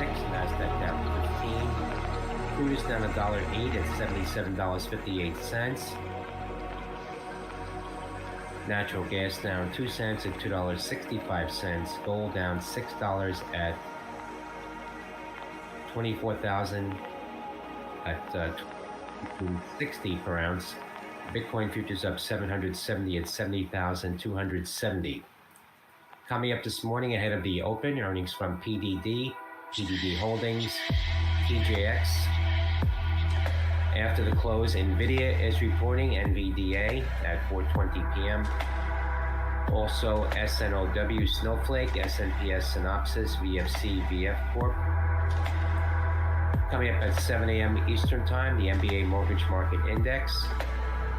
Nasdaq down 15. Crude is down $1.08 at $77.58. Natural gas down 2 cents at $2.65. Gold down $6 at 24,000 at 60 per ounce. Bitcoin futures up 770 at 70,270. Coming up this morning ahead of the open, earnings from PDD Holdings, TJX. After the close, NVIDIA is reporting NVDA at 4:20 p.m. Also, SNOW Snowflake, SNPS Synopsys, VFC VF Corp. Coming up at 7 a.m. Eastern Time, the MBA Mortgage Market Index.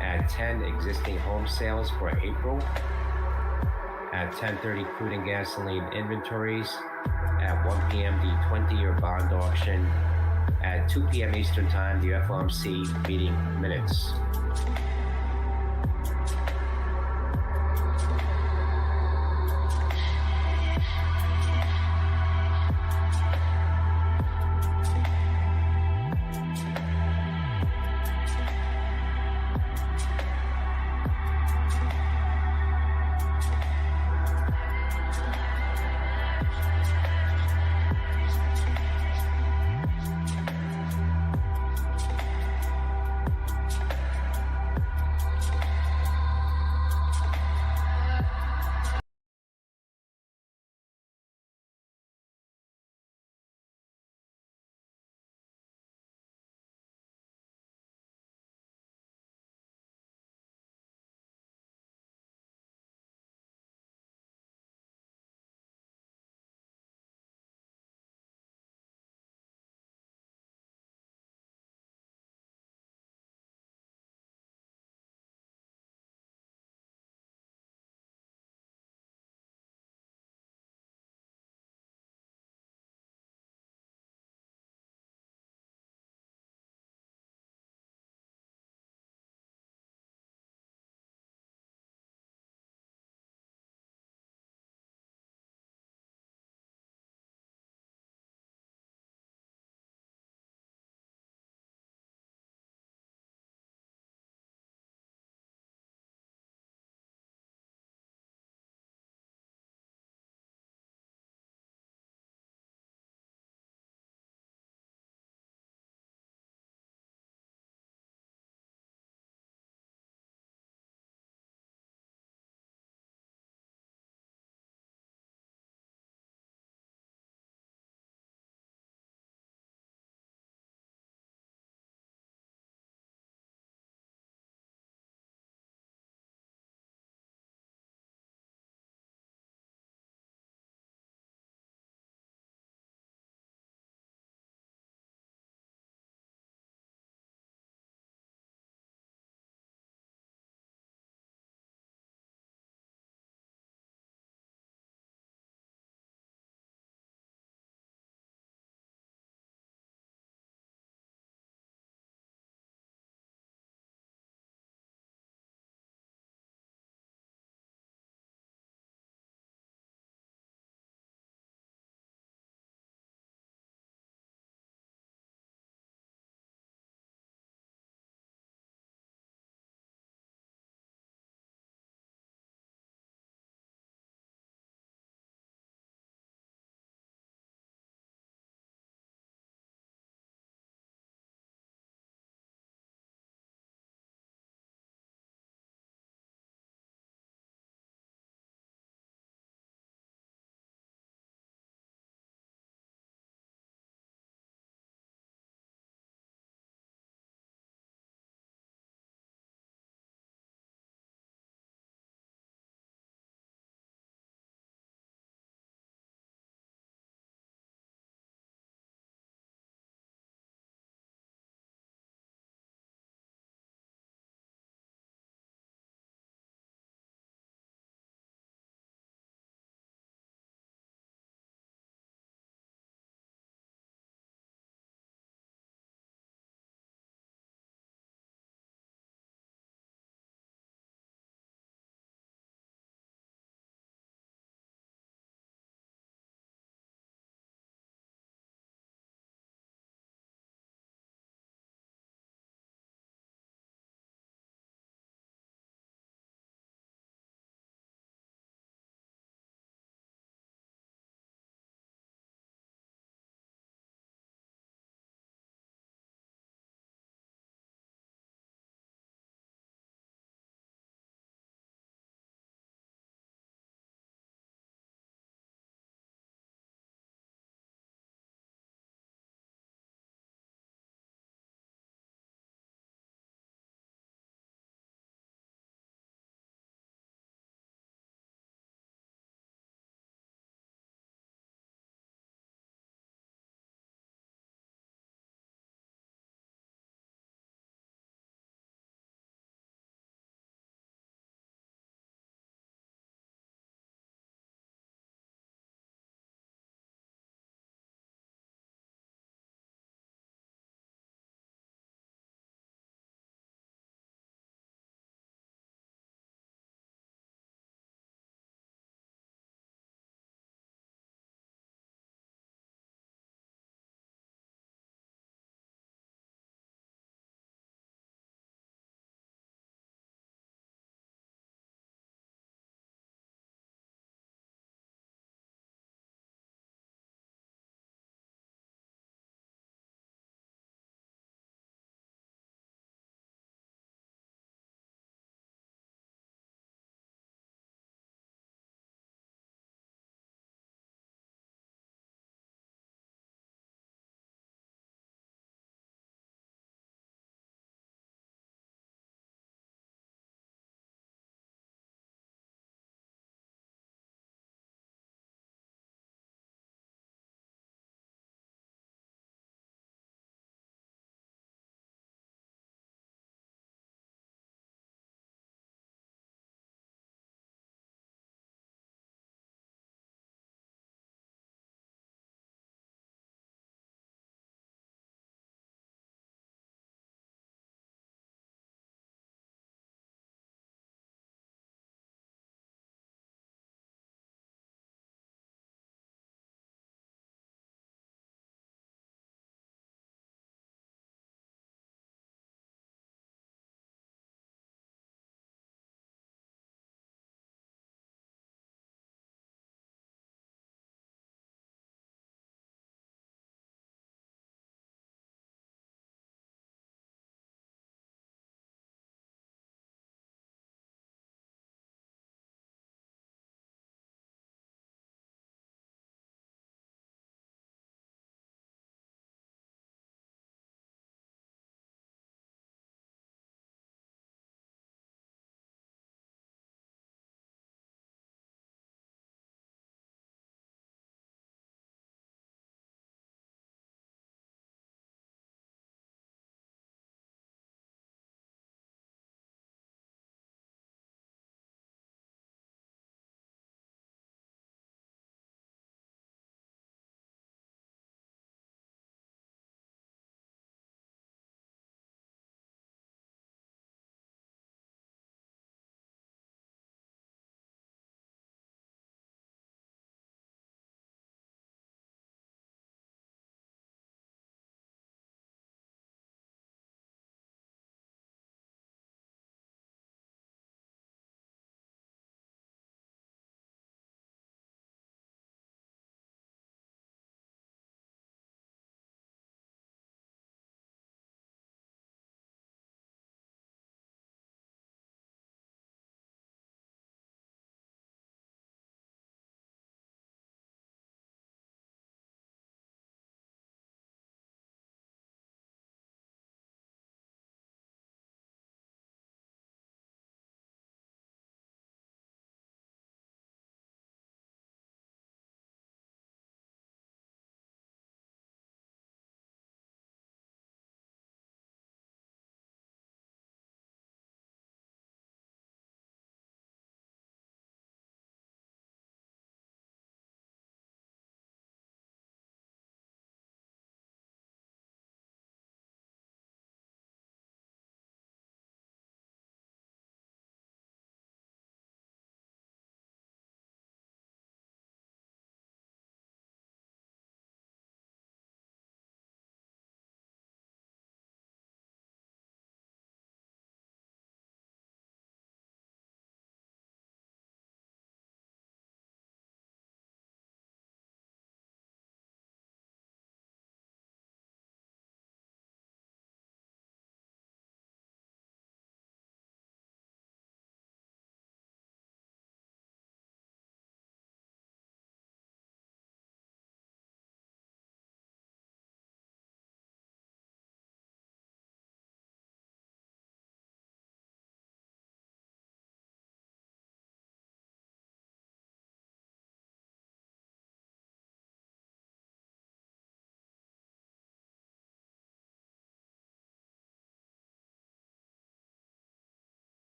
At 10, existing home sales for April. At 10:30, crude and gasoline inventories. At 1 p.m., the 20-year bond auction. At 2 p.m. Eastern Time, the FOMC meeting minutes.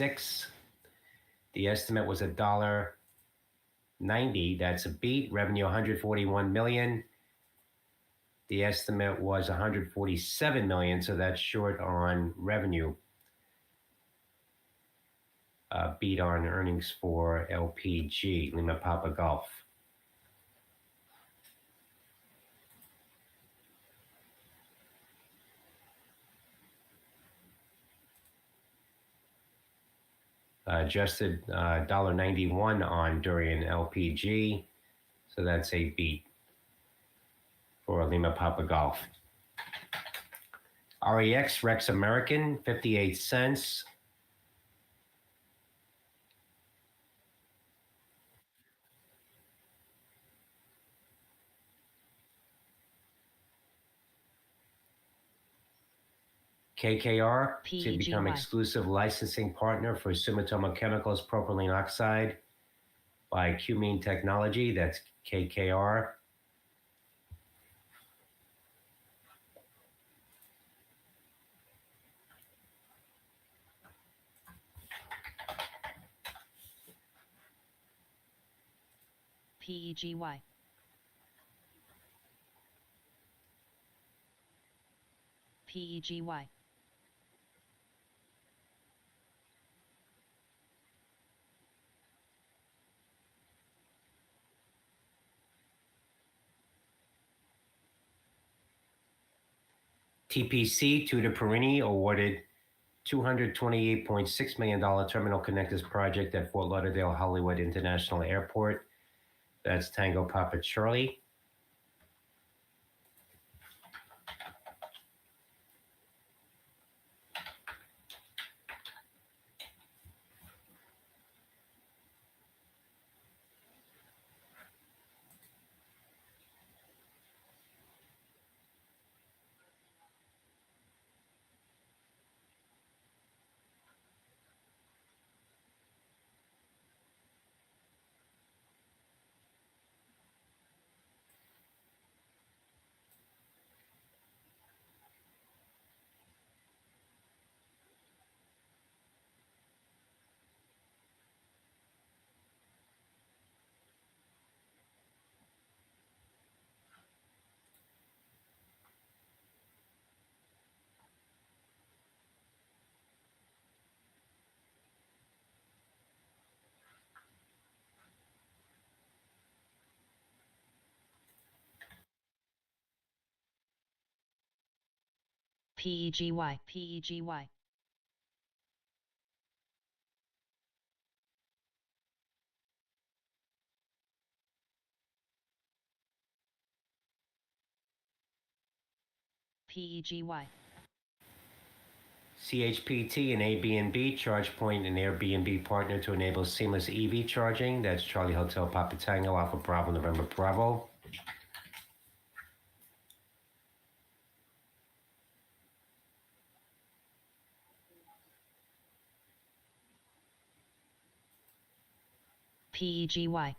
$1.06. The estimate was $1.90. That's a beat. Revenue $141 million. The estimate was $147 million, so that's short on revenue. Beat on earnings for LPG, Lima Papa Golf. Adjusted $1.91 on Durian LPG, so that's a beat for Lima Papa Golf. REX Rex American, 58 cents. KKR to become exclusive licensing partner for Sumitomo Chemical's propylene oxide by Cumene Technology. That's KKR. PEGY. PEGY. TPC, Tutor Perini, awarded $228.6 million terminal connectors project at Fort Lauderdale Hollywood International Airport. That's Tango Papa Charlie. PEGY. PEGY. PEGY. CHPT, an Airbnb, ChargePoint, an Airbnb partner to enable seamless EV charging. That's Charlie Hotel Papa Tango, Alpha Bravo, November Bravo. PEGY.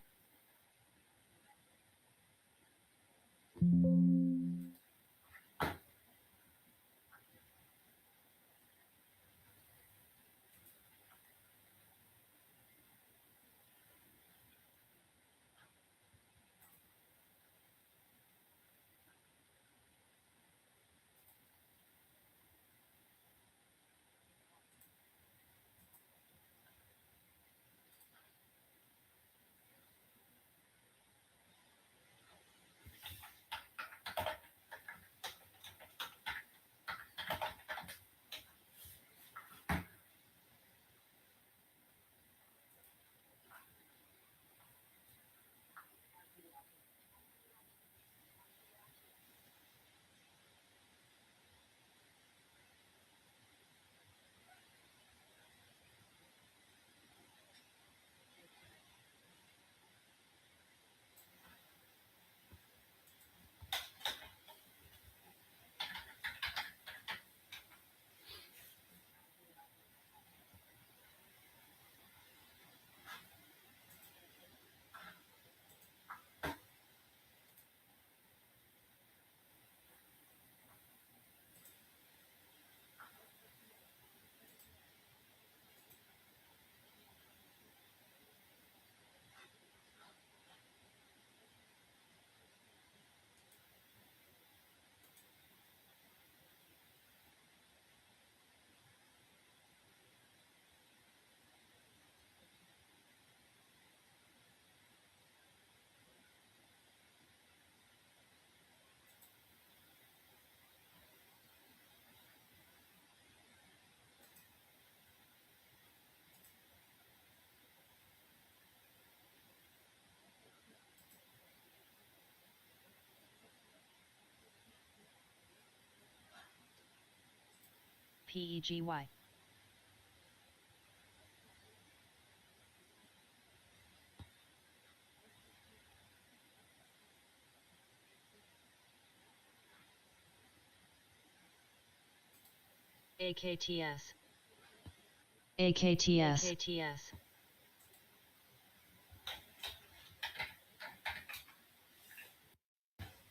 PEGY. AKTS. AKTS. AKTS.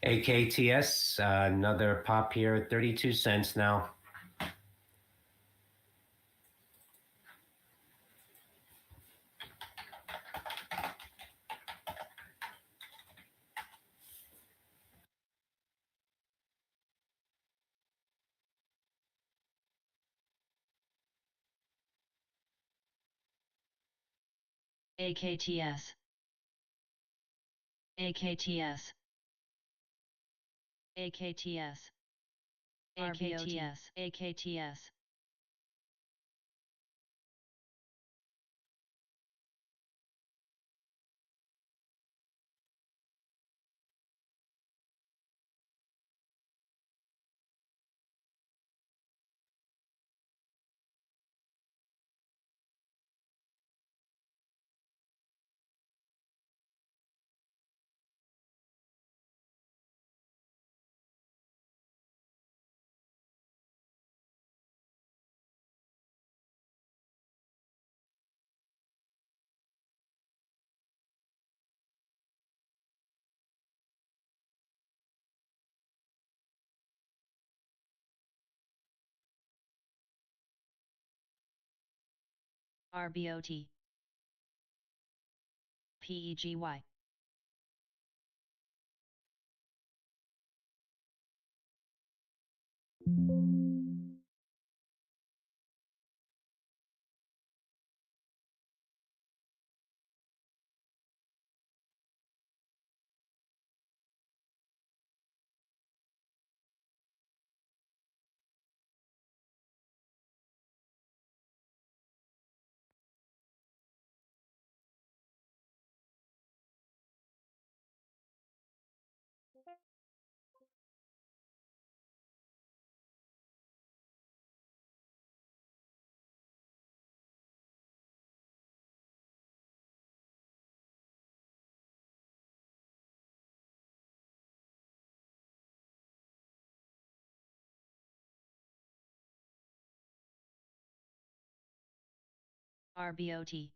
AKTS, another pop here, 32 cents now. AKTS. AKTS. AKTS. AKTS. AKTS. RBOT. PEGY. RBOT.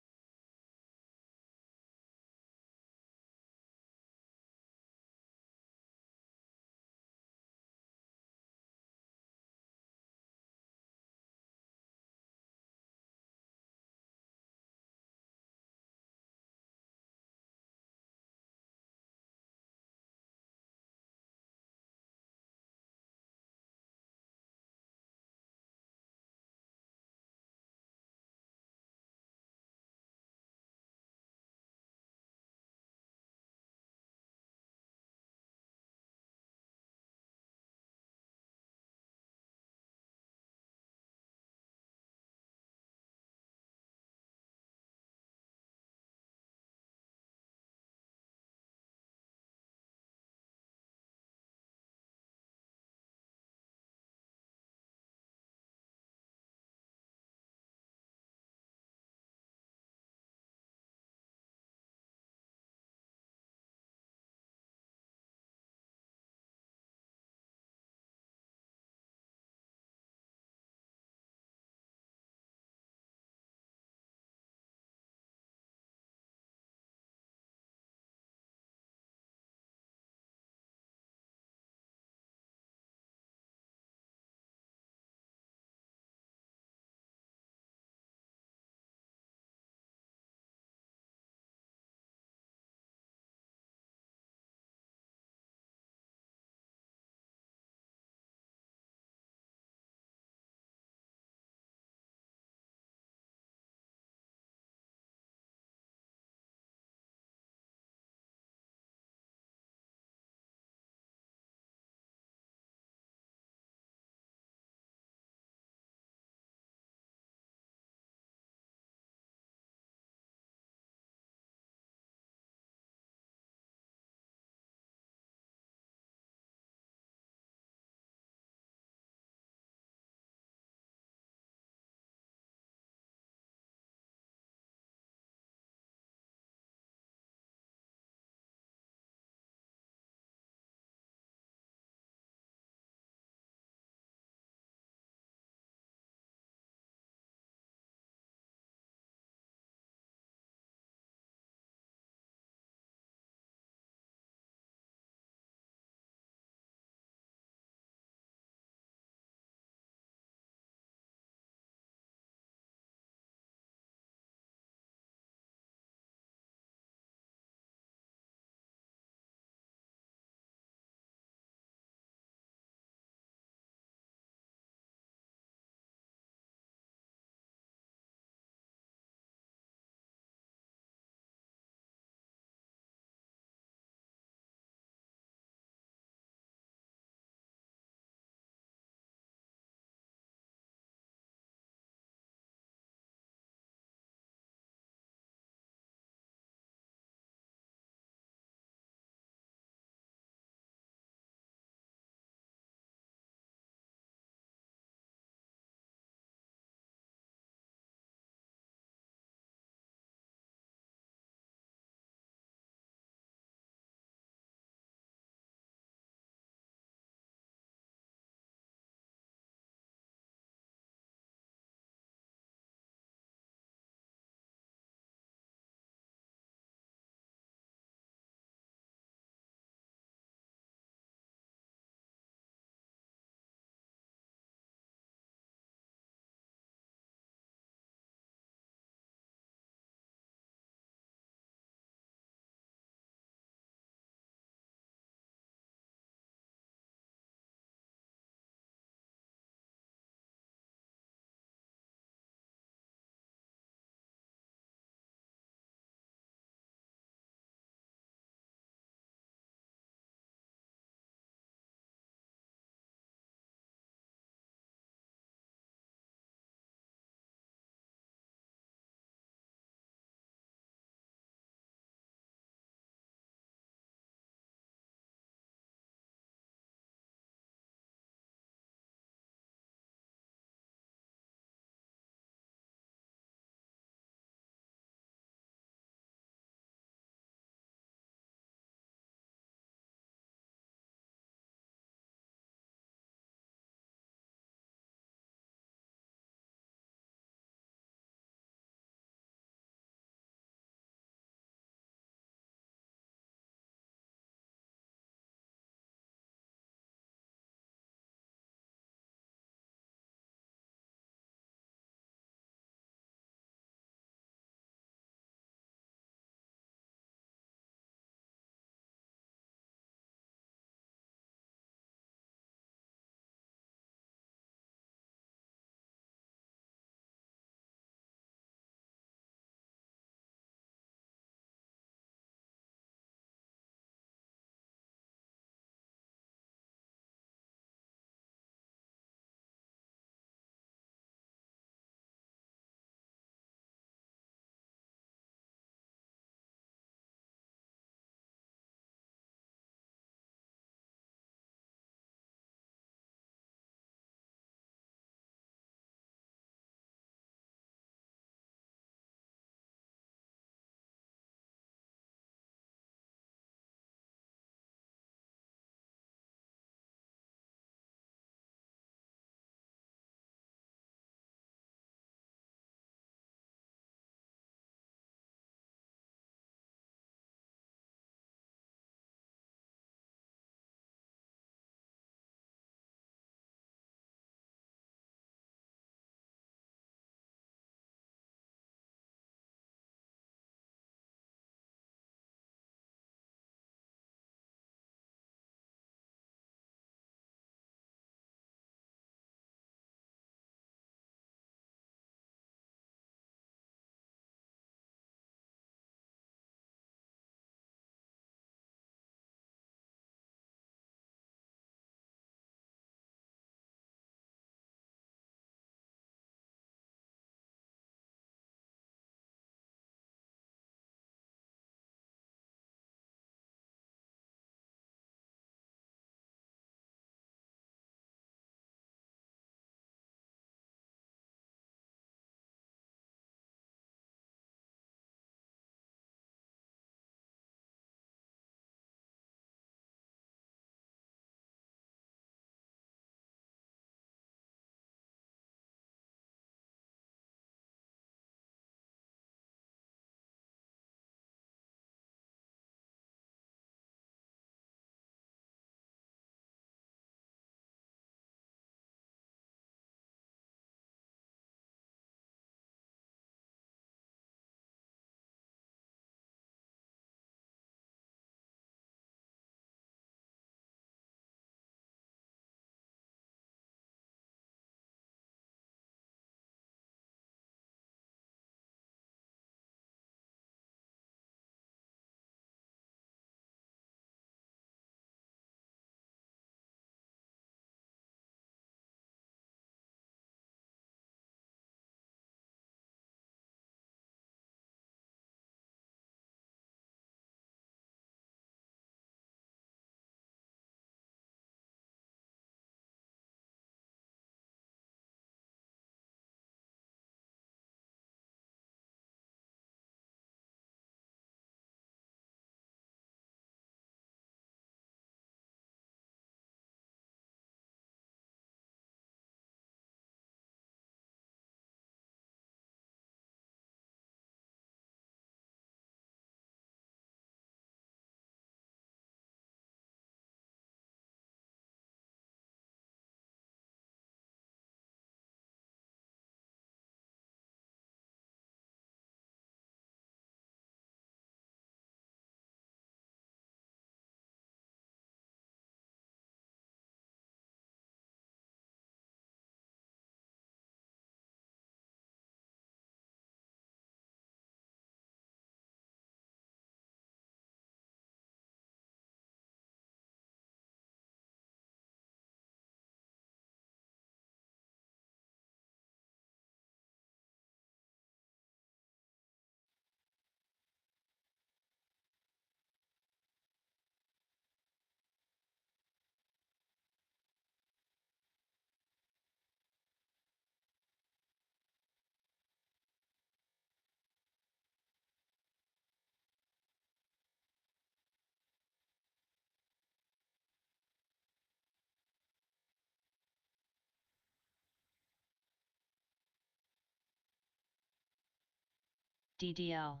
DDL,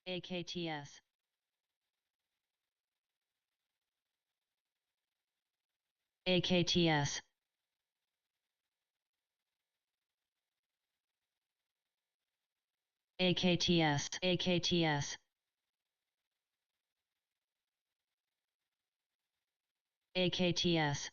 AKTS, AKTS, AKTS, AKTS, AKTS,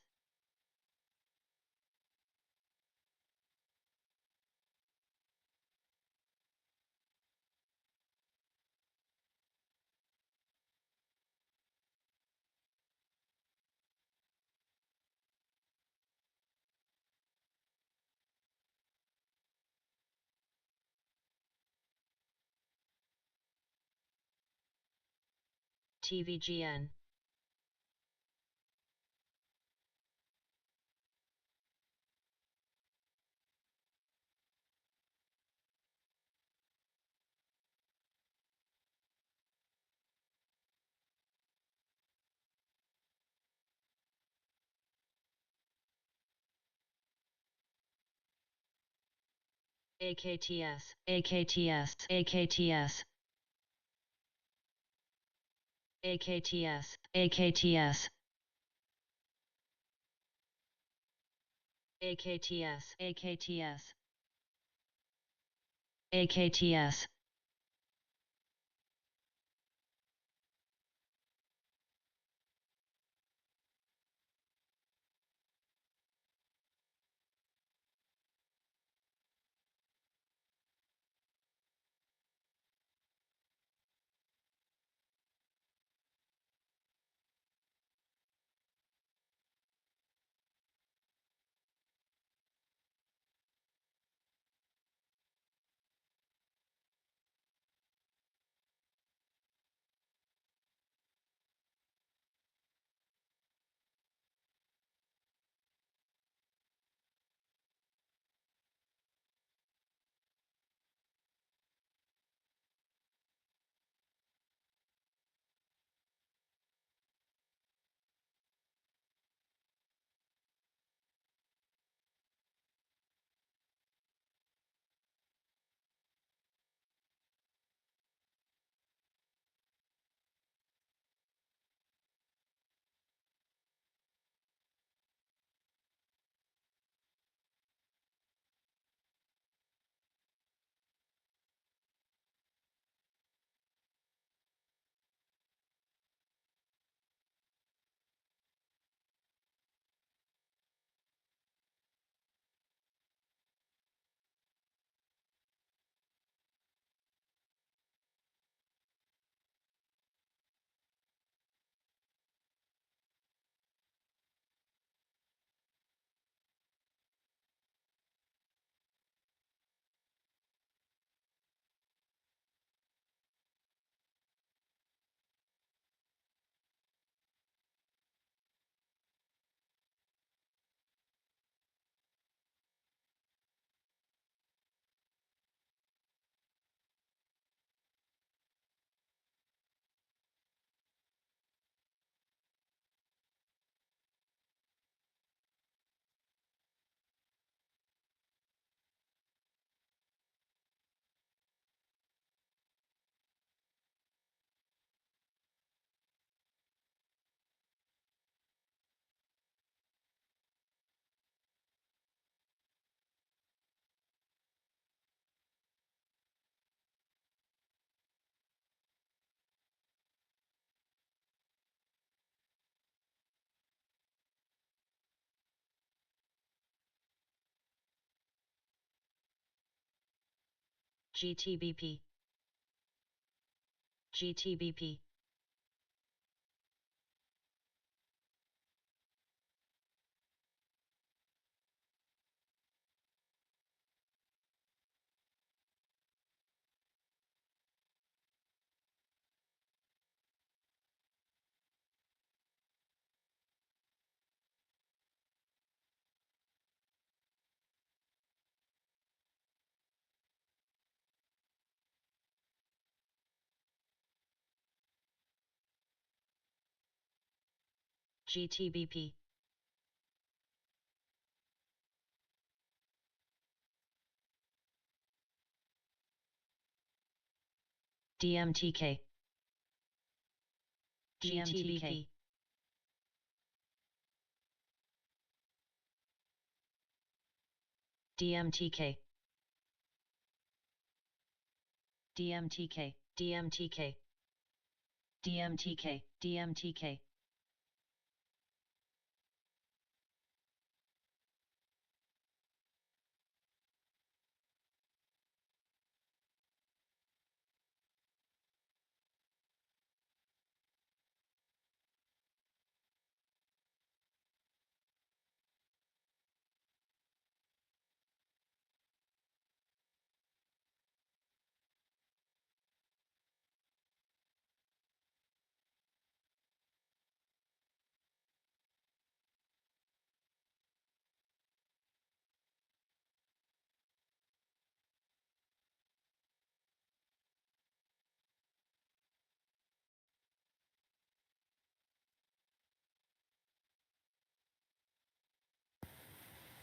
TVGN, AKTS, AKTS, AKTS, AKTS, AKTS, AKTS, AKTS, AKTS, GTBP, GTBP, GTBP, DMTK, GTBP, DMTK, DMTK, DMTK, DMTK, DMTK.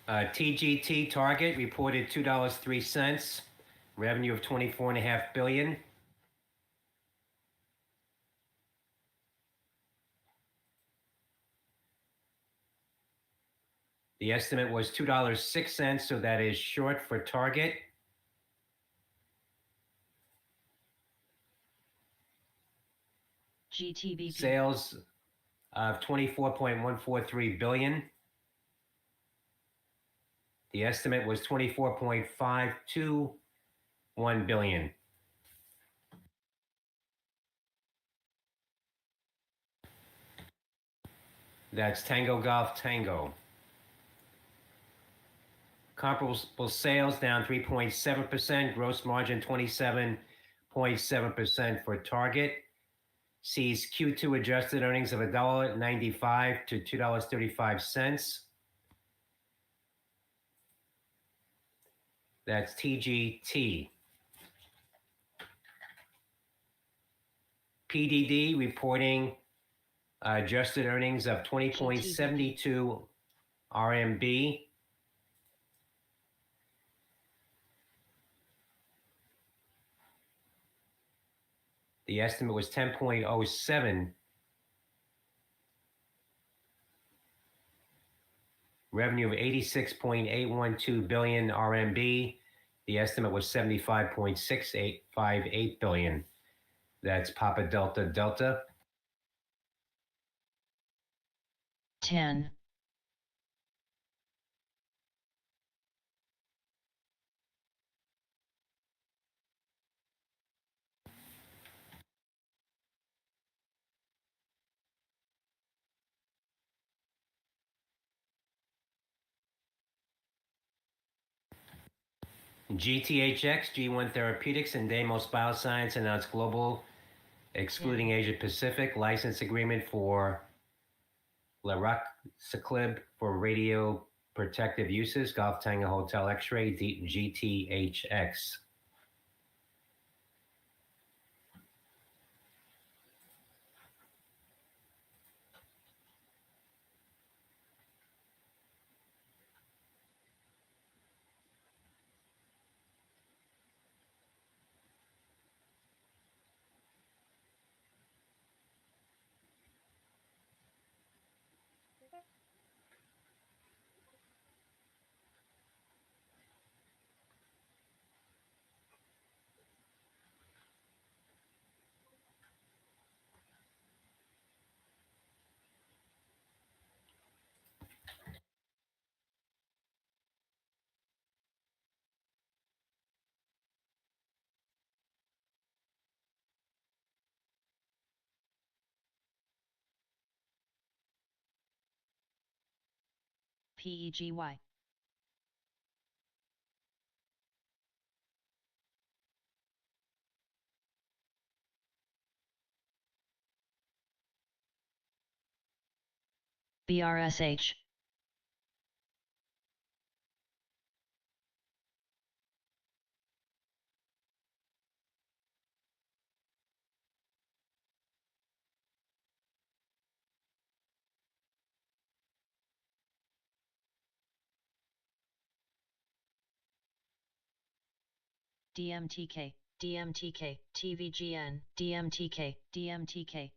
TGT Target reported $2.03, revenue of $24.5 billion. The estimate was $2.06, so that is short for Target. GTBP, Sales of $24.143 billion. The estimate was $24.521 billion. That's Tango Golf Tango. Comparable sales down 3.7%, gross margin 27.7% for Target. Sees Q2 adjusted earnings of $1.95 to $2.35. That's TGT. PDD reporting adjusted earnings of 20.72 RMB. The estimate was 10.07. Revenue of 86.812 billion RMB. The estimate was 75.6858 billion. That's Papa Delta Delta. 10, GTHX, G1 Therapeutics, and Demos Bioscience announced global, excluding Asia Pacific, license agreement for Laraxaclib for radio protective uses, Golf Tango Hotel X-ray, GTHX. PEGY, BRSH, DMTK, DMTK, TVGN, DMTK, DMTK.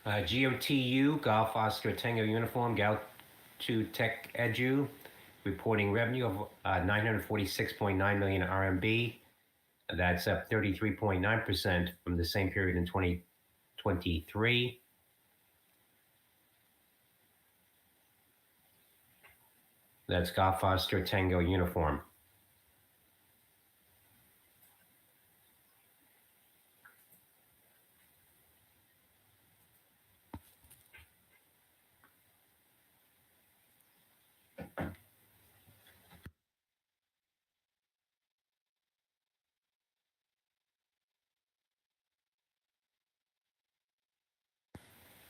GOTU, Golf Oscar Tango Uniform, Gal2 Tech Edu, reporting revenue of 946.9 million RMB. That's up 33.9% from the same period in 2023. That's Golf Oscar Tango Uniform.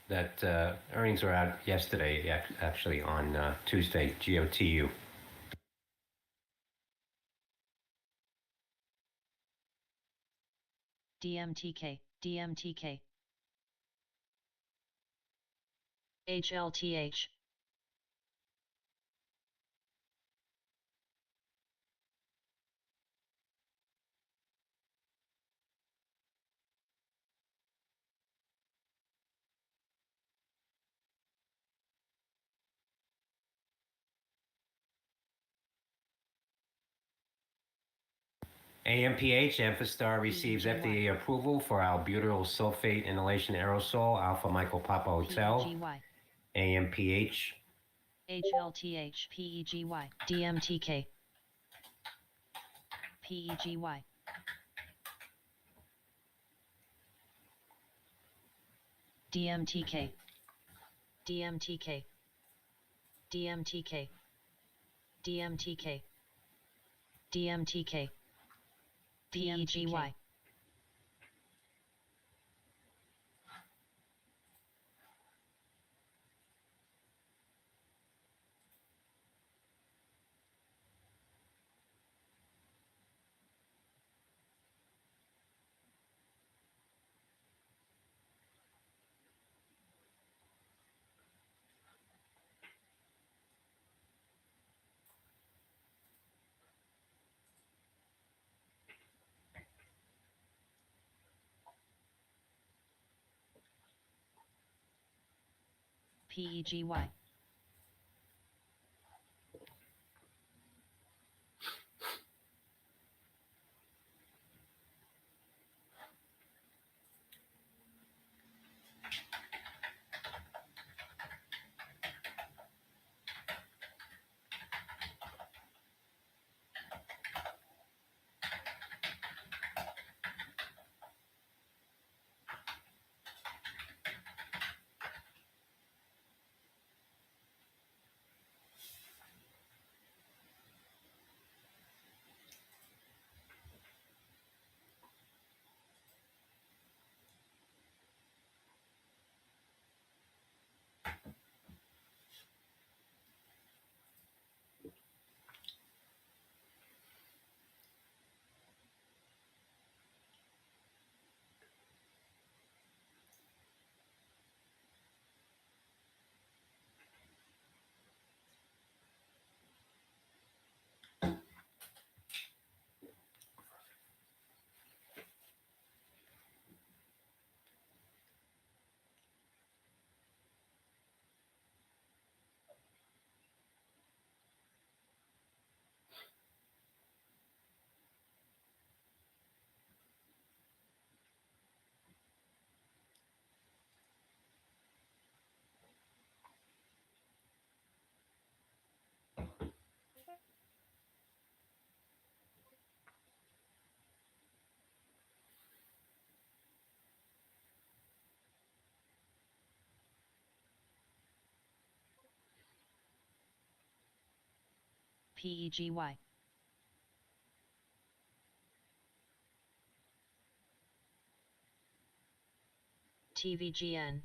That earnings were out yesterday, actually on Tuesday, GOTU. DMTK, DMTK. HLTH. AMPH, Amphastar receives FDA approval for albutyl sulfate inhalation aerosol, Alpha Michael Papa Hotel. PEGY. AMPH. HLTH, PEGY, DMTK. PEGY. DMTK. DMTK. DMTK. DMTK. DMTK. PEGY. PEGY. PEGY. TVGN.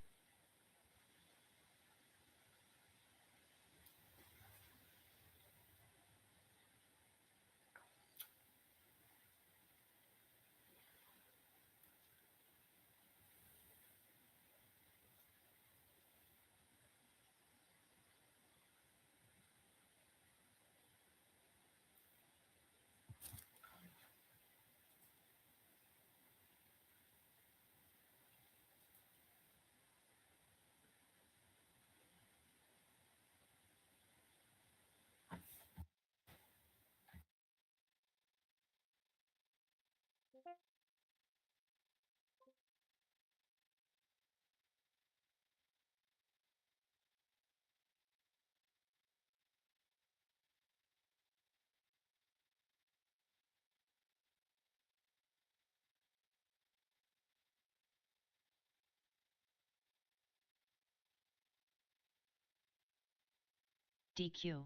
DQ.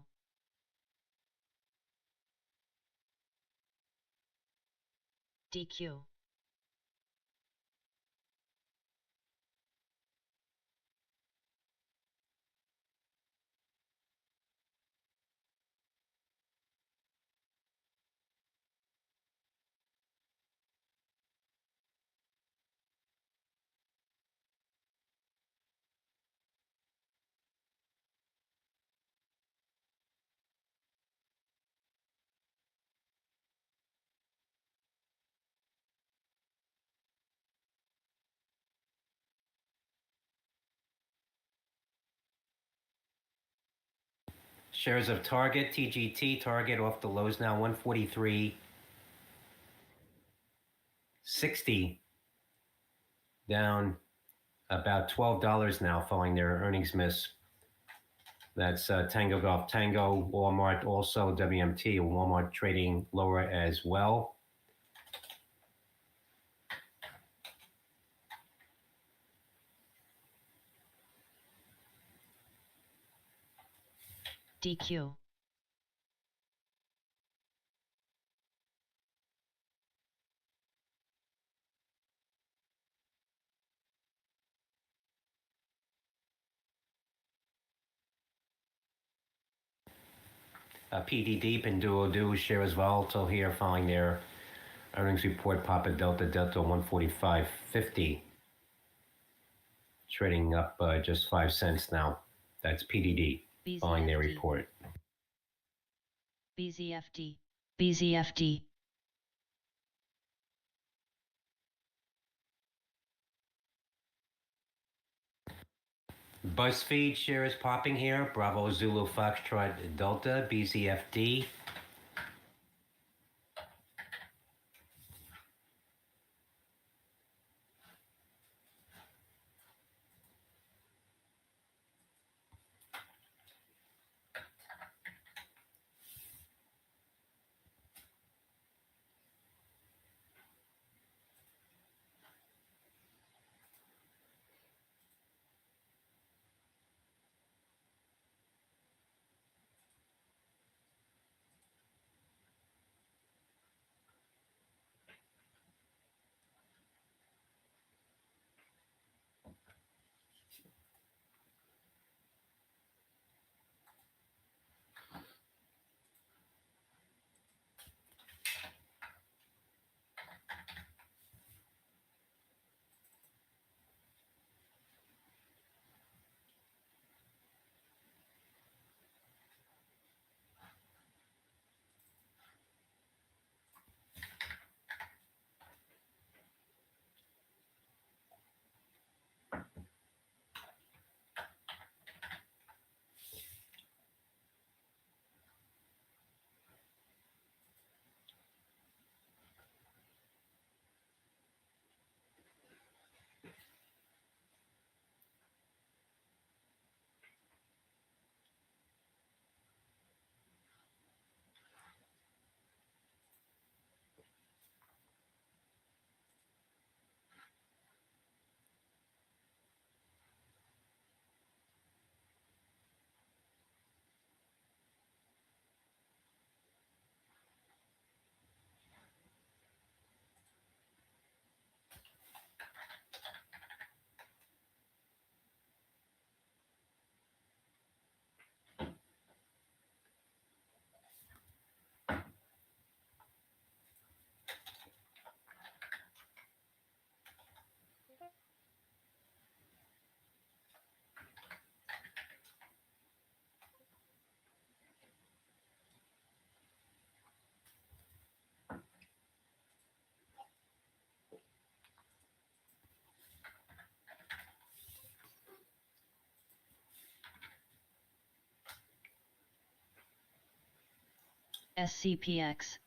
DQ. Shares of Target, TGT, Target off the lows now, 143.60, down about $12 now following their earnings miss. That's Tango Golf Tango, Walmart also, WMT, Walmart trading lower as well. DQ. PDD, Pinduoduo, shares volatile here following their earnings report. Papa Delta 145.50, trading up just 5 cents now. That's PDD following their BZFD. report. BZFD. BZFD. BuzzFeed shares popping here. Bravo Zulu Foxtrot Delta, BZFD. SCPX.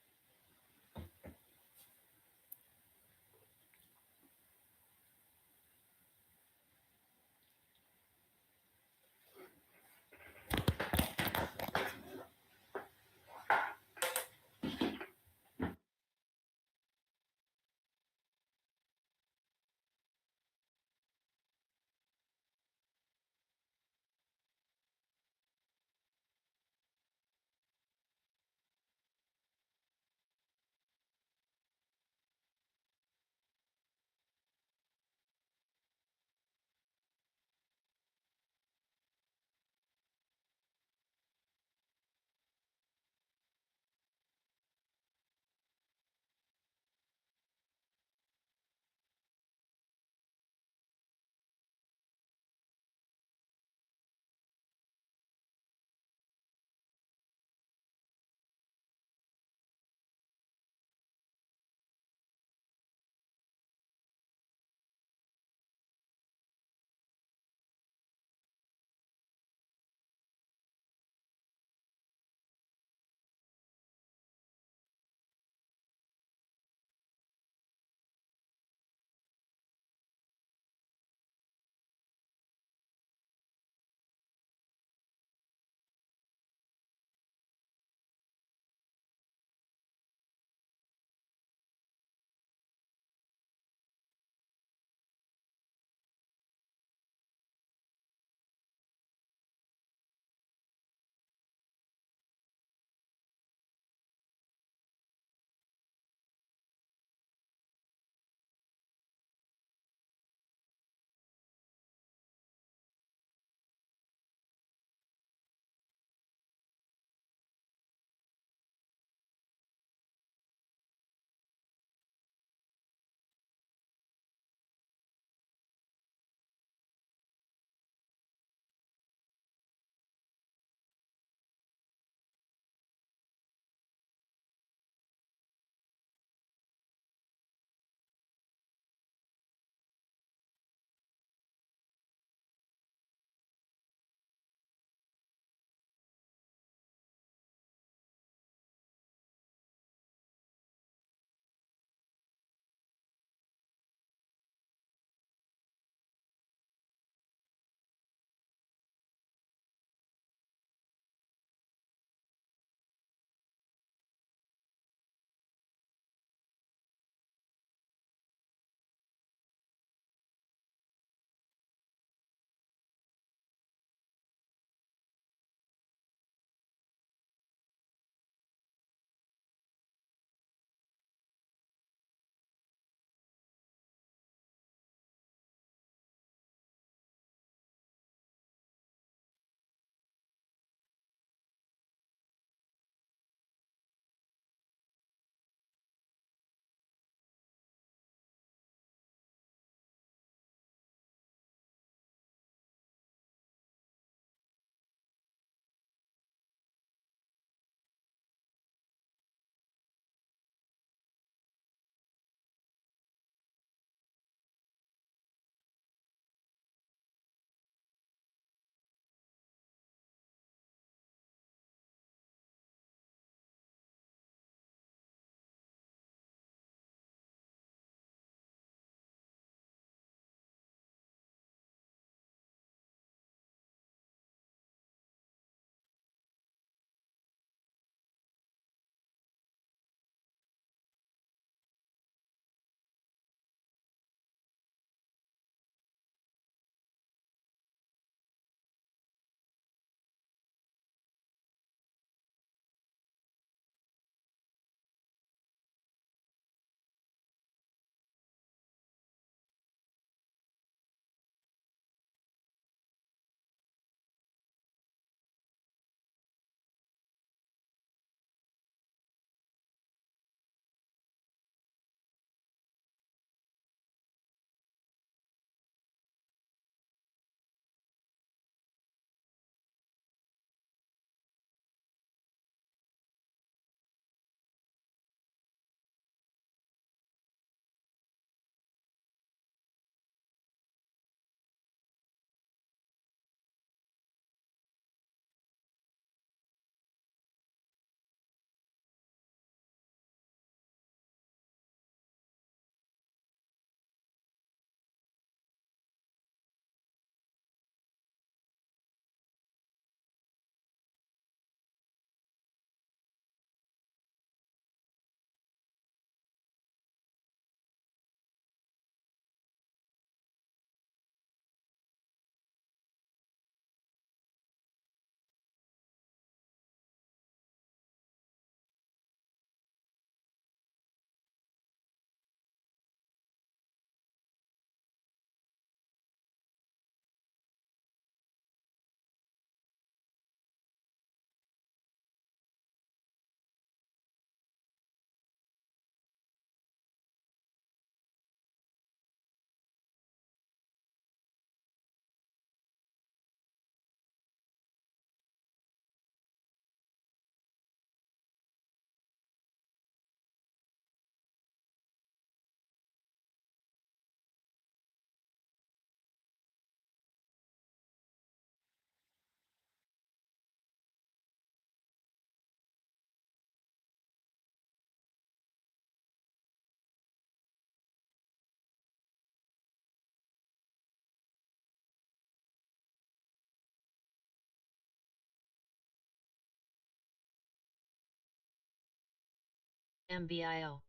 MBIO.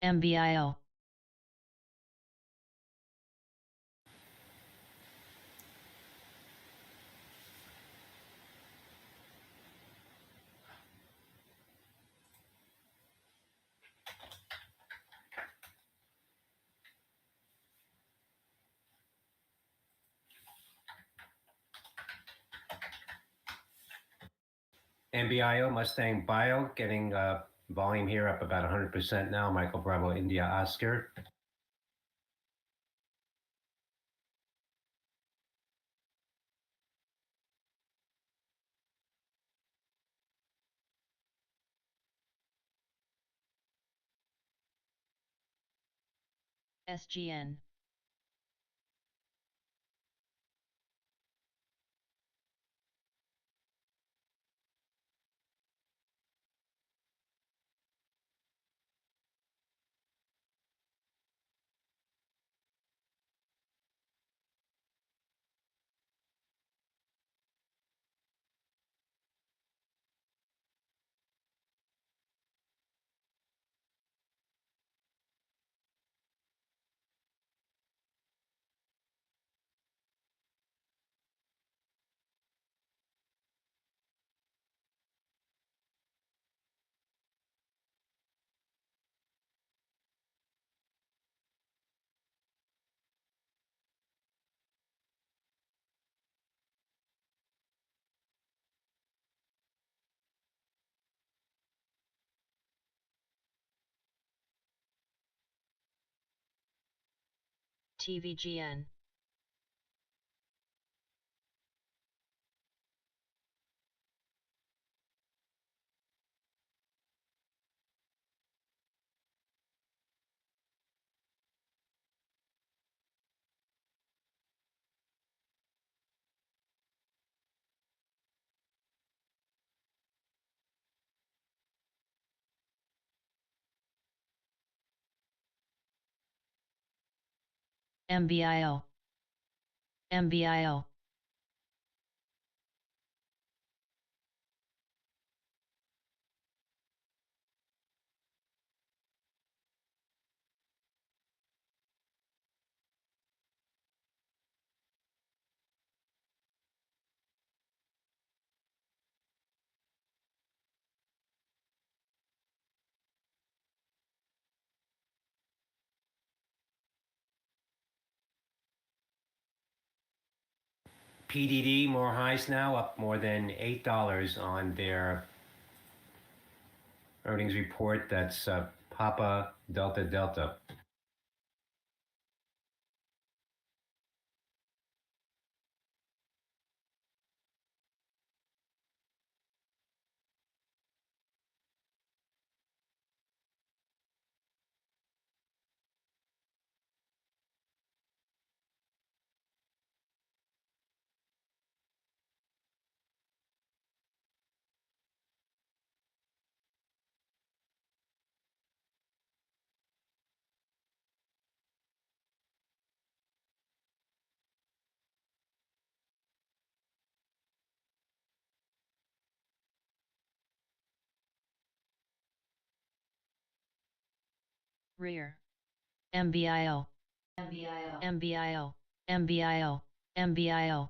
MBIO. MBIO, Mustang Bio, getting volume here up about 100% now. Michael Bravo, India Oscar. SGN. TVGN. MBIO. MBIO. PDD, more highs now, up more than $8 on their earnings report. That's Papa Delta Delta. Rear. MBIO. MBIO. MBIO. MBIO. MBIO.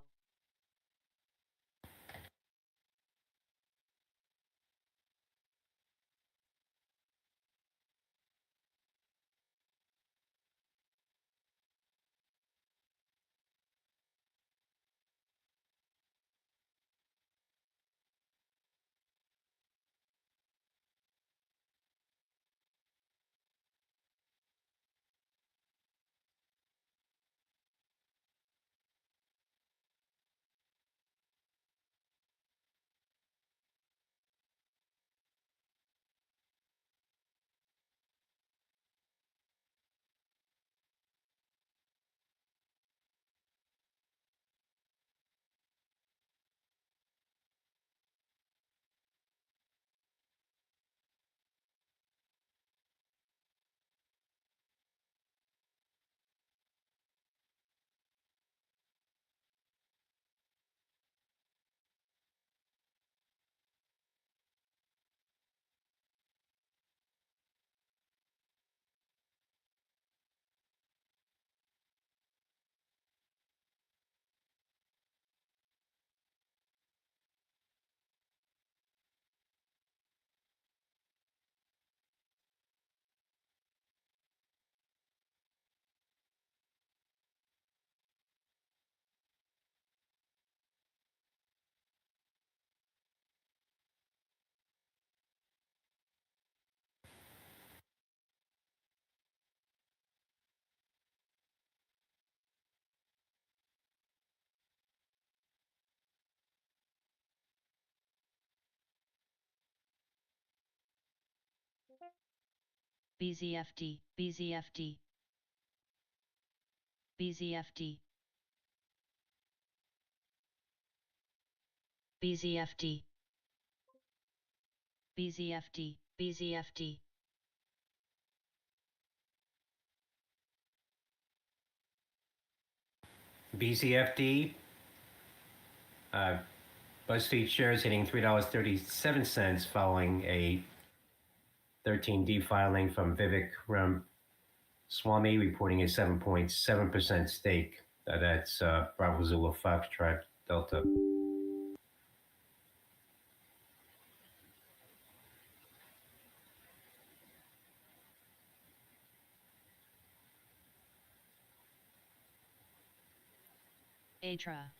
BZFD, BZFD, BZFD, BZFD, BZFD, BZFD, BZFD, BuzzFeed shares hitting $3.37 following a 13D filing from Vivek Swami reporting a 7.7% stake. That's Bravo Zulu Foxtrot Delta. ATRA.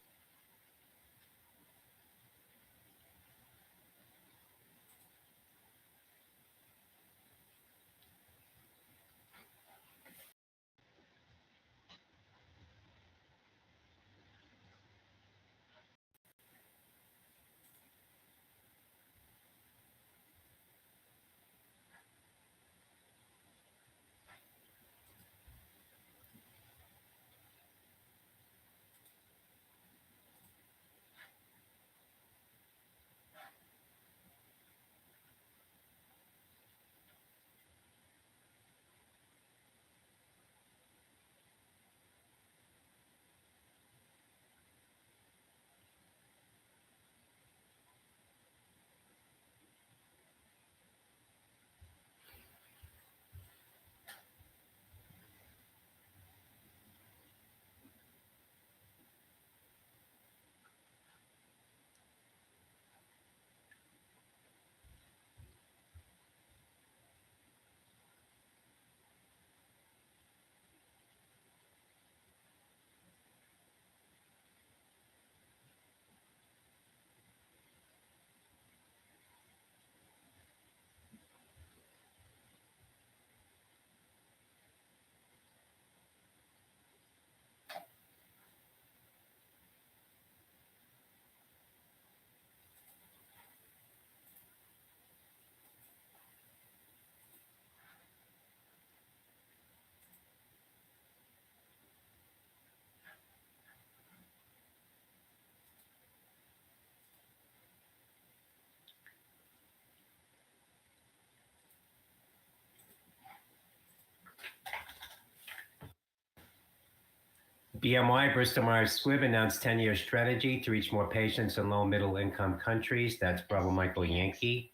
BMI, Bristol Myers Squibb announced 10-year strategy to reach more patients in low and middle income countries. That's Bravo Michael Yankee.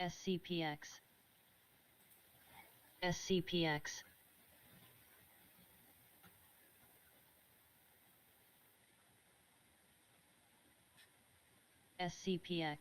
SCPX, SCPX, SCPX,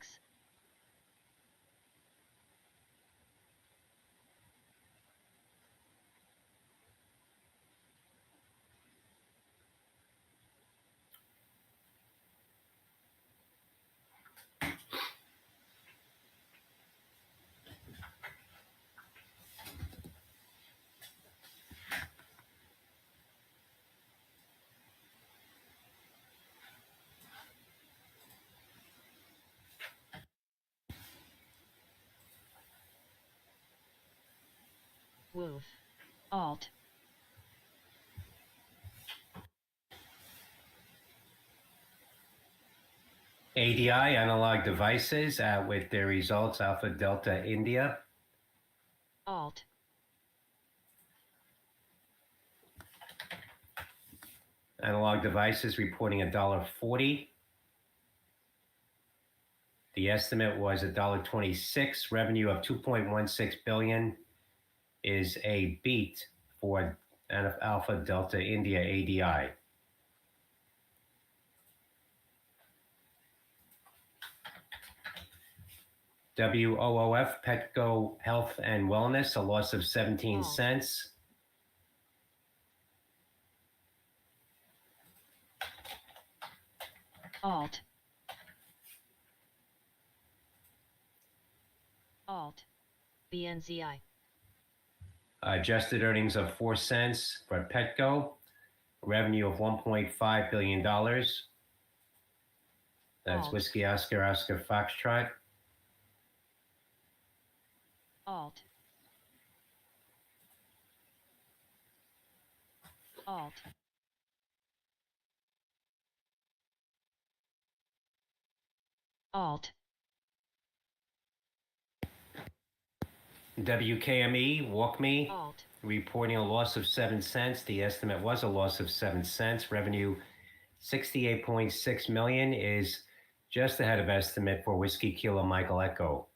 WOOF, Alt, ADI, Analog Devices, with their results, Alpha Delta India. Alt, Analog Devices reporting $1.40. The estimate was $1.26. Revenue of $2.16 billion is a beat for Alpha Delta India ADI. WOOF, Petco Health and Wellness, a loss of 17 cents. Alt, Alt, BNZI, Adjusted earnings of 4 cents for Petco. Revenue of $1.5 billion. That's Alt. Whiskey Oscar Foxtrot. Alt, Alt, Alt, WKME, Walk Me, Alt, reporting a loss of 7 cents. The estimate was a loss of 7 cents. Revenue 68.6 million is just ahead of estimate for Whiskey Kilo Michael Echo.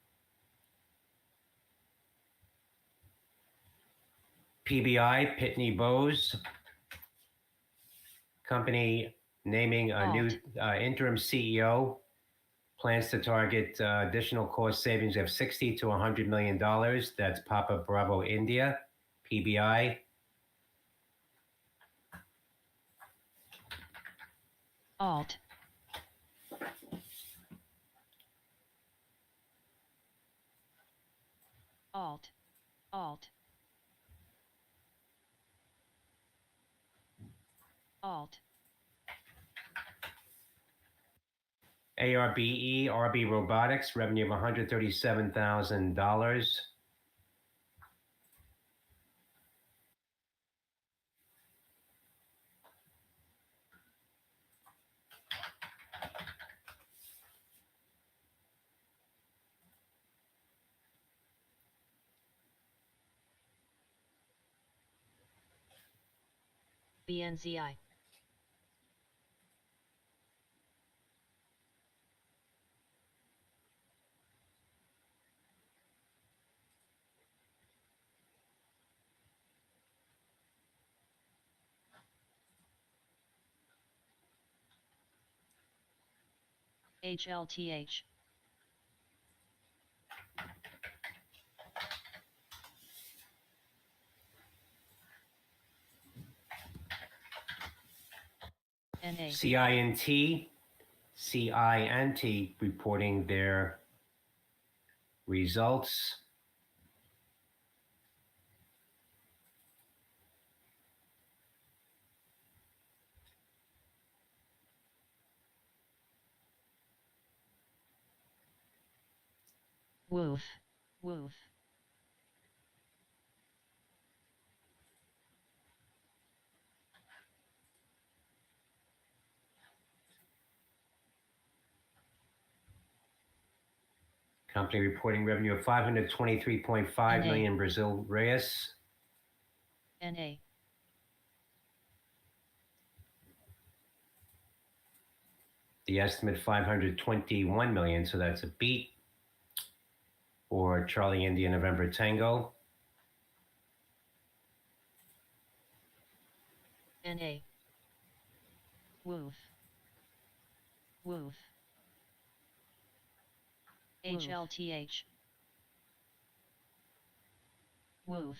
PBI, Pitney Bowes, company naming a new interim CEO, plans to target additional cost savings of $60 to $100 million. That's Papa Bravo India, PBI. Alt, Alt, Alt, Alt, ARBE, RB Robotics, revenue of $137,000. BNZI, HLTH, NA, CINT reporting their results. Woof, Woof, Company reporting revenue of 523.5 NA. million Brazil Reais. NA, The estimate 521 million, so that's a beat. Or Charlie India November Tango. NA, Woof, Woof, HLTH, Woof,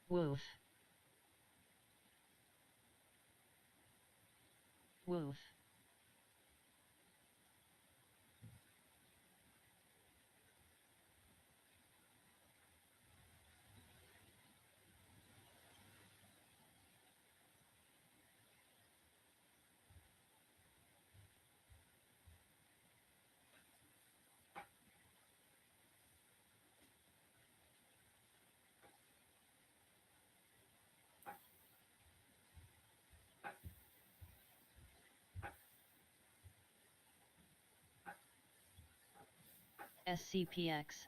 Woof, Woof, SCPX,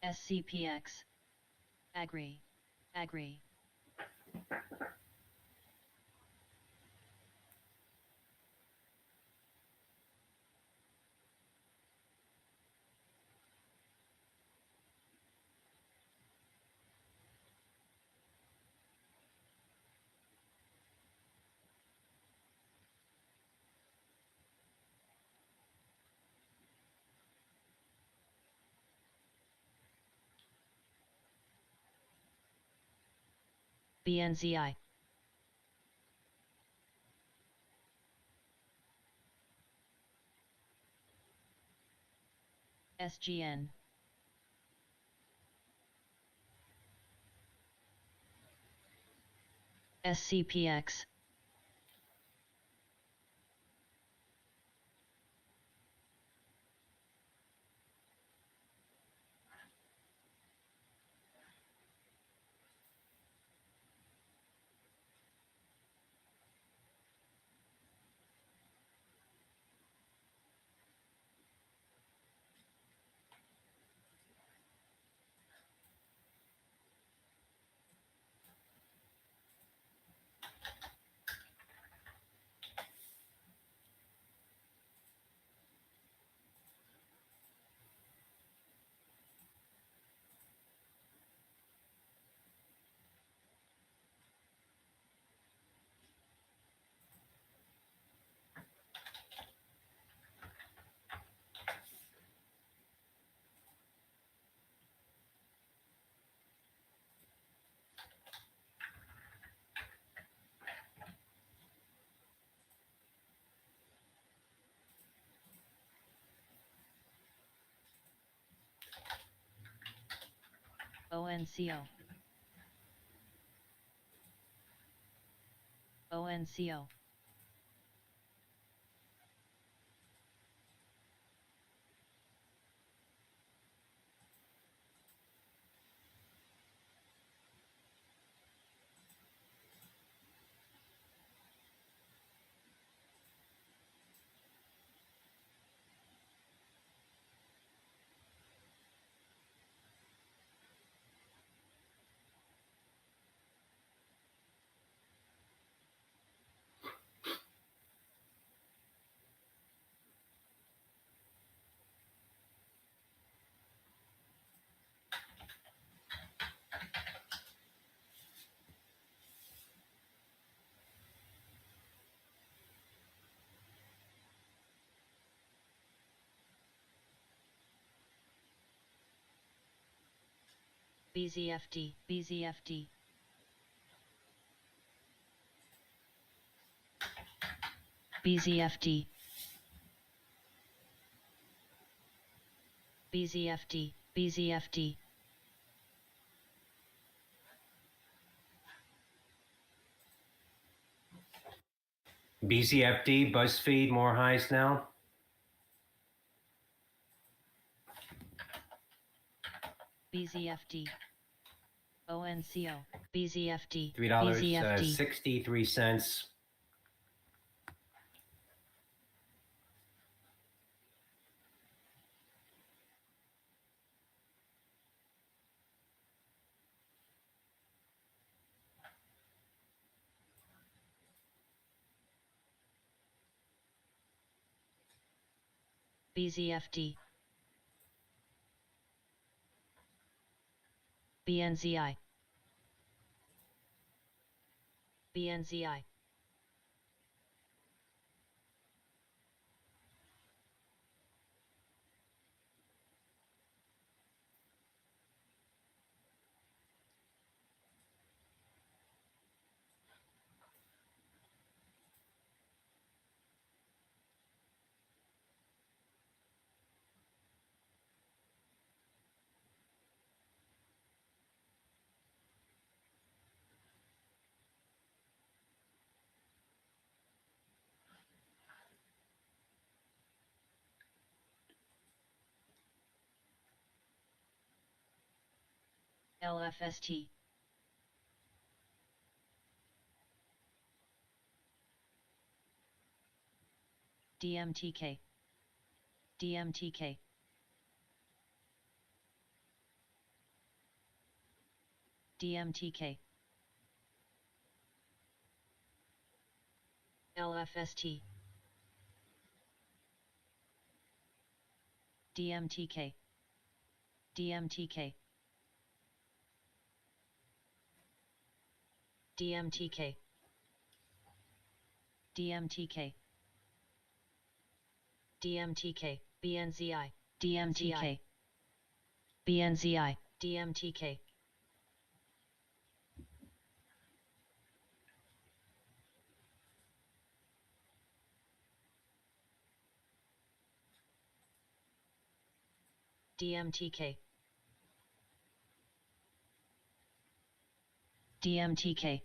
SCPX, Agree, Agree, BNZI, SGN, SCPX, ONCO. ONCO. BZFD, BZFD. BZFD. BZFD, BZFD. BZFD, BuzzFeed, more highs now. BZFD. ONCO. BZFD. $3.63. BZFD. BNZI. BNZI. LFST. DMTK. DMTK. DMTK. LFST. DMTK. DMTK. DMTK. DMTK. DMTK. BNZI. DMTK. BNZI. DMTK. DMTK. DMTK.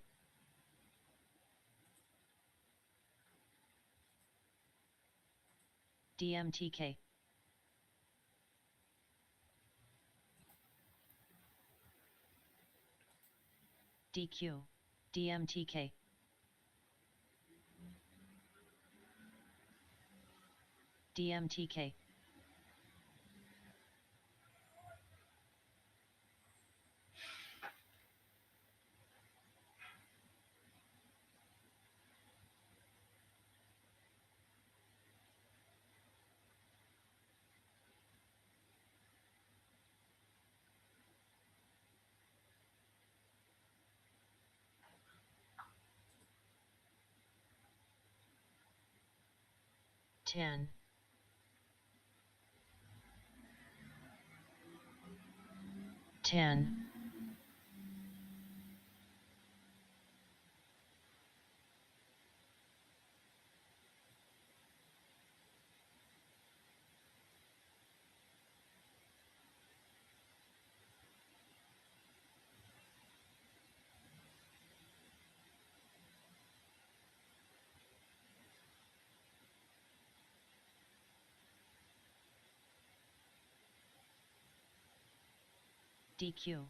DMTK. DQ. DMTK. DMTK. Ten. 10. 9. DQ.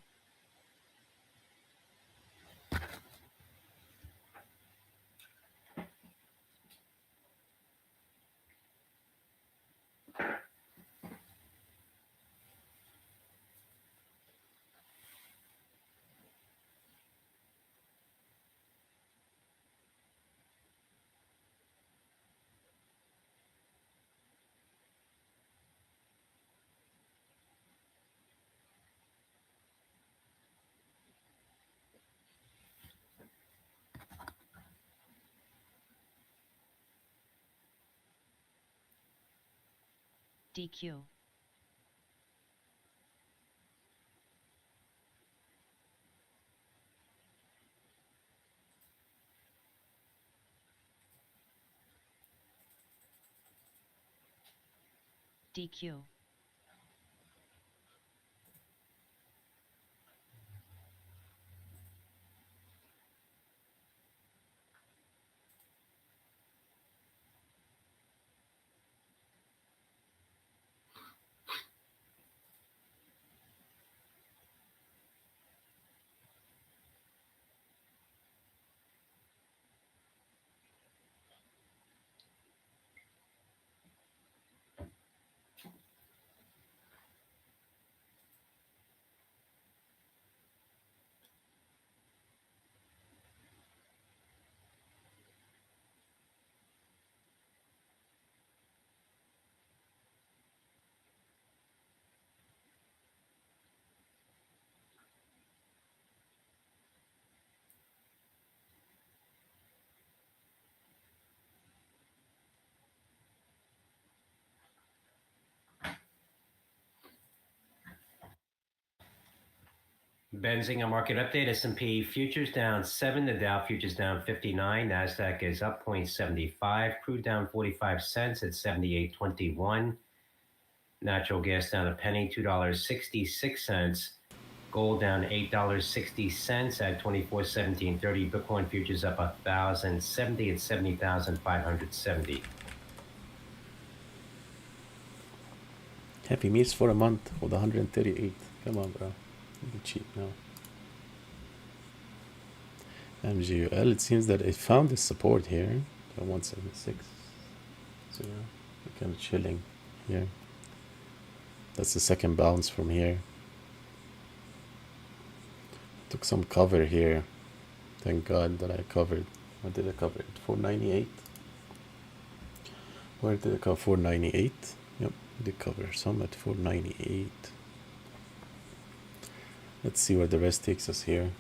DQ. DQ. Benzinga market update. S&P futures down 7. The Dow futures down 59. Nasdaq is up 0.75. Crude down 45 cents at 78.21. Natural gas down a penny, $2.66. Gold down $8.60 at 24.1730. Bitcoin futures up 1,070 at 70,570. Happy meals for a month with 138. Come on, bro. You can cheat now. MGUL, it seems that it found this support here. 176. So yeah, we're kind of chilling here. That's the second bounce from here. Took some cover here. Thank God that I covered. What did I cover it? 498. Where did I cover? 498. Yep, did cover some at 498. Let's see where the rest takes us here.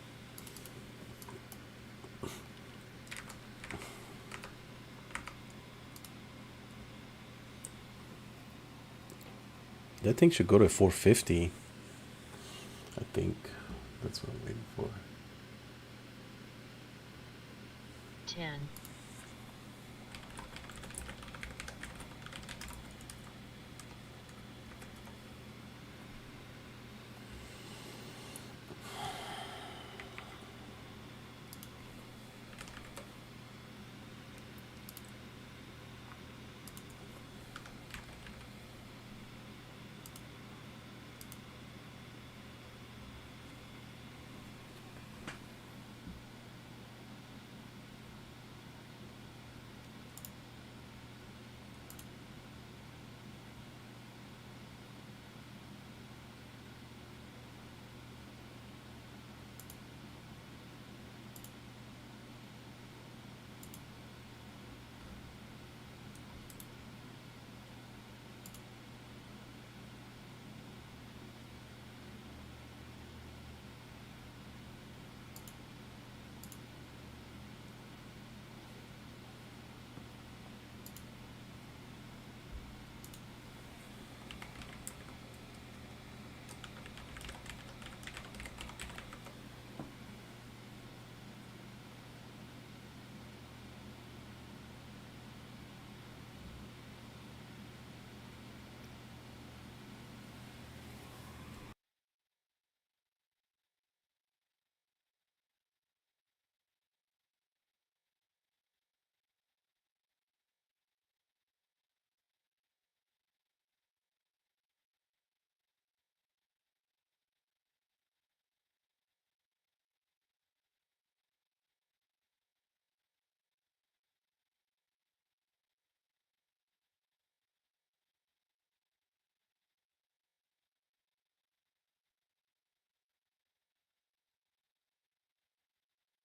That thing should go to 450. I think that's what I'm waiting for. 10.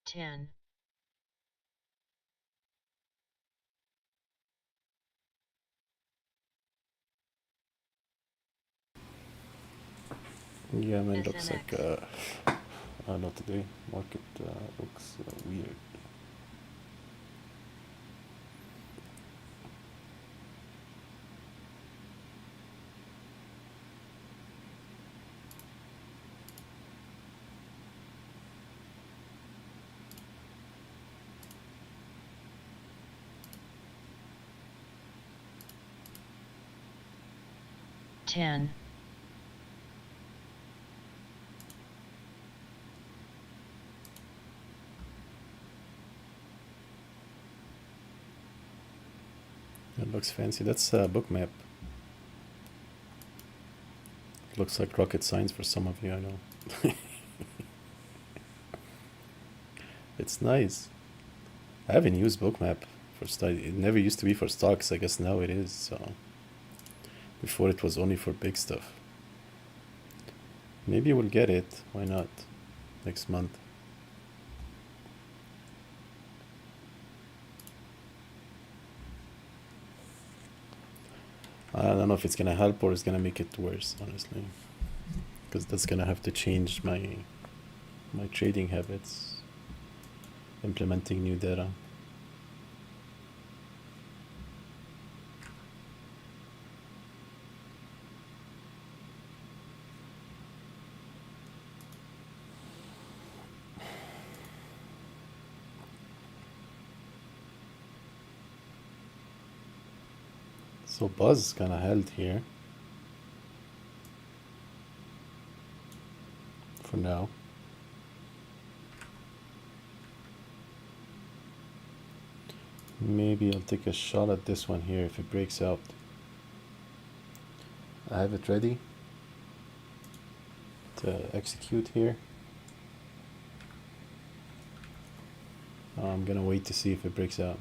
10, Yeah, man, looks like SMX, not today. Market looks weird. ten, It looks fancy. That's a book map. Looks like rocket science for some of you, I know. It's nice. I haven't used bookmap for study. It never used to be for stocks. I guess now it is. So before it was only for big stuff. Maybe we'll get it. Why not? Next month. I don't know if it's gonna help or it's gonna make it worse, honestly. Because that's gonna have to change my trading habits. Implementing new data. So Buzz kind of held here for now. Maybe I'll take a shot at this one here if it breaks out. I have it ready to execute here. I'm gonna wait to see if it breaks out.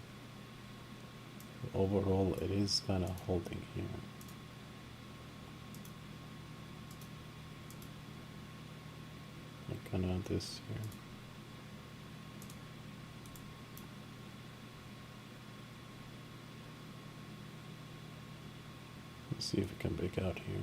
Overall, it is kind of holding here. Like kind of this here. Let's see if it can break out here.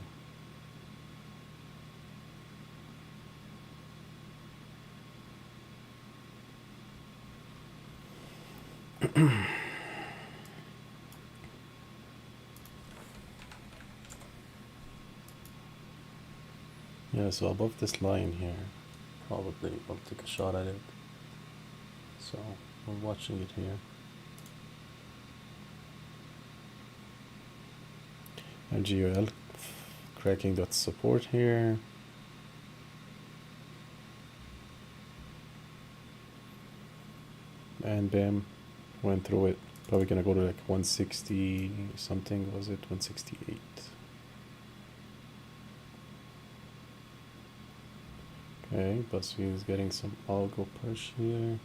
Yeah, so above this line here, probably I'll take a shot at it. So we're watching it here. And GUL cracking that support here. And bam, went through it. Probably gonna go to like 160 something, was it? 168. Okay, BuzzFeed is getting some algo push here.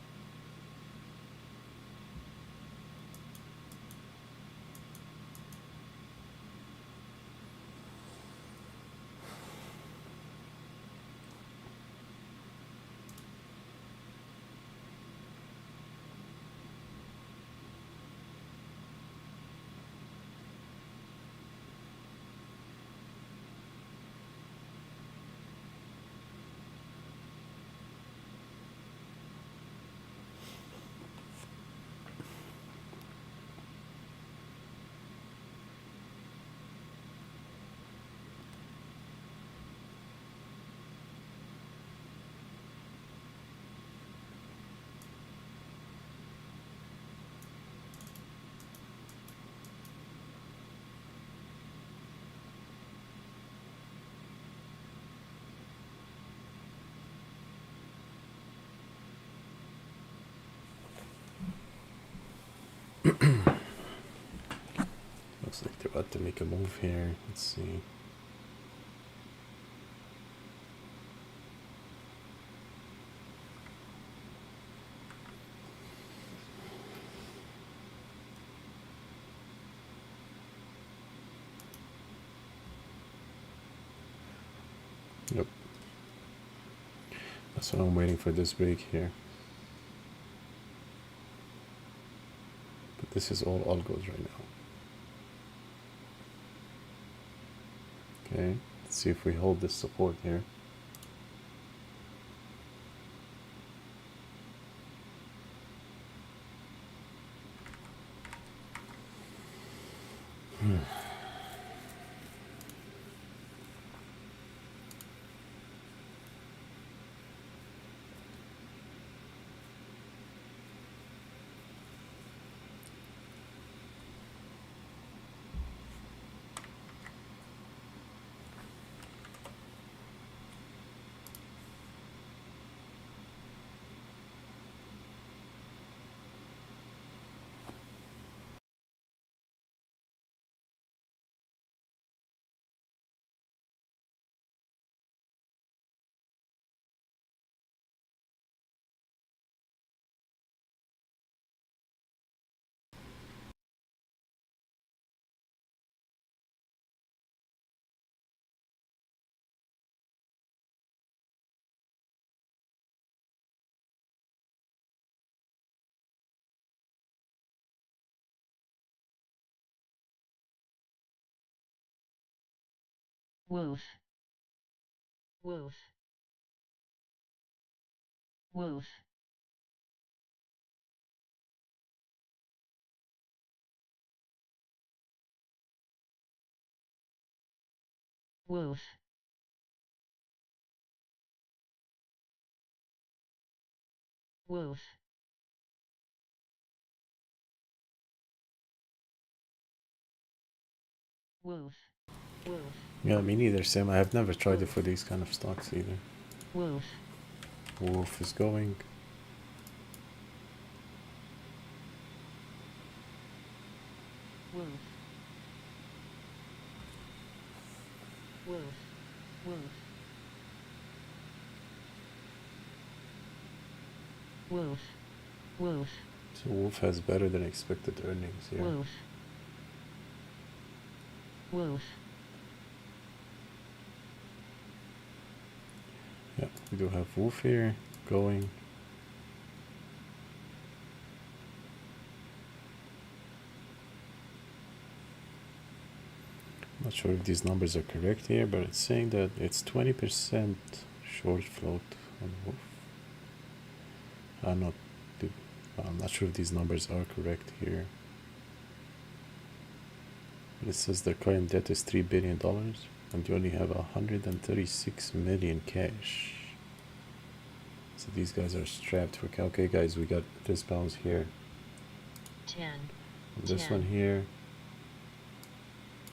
Looks like they're about to make a move here. Let's see. Yep. That's what I'm waiting for, this break here. this is all algos right now. Okay, let's see if we hold this support here. Wolf. Wolf. Wolf. Wolf. Wolf. Wolf. Wolf. Yeah, me neither, Sam. I have never tried it for these kind of stocks either. Wolf. Wolf is going. Wolf. Wolf. Wolf. Wolf. Wolf. So Wolf has better than expected earnings here. Wolf. Wolf. Yeah, we do have Wolf here going. Not sure if these numbers are correct here, but it's saying that it's 20% short float on Wolf. I'm not sure if these numbers are correct here. But it says their current debt is $3 billion and you only have 136 million cash. So these guys are strapped for. Okay, guys, we got this bounce here. 10. This 10. one here.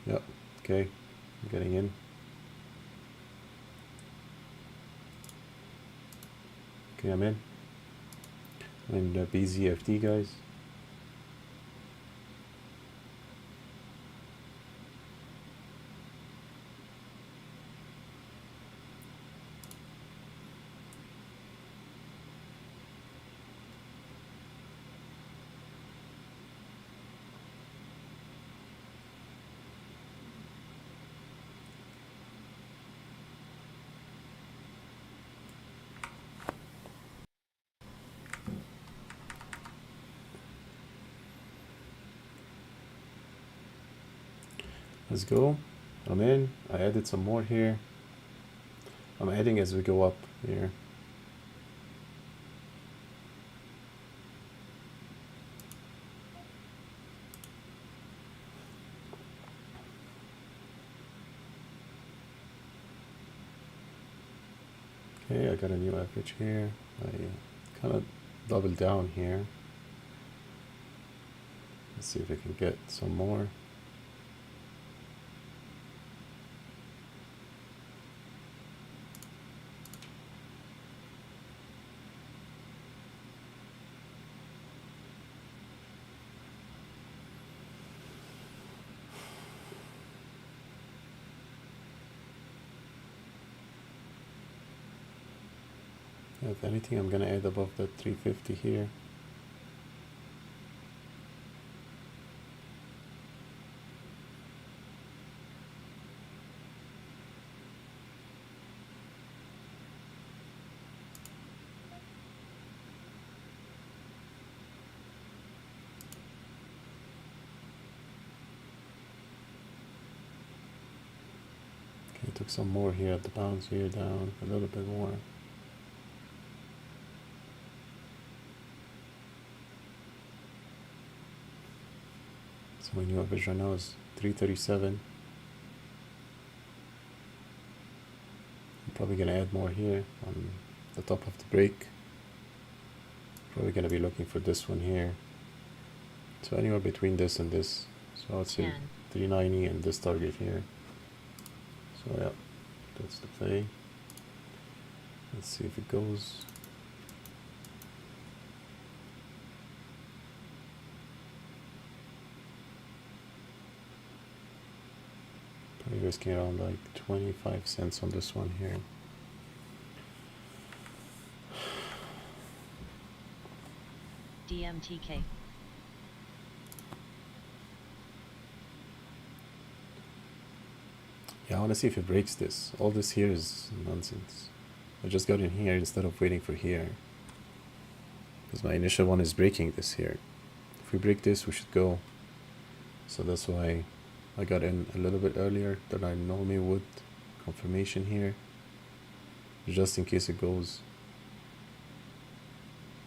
Yep. Okay, I'm getting in. Okay, I'm in. And BZFD, guys. Let's go. I'm in. I added some more here. I'm adding as we go up here. Okay, I got a new average here. I kind of double down here. Let's see if I can get some more. If anything, I'm gonna add above that 350 here. Okay, took some more here at the bounce here, down a little bit more. So my new average right now is 337. I'm probably gonna add more here on the top of the break. Probably gonna be looking for this one here. So anywhere between this and this. So I'd say 10, 390 and this target here. So yeah, that's the play. Let's see if it goes. Probably risking around like 25 cents on this one here. DMTK. Yeah, I want to see if it breaks this. All this here is nonsense. I just got in here instead of waiting for here. Because my initial one is breaking this here. If we break this, we should go. So that's why I got in a little bit earlier than I normally would. Confirmation here. Just in case it goes.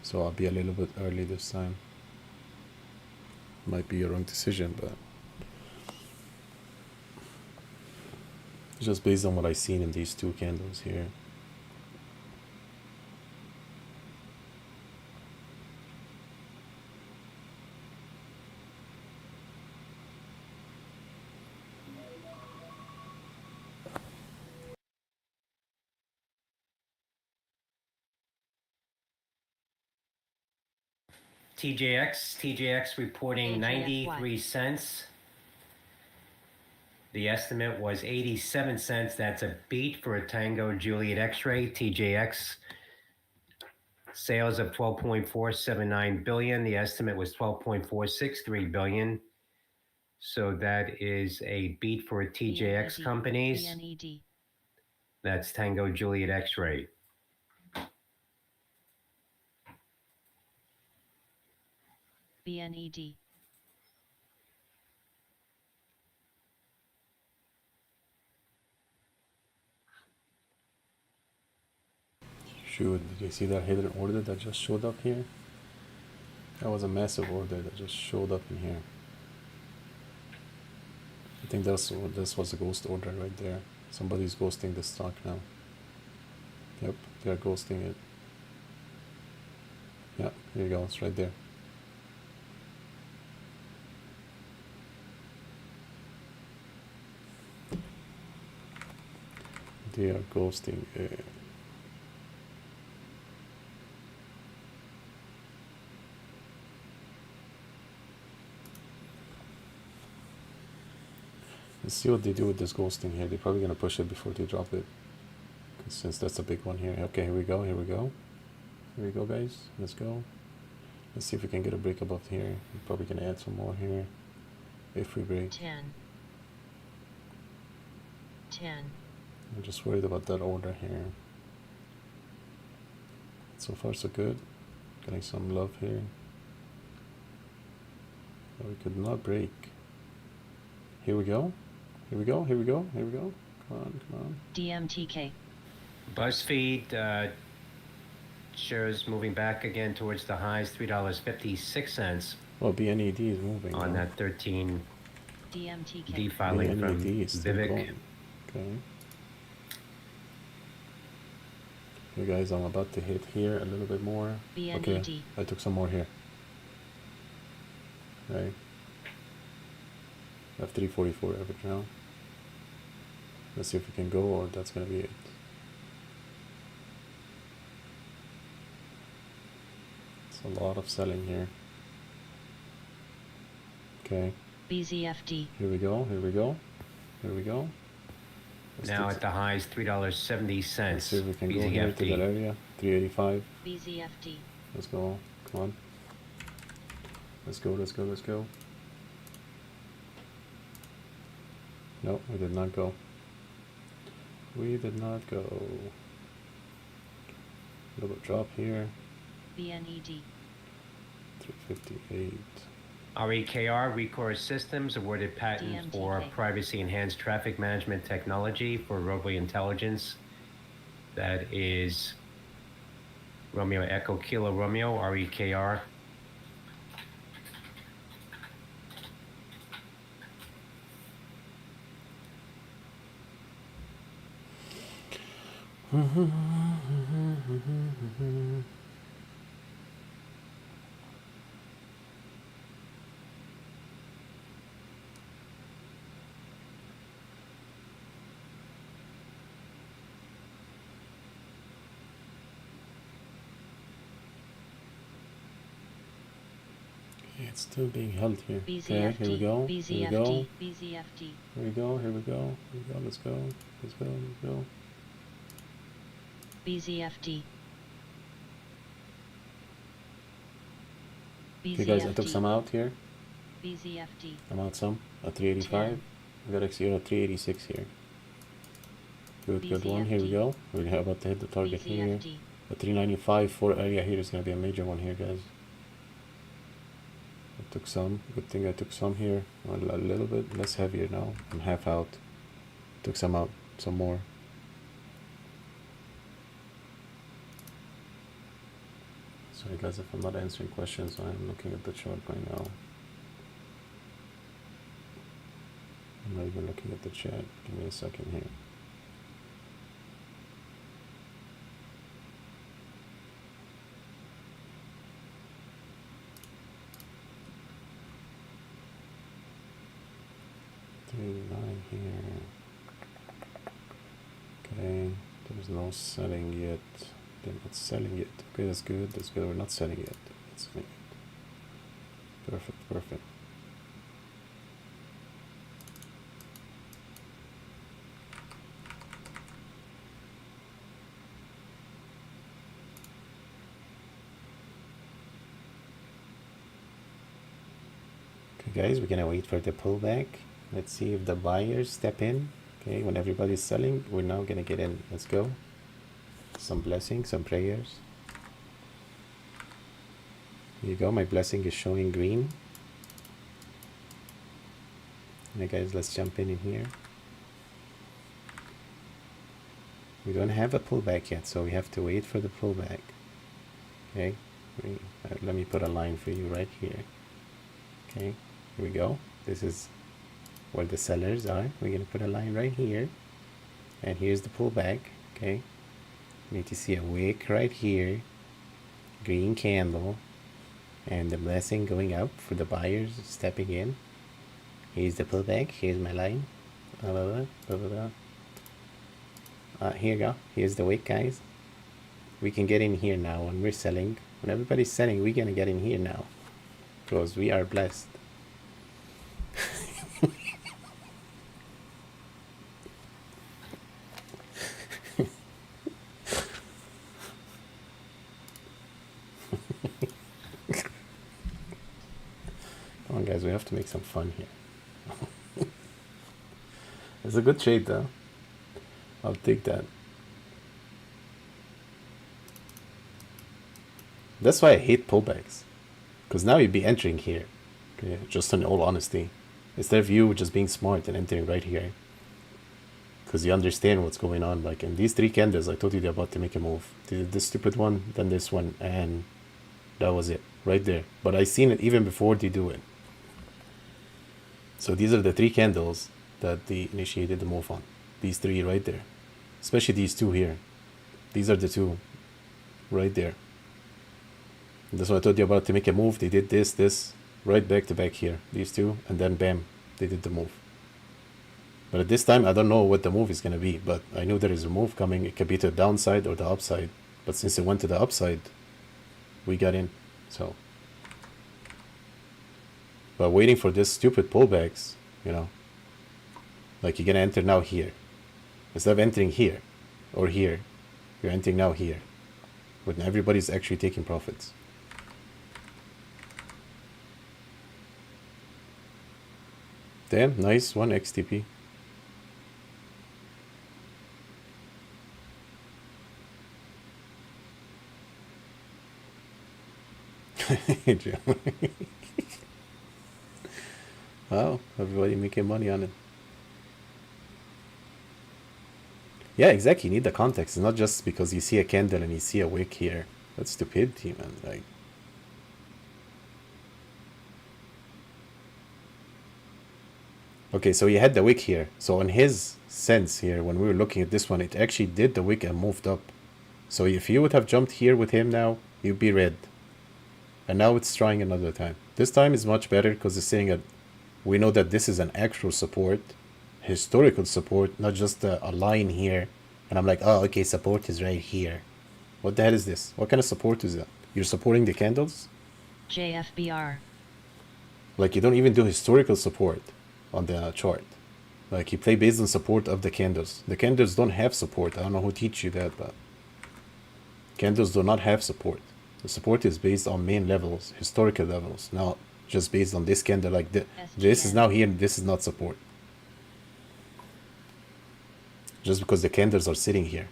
So I'll be a little bit early this time. Might be a wrong decision, but just based on what I've seen in these two candles here. TJX reporting AJXY. 93 cents. The estimate was 87 cents. That's a beat for a Tango Juliet X-ray. TJX sales of 12.479 billion. The estimate was 12.463 billion. So that is a beat for TJX companies. BNED. That's Tango Juliet X-ray. BNED. Shoot, did you see that hidden order that just showed up here? That was a massive order that just showed up in here. I think this was a ghost order right there. Somebody's ghosting the stock now. Yep, they're ghosting it. Yeah, here you go, it's right there. They are ghosting it. Let's see what they do with this ghosting here. They're probably gonna push it before they drop it. Since that's a big one here. Okay, here we go, here we go. Here we go, guys. Let's go. Let's see if we can get a break above here. We're probably gonna add some more here. If we break. 10. 10. I'm just worried about that order here. So far so good. Getting some love here. But we could not break. Here we go. Here we go. Here we go. Here we go. Come on, come on. DMTK. BuzzFeed shares moving back again towards the highs, $3.56 Well, BNED is moving. on now. that 13 DMTK. D filing from BNED is still Vivek. going. Okay. Okay, guys, I'm about to hit here a little bit more. BNED. Okay, I took some more here. Right. I have 344 average now. Let's see if we can go, or that's gonna be it. It's a lot of selling here. Okay, BZFD. here we go, here we go, here we go. Let's Now take- at the highs, $3.70. let's see if we can go here to that area. 385. BZFD. Let's go. Come on. Let's go, let's go, let's go. No, we did not go. We did not go. Little drop here. BNED. 358. REKR, Recourse Systems, awarded patent for DMTK. privacy-enhanced traffic management technology for roadway intelligence. That is Romeo Echo Kilo Romeo, REKR. It's still being held here. Okay, BZFD. here we go. Here we go. BZFD. BZFD. Here we go. Here we go. Here we go. Let's go. Let's go. Let's go. BZFD. Okay, guys, I took some out here. BZFD. I'm out some at 385. We got XE at 386 here. Good, good one. Here we go. We're about to hit the target here. The 395 4 area here is going to be a major one here, guys. I took some. Good thing I took some here. A little bit less heavier now. I'm half out. Took some out. Some more. Sorry guys if I'm not answering questions. I'm looking at the chart right now. I'm not even looking at the chat. Give me a second here. Nine here. Okay, there's no selling yet. They're not selling yet. Okay, that's good. That's good. We're not selling yet. Not selling yet. Perfect. Perfect. Okay, guys, we're gonna wait for the pullback. Let's see if the buyers step in. Okay, when everybody's selling, we're now gonna get in. Let's go. Some blessings, some prayers. Here you go. My blessing is showing green. Okay, guys, let's jump in here. We don't have a pullback yet, so we have to wait for the pullback. Okay, let me put a line for you right here. Okay, here we go. This is where the sellers are. We're gonna put a line right here, and here's the pullback. Okay, you need to see a wick right here, green candle, and the blessing going up for the buyers stepping in. Here's the pullback. Here's my line. Here you go. Here's the wick, guys. We can get in here now when we're selling. When everybody's selling, we're gonna get in here now because we are blessed. Come on, guys, we have to make some fun here. It's a good trade, though. I'll take that. That's why I hate pullbacks, because now you'd be entering here. Okay, just in all honesty, instead of you just being smart and entering right here, because you understand what's going on. Like in these three candles, I told you they're about to make a move. They did this stupid one, then this one, and that was it right there. But I seen it even before they do it. So these are the three candles that they initiated the move on. These three right there, especially these two here. These are the two right there. And that's what I told you about, to make a move. They did this right back to back here, these two, and then bam, they did the move. But at this time, I don't know what the move is going to be, but I knew there is a move coming. It could be to the downside or the upside, but since it went to the upside, we got in. So but waiting for this stupid pullbacks, you know, like you're gonna enter now here instead of entering here or here, you're entering now here when everybody's actually taking profits. Damn, nice one XTP. Wow, everybody making money on it. Yeah, exactly. You need the context. It's not just because you see a candle and you see a wick here. That's stupidity, man. Like, okay, so you had the wick here. So in his sense here, when we were looking at this one, it actually did the wick and moved up. So if you would have jumped here with him now, you'd be red. And now it's trying another time. This time is much better because it's saying that we know that this is an actual support, historical support, not just a line here. And I'm like, oh, okay, support is right here. What the hell is this? What kind of support is that? You're supporting the candles? JFBR. Like, you don't even do historical support on the chart. Like, you play based on support of the candles. The candles don't have support. I don't know who teach you that, but candles do not have support. The support is based on main levels, historical levels, not just based on this candle. Like, this is now here, and this is not support. Just because the candles are sitting here.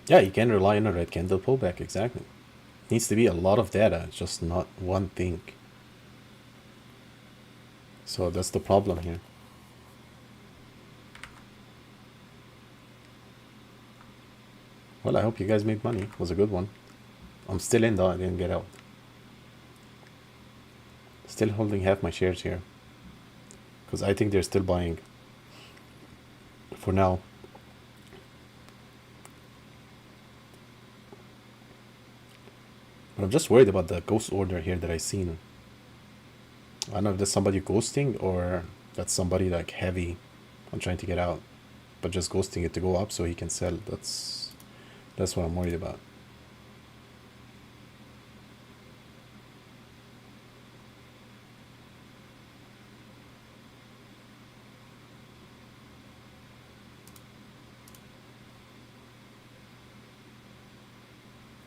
Yeah, you can rely on a red candle pullback, exactly. It needs to be a lot of data, just not one thing. So that's the problem here. Well, I hope you guys made money. It was a good one. I'm still in though, I didn't get out. Still holding half my shares here. Because I think they're still buying. For now. But I'm just worried about the ghost order here that I seen. I don't know if that's somebody ghosting or that's somebody like heavy on trying to get out. But just ghosting it to go up so he can sell. That's what I'm worried about.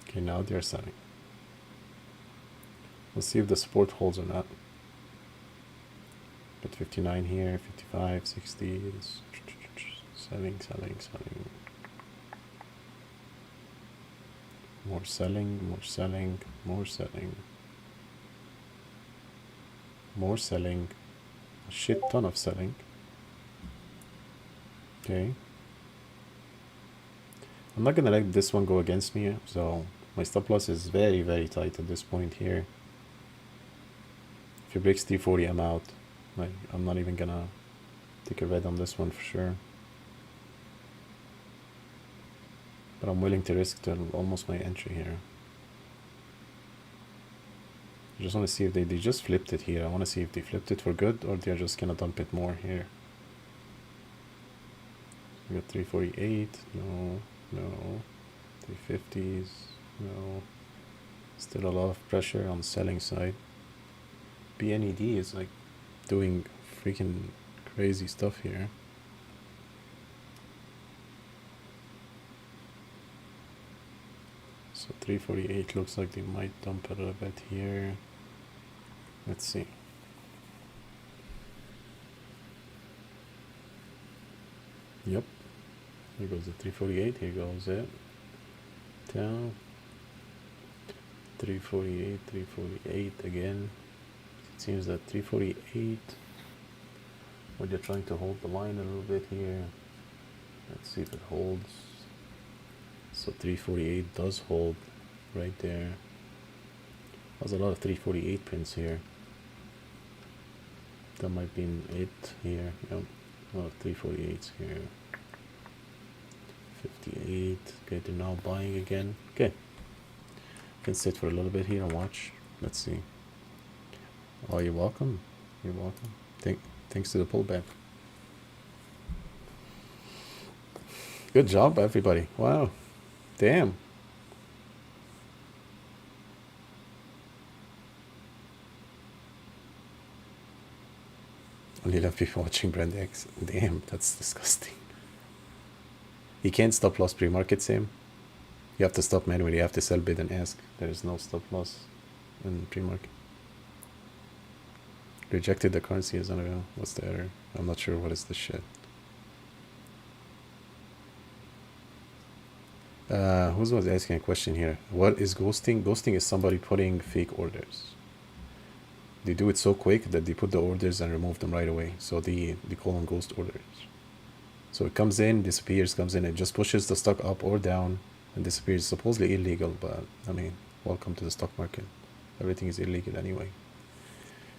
Okay, now they're selling. Let's see if the support holds or not. Got 59 here, 55, 60. Selling, selling, selling. More selling, more selling, more selling. More selling. A shit ton of selling. Okay. I'm not gonna let this one go against me, so my stop loss is very, very tight at this point here. If it breaks 340, I'm out. Like, I'm not even gonna take a red on this one for sure. But I'm willing to risk till almost my entry here. I just want to see if they just flipped it here. I want to see if they flipped it for good or they're just gonna dump it more here. We got 348, no, no. 350s, no. Still a lot of pressure on the selling side. BNED is like doing freaking crazy stuff here. So 348 looks like they might dump a little bit here. Let's see. Yep. Here goes the 348. Here goes it. Down. 348, 348 again. It seems that 348. Well, they're trying to hold the line a little bit here. Let's see if it holds. So 348 does hold right there. There's a lot of 348 prints here. That might be it here. Yep. A lot of 348s here. 58. Okay, they're now buying again. Okay. Can sit for a little bit here and watch. Let's see. Oh, you're welcome. You're welcome. Thanks to the pullback. Good job, everybody. Wow. Damn. Only 11 people watching Brand X. Damn, that's disgusting. You can't stop loss pre-market, Sam. You have to stop manually. You have to sell, bid, and ask. There is no stop loss in pre-market. Rejected the currency as an what's the error? I'm not sure what is this shit. Who was asking a question here? What is ghosting? Ghosting is somebody putting fake orders. They do it so quick that they put the orders and remove them right away. So they call them ghost orders. So it comes in, disappears, comes in, it just pushes the stock up or down and disappears. Supposedly illegal, but I mean, welcome to the stock market. Everything is illegal anyway.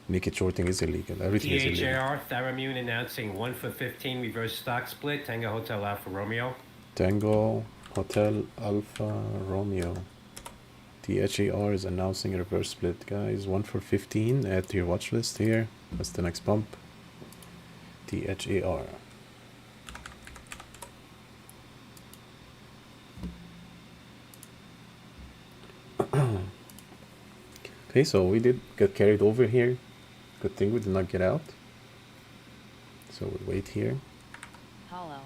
Naked shorting is illegal. Everything is illegal. THAR, Tharamune announcing 1 for 15 reverse stock split. Tango Hotel Alpha Romeo. Tango Hotel Alpha Romeo. THAR is announcing a reverse split, guys. 1 for 15. Add to your watch list here. That's the next bump. THAR. Okay, so we did get carried over here. Good thing we did not get out. So we'll wait here. Hollow.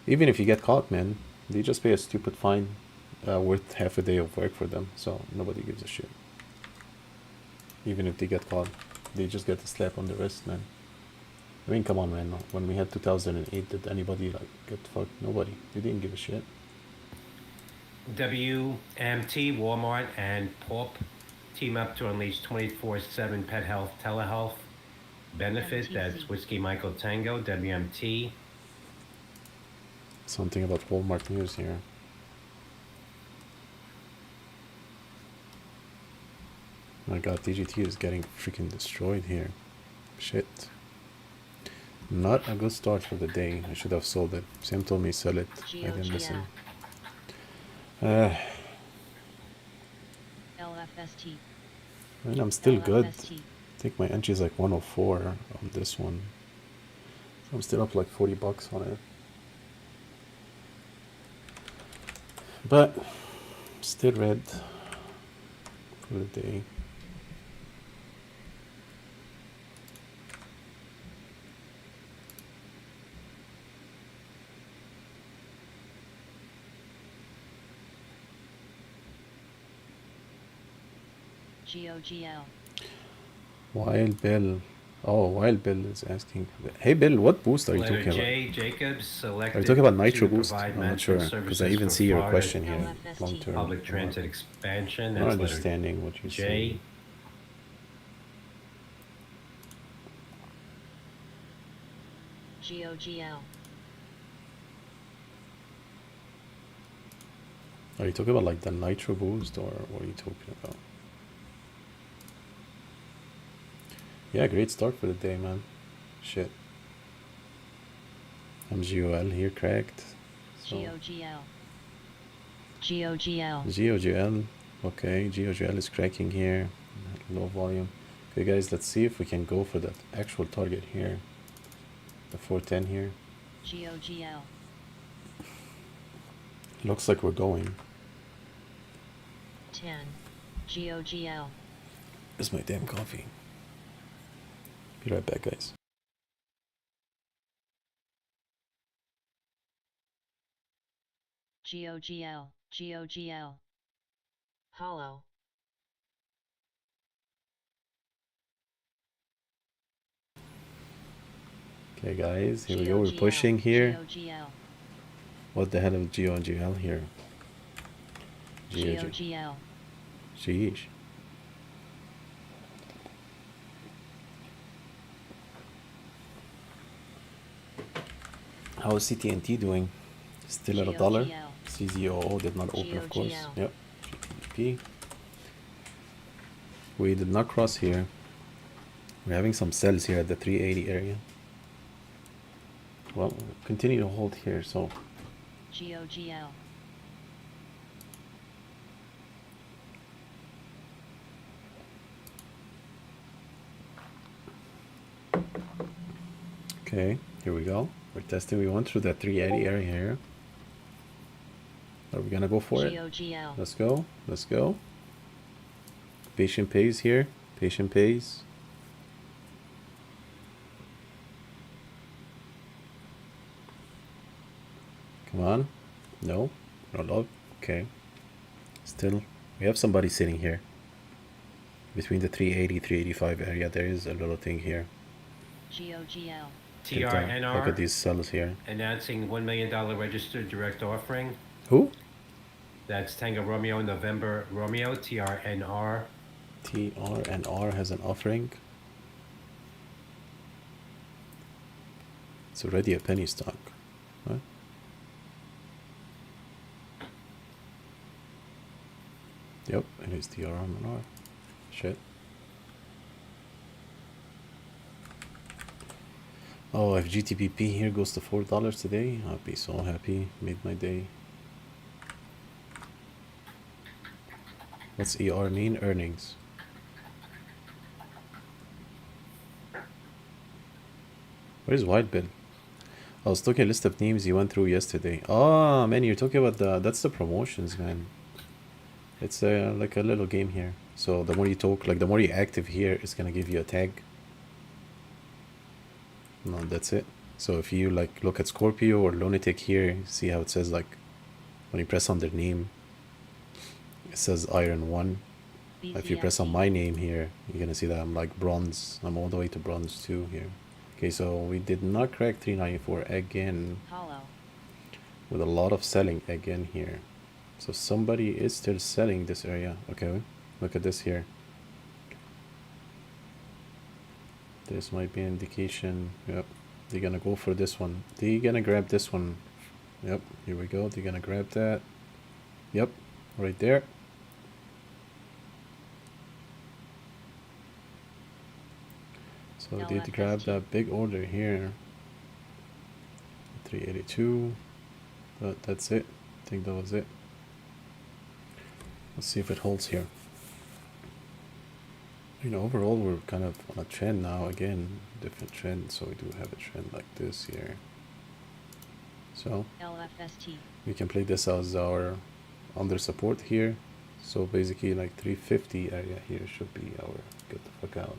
Even if you get caught, man, they just pay a stupid fine worth half a day of work for them. So nobody gives a shit. Even if they get caught, they just get a slap on the wrist, man. I mean, come on, man. When we had 2008, did anybody like get fucked? Nobody. They didn't give a shit. WMT, Walmart, and POP team up to unleash 24/7 pet health telehealth benefit. MTC. That's Whiskey Michael Tango, WMT. Something about Walmart news here. My god, DGT is getting freaking destroyed here. Shit. Not a good start for the day. I should have sold it. Sam told me sell it. I didn't listen. LFST. I mean, I'm still good. LFST. I think my entry is like 104 on this one. So I'm still up like 40 bucks on it. But still red for the day. GOGL. Wild Bill. Oh, Wild Bill is asking. Hey Bill, what boost are you Letter talking J, about? Jacobs selected Are you talking about Nitro to Boost? provide I'm not management sure, because I services even for see your Florida question here. LFST. Long term. Public transit expansion. I'm not That's letter understanding what you're J. saying. GOGL. Are you talking about like the Nitro Boost, or what are you talking about? Yeah, great start for the day, man. Shit. MGOL here cracked. So GOGL. GOGL. GOGL. Okay, GOGL is cracking here. Low volume. Okay, guys, let's see if we can go for that actual target here. The 410 here. GOGL. Looks like we're going. 10. GOGL. Where's my damn coffee? Be right back, guys. GOGL. GOGL. Hollow. Okay, guys, here we go. We're pushing here. GOGL. What the hell is GOGL here? GOGL. Sheesh. How is CTNT doing? Still at $1. GOGL. CZOO did not open, of course. GOGL. Yep. GTP. We did not cross here. We're having some sells here at the 380 area. Well, continue to hold here, so GOGL. okay, here we go. We're testing. We went through that 380 area here. Are we gonna go for it? GOGL. Let's go. Let's go. Patient pays here. Patient pays. Come on. No. No love. Okay. Still, we have somebody sitting here. Between the 380, 385 area, there is a little thing here. GOGL. Look at TRNR these cells here. announcing $1 million registered direct offering. Who? That's Tango Romeo November Romeo, TRNR. TRNR has an offering. It's already a penny stock. Huh? Yep, it is TRNR. Shit. Oh, if GTPP here goes to $4 today, I'll be so happy. Made my day. What's ER mean? Earnings. Where's White Bill? I was talking a list of names you went through yesterday. Oh man, you're talking about that's the promotions, man. It's like a little game here. So the more you talk, like the more you're active here, it's gonna give you a tag. No, that's it. So if you like look at Scorpio or Lunatic here, see how it says like when you press on their name, it says Iron 1. If you press on my name here, you're gonna see that I'm like bronze. I'm all the way to bronze 2 here. Okay, so we did not crack 394 again. Hollow. With a lot of selling again here. So somebody is still selling this area. Okay, look at this here. This might be an indication. Yep, they're gonna go for this one. They're gonna grab this one. Yep, here we go. They're gonna grab that. Yep, right there. So they did grab that big order here. 382. But that's it. I think that was it. Let's see if it holds here. You know, overall we're kind of on a trend now. Again, different trend. So we do have a trend like this here. So LFST. we can play this as our under support here. So basically like 350 area here should be our get the fuck out.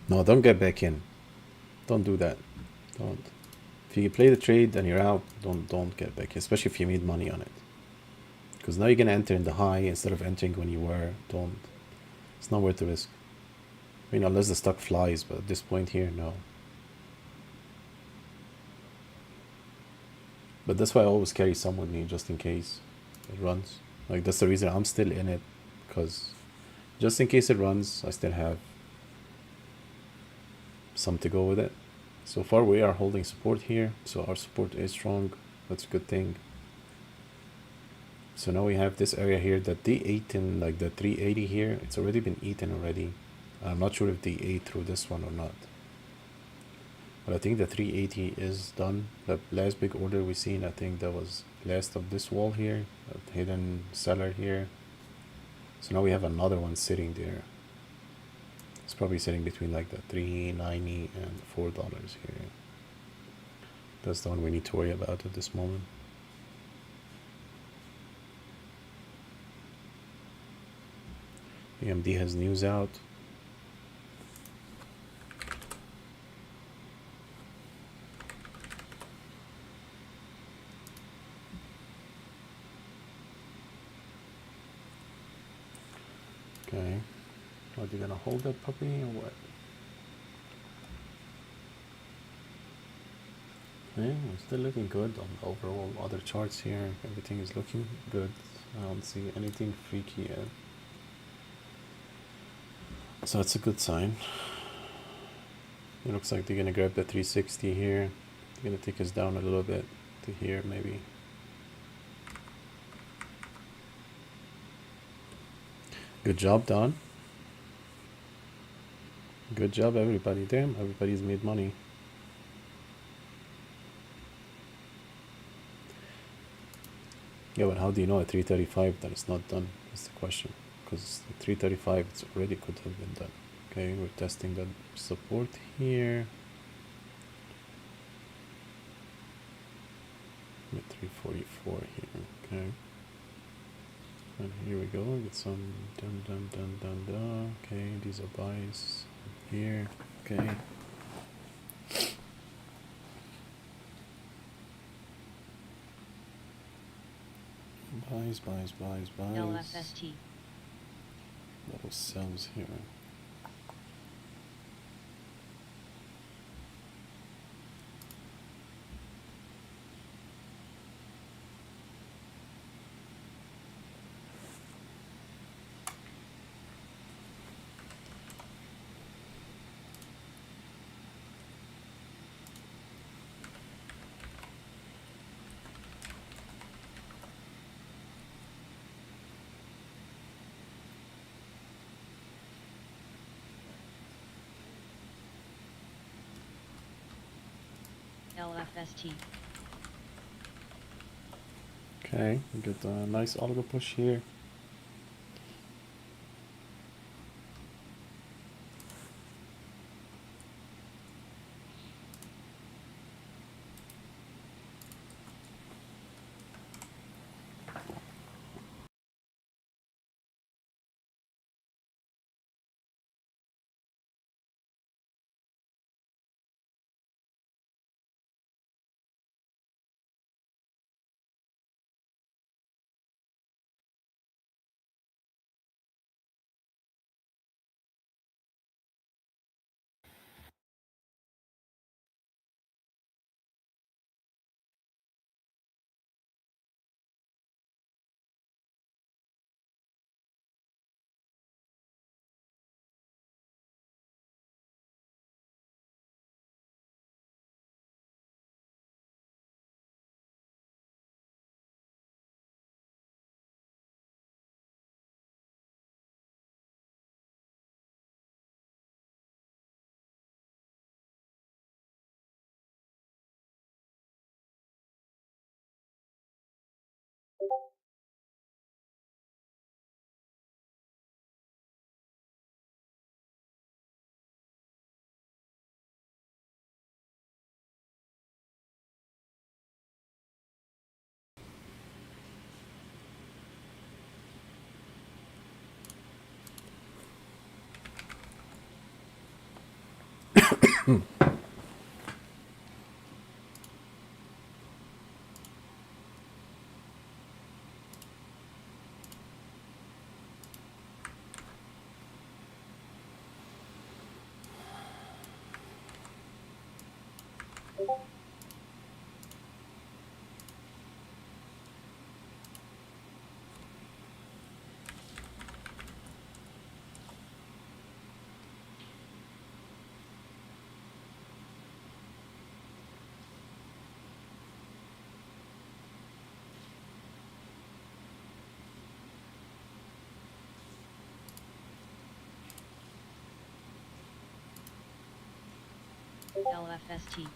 No, don't get back in. Don't do that. Don't. If you play the trade and you're out, don't get back in, especially if you made money on it. Because now you're gonna enter in the high instead of entering when you were. Don't. It's not worth the risk. I mean, unless the stock flies, but at this point here, no. But that's why I always carry some with me, just in case it runs. Like, that's the reason I'm still in it, because just in case it runs, I still have some to go with it. So far we are holding support here, so our support is strong. That's a good thing. So now we have this area here that they ate in, like the 380 here. It's already been eaten already. I'm not sure if they ate through this one or not, but I think the 380 is done. The last big order we seen, I think that was last of this wall here, a hidden seller here. So now we have another one sitting there. It's probably sitting between like the $3.90 and $4 here. That's the one we need to worry about at this moment. AMD has news out. Okay. Are they gonna hold that puppy or what? Yeah, it's still looking good on the overall other charts here. Everything is looking good. I don't see anything freaky yet. So that's a good sign. It looks like they're gonna grab the 360 here. They're gonna take us down a little bit to here maybe. Good job, Don. Good job, everybody. Damn, everybody's made money. Yeah, but how do you know at 335 that it's not done? That's the question. Because at 335 it's already could have been done. Okay, we're testing that support here. At 344 here. Okay. And here we go. Get some dun. Okay, these are buys here. Okay. Buys. LFST. Little sells here. LFST. Okay, we get a nice oligo push here. LFST.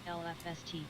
LFST.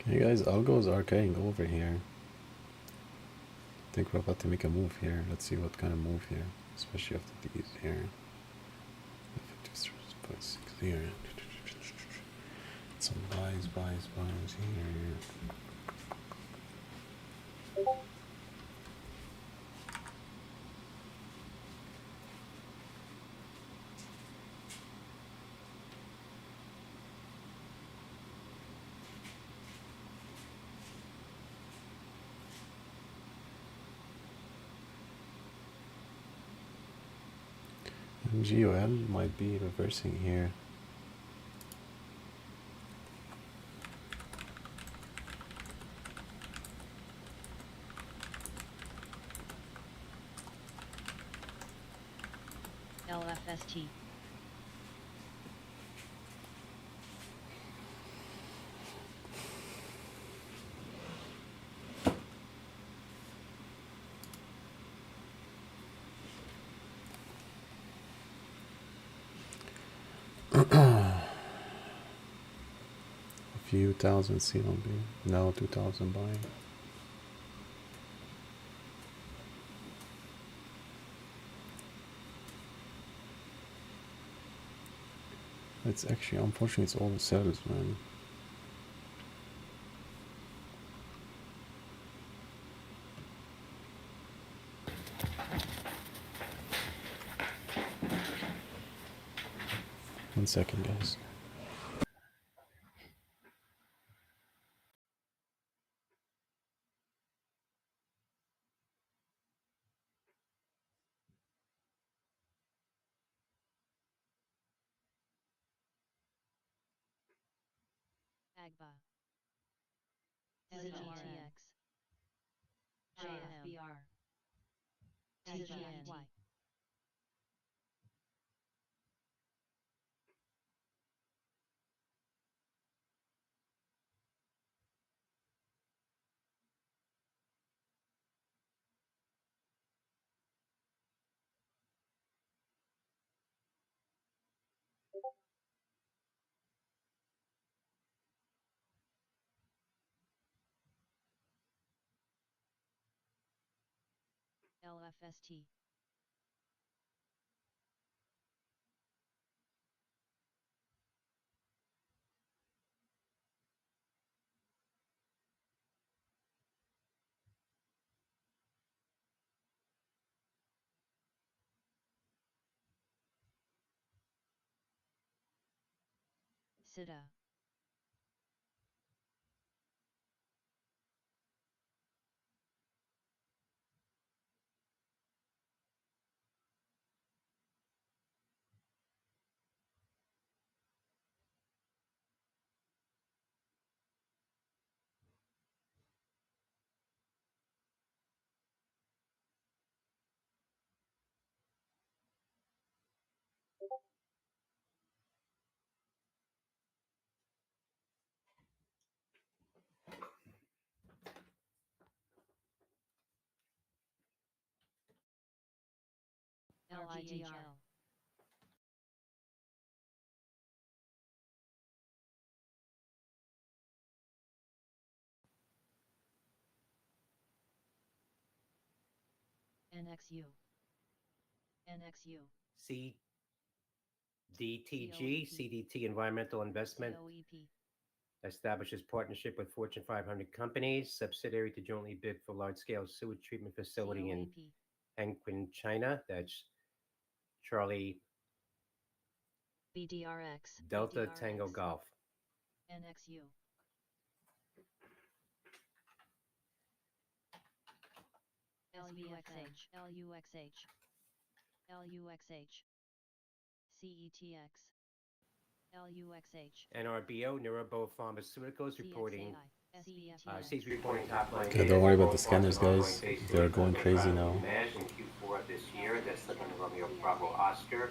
Okay, guys, algos are carrying over here. I think we're about to make a move here. Let's see what kind of move here, especially after these here. 56.6 here. Some buys here. GOL might be reversing here. LFST. A few thousand CLB. No, 2,000 buying. It's actually, unfortunately, it's all the sellers, man. One second, guys. AGBA. ZGTX. JFBR. TGNY. LFST. SIDA. LIDHL. NXU. NXU. CDTG, CDT Environmental Investment, COEP. establishes partnership with Fortune 500 companies, subsidiary to jointly bid for large-scale sewage treatment facility in COEP. Hengqin, China. That's Charlie BDRX. Delta BDRX. Tango Golf. NXU. LUXH. LUXH. LUXH. CETX. LUXH. NRBO, Neurobo Pharmaceuticals, reporting SBFI. sees reporting top line Okay, don't worry about the scanners, guys. They're going crazy now. demand in Q4 of this year. That's looking at Romeo Bravo Oscar.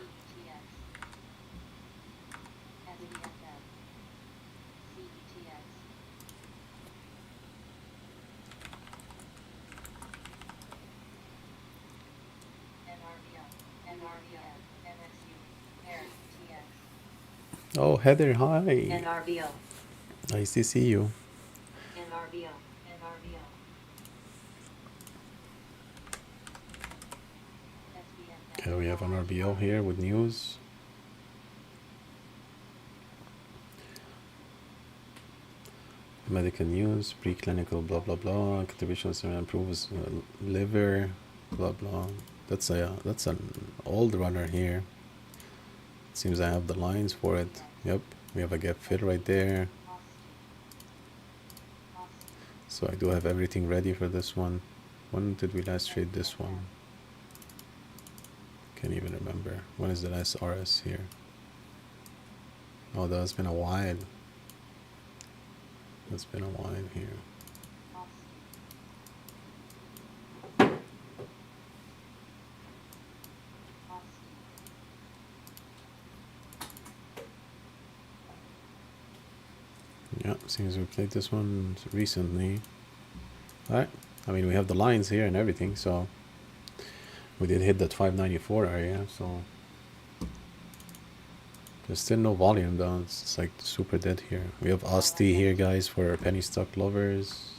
Oh, Heather, hi. NRBO. Nice to see you. NRBO. NRBO. Okay, we have an RBO here with news. medical news, preclinical, blah blah blah. Contributions to improves liver, blah blah. That's an old runner here. Seems I have the lines for it. Yep, we have a gap fill right there. So I do have everything ready for this one. When did we last trade this one? Can't even remember. When is the last RS here? Oh, that's been a while. That's been a while here. Yeah, seems we played this one recently. Alright, I mean we have the lines here and everything, so we did hit that 594 area, so there's still no volume though. It's like super dead here. We have Asti here, guys, for our penny stock lovers.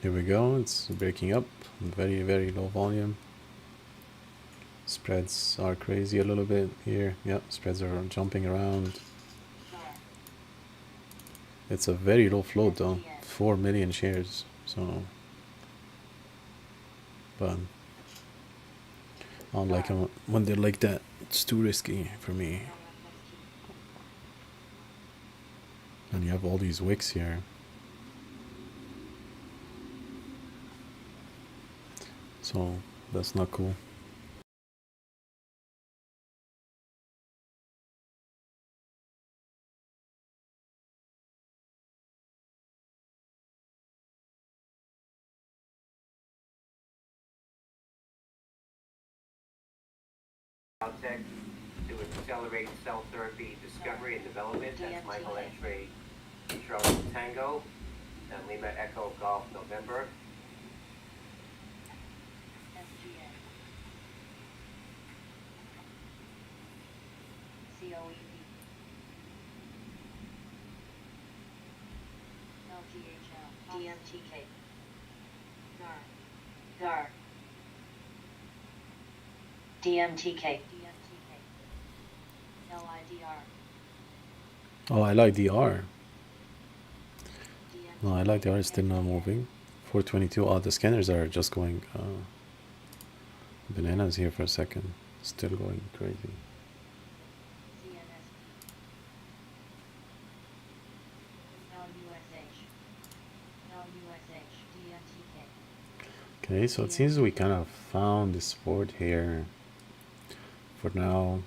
Here we go, it's breaking up. Very, very low volume. Spreads are crazy a little bit here. Yep, spreads are jumping around. It's a very low float though. 4 million shares. So, but I don't like them when they're like that. It's too risky for me. And you have all these wicks here. So that's not cool. Biotech to accelerate cell therapy discovery and development. That's Michael X-Ray Charlie Tango and Lima Echo Golf November. SGA. COEP. LGHL. DMTK. GAR. DMTK. LIDR. Oh, I like the R. No, I like the R. It's still not moving. 422. Oh, the scanners are just going bananas here for a second. Still going crazy. Okay, so it seems we kind of found the support here for now.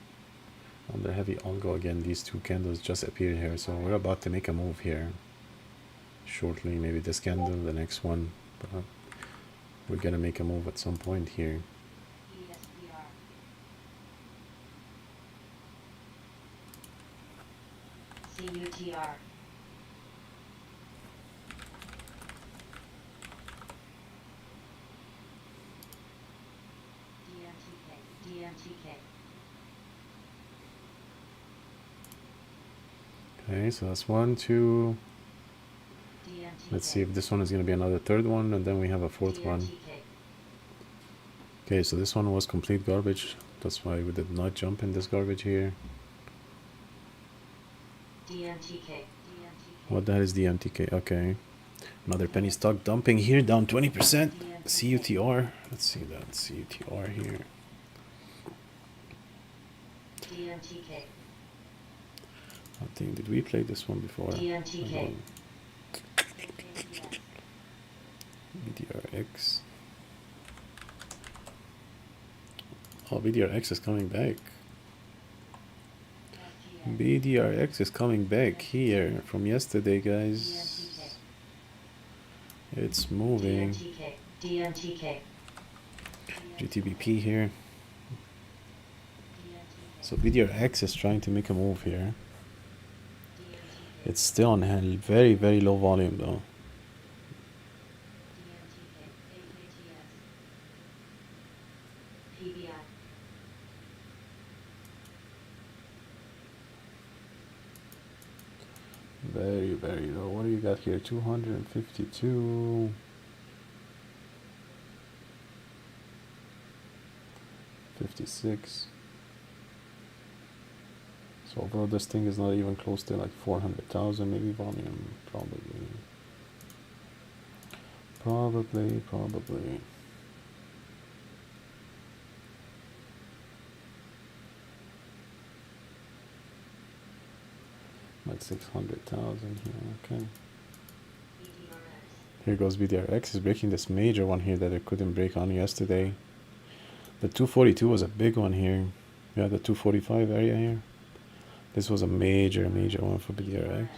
Under heavy algo again, these two candles just appeared here, so we're about to make a move here shortly. Maybe this candle, the next one, but we're gonna make a move at some point here. CUTR. DMTK. Okay, so that's 1, 2. Let's see if this one is going to be another third one, and then we have a fourth one. Okay, so this one was complete garbage. That's why we did not jump in this garbage here. DMTK. What the hell is DMTK? Okay. Another penny stock dumping here, down 20%. CUTR. Let's see that CUTR here. DMTK. I think, did we play this one before? DMTK. BDRX. Oh, BDRX is coming back. BDRX is coming back here from yesterday, guys. It's moving. DMTK. GTBP here. So BDRX is trying to make a move here. It's still on very, very low volume though. Very, very low. What do you got here? 252. 56. So overall this thing is not even close to like 400,000 maybe volume, probably. Like 600,000 here, okay. Here goes BDRX, is breaking this major one here that it couldn't break on yesterday. The 242 was a big one here. Yeah, the 245 area here. This was a major one for BDRX.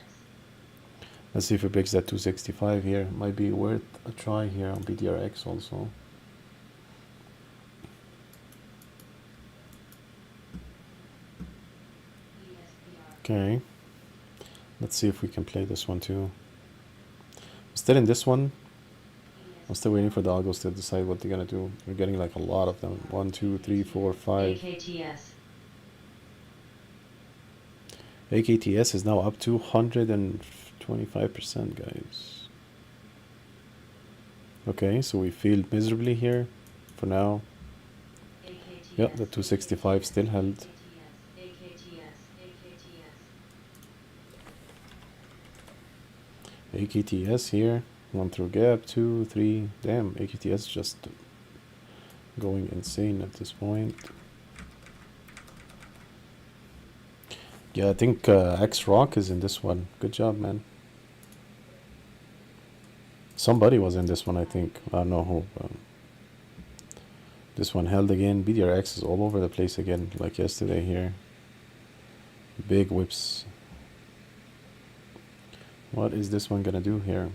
Let's see if it breaks that 265 here. Might be worth a try here on BDRX also. Okay. Let's see if we can play this one too. I'm still in this one. I'm still waiting for the algos to decide what they're gonna do. We're getting like a lot of them. 1, 2, 3, 4, 5. AKTS is now up to 125%, guys. Okay, so we failed miserably here for now. Yep, the 265 still held. AKTS here, 1 through gap, 2, 3. Damn, AKTS just going insane at this point. Yeah, I think X Rock is in this one. Good job, man. Somebody was in this one, I think. I don't know who. This one held again. BDRX is all over the place again, like yesterday here. Big whips. What is this one gonna do here?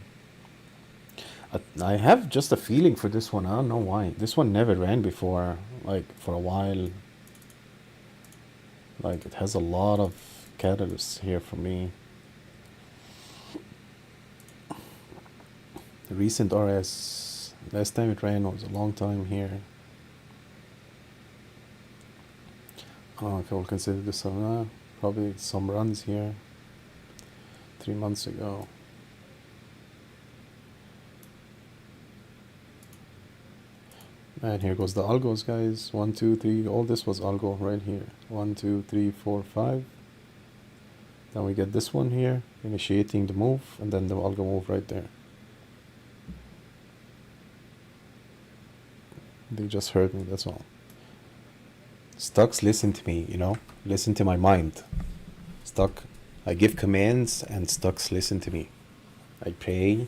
I have just a feeling for this one. I don't know why. This one never ran before, like for a while. Like it has a lot of catalysts here for me. The recent RS, last time it ran was a long time here. I don't know if I will consider this probably some runs here 3 months ago. And here goes the algos, guys. 1, 2, 3. All this was algo right here. 1, 2, 3, 4, 5. Then we get this one here, initiating the move, and then the algo move right there. They just heard me, that's all. Stocks listen to me, you know? Listen to my mind. Stock, I give commands and stocks listen to me. I pray.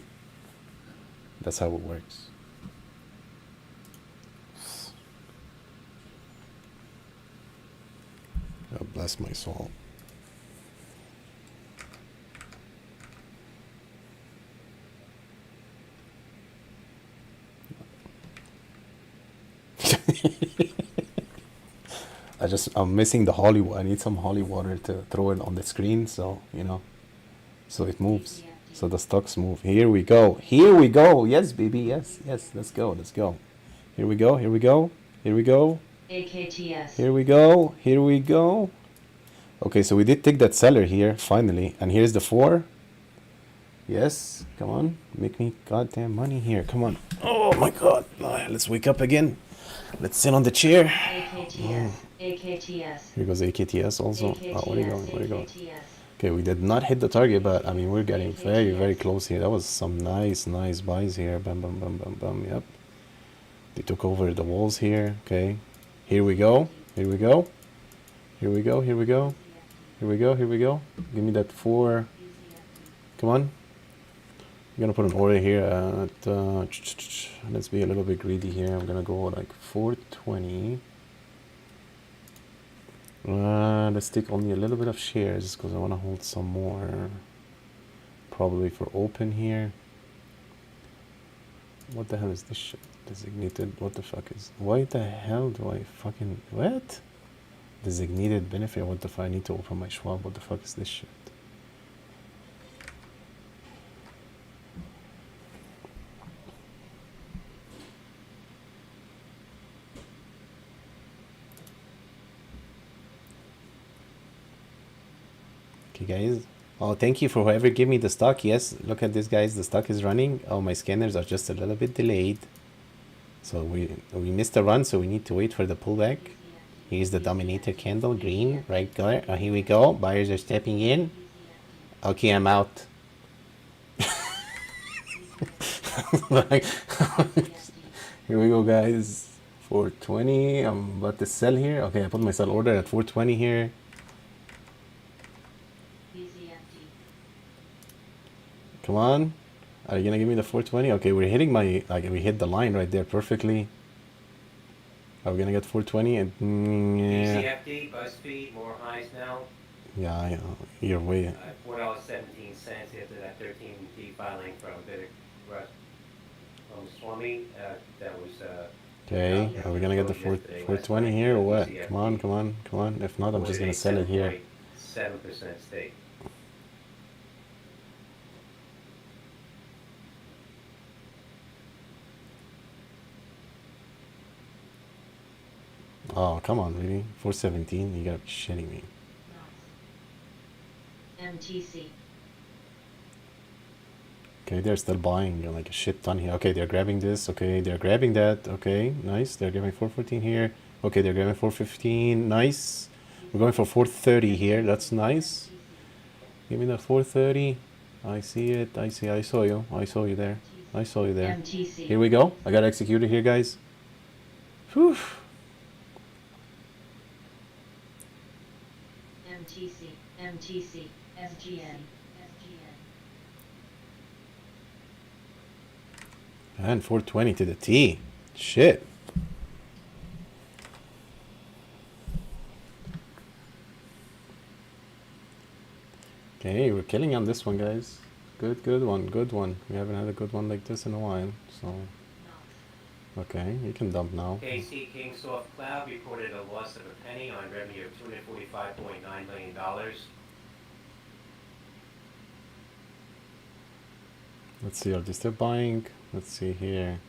That's how it works. God bless my soul. I'm missing the holy water. I need some holy water to throw it on the screen, so you know, so it moves, so the stocks move. Here we go. Here we go. Yes, baby. Yes. Let's go. Here we go. AKTS. Here we go. Okay, so we did take that seller here finally, and here's the 4. Yes, come on, make me goddamn money here. Come on. Oh my God. Let's wake up again. Let's sit on the chair. AKTS. AKTS. Here goes AKTS also. AKTS. Where you going? AKTS. Okay, we did not hit the target, but I mean, we're getting very close here. That was some nice buys here. Bam. Yep. They took over the walls here. Okay. Here we go. Give me that 4. Come on. I'm gonna put an order here at let's be a little bit greedy here. I'm gonna go like 420. Let's take only a little bit of shares because I want to hold some more, probably for open here. What the hell is this shit? Designated, what the fuck is, why the hell do I fucking, what? Designated benefit, what the fuck, I need to open my Schwab, what the fuck is this shit? Okay guys, oh thank you for whoever gave me the stock. Yes, look at this guys, the stock is running. Oh, my scanners are just a little bit delayed, so we missed a run, so we need to wait for the pullback. Here's the dominator candle, green, right there. Here we go. Buyers are stepping in. Okay, I'm out. Like, here we go, guys. 420. I'm about to sell here. Okay, I put my sell order at 420 here. Come on. Are you gonna give me the 420? Okay, we're hitting my, like, we hit the line right there perfectly. Are we gonna get 420? And yeah. BCFD, BuzzFeed, more highs now. Yeah, you're way. $4.17 after that 13D filing from Swami. That was. Okay, are we gonna get the 420 here or what? Come on, come on, come on. If not, I'm just gonna sell it here. 7% stake. Oh, come on, really? 417? You gotta be shitting me. MTC. Okay, they're still buying like a shit ton here. Okay, they're grabbing this. Okay, they're grabbing that. Okay, nice. They're grabbing 414 here. Okay, they're grabbing 415. Nice. We're going for 430 here. That's nice. Give me the 430. I see it. I see. I saw you. I saw you there. I saw you there. MTC. Here we go. I got executed here, guys. Whew. MTC. MTC. SGN. And 420 to the T. Shit. Okay, we're killing on this one, guys. Good one, good one. We haven't had a good one like this in a while, so. Okay, you can dump now. KC Kingsoft Cloud reported a loss of a penny on revenue of $245.9 million. Let's see, are they still buying? Let's see here.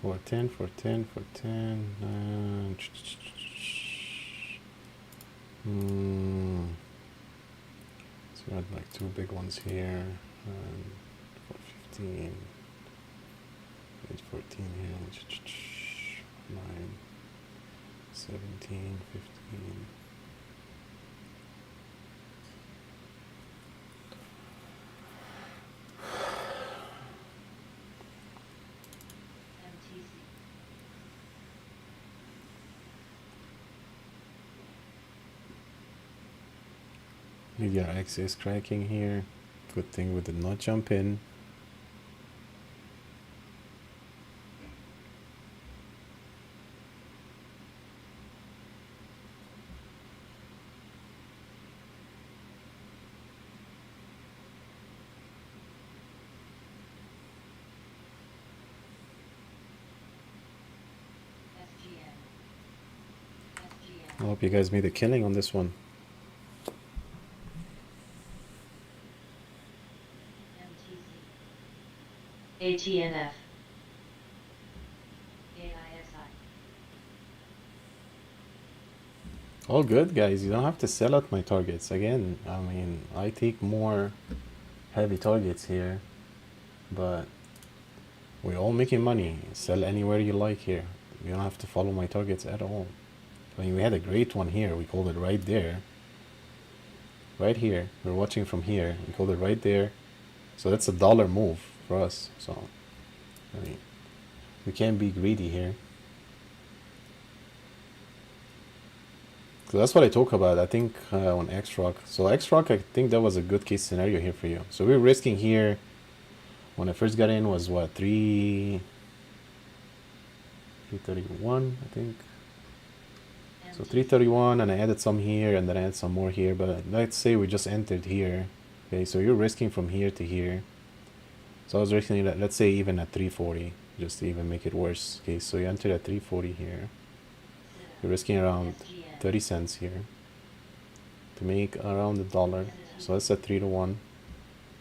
410, 410, 410. So we had like two big ones here. 415. 814 here. 9, 17, 15. EDRX is cracking here. Good thing we did not jump in. I hope you guys made a killing on this one. ATNF. All good, guys. You don't have to sell out my targets. Again, I mean, I take more heavy targets here, but we're all making money. Sell anywhere you like here. You don't have to follow my targets at all. I mean, we had a great one here. We called it right there. Right here. We're watching from here. We called it right there. So that's a dollar move for us. So, I mean, we can't be greedy here. So that's what I talk about, I think, on X-Rock. So X-Rock, I think that was a good case scenario here for you. So we're risking here, when I first got in was what, 331, I think. So 331, and I added some here, and then I added some more here, but let's say we just entered here. Okay, so you're risking from here to here. So I was risking, let's say even at 340, just to even make it worse. Okay, so you entered at 340 here. You're risking around 30 cents here to make around a dollar. So that's at 3 to 1.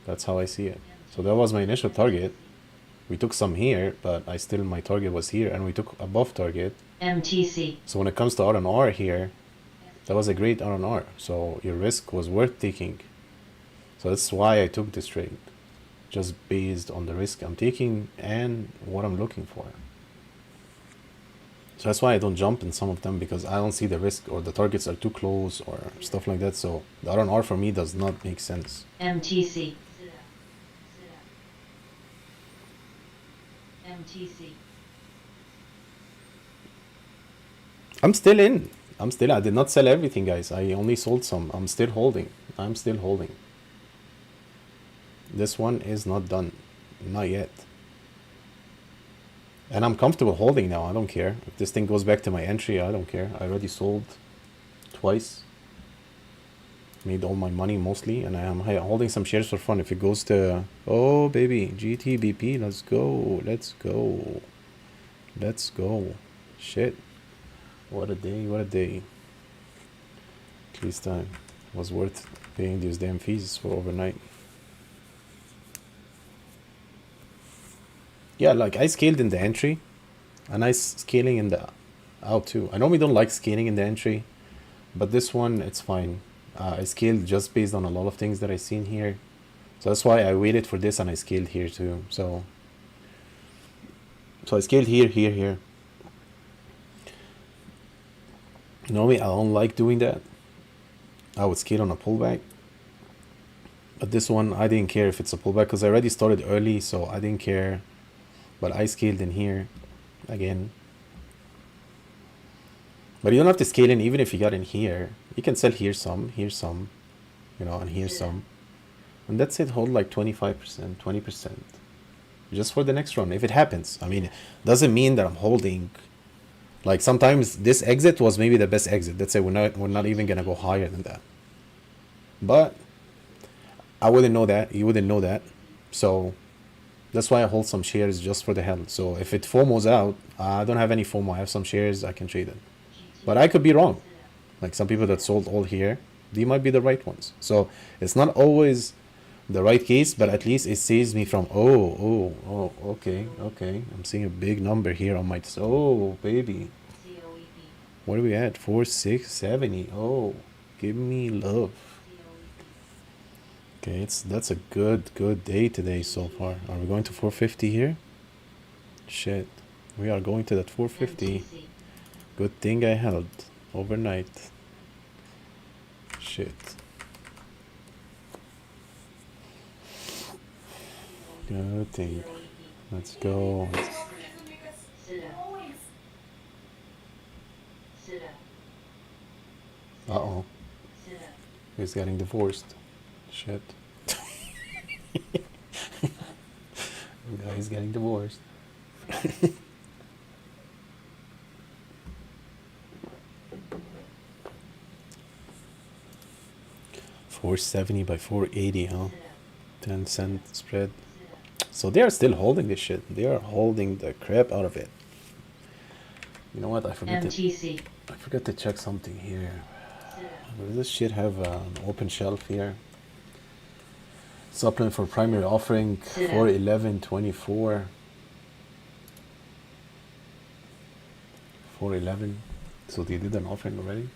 That's how I see it. So that was my initial target. We took some here, but my target was here, and we took above target. MTC. So when it comes to R&R here, that was a great R&R. So your risk was worth taking. So that's why I took this trade, just based on the risk I'm taking and what I'm looking for. So that's why I don't jump in some of them, because I don't see the risk, or the targets are too close or stuff like that. So the R&R for me does not make sense. MTC. MTC. I'm still in. I did not sell everything, guys. I only sold some. I'm still holding. This one is not done. Not yet. And I'm comfortable holding now. I don't care. If this thing goes back to my entry, I don't care. I already sold twice. Made all my money mostly. And I am holding some shares for fun. If it goes to... Oh, baby. GTBP. Let's go. Let's go. Let's go. Shit. What a day. What a day. At least it was worth paying these damn fees for overnight. Yeah, like I scaled in the entry, and I scaling in the out too. I normally don't like scaling in the entry, but this one, it's fine. I scaled just based on a lot of things that I seen here. So that's why I waited for this, and I scaled here too. So I scaled here. Normally I don't like doing that. I would scale on a pullback. But this one, I didn't care if it's a pullback, because I already started early, so I didn't care. But I scaled in here again. But you don't have to scale in even if you got in here. You can sell here some, you know, and here some. And that's it, hold like 25%, 20%. Just for the next run, if it happens. I mean, it doesn't mean that I'm holding. Like sometimes this exit was maybe the best exit. Let's say we're not even gonna go higher than that. But I wouldn't know that. You wouldn't know that. So that's why I hold some shares just for the hell. So if it FOMOs out, I don't have any FOMO. I have some shares, I can trade it. But I could be wrong. Like some people that sold all here, they might be the right ones. So it's not always the right case, but at least it saves me from, okay. I'm seeing a big number here on my, oh, baby. What are we at? 4670. Oh, give me love. Okay, that's a good day today so far. Are we going to 450 here? Shit. We are going to that 450. Good thing I held overnight. Shit. Good thing. Let's go. Uh-oh. He's getting divorced. Shit. Guy's getting divorced. 470 by 480, huh? 10-cent spread. So they are still holding this shit. They are holding the crap out of it. You know what? I forgot to check something here. Does this shit have an open shelf here? Supplement for primary offering 411.24. 411. So they did an offering already.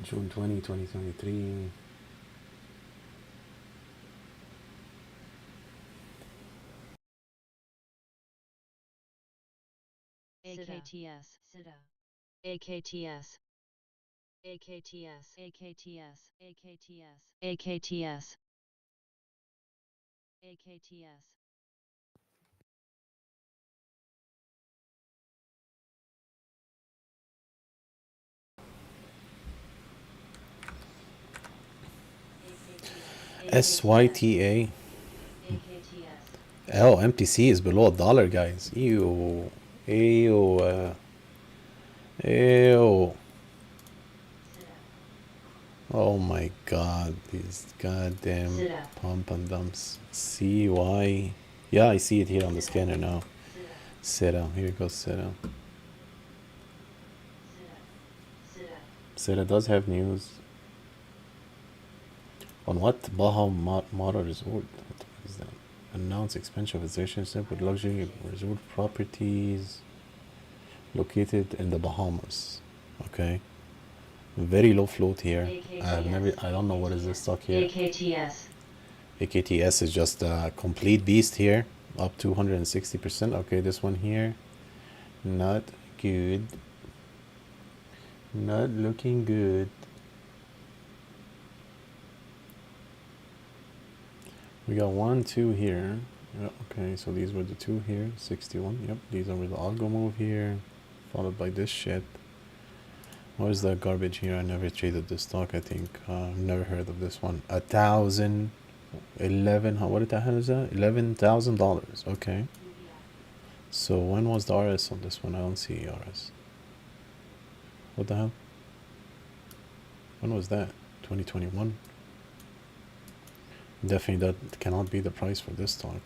June 20, 2023. AKTS, AKTS, AKTS, AKTS, AKTS, AKTS, AKTS. SYTA. Oh, MTC is below $1, guys. Ew. Ew. Ew. Oh my god, these goddamn pump and dumps. CY. Yeah, I see it here on the scanner now. Seta. Here goes Seta. Seta does have news. On what? Baja Mara Resort. What is that? Announced expansion of its relationship with luxury resort properties located in the Bahamas. Okay. Very low float here. I don't know what is this stock here. AKTS. AKTS is just a complete beast here. Up 260%. Okay, this one here, not good. Not looking good. We got 1, 2 here. Yep, okay, so these were the 2 here. 61. Yep, these are the algo move here, followed by this shit. What is that garbage here? I never traded this stock, I think. Never heard of this one. 1,000, 11. What the hell is that? $11,000. Okay. So when was the RS on this one? I don't see RS. What the hell? When was that? 2021. Definitely that cannot be the price for this stock.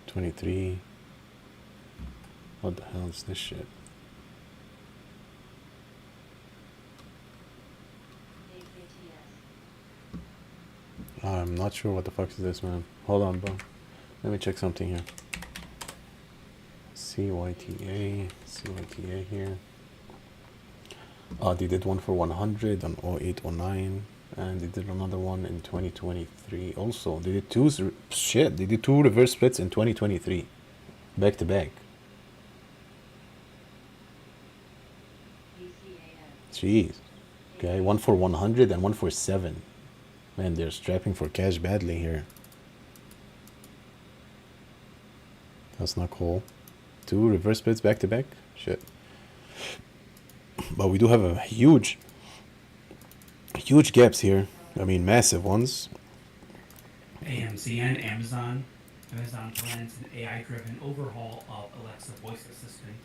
23. What the hell is this shit? I'm not sure what the fuck is this, man. Hold on, bro. Let me check something here. CYTA here. They did one for 100 on 0809, and they did another one in 2023 also. They did they did 2 reverse splits in 2023, back to back. Jeez. Okay, one for 100 and one for 7. Man, they're strapping for cash badly here. That's not cool. 2 reverse splits back to back? Shit. But we do have a huge gaps here. I mean, massive ones. AMC and Amazon. Amazon plans an AI-driven overhaul of Alexa voice assistant.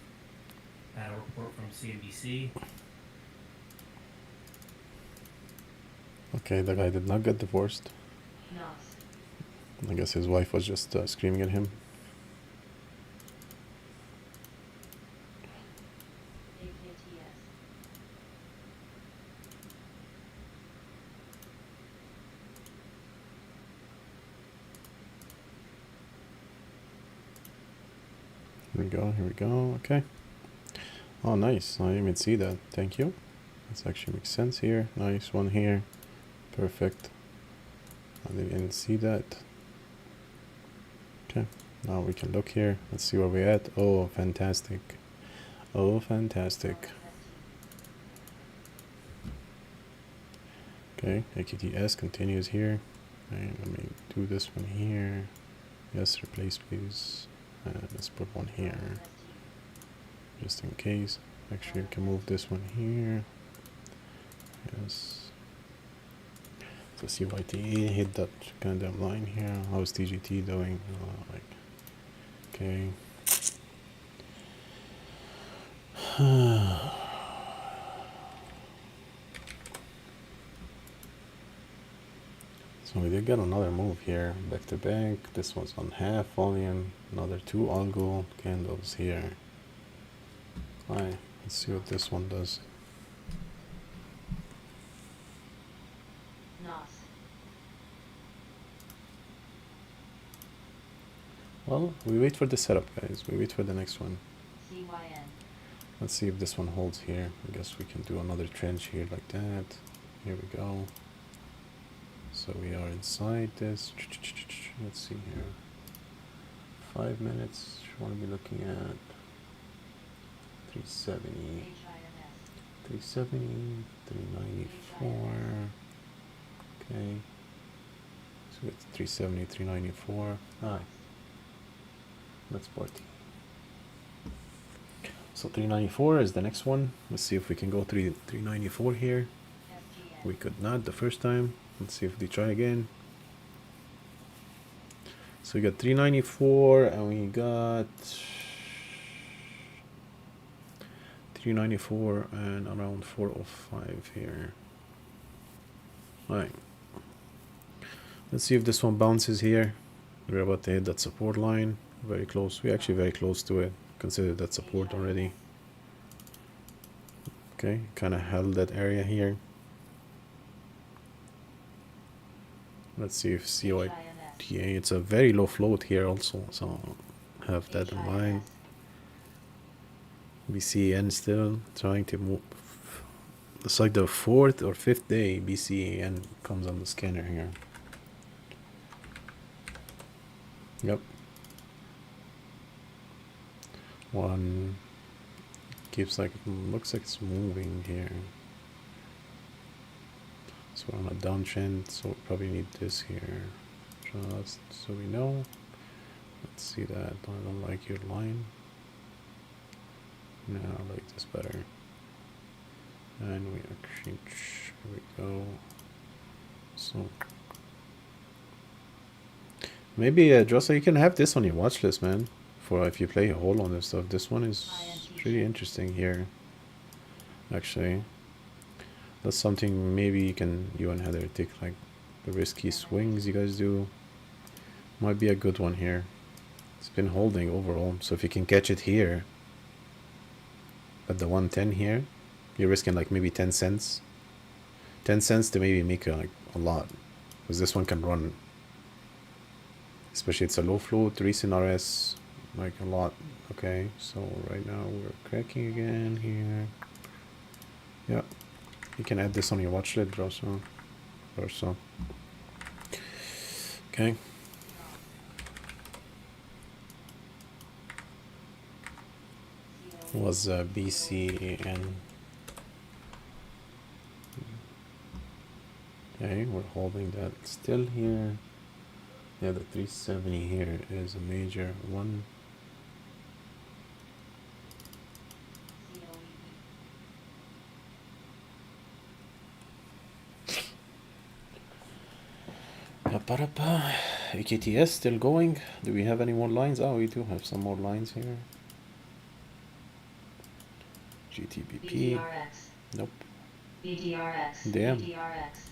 That a report from CNBC. Okay, the guy did not get divorced. I guess his wife was just screaming at him. Here we go, okay. Oh, nice, I didn't even see that, thank you. This actually makes sense here, nice one here. Perfect. I didn't even see that. Okay, now we can look here. Let's see where we're at. Oh, fantastic. Oh, fantastic. Okay, AKTS continues here. Okay, let me do this one here. Yes, replace please. Let's put one here, just in case. Actually, we can move this one here. Yes. So CYTE hit that kind of line here. How's TGT doing? Okay. So we did get another move here, back to back. This was on half volume. Another 2 algo candles here. Alright, let's see what this one does. Well, we wait for the setup, guys. We wait for the next one. Let's see if this one holds here. I guess we can do another trench here like that. Here we go. So we are inside this. Let's see here. 5 minutes. Want to be looking at 370, 370, 394. Okay. So it's 370, 394. Alright. Let's party. So 394 is the next one. Let's see if we can go 394 here. We could not the first time. Let's see if they try again. So we got 394 and we got 394 and around 405 here. Alright. Let's see if this one bounces here. We're about to hit that support line. Very close. We're actually very close to it. Consider that support already. Okay, kind of held that area here. Let's see if CYTA, it's a very low float here also, so have that in mind. BCN still trying to move. It's like the 4th or 5th day BCN comes on the scanner here. Yep. One keeps like, looks like it's moving here. So we're on a downtrend, so we probably need this here. Just so we know. Let's see that. I don't like your line. No, I like this better. And we actually, here we go. So maybe Drossa, you can have this on your watch list, man. For if you play a hole on this stuff. This one is pretty interesting here. Actually, that's something maybe you and Heather take, like the risky swings you guys do. Might be a good one here. It's been holding overall, so if you can catch it here at the 110 here, you're risking like maybe 10 cents. 10 cents to maybe make like a lot, because this one can run. Especially it's a low float, recent RS, like a lot. Okay, so right now we're cracking again here. Yeah, you can add this on your watch list also, or so. Okay. Was BCN. Okay, we're holding that still here. Yeah, the 370 here is a major one. AKTS still going. Do we have any more lines? Oh, we do have some more lines here. GTBP. BDRX. Nope. BDRX. Damn. BDRX.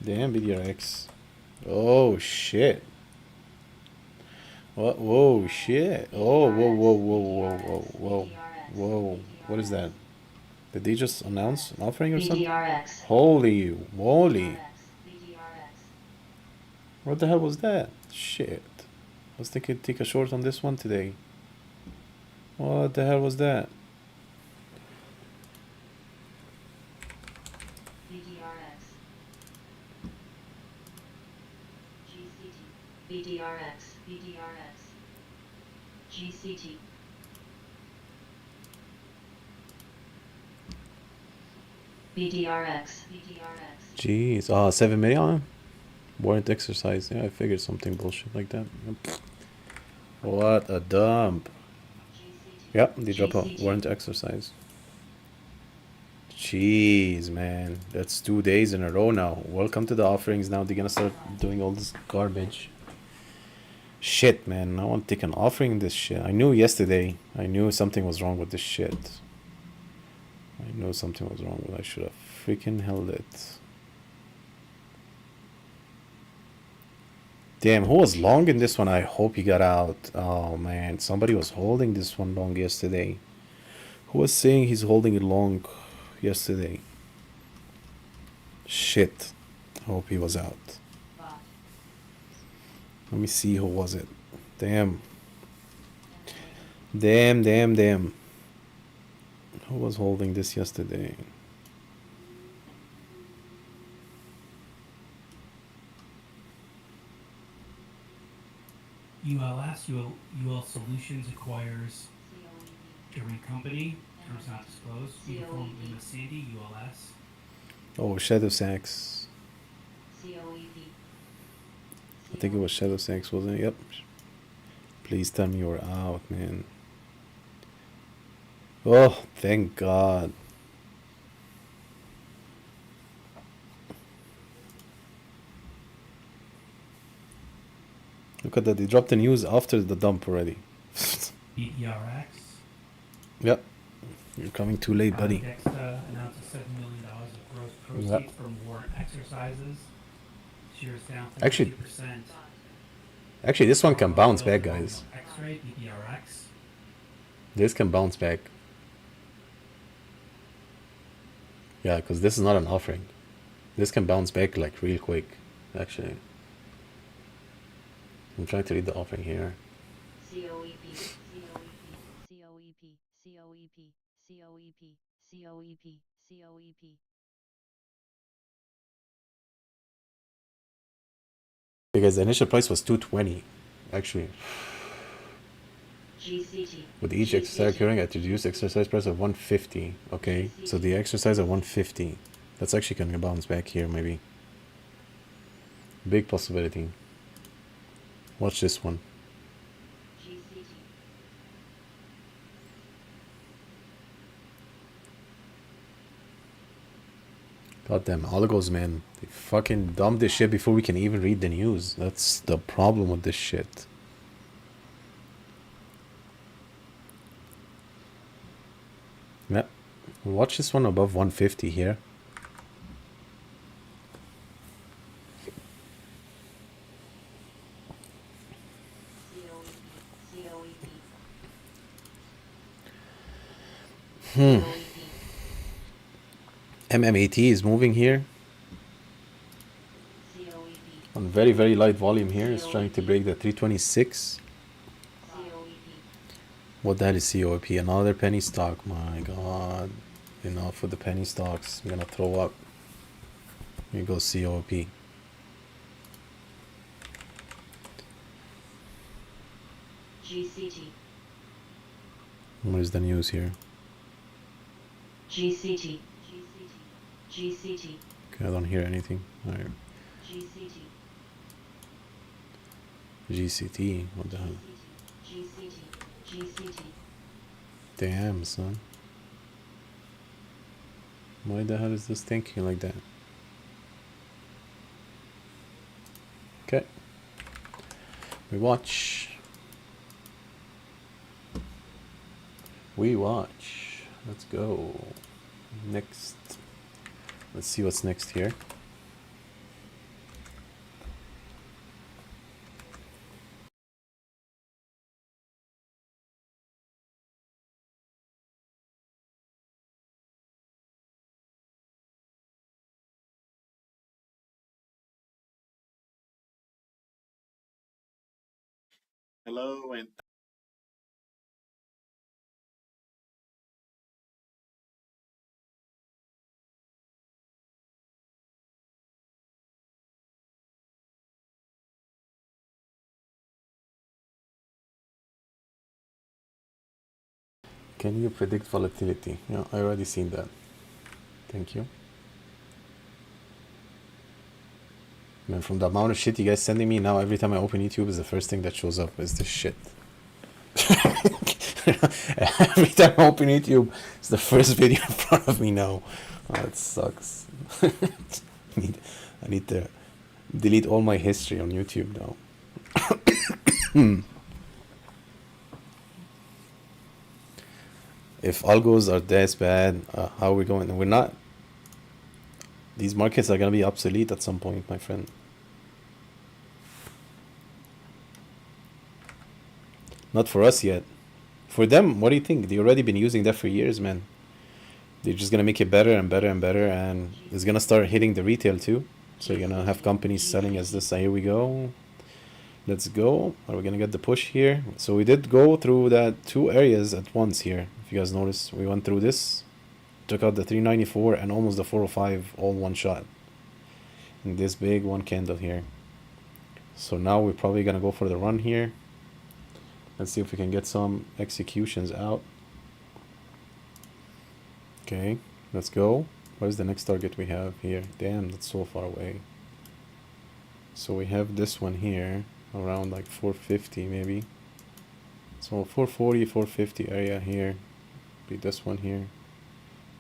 Damn, BDRX. Oh shit. What? Whoa, shit. Oh, whoa, whoa, whoa, whoa, whoa, whoa, whoa. What is that? Did they just announce an offering or something? BDRX. Holy moly. What the hell was that? Shit. I was thinking take a short on this one today. What the hell was that? BDRX. GCT. BDRX. BDRX. GCT. BDRX. BDRX. Jeez. Ah, 7 million? Warrant exercise. Yeah, I figured something bullshit like that. Yep. What a dump. Yep, they drop a warrant exercise. Jeez, man. That's 2 days in a row now. Welcome to the offerings. Now they're gonna start doing all this garbage. Shit, man. I want to take an offering this shit. I knew yesterday. I knew something was wrong with this shit. I knew something was wrong with it. I should have freaking held it. Damn, who was long in this one? I hope he got out. Oh, man. Somebody was holding this one long yesterday. Who was saying he's holding it long yesterday? Shit. I hope he was out. Let me see, who was it? Damn. Damn, damn, damn. Who was holding this yesterday? UL Solutions acquires every company. Terms not disclosed. Uniform Lima Sandy, ULS. Oh, Shadow Sacks. I think it was Shadow Sacks, wasn't it? Yep. Please tell me you were out, man. Oh, thank God. Look at that. They dropped the news after the dump already. BDRX. Yep. You're coming too late, buddy. Dexa announces $7 million of gross proceeds Yep. from warrant exercises. Shares down 42%. Actually, this one can bounce back, guys. X-ray, BDRX. This can bounce back. Yeah, because this is not an offering. This can bounce back like real quick, actually. I'm trying to read the offering here. COEP. COEP. COEP. COEP. COEP. COEP. Because the initial price was 220. actually, GCT. with each exercise occurring at reduced exercise price of 150. Okay, so the exercise at 150. That's actually gonna bounce back here, maybe. Big possibility. Watch this one. GCT. Goddamn oligos, man. They fucking dump this shit before we can even read the news. That's the problem with this shit. Yeah. Watch this one above 150 here. COEP. Hmm. COEP. MMAT is moving here COEP. on very, very light volume here. It's trying to break the 326. COEP. What the hell is COP? Another penny stock. My god. Enough with the penny stocks. I'm gonna throw up. Here goes COP. GCT. Where's the news here? GCT. GCT. Okay, I don't hear anything. Alright. GCT. GCT. What the hell? GCT. GCT. Damn, son. Why the hell is this thinking like that? Okay. We watch. We watch. Let's go. Next. Let's see what's next here. Hello and Can you predict volatility? Yeah, I already seen that. Thank you. Man, from the amount of shit you guys sending me now, every time I open YouTube is the first thing that shows up is this shit. Every time I open YouTube, it's the first video in front of me now. Oh, that sucks. I need to delete all my history on YouTube now. If algos are this bad, how are we going? We're not. These markets are going to be obsolete at some point, my friend. Not for us yet. For them, what do you think? They've already been using that for years, man. They're just going to make it better and better and better, and it's going to start hitting the retail too. So you're going to have companies selling as this. Here we go. Let's go. Are we going to get the push here? So we did go through that two areas at once here. If you guys notice, we went through this, took out the 394 and almost the 405 all one shot. And this big one candle here. So now we're probably going to go for the run here. Let's see if we can get some executions out. Okay, let's go. Where's the next target we have here? Damn, that's so far away. So we have this one here around like 450 maybe. So 440, 450 area here. Be this one here.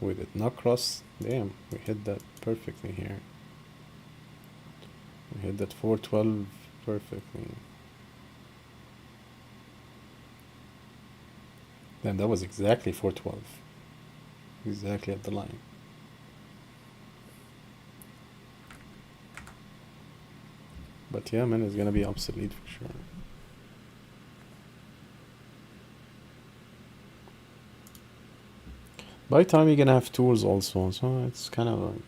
We did not cross. Damn, we hit that perfectly here. We hit that 412 perfectly. Damn, that was exactly 412. Exactly at the line. But yeah, man, it's gonna be obsolete for sure. By the time you're gonna have tools also, so it's kind of like,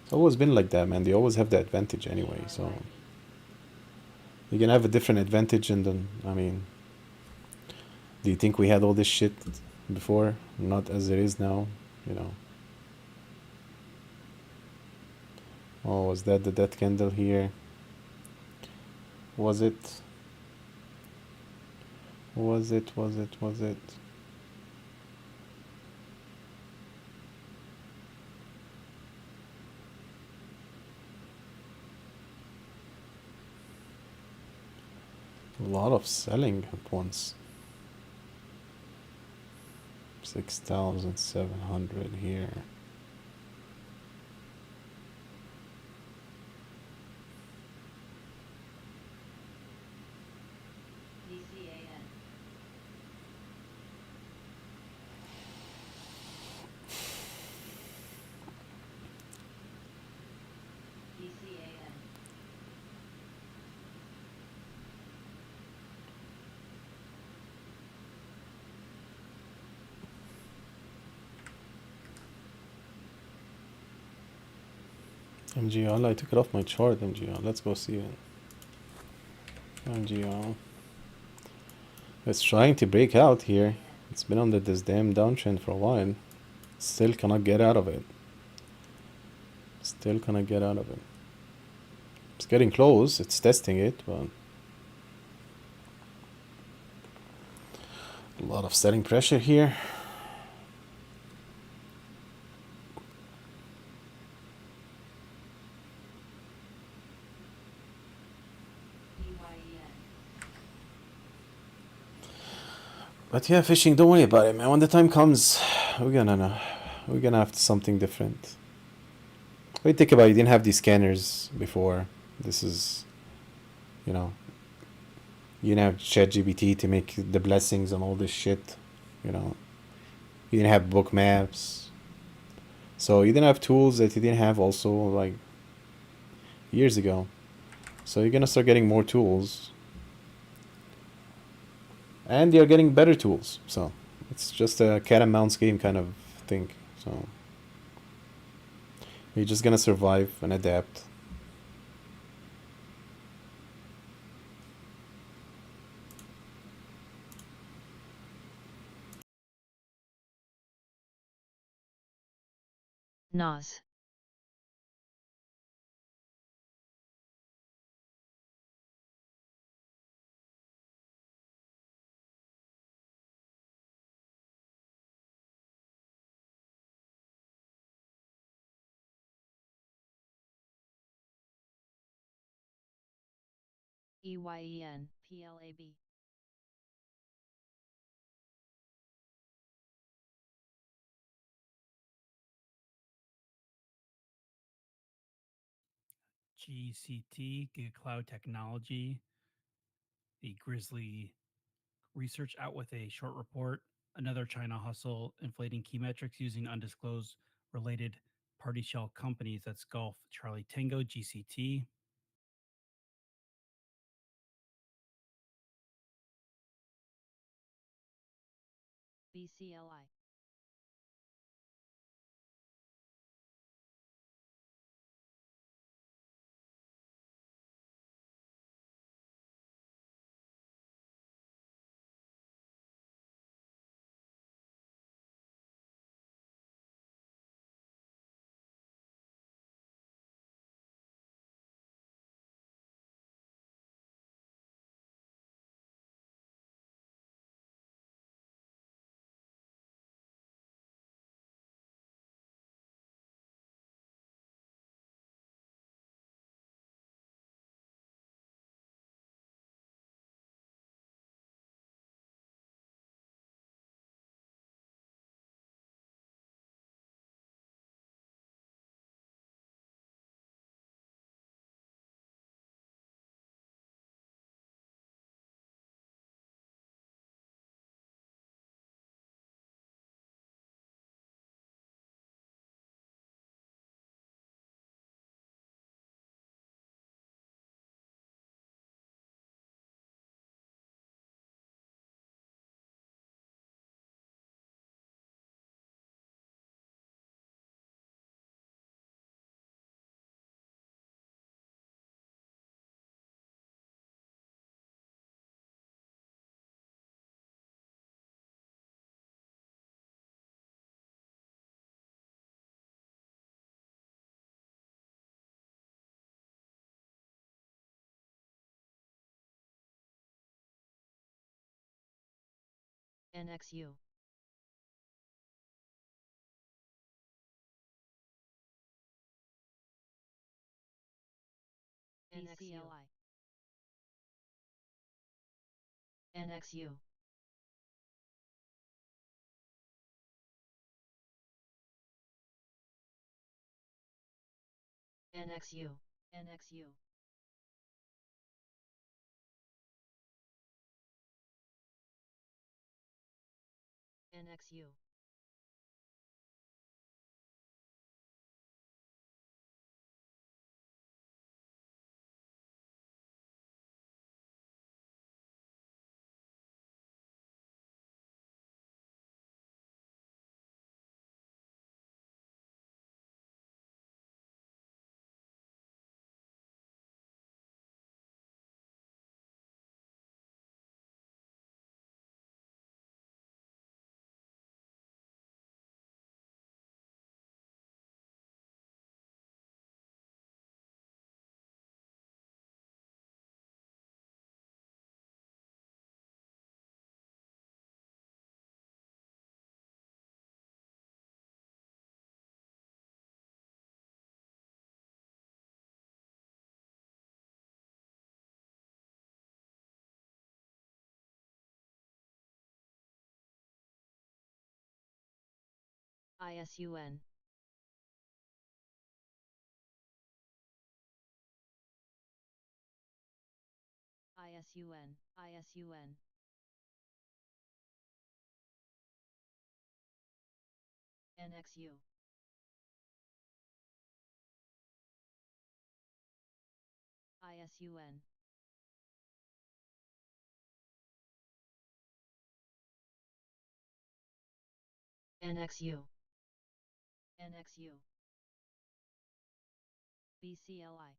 it's always been like that, man. They always have the advantage anyway, so you can have a different advantage, and then I mean, do you think we had all this shit before? Not as it is now, you know. Oh, was that the death candle here? Was it? Was it? A lot of selling at once. 6,700 here. BCAN. BCAN. MGL, I took it off my chart, MGL. Let's go see it. MGL. It's trying to break out here. It's been under this damn downtrend for a while. Still cannot get out of it. Still cannot get out of it. It's getting close. It's testing it, but a lot of selling pressure here. EYEN. But yeah, fishing, don't worry about it, man. When the time comes, we're gonna have something different. Wait, think about it. You didn't have these scanners before. This is, you know, you didn't have ChatGPT to make the blessings and all this shit. You know, you didn't have book maps. So you didn't have tools that you didn't have also like years ago. So you're gonna start getting more tools. And you're getting better tools. So it's just a cat and mouse game kind of thing. So you're just gonna survive and adapt. NAS. EYEN. PLAB. GCT, Giga Cloud Technology, the Grizzly research out with a short report. Another China hustle, inflating key metrics using undisclosed related party shell companies. That's Gulf Charlie Tango, GCT. BCLI. NXU. BCLI. NXU. NXU. NXU. NXU. ISUN. ISUN. ISUN. NXU. ISUN. NXU. NXU. BCLI.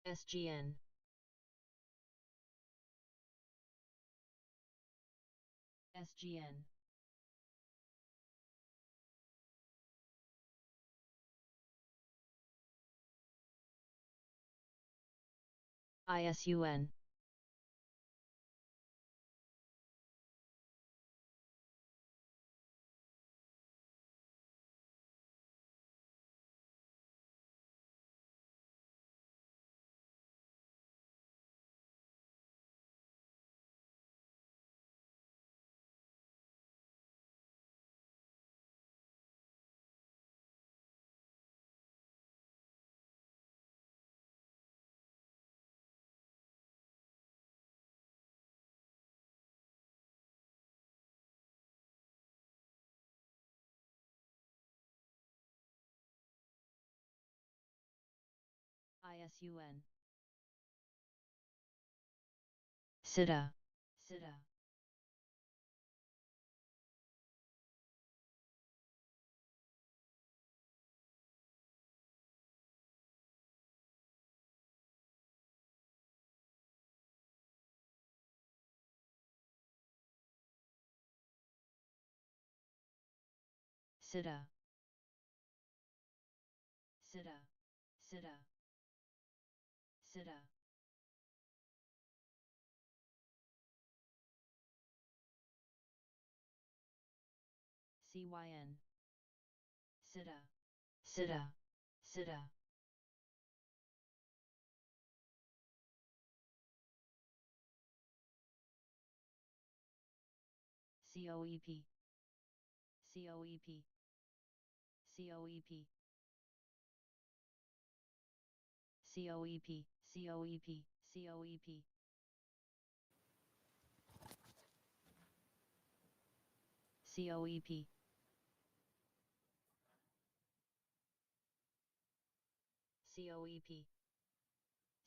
SGN. SGN. ISUN. ISUN. SITA. SITA. SITA. SITA. SITA. SITA. CYN. SITA. SITA. SITA. COEP. COEP. COEP COEP COEP COEP COEP COEP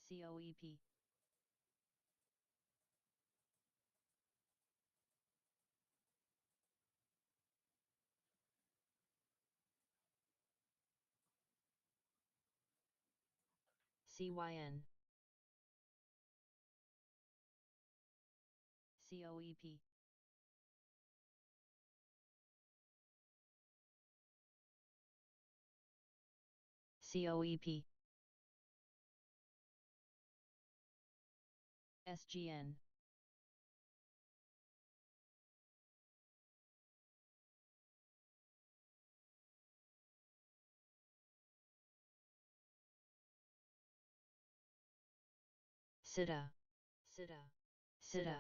COEP CYN COEP COEP SGN SITA SITA SITA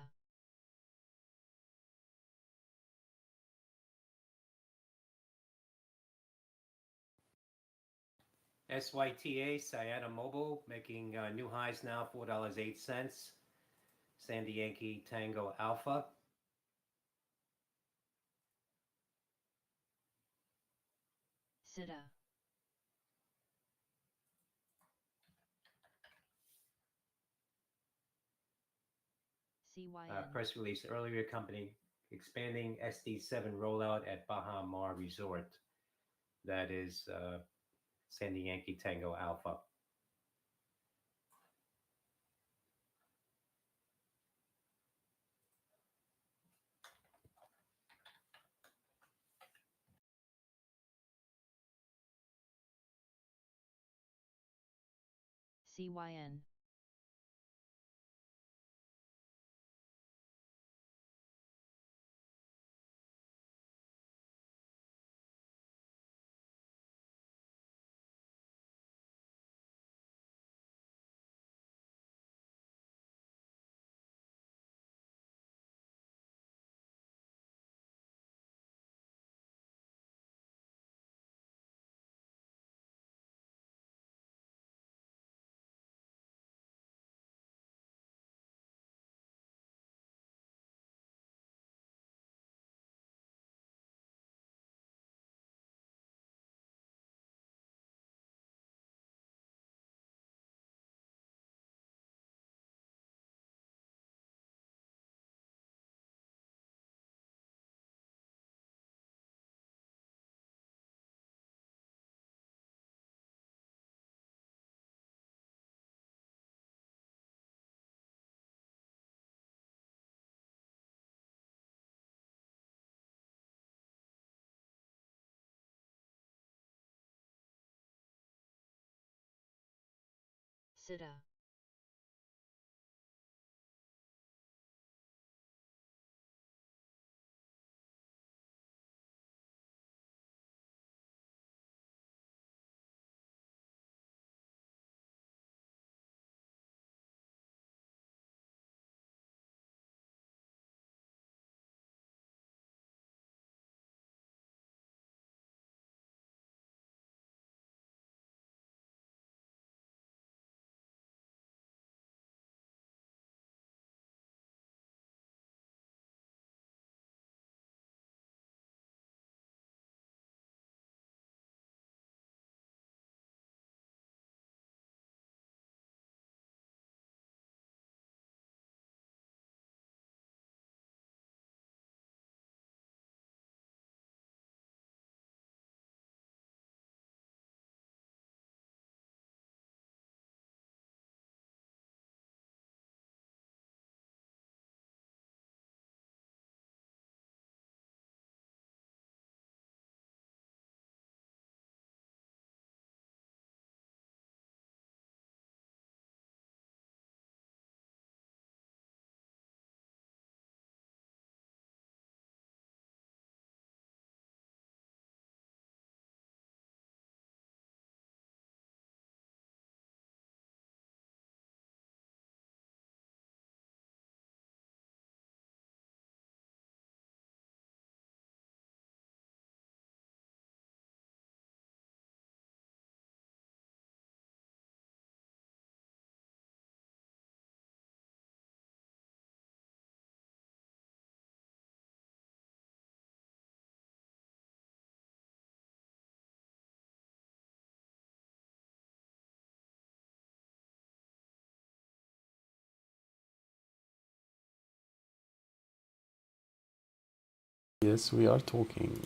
SYTA, Sciata Mobile, making new highs now, $4.08. Sandy Yankee Tango Alpha. SITA CYN Press release earlier, company expanding SD7 rollout at Baha Mar Resort. That is Sandy Yankee Tango Alpha. CYN SITA Yes, we are talking.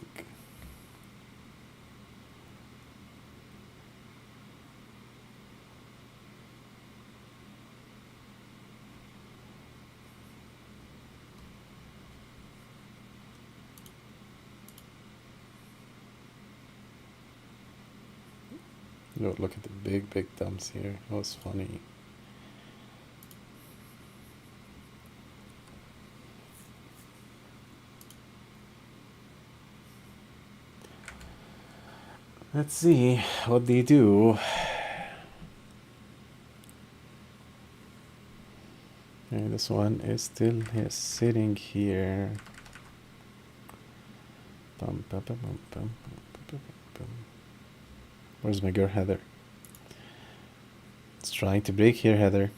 Look at the big dumps here. That was funny. Let's see what they do. Okay, this one is still sitting here. Where's my girl Heather? It's trying to break here, Heather.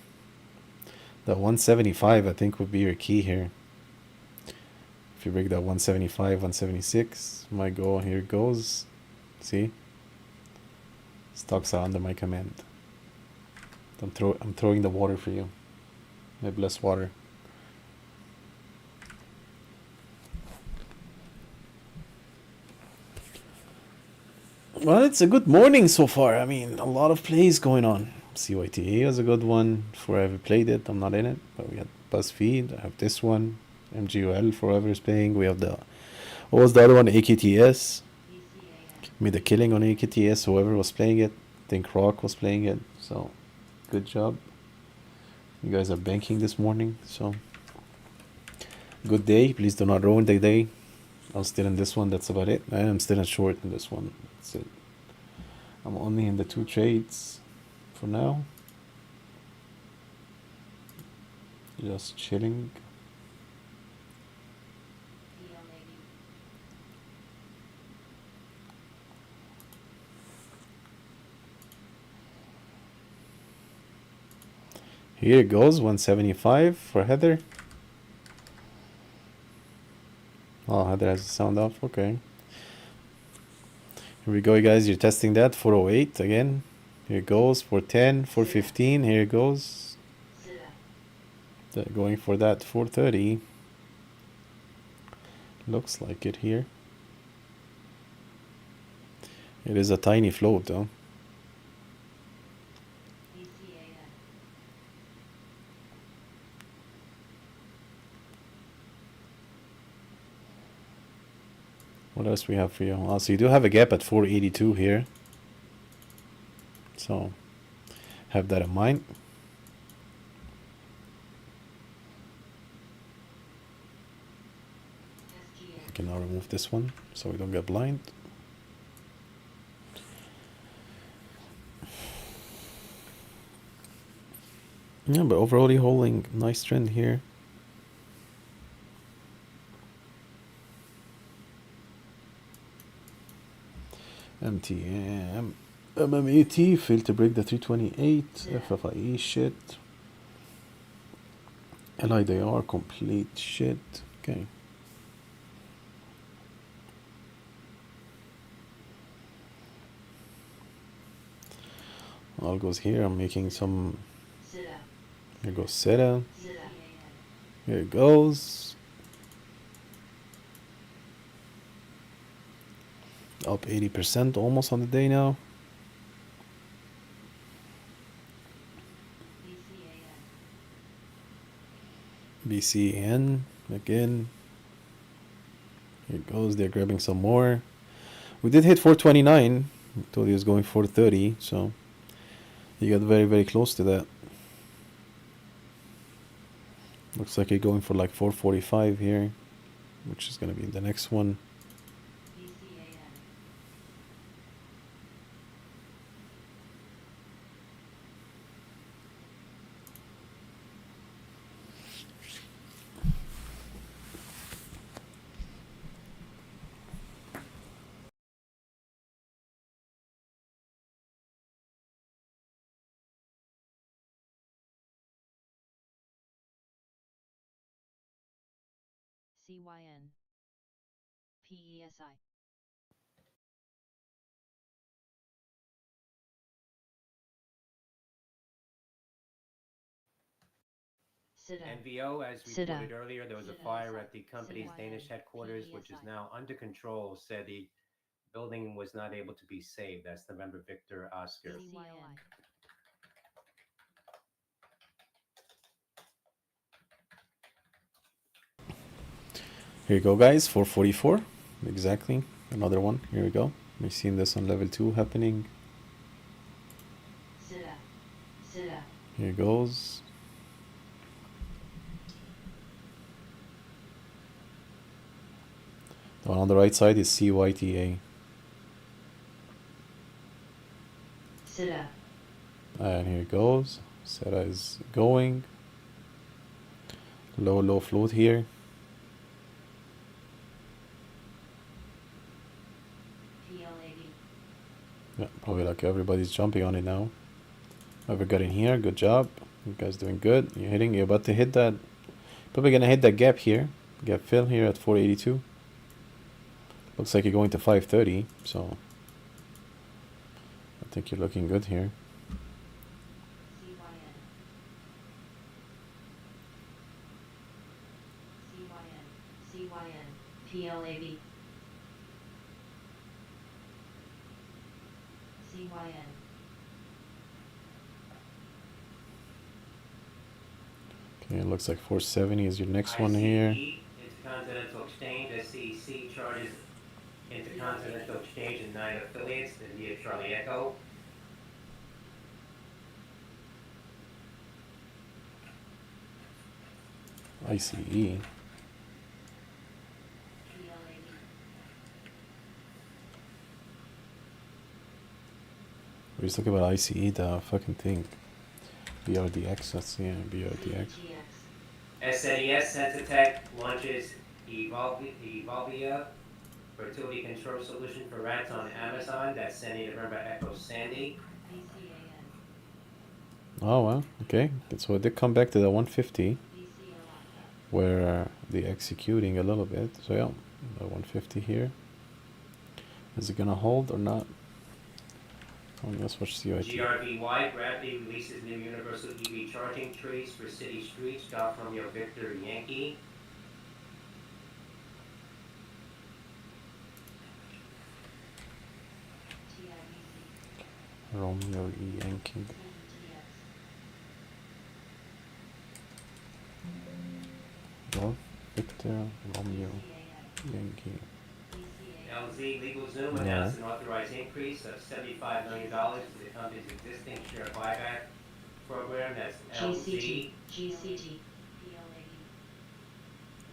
The 175 I think would be your key here. If you break that 175, 176, my goal here goes. See? Stocks are under my command. I'm throwing the water for you. I bless water. Well, it's a good morning so far. I mean, a lot of plays going on. CYTA is a good one. For whoever played it, I'm not in it, but we had BuzzFeed. I have this one. MGUL for whoever's playing. We have the... What was the other one? AKTS. Made a killing on AKTS. Whoever was playing it. I think Rock was playing it. So, good job. You guys are banking this morning. So, good day. Please do not ruin the day. I'm still in this one. That's about it. I am still in short in this one. That's it. I'm only in the 2 trades for now. Just chilling. Here it goes, 175 for Heather. Oh, Heather has the sound off. Okay. Here we go, guys. You're testing that. 408 again. Here it goes. 410, 415. Here it goes. They're going for that 430. Looks like it here. It is a tiny float, though. What else we have for you? Oh, so you do have a gap at 482 here. So have that in mind. I can now remove this one so we don't get blind. Yeah, but overall holding nice trend here. MTM. MMAT failed to break the 328. FFIE shit. LIDR complete shit. Okay. All goes here. I'm making some. Here goes Seta. Here it goes. Up 80% almost on the day now. BCN again. Here it goes. They're grabbing some more. We did hit 429. I told you it was going 430, so you got very, very close to that. Looks like you're going for like 445 here, which is going to be the next one. CYN PESI NVO, as Sida. reported earlier, there was a fire at the company's Danish headquarters, which is now under control. Said the building was not able to be saved. That's November Victor Oscar. Here you go, guys. 444. Exactly. Another one. Here we go. We're seeing this on level 2 happening. Here it goes. The one on the right side is CYTA. And here it goes. SETA is going. Low float here. Yeah, probably like everybody's jumping on it now. Whoever got in here, good job. You guys doing good. You're about to hit that. Probably gonna hit that gap here. Gap fill here at 482. Looks like you're going to 530, so I think you're looking good here. PLAB. Okay, it looks like 470 is your next one here. Intercontinental Exchange, SEC charges Intercontinental Exchange and 9 affiliates, India Charlie Echo. ICE. We're just talking about ICE, the fucking thing. BRDX, that's BRDX. SNES, Sensitech, launches Evolvia fertility control solution for rats on Amazon. That's Sandy November Echo Sandy. Oh, well, okay. So it did come back to the 150 where they're executing a little bit. So yeah, the 150 here. Is it gonna hold or not? Oh, let's watch CIT. GRVY, Gravity releases new universal EV charging trees for city streets. Golf Romeo Victor Yankee. Romeo E. Yankee. Golf Victor Romeo Yankee. LZ Legal Zoom announced an authorized increase of $75 million to the company's existing share buyback program. That's LZ.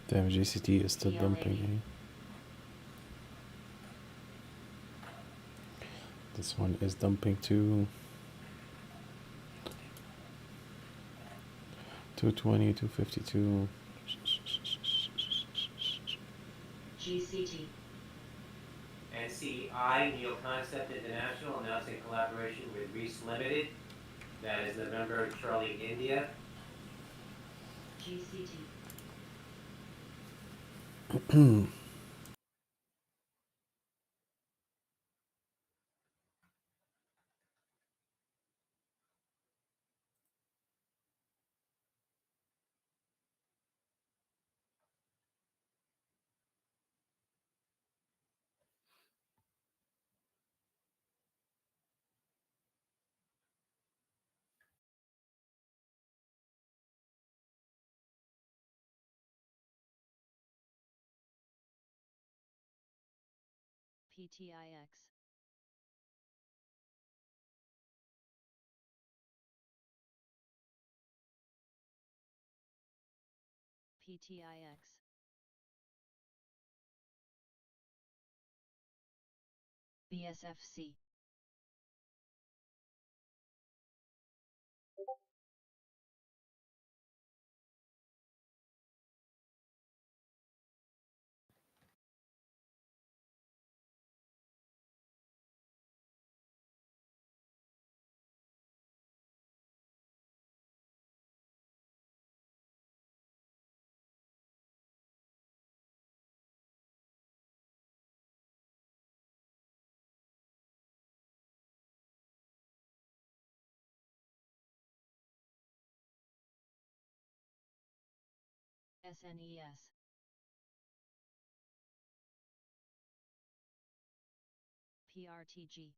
Damn, GCT is still dumping here. This one is dumping too. 220, 252. NCI, Neo Concept International, announcing collaboration with Reese Limited. That is November Charlie India. PTIX. PTIX. BSFC. SNES. PRTG.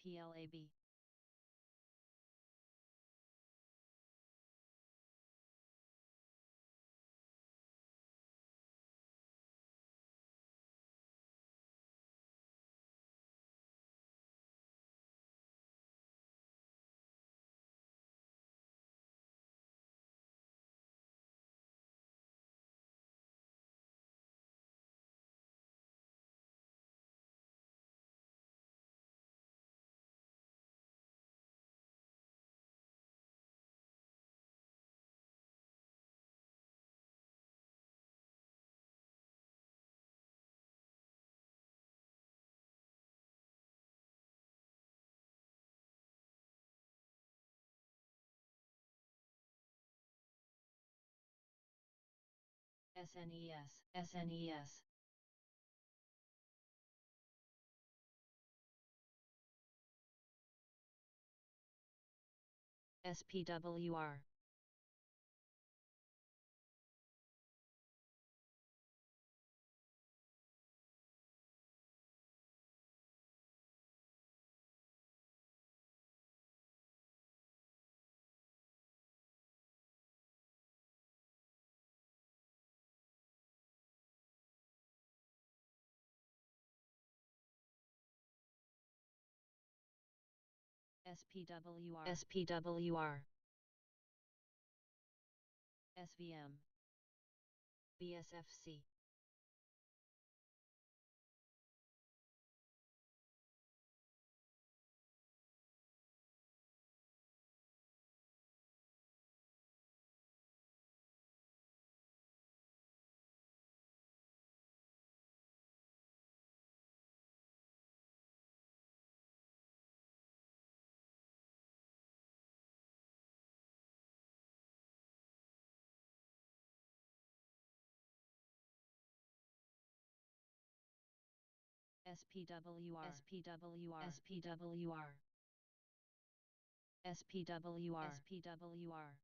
PLAB. SNES. SNES. SPWR. SPWR. SPWR. SVM. BSFC. SPWR. SPWR. SPWR. SPWR. SPWR. SPWR.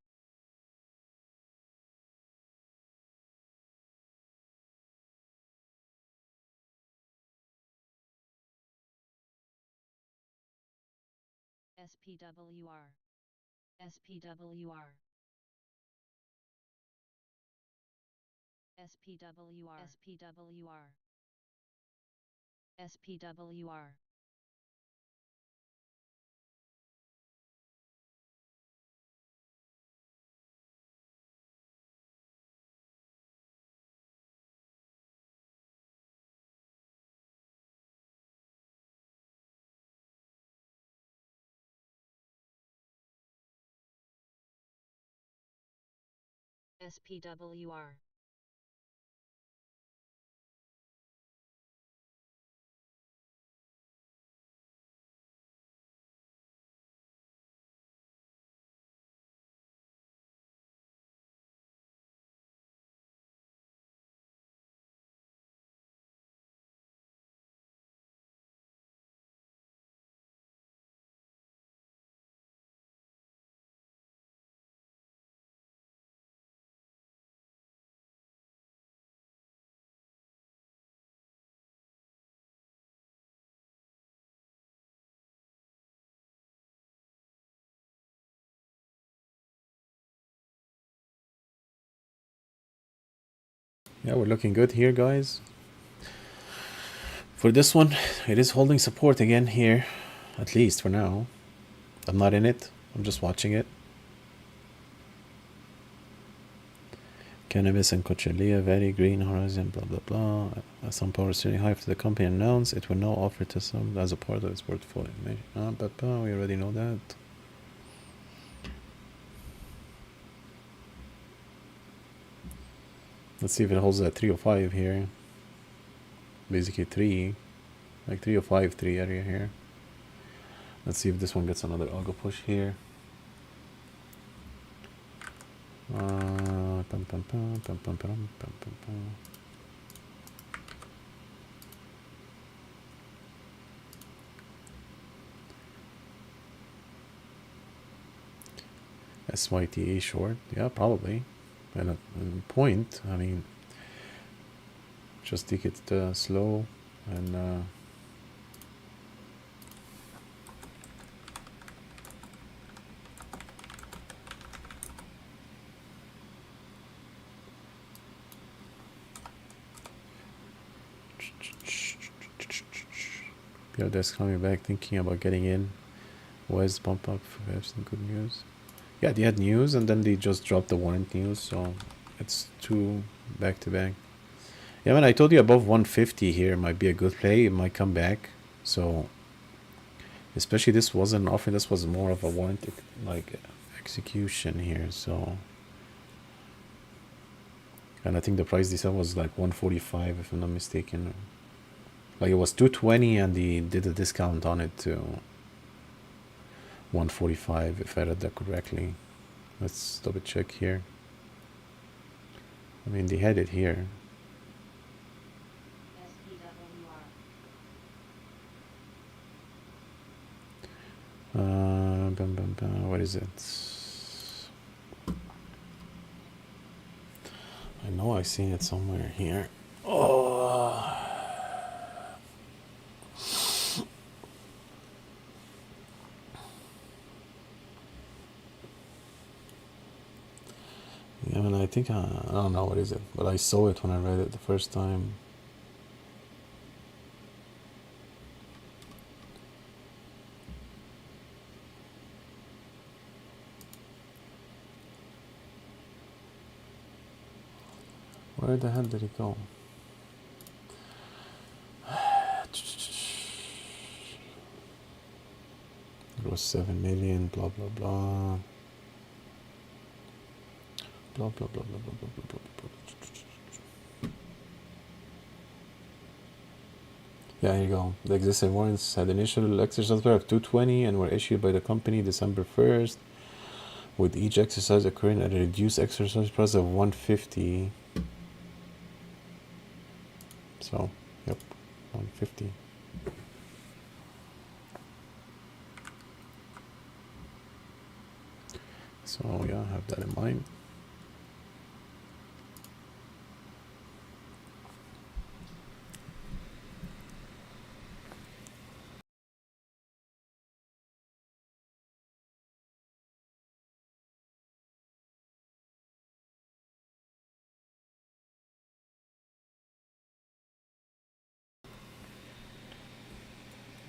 SPWR. SPWR. SPWR. SPWR. SPWR. Yeah, we're looking good here, guys. For this one, it is holding support again here, at least for now. I'm not in it. I'm just watching it. Cannabis and Coachella, very green horizon, blah blah blah. Some power steering high after the company announced it will now offer to some as a part of its portfolio. We already know that. Let's see if it holds at 305 here. Basically 3, like 305, 3 area here. Let's see if this one gets another algo push here. Pum, pum, pum, pum, pum, pum, pum, pum, pum. SYTA short, yeah, probably. And a point, I mean, just take it slow and yeah, that's coming back, thinking about getting in. Where's bump up? We have some good news. Yeah, they had news and then they just dropped the warrant news, so it's 2 back to back. Yeah, man, I told you above 150 here might be a good play. It might come back. So, especially this wasn't an offer. This was more of a warrant like execution here. So, and I think the price they said was like 145, if I'm not mistaken. Like it was 220, and they did a discount on it to 145, if I read that correctly. Let's double check here. I mean, they had it here. What is it? I know I've seen it somewhere here. Oh. Yeah, I mean, I think I don't know what is it, but I saw it when I read it the first time. Where the hell did it go? It was 7 million, blah blah blah. Blah blah blah blah blah blah blah blah. Yeah, here you go. The existing warrants had initial exercise price of 220 and were issued by the company December 1st, with each exercise occurring at a reduced exercise price of 150. So, yep, 150. So yeah, have that in mind.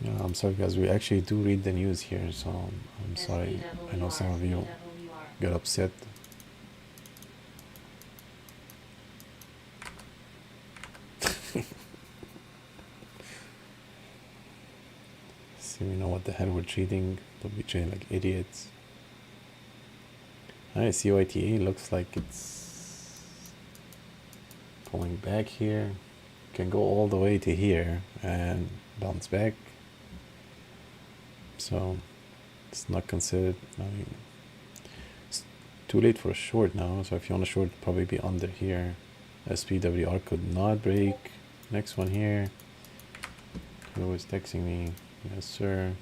Yeah, I'm sorry guys, we actually do read the news here, so I'm sorry. I know some of you get upset. See, we know what the hell we're treating. Don't be treating like idiots. Alright, CYTA looks like it's pulling back here. Can go all the way to here and bounce back. So it's not considered, I mean, it's too late for a short now. So if you want a short, probably be under here. SPWR could not break. Next one here. Who is texting me? Yes, sir.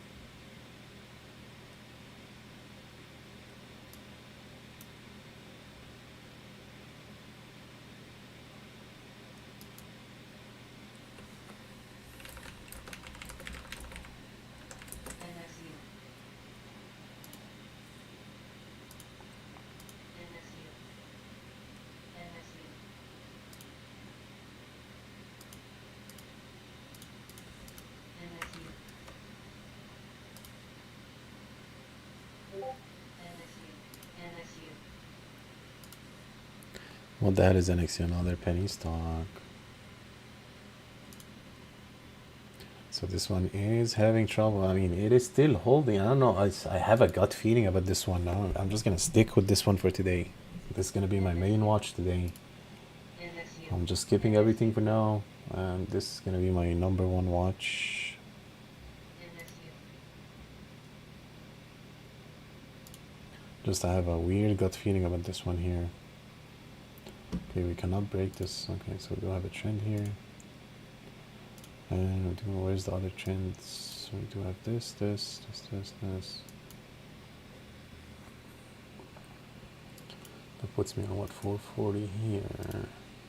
Well, that is NXU, another penny stock. So this one is having trouble. I mean, it is still holding. I don't know. I have a gut feeling about this one now. I'm just going to stick with this one for today. This is going to be my main watch today. I'm just skipping everything for now, and this is gonna be my number one watch. Just I have a weird gut feeling about this one here. Okay, we cannot break this. Okay, so we do have a trend here. And we do, where's the other trends? We do have this. That puts me on what, 440 here.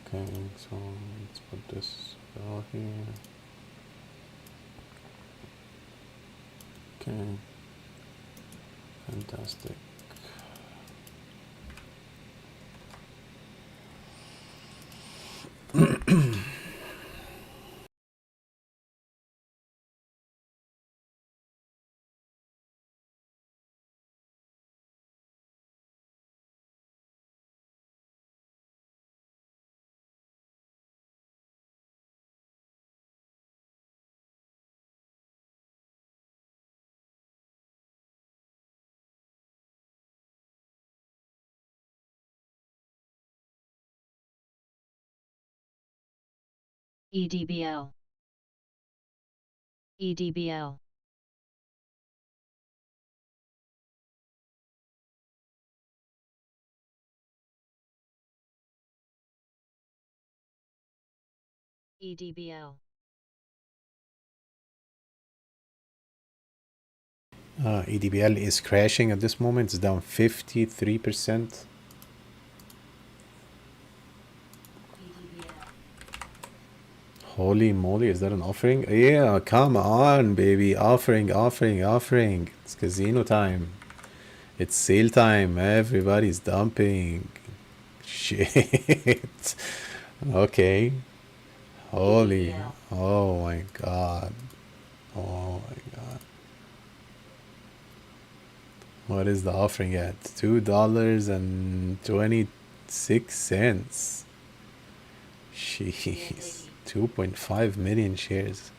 Okay, so let's put this out here. Okay, fantastic. EDBL. EDBL. EDBL. EDBL is crashing at this moment. It's down 53%. Holy moly, is that an offering? Yeah, come on, baby. Offering. It's casino time. It's sale time. Everybody's dumping. Shit. Okay. Holy. Oh my god. Oh my god. What is the offering at? $2.26. Jeez. 2.5 million shares.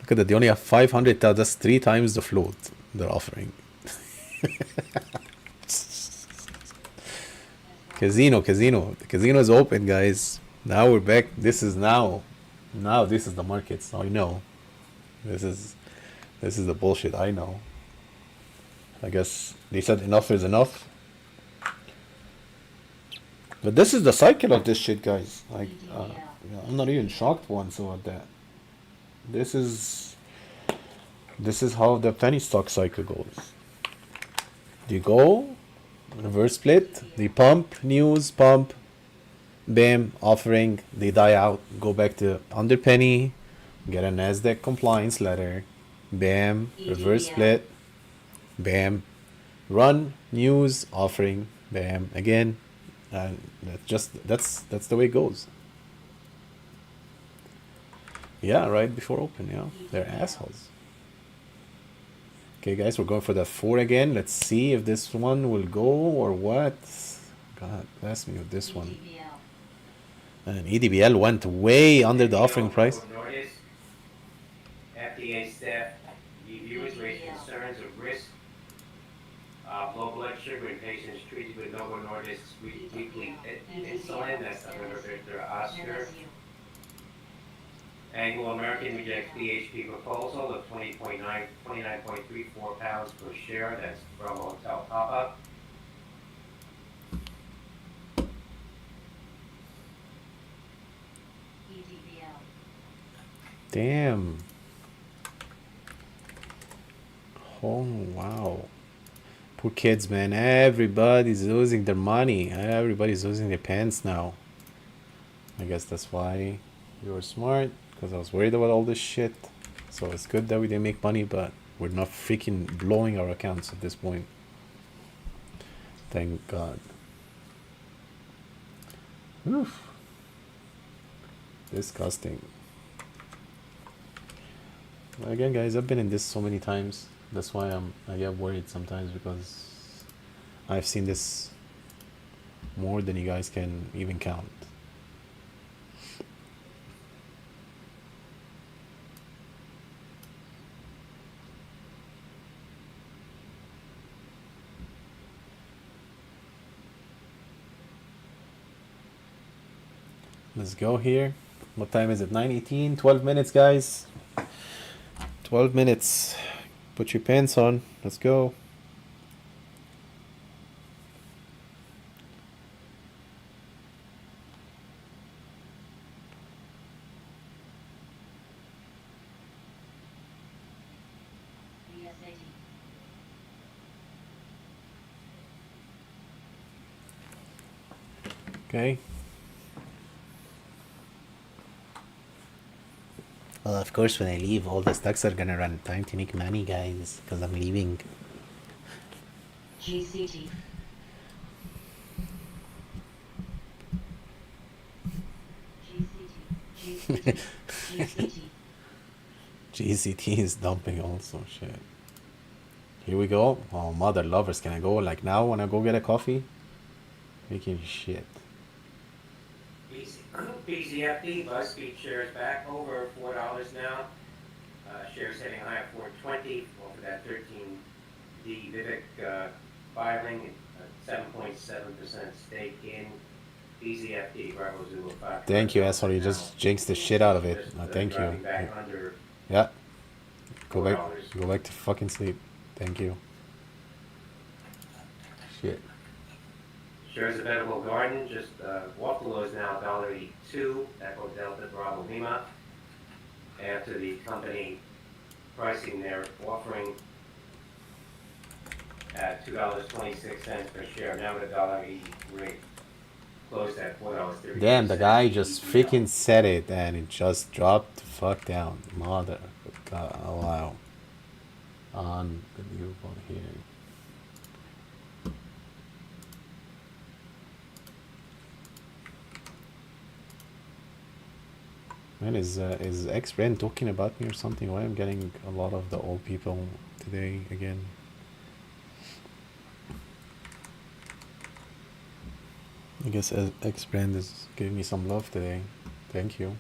Look at that. They only have 500,000. That's 3 times the float they're offering. Casino. The casino is open, guys. Now we're back. This is now. Now this is the markets. I know. This is the bullshit. I know. I guess they said enough is enough. But this is the cycle of this shit, guys. Like, I'm not even shocked once about that. This is how the penny stock cycle goes. They go, reverse split, they pump, news, pump, bam, offering, they die out, go back to under penny, get a NASDAQ compliance letter, bam, reverse split, bam, run, news, offering, bam, again, and that's the way it goes. Yeah, right before open, yeah. They're assholes. Okay, guys, we're going for that 4 again. Let's see if this one will go or what. God bless me with this one. And EDBL went way under the offering price. FDA staff reviewers raised concerns of risk of low blood sugar in patients treated with Novo Nordisk's weekly insulin. That's under Victor Oscar. Anglo American rejects BHP proposal of 29.34 pounds per share. That's from Hotel Papa. Damn. Oh, wow. Poor kids, man. Everybody's losing their money. Everybody's losing their pants now. I guess that's why we were smart, because I was worried about all this shit. So it's good that we didn't make money, but we're not freaking blowing our accounts at this point. Thank God. Oof. Disgusting. Again, guys, I've been in this so many times. That's why I get worried sometimes, because I've seen this more than you guys can even count. Let's go here. What time is it? 9:18. 12 minutes, guys. 12 minutes. Put your pants on. Let's go. Okay. Well, of course, when I leave, all the stocks are gonna run. Time to make money, guys, because I'm leaving. GCT. GCT. GCT. GCT is dumping also. Shit. Here we go. Oh, mother lovers. Can I go like now when I go get a coffee? Making shit. BZFD, BuzzFeed shares back over $4 now. Shares heading high at 420 over that 13D Vivek filing, 7.7% stake in BZFD. Bravo Zulu 5. Thank you, asshole. You just jinxed the shit out of it. Thank you. Back under Yeah. Go $4. back. Go back to fucking sleep. Thank you. Shit. Shares of Edible Garden just off the lows now, $1.82. Echo Delta Bravo Lima. After the company pricing their offering at $2.26 per share, now at $1.83. Closed at $4.30. Damn, the guy just freaking said it and it just dropped the fuck down. Mother. God, oh, wow. Unbelievable here. Man, is X-Ren talking about me or something? Why I'm getting a lot of the old people today again? I guess X-Brand is giving me some love today. Thank you.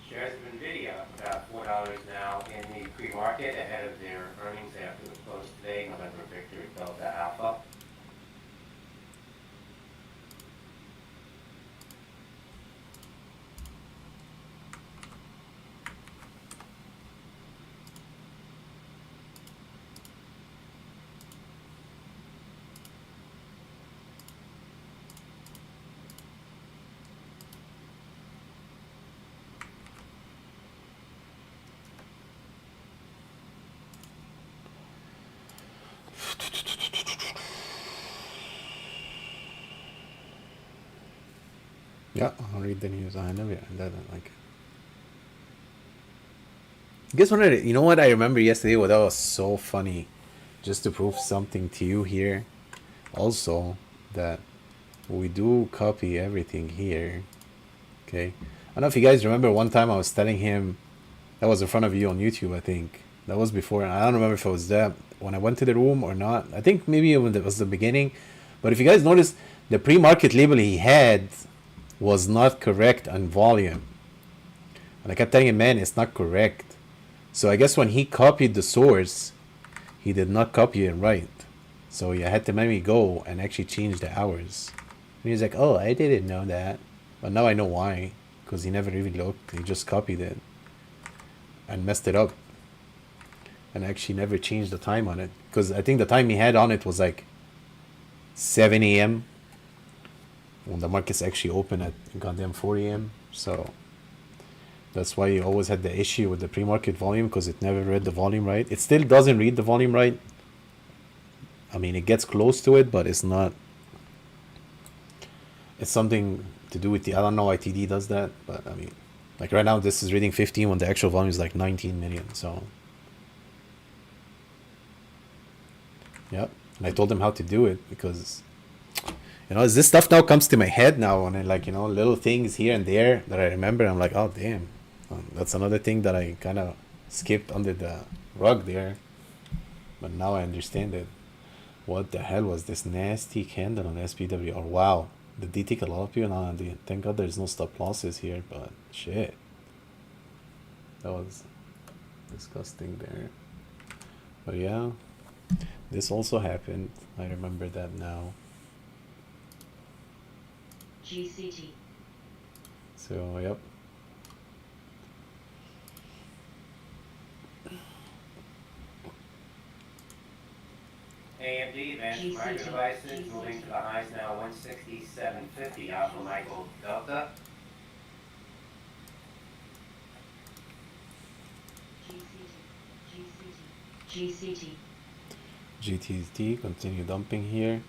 Shares of NVIDIA about $4 now in the pre-market ahead of their earnings after the close today, November Victory Delta Alpha. Yeah, I'll read the news. I know it. I don't like it. Guess what? You know what I remember yesterday? What that was so funny, just to prove something to you here. Also, that we do copy everything here. Okay, I don't know if you guys remember one time I was telling him, that was in front of you on YouTube. I think that was before. I don't remember if it was that when I went to the room or not. I think maybe it was the beginning. But if you guys notice, the pre-market label he had was not correct on volume. And I kept telling him, man, it's not correct. So I guess when he copied the source, he did not copy it right. So I had to make me go and actually change the hours. And he's like, oh, I didn't know that. But now I know why. Because he never really looked. He just copied it. And messed it up. And actually never changed the time on it. Because I think the time he had on it was like 7 a.m. when the markets actually open at goddamn 4 a.m. So that's why you always had the issue with the pre-market volume, because it never read the volume right. It still doesn't read the volume right. I mean, it gets close to it, but it's not. It's something to do with the, I don't know why TD does that, but I mean, like right now this is reading 15 when the actual volume is like 19 million. So yeah, and I told him how to do it because, you know, as this stuff now comes to my head now, and I, like, you know, little things here and there that I remember, I'm like, oh damn, that's another thing that I kind of skipped under the rug there, but now I understand it. What the hell was this nasty candle on SPW? Or wow, did they take a lot of people? Nah, thank God there's no stop losses here, but shit. That was disgusting there. But yeah, this also happened. I remember that now. GCT. So, yep. AMD advanced micro devices moving to the highs now 167.50 Alpha Michael Delta. GCT. GTT continue dumping here.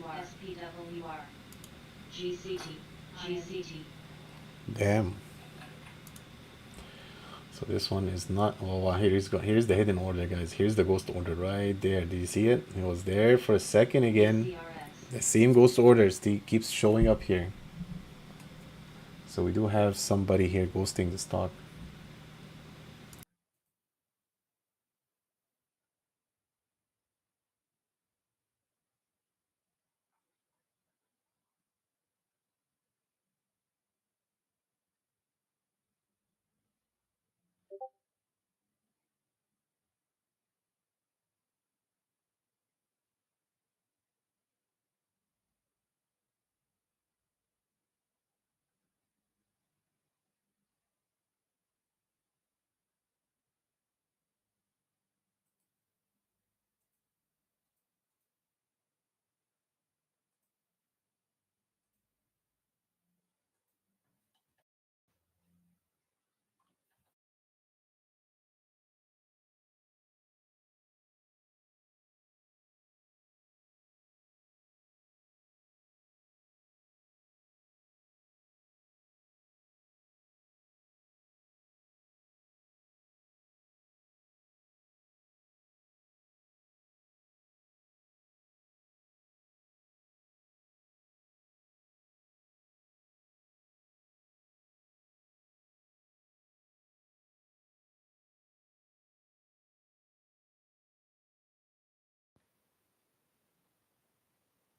SPWR. GCT. Damn. So this one is not. Oh wow, here's the hidden order, guys. Here's the ghost order right there. Do you see it? It was there for a second again. The same ghost order keeps showing up here. So we do have somebody here ghosting the stock.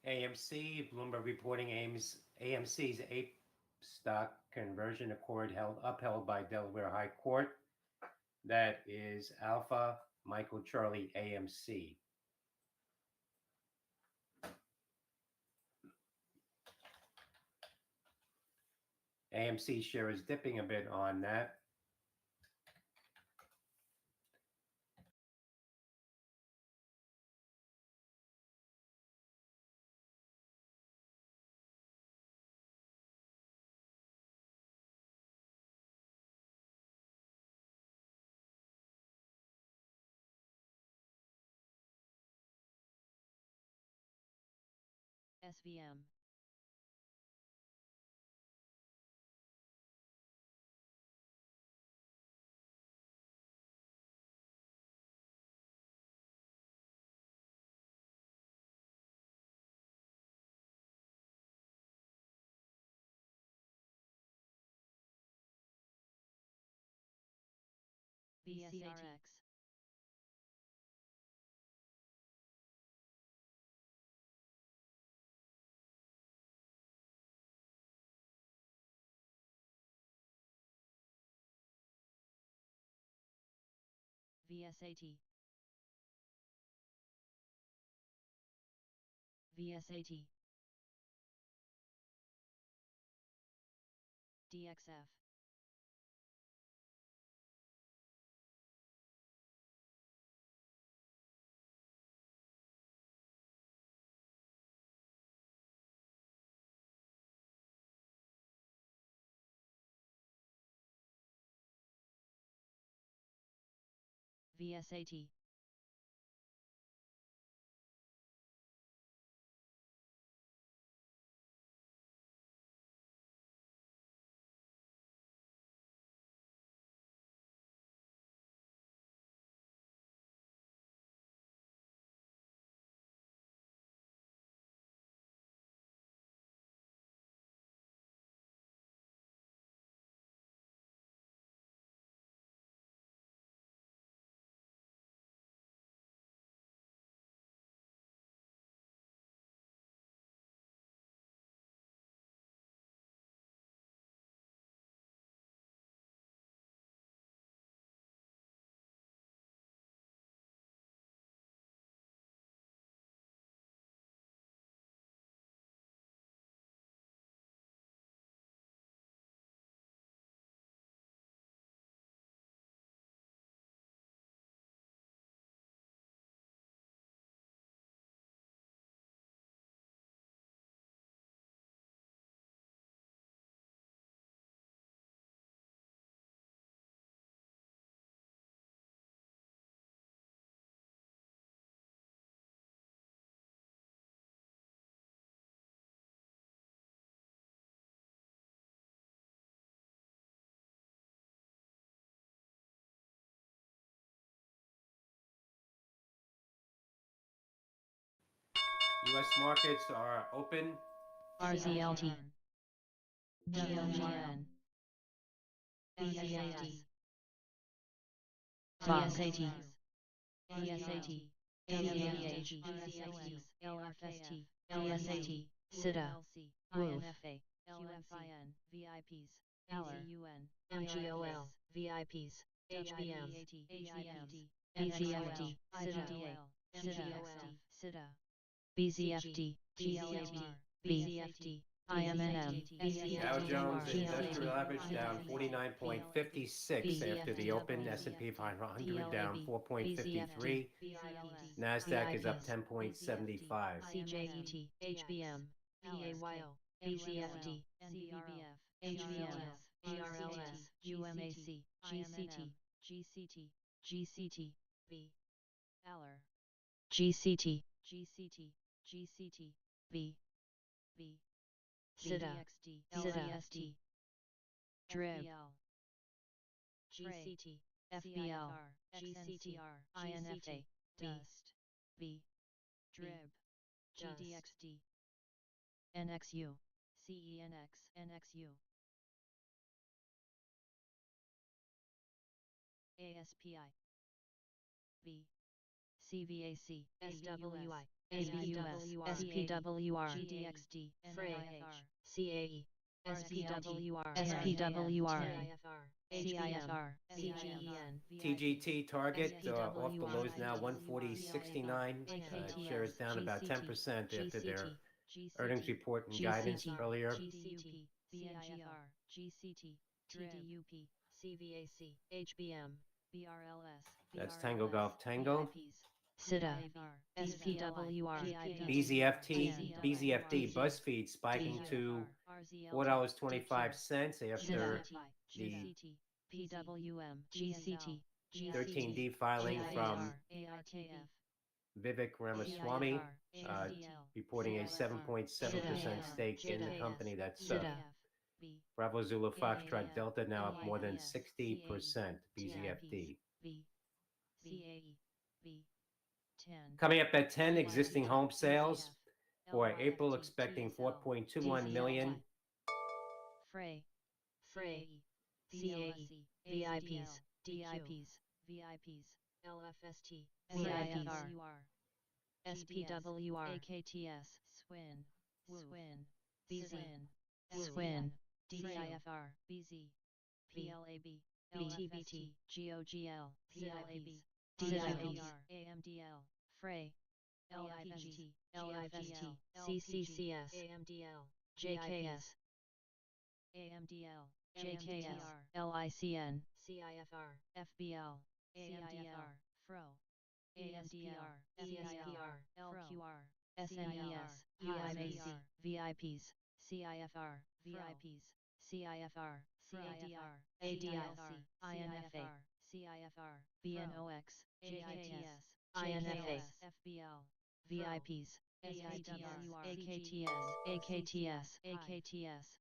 AMC, Bloomberg reporting AMC's ape stock conversion accord upheld by Delaware High Court. That is Alpha Michael Charlie AMC. AMC share is dipping a bit on that. SVM. VSRX. VSAT. VSAT. DXF. VSAT. U.S. markets are open. RZLT, WGN, BSAT, VSAT, VSAT, LEAH, LFST, VSAT, SITA, WOOF, QFIN, VIPs, AZUN, MGOL, VIPs, HBM, BGFD, SITA, SITA, BZFD, GLAT, BZFD, IMNM, Dow Jones GLAT, Industrial Average down 49.56 after the open. S&P 500 down 4.53. Nasdaq is up 10.75. CJET, HBM, PAYO, BZFD, CBBF, HVM, GRLS, UMAC, GCT, GCT, GCT, B, Aller, GCT, GCT, GCT, B, B, SITA, SITA, DRIB, GCT, FBL, GCT, INFA, DUST, B, DRIB, GDXD, NXU, CENX, NXU, ASPI, B, CVAC, SWI, ABUS, SPWR, GDXD, FRAH, CAE, SPWR, SPWR, CIFR, CGEN, TGT target off the lows now 140.69. Shares down about 10% after their earnings report and guidance earlier. GCT, BNGR, GCT, TDUP, CVAC, HBM, BRLS, That's Tango Golf Tango. SITA, SPWR, BZFT, BZFD, BuzzFeed spiking to $4.25 after the PWM, GCT, 13D filing from Vivek Ramaswamy, reporting a 7.7% stake in the company. That's Bravo Zulu Foxtrot Delta, now up more than 60%, BZFD. Coming up at 10, existing home sales for April, expecting 4.21 million. Frey, CAE, VIPs, DIPs, VIPs, LFST, CIFR, SPWR, AKTS, SWIN, SWIN, BZ, SWIN, DCIFR, BZ, PLAB, BTBT, GOGL, PLABs, DIBs, AMDL, Frey, LIPGT, LFST, CCCS, AMDL, JKS, AMDL, JKS, LICN, CIFR, FBL, AMDR, FRO, ASPR, CISPR, LQR, SNES, UMAC, VIPs, CIFR, VIPs, CIFR, CIDR, ADLC, INFA, CIFR, BNOX, JKS, INFA, FBL, VIPs, AKTS, AKTS, AKTS,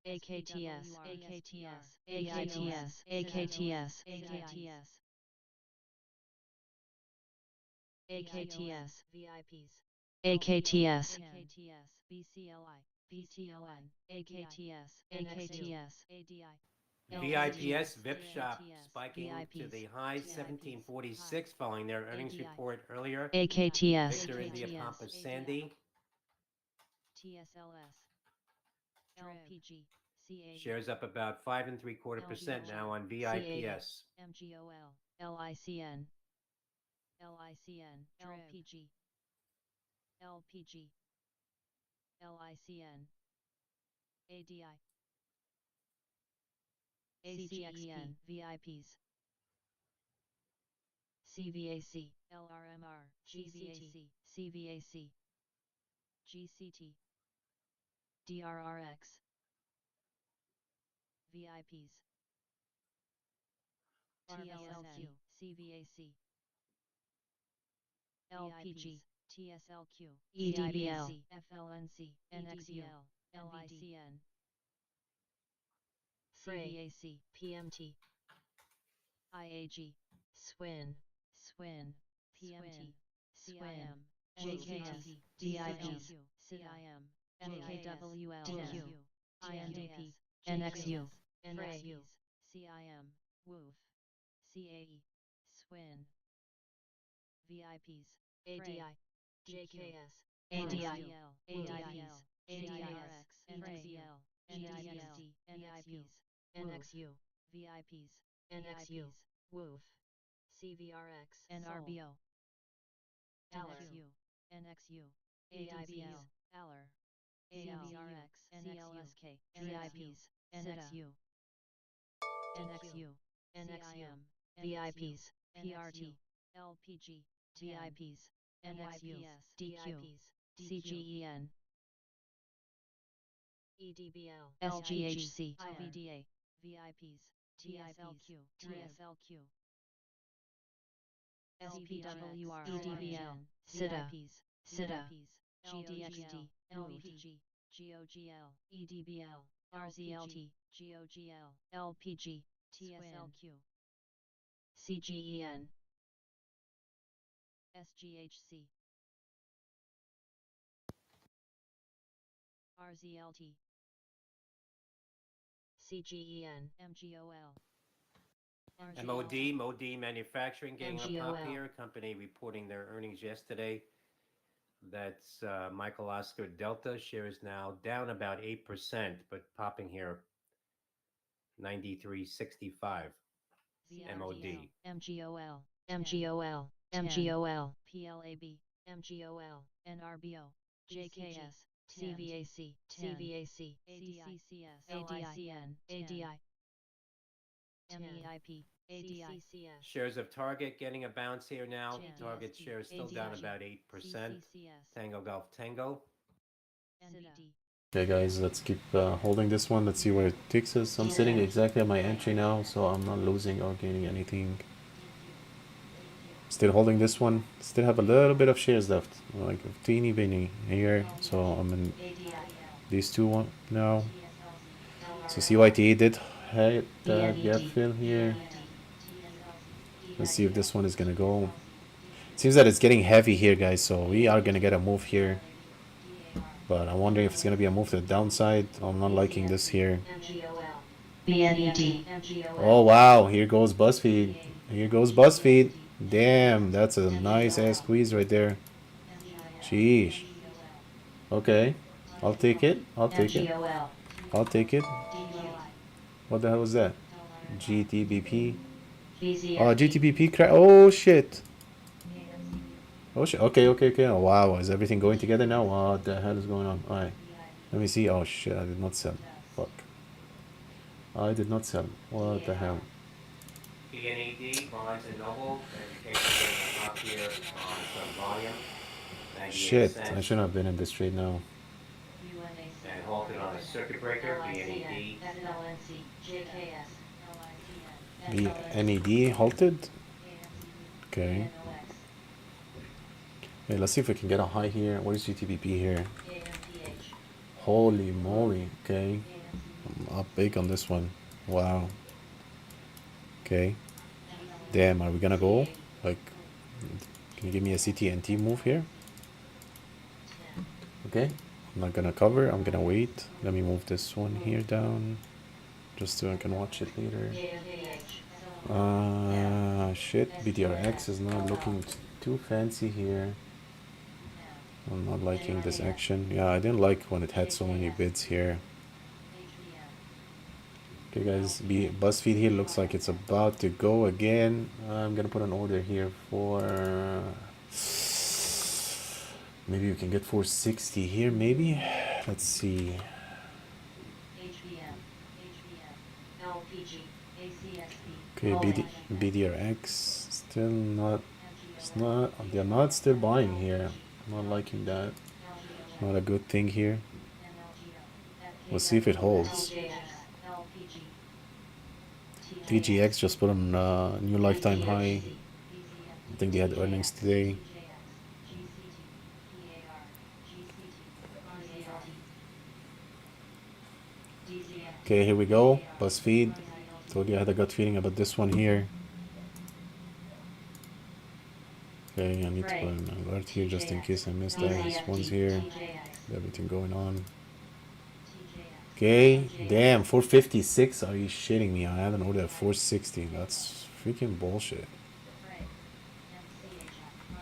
AKTS, AKTS, AKTS, AKTS, AKTS, AKTS, VIPs, AKTS, BCLI, BTLN, AKTS, AKTS, ADI, VIPS VIP Shop spiking to the high 1746 following their earnings report earlier. AKTS, Victor India Pampa Sandy. TSLS, LPG, CA, Shares up about 5.75% now on VIPS. MGOL, LICN, LICN, LPG, LPG, LICN, ADI, ACXN, VIPs, CVAC, LRMR, GCT, CVAC, GCT, DRRX, VIPs, TSLQ, CVAC, LPG, TSLQ, EDBL, FLNC, NXUL, LICN, CVAC, PMT, IAG, SWIN, PMT, SWIM, JKS, DIPs, CIM, NKWL10, INDP, NXU, NXU, CIM, WOOF, CAE, SWIN, VIPs, ADI, JKS, ADI, ADIs, ADRX, NXL, NIPS, NIPs, NXU, VIPs, NXU, WOOF, CVRX, NRBO, NXU, NXU, AIBL, ALR, CVRX, NXLSK, DIPs, NXU, NXU, NXM, VIPs, PRT, LPG, TIPs, NXUs, DQs, CGEN, EDBL, SGHC, VDA, VIPs, TSLQ, TSLQ, SPWR, EDBL, SIDA, SIDA, GDXD, LPG, GOGL, EDBL, RZLT, GOGL, LPG, TSLQ, CGEN, SGHC, RZLT, CGEN, MGOL, MOD Manufacturing getting a pop MGOL. here. Company reporting their earnings yesterday. That's Michael Oscar Delta. Shares now down about 8%, but popping here 93.65. MOD. MGOL, MGOL, MGOL, PLAB, MGOL, NRBO, JKS, CVAC, CVAC, ADCCS, ADICN, ADI, MEIP, ADICCS. Shares of Target getting a bounce here now. JDST, Target shares still down ADIG, about 8%. CCCS, Tango Golf Tango. NVD, Okay, guys, let's keep holding this one. Let's see where it takes us. I'm sitting exactly at my entry now, so I'm not losing or gaining anything. Still holding this one. Still have a little bit of shares left, like a teeny binny here. So I'm in these two one now. So CYTA did hit that gap fill here. Let's see if this one is gonna go. Seems that it's getting heavy here, guys. So we are gonna get a move here. But I'm wondering if it's gonna be a move to the downside. I'm not liking this here. Oh wow, here goes BuzzFeed. Here goes BuzzFeed. Damn, that's a nice ass squeeze right there. Sheesh. Okay, I'll take it. I'll take it. I'll take it. What the hell was that? GTBP. Oh, GTBP crack. Oh shit. Oh shit. Okay, okay, okay. Oh wow, is everything going together now? What the hell is going on? Alright. Let me see. Oh shit, I did not sell. Fuck. I did not sell. What the hell? BNED, Barnes and Noble, education getting a pop here on some volume. 98 Shit, I cents. shouldn't have been in this trade now. And halted on a circuit breaker, BNED. BNED halted. Okay. Hey, let's see if we can get a high here. What is GTBP here? Holy moly. Okay. I'm up big on this one. Wow. Okay. Damn, are we gonna go? Like, can you give me a CT&T move here? Okay. I'm not gonna cover. I'm gonna wait. Let me move this one here down. Just so I can watch it later. Shit. BDRX is not looking too fancy here. I'm not liking this action. Yeah, I didn't like when it had so many bids here. Okay, guys, BuzzFeed here looks like it's about to go again. I'm gonna put an order here for maybe we can get 460 here. Maybe. Let's see. Okay, BDRX still not. It's not. They're not still buying here. I'm not liking that. Not a good thing here. We'll see if it holds. TGX just put on a new lifetime high. I think they had earnings today. Okay, here we go. BuzzFeed. Told you I had a gut feeling about this one here. Okay, I need to put an alert here just in case I missed that. This one's here. Everything going on. Okay, damn, 456. Are you shitting me? I had an order at 460. That's freaking bullshit.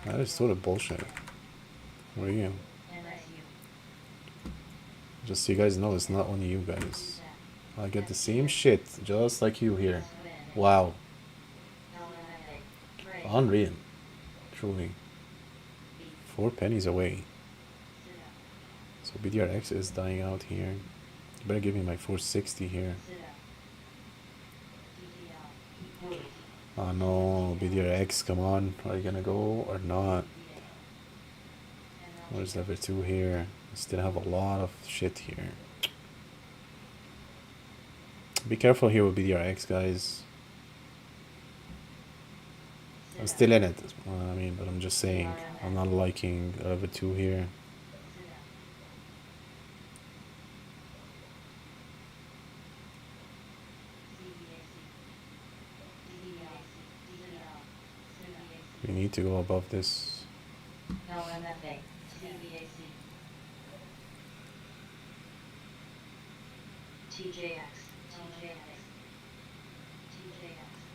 That is sort of bullshit. What are you? Just so you guys know, it's not only you guys. I get the same shit, just like you here. Wow. Unreal. Truly. 4 pennies away. So BDRX is dying out here. You better give me my 460 here. Oh no, BDRX, come on. Are you gonna go or not? Where's lever 2 here? I still have a lot of shit here. Be careful here with BDRX, guys. I'm still in it. I mean, but I'm just saying, I'm not liking lever 2 here. We need to go above this.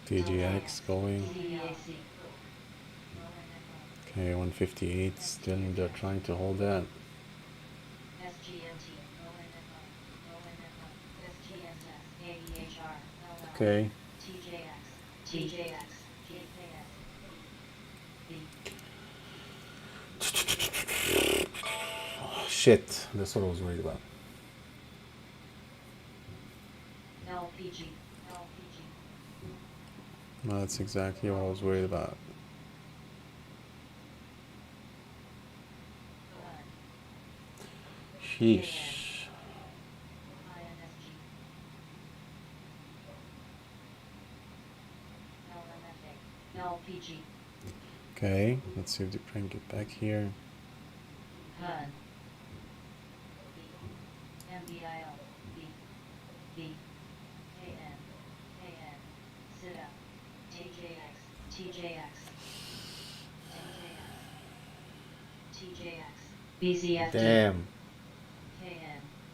TJX going. Okay, 158. Still, they're trying to hold that. Okay. Oh, shit, that's what I was worried about. No, that's exactly what I was worried about. Sheesh. Okay, let's see if they bring it back here. Damn.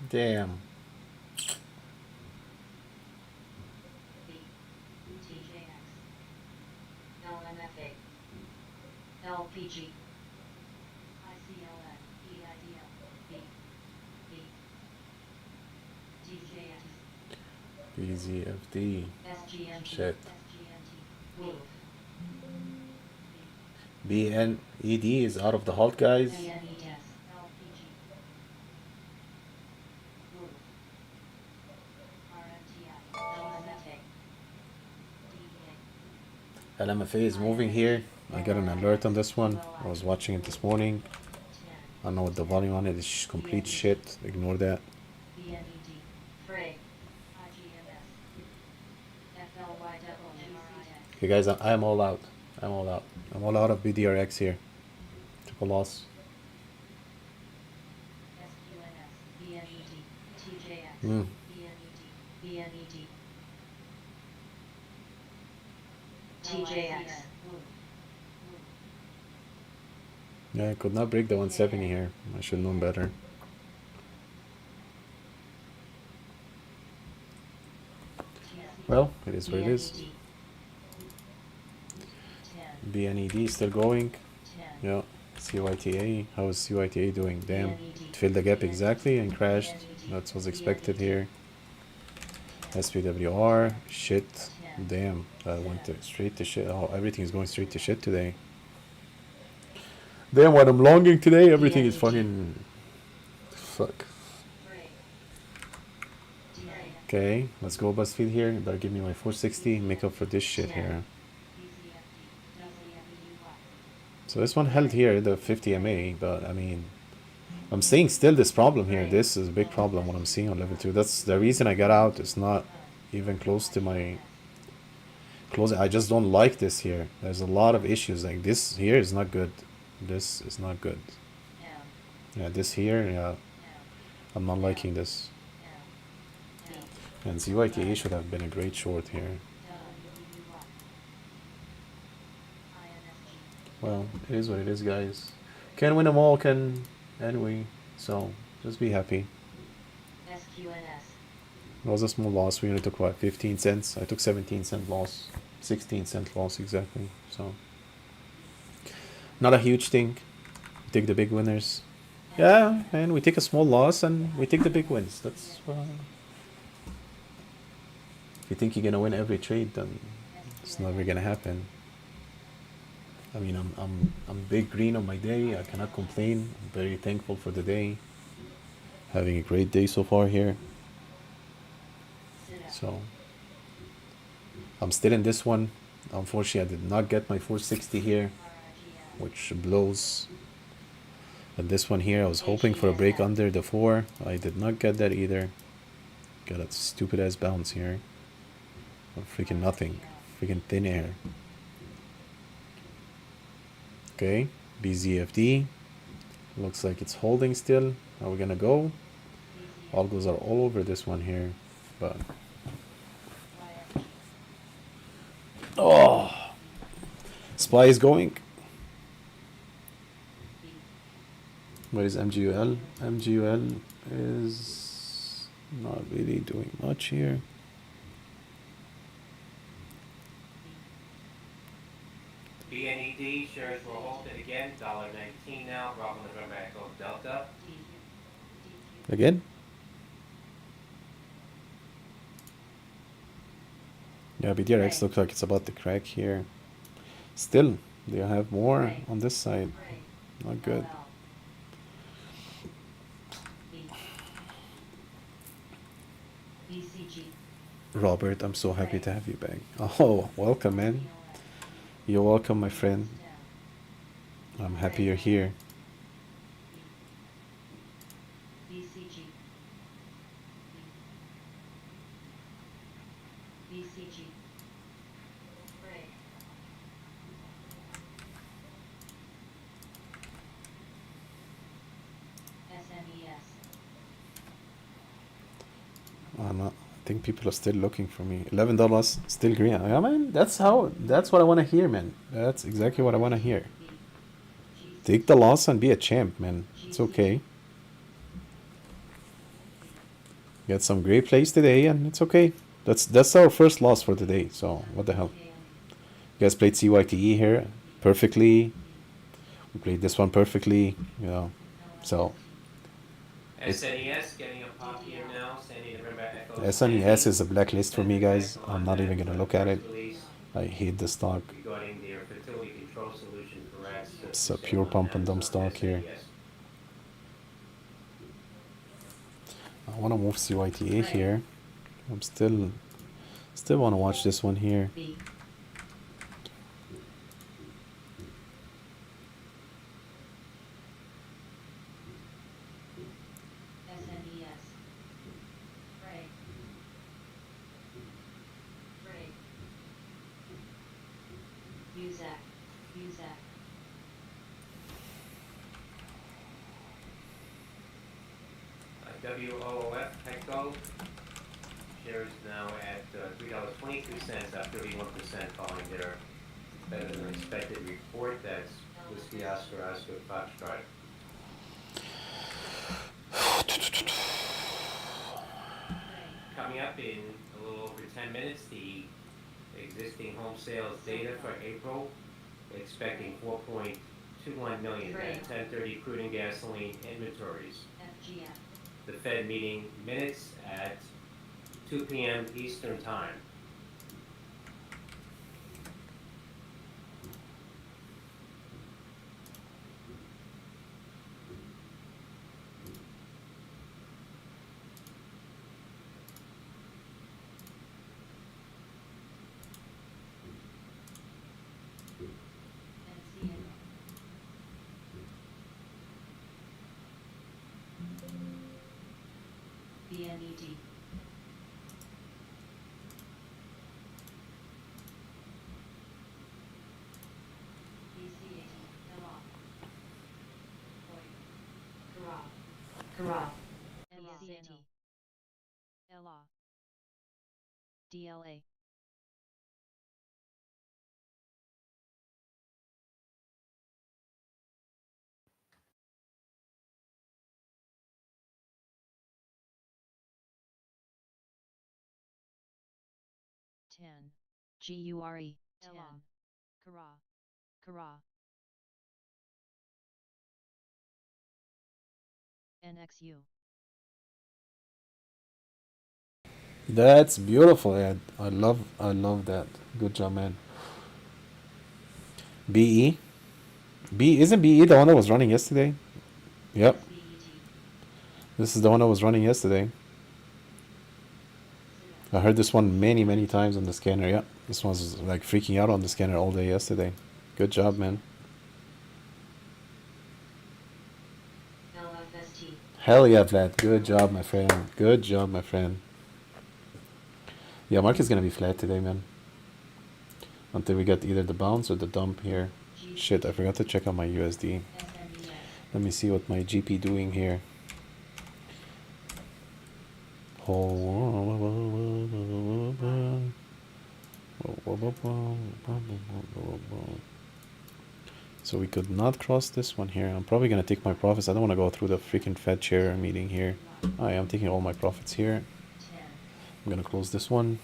Damn. BZFD. Shit. BNED is out of the halt, guys. LMFA is moving here. I got an alert on this one. I was watching it this morning. I don't know what the volume on it is. Complete shit. Ignore that. Okay, guys, I am all out. I'm all out. I'm all out of BDRX here. Took a loss. Yeah, I could not break the 170 here. I should have known better. Well, it is what it is. BNED still going. Yeah. CYTA. How is CYTA doing? Damn. It filled the gap exactly and crashed. That's what's expected here. SPWR. Shit. Damn. That went straight to shit. Oh, everything is going straight to shit today. Damn, what I'm longing today, everything is fucking... Fuck. Okay, let's go BuzzFeed here. You better give me my 460. Make up for this shit here. So this one held here, the 50 MA, but I mean... I'm seeing still this problem here. This is a big problem, what I'm seeing on level 2. That's the reason I got out. It's not even close to my... closing. I just don't like this here. There's a lot of issues. Like this here is not good. This is not good. Yeah, this here, yeah. I'm not liking this. And CYTA should have been a great short here. Well, it is what it is, guys. Can't win them all, can we? So just be happy. SQNS. It was a small loss. We only took what, 15 cents? I took 17-cent loss, 16-cent loss exactly. So not a huge thing. We take the big winners. Yeah, and we take a small loss and we take the big wins. That's if you think you're gonna win every trade, then it's never gonna happen. I mean, I'm big green on my day. I cannot complain. I'm very thankful for the day. Having a great day so far here. So I'm still in this one. Unfortunately, I did not get my 460 here, which blows. And this one here, I was hoping for a break under the 4. I did not get that either. Got a stupid ass bounce here. Freaking nothing. Freaking thin air. Okay, BZFD. Looks like it's holding still. Are we gonna go? Algos are all over this one here, but oh, SPY is going. Where is MGUL? MGUL is not really doing much here. BNED shares were halted again, $1.19 now, Bravo November Echo Delta. Again? Yeah, BDRX looks like it's about to crack here. Still, they have more on this side. Not good. Robert, I'm so happy to have you back. Oh, welcome, man. You're welcome, my friend. I'm happy you're here. BCG. BCG. Break. SNES. I think people are still looking for me. $11, still green. Yeah, man, that's what I want to hear, man. That's exactly what I want to hear. Take the loss and be a champ, man. It's okay. Get some great plays today, and it's okay. That's our first loss for today. So what the hell? You guys played CYTE here perfectly. We played this one perfectly. You know, so SNES getting a pop here now, Sandy November Echo. SNES is a blacklist for me, guys. I'm not even gonna look at it. Release I hate the stock. regarding their fertility control solution for rats. It's a pure pump and dump stock here. I want to move CYTA here. I'm still want to watch this one here. SNES. Break. Break. Uzak. Uzak. WOOF Petco shares now at $3.22, up 31% following their better than expected report. That's Whiskey Oscar Oscar Foxtrot. Coming up in a little over 10 minutes, the existing home sales data for April, expecting 4.21 million at 10:30 crude and gasoline inventories. FGM. The Fed meeting minutes at 2 p.m. Eastern Time. NCA. BNED. BCAT. LR. Kara. NCAT. LR. DLA. 10. GURE 10. Kara. Kara. NXU. That's beautiful, Ed. I love that. Good job, man. BE? Isn't BE the one that was running yesterday? Yep. SBET. This is the one that was running yesterday. I heard this one many times on the scanner. Yep. This one's like freaking out on the scanner all day yesterday. Good job, man. LFST. Hell yeah, Vlad. Good job, my friend. Good job, my friend. Yeah, market's gonna be flat today, man. Until we get either the bounce or the dump here. Shit, I forgot to check out my USD. SNES. Let me see what my GP doing here. So we could not cross this one here. I'm probably gonna take my profits. I don't want to go through the freaking Fed chair meeting here. I am taking all my profits here. 10. I'm gonna close this one.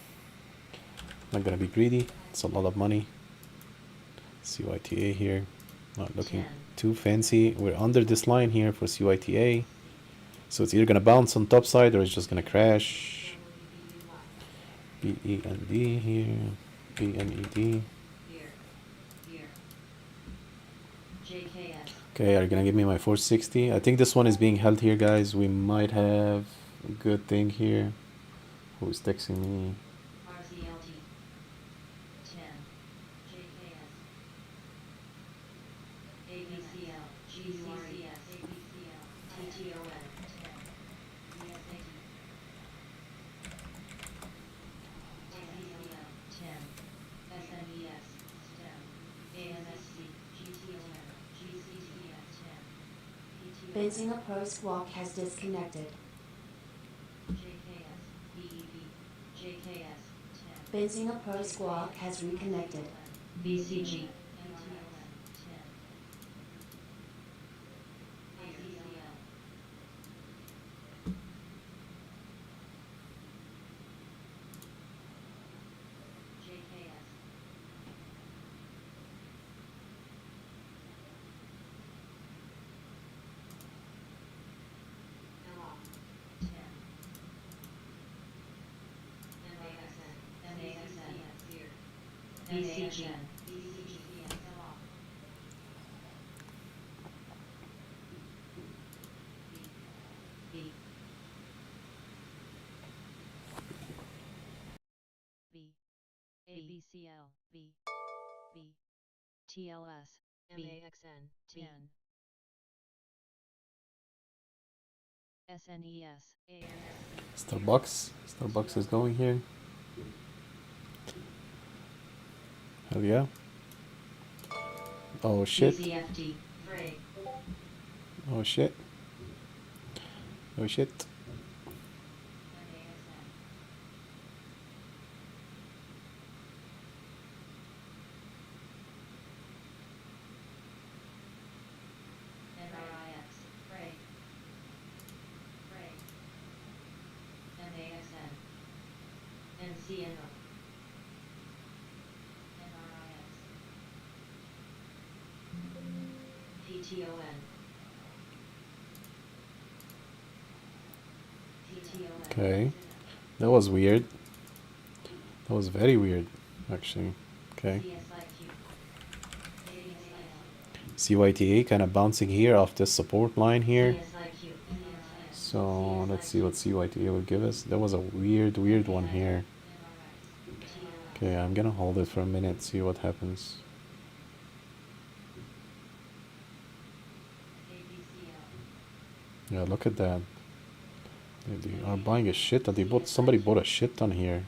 Not gonna be greedy. It's a lot of money. CYTA here. Not looking 10. too fancy. We're under this line here for CYTA. So it's either gonna bounce on top side or it's just gonna crash. BEND here. BNED. Here. Here. JKS. Okay, are you gonna give me my 460? I think this one is being held here, guys. We might have a good thing here. Who's texting me? RCLT. 10. JKS. ABCL. GCCS. ABCL. TTON. 10. ESAT. ACCL. 10. SNES. STEM. ANSC. GTON. GCTS. 10. Benzinga Pro Squawk has disconnected. JKS. BEB. JKS. 10. Benzinga Pro Squawk has reconnected. BCG. NTLN. 10. ACCL. JKS. LR. 10. MASN. MASN. Here. BCG. BCG. LR. B. B. ABCL. B. B. TLS. MAXN. 10. SNES. ANSC. Starbucks is going here. Hell yeah. Oh shit. BCFD. Frey. Oh shit. Oh shit. MAXN. NRIX. Frey. Frey. MAXN. NCNO. NRIX. PTON. PTON. Okay. That was weird. That was very weird, actually. Okay. CYTA kind of bouncing here off this support line here. So let's see what CYTA will give us. That was a weird one here. Okay, I'm gonna hold it for a minute, see what happens. Yeah, look at that. They are buying a shit ton. Somebody bought a shit ton here.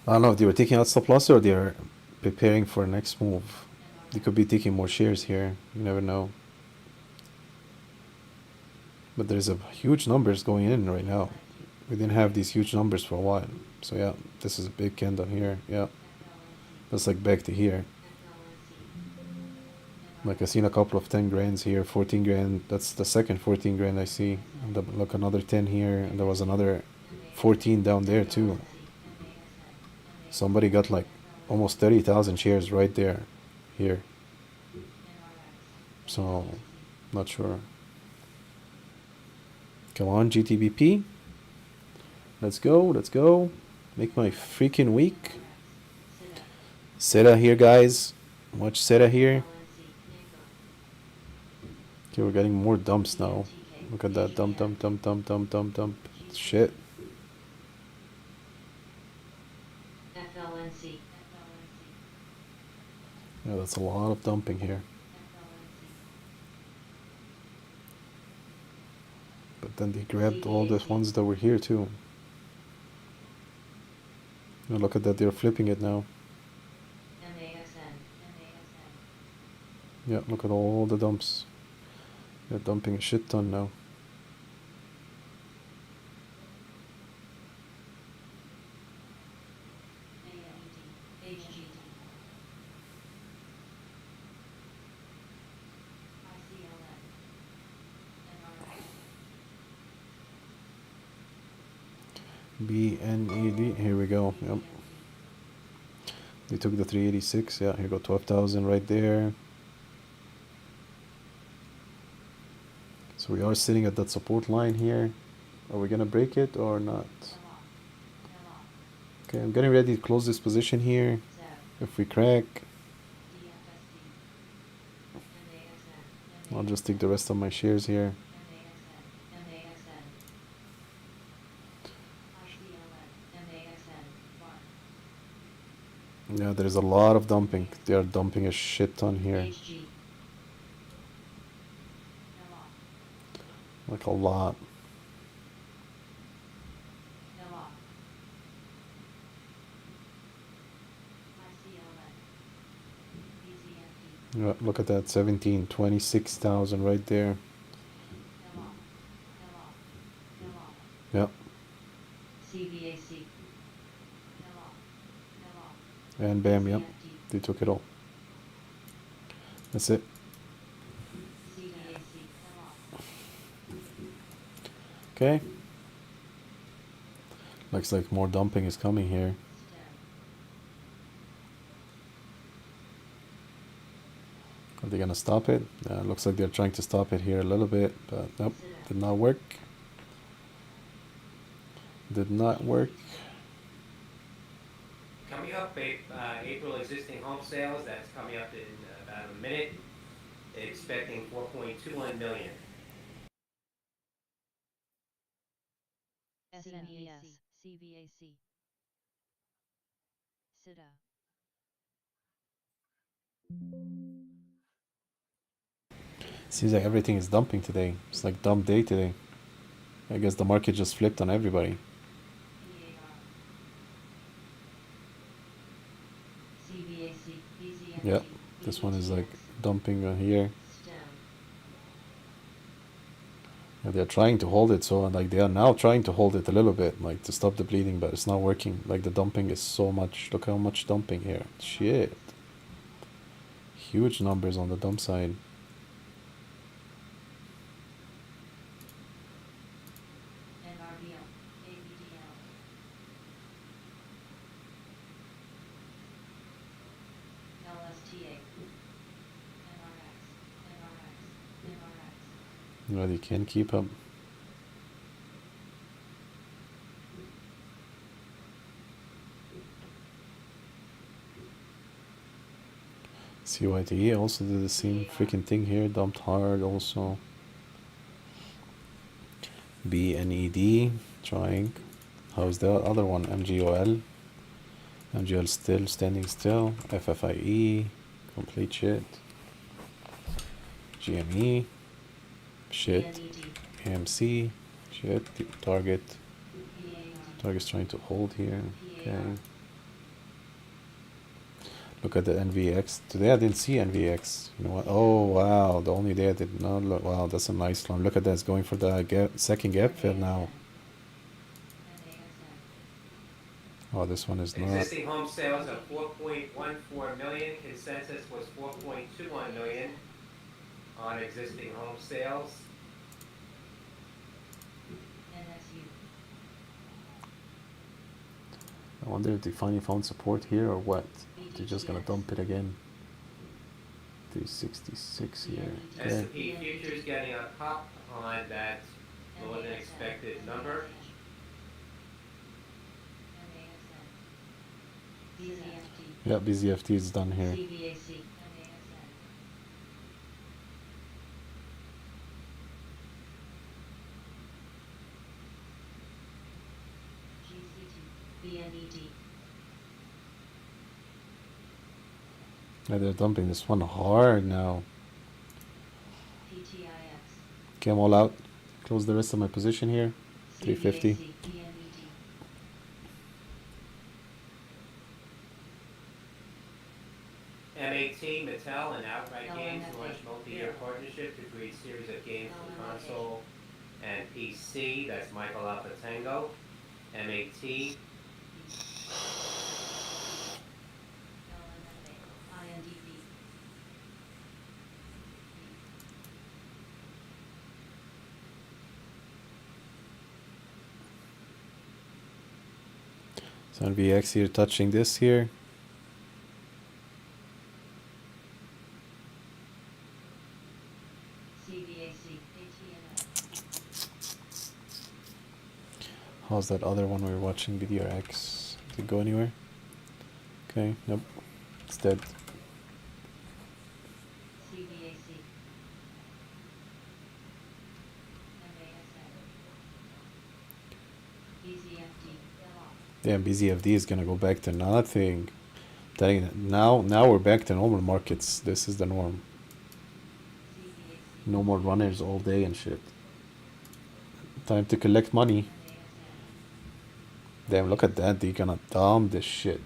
I don't know if they were taking out stop loss or they're preparing for a next move. They could be taking more shares here. You never know. But there's a huge numbers going in right now. We didn't have these huge numbers for a while. So yeah, this is a big candle here. Yeah. That's like back to here. Like I seen a couple of 10 grands here, 14 grand. That's the second 14 grand I see. And look, another 10 here, and there was another 14 down there too. Somebody got like almost 30,000 shares right there, here. So, not sure. Come on, GTBP. Let's go, let's go. Make my freaking week. Seta here, guys. Much Seta here. Okay, we're getting more dumps now. Look at that. Dump, dump, dump, dump, dump, dump, dump. Shit. FLNC. Yeah, that's a lot of dumping here. But then they grabbed all the ones that were here too. Now look at that, they're flipping it now. Yeah, look at all the dumps. They're dumping a shit ton now. BNED, here we go. Yep. They took the 386. Yeah, here go 12,000 right there. So we are sitting at that support line here. Are we gonna break it or not? Okay, I'm getting ready to close this position here. If we crack, I'll just take the rest of my shares here. Yeah, there's a lot of dumping. They are dumping a shit ton here. Like a lot. Yeah, look at that, 17, 26,000 right there. Yeah. And bam, yep. They took it all. That's it. Okay. Looks like more dumping is coming here. Are they gonna stop it? Looks like they're trying to stop it here a little bit, but nope, did not work. Did not work. Coming up, April existing home sales, that's coming up in about a minute. Expecting 4.21 million. SNES, CVAC. SITA. Seems like everything is dumping today. It's like dump day today. I guess the market just flipped on everybody. Yep, this one is like dumping here. And they're trying to hold it, so like they are now trying to hold it a little bit, like to stop the bleeding, but it's not working. Like the dumping is so much. Look how much dumping here. Shit. Huge numbers on the dump side. No, they can't keep up. CYTE also did the same freaking thing here, dumped hard also. BNED, trying. How's the other one? MGOL. MGL still standing still. FFIE, complete shit. GME, shit. AMC, shit. Target's trying to hold here. Okay. Look at the NVX. Today I didn't see NVX. You know what? Oh wow, the only day I did not look. Wow, that's a nice one. Look at that. It's going for the second gap fill now. Oh, this one is not. Existing home sales of 4.14 million. Consensus was 4.21 million on existing home sales. NSU. I wonder if they finally found support here or what. They're just gonna dump it again. 366 here. Okay. S&P futures getting a pop on that lower than expected number. Yeah, BZFT is done here. CVAC. BNED. Yeah, they're dumping this one hard now. PTIX. Okay, I'm all out. Close the rest of my position here. 350. CVAC. BNED. MAT, Mattel, and Outright Games launched multi-year partnership to create series of games for console and PC. That's Michael Alpha Tango. MAT. INDB. So NVX here touching this here. CVAC. How's that other one we were watching, BDRX? Did it go anywhere? Okay, nope. It's dead. CVAC. BZFD. Damn, BZFD is gonna go back to nothing. Telling you, now we're back to normal markets. This is the norm. No more runners all day and shit. Time to collect money. Damn, look at that. They're gonna dump this shit.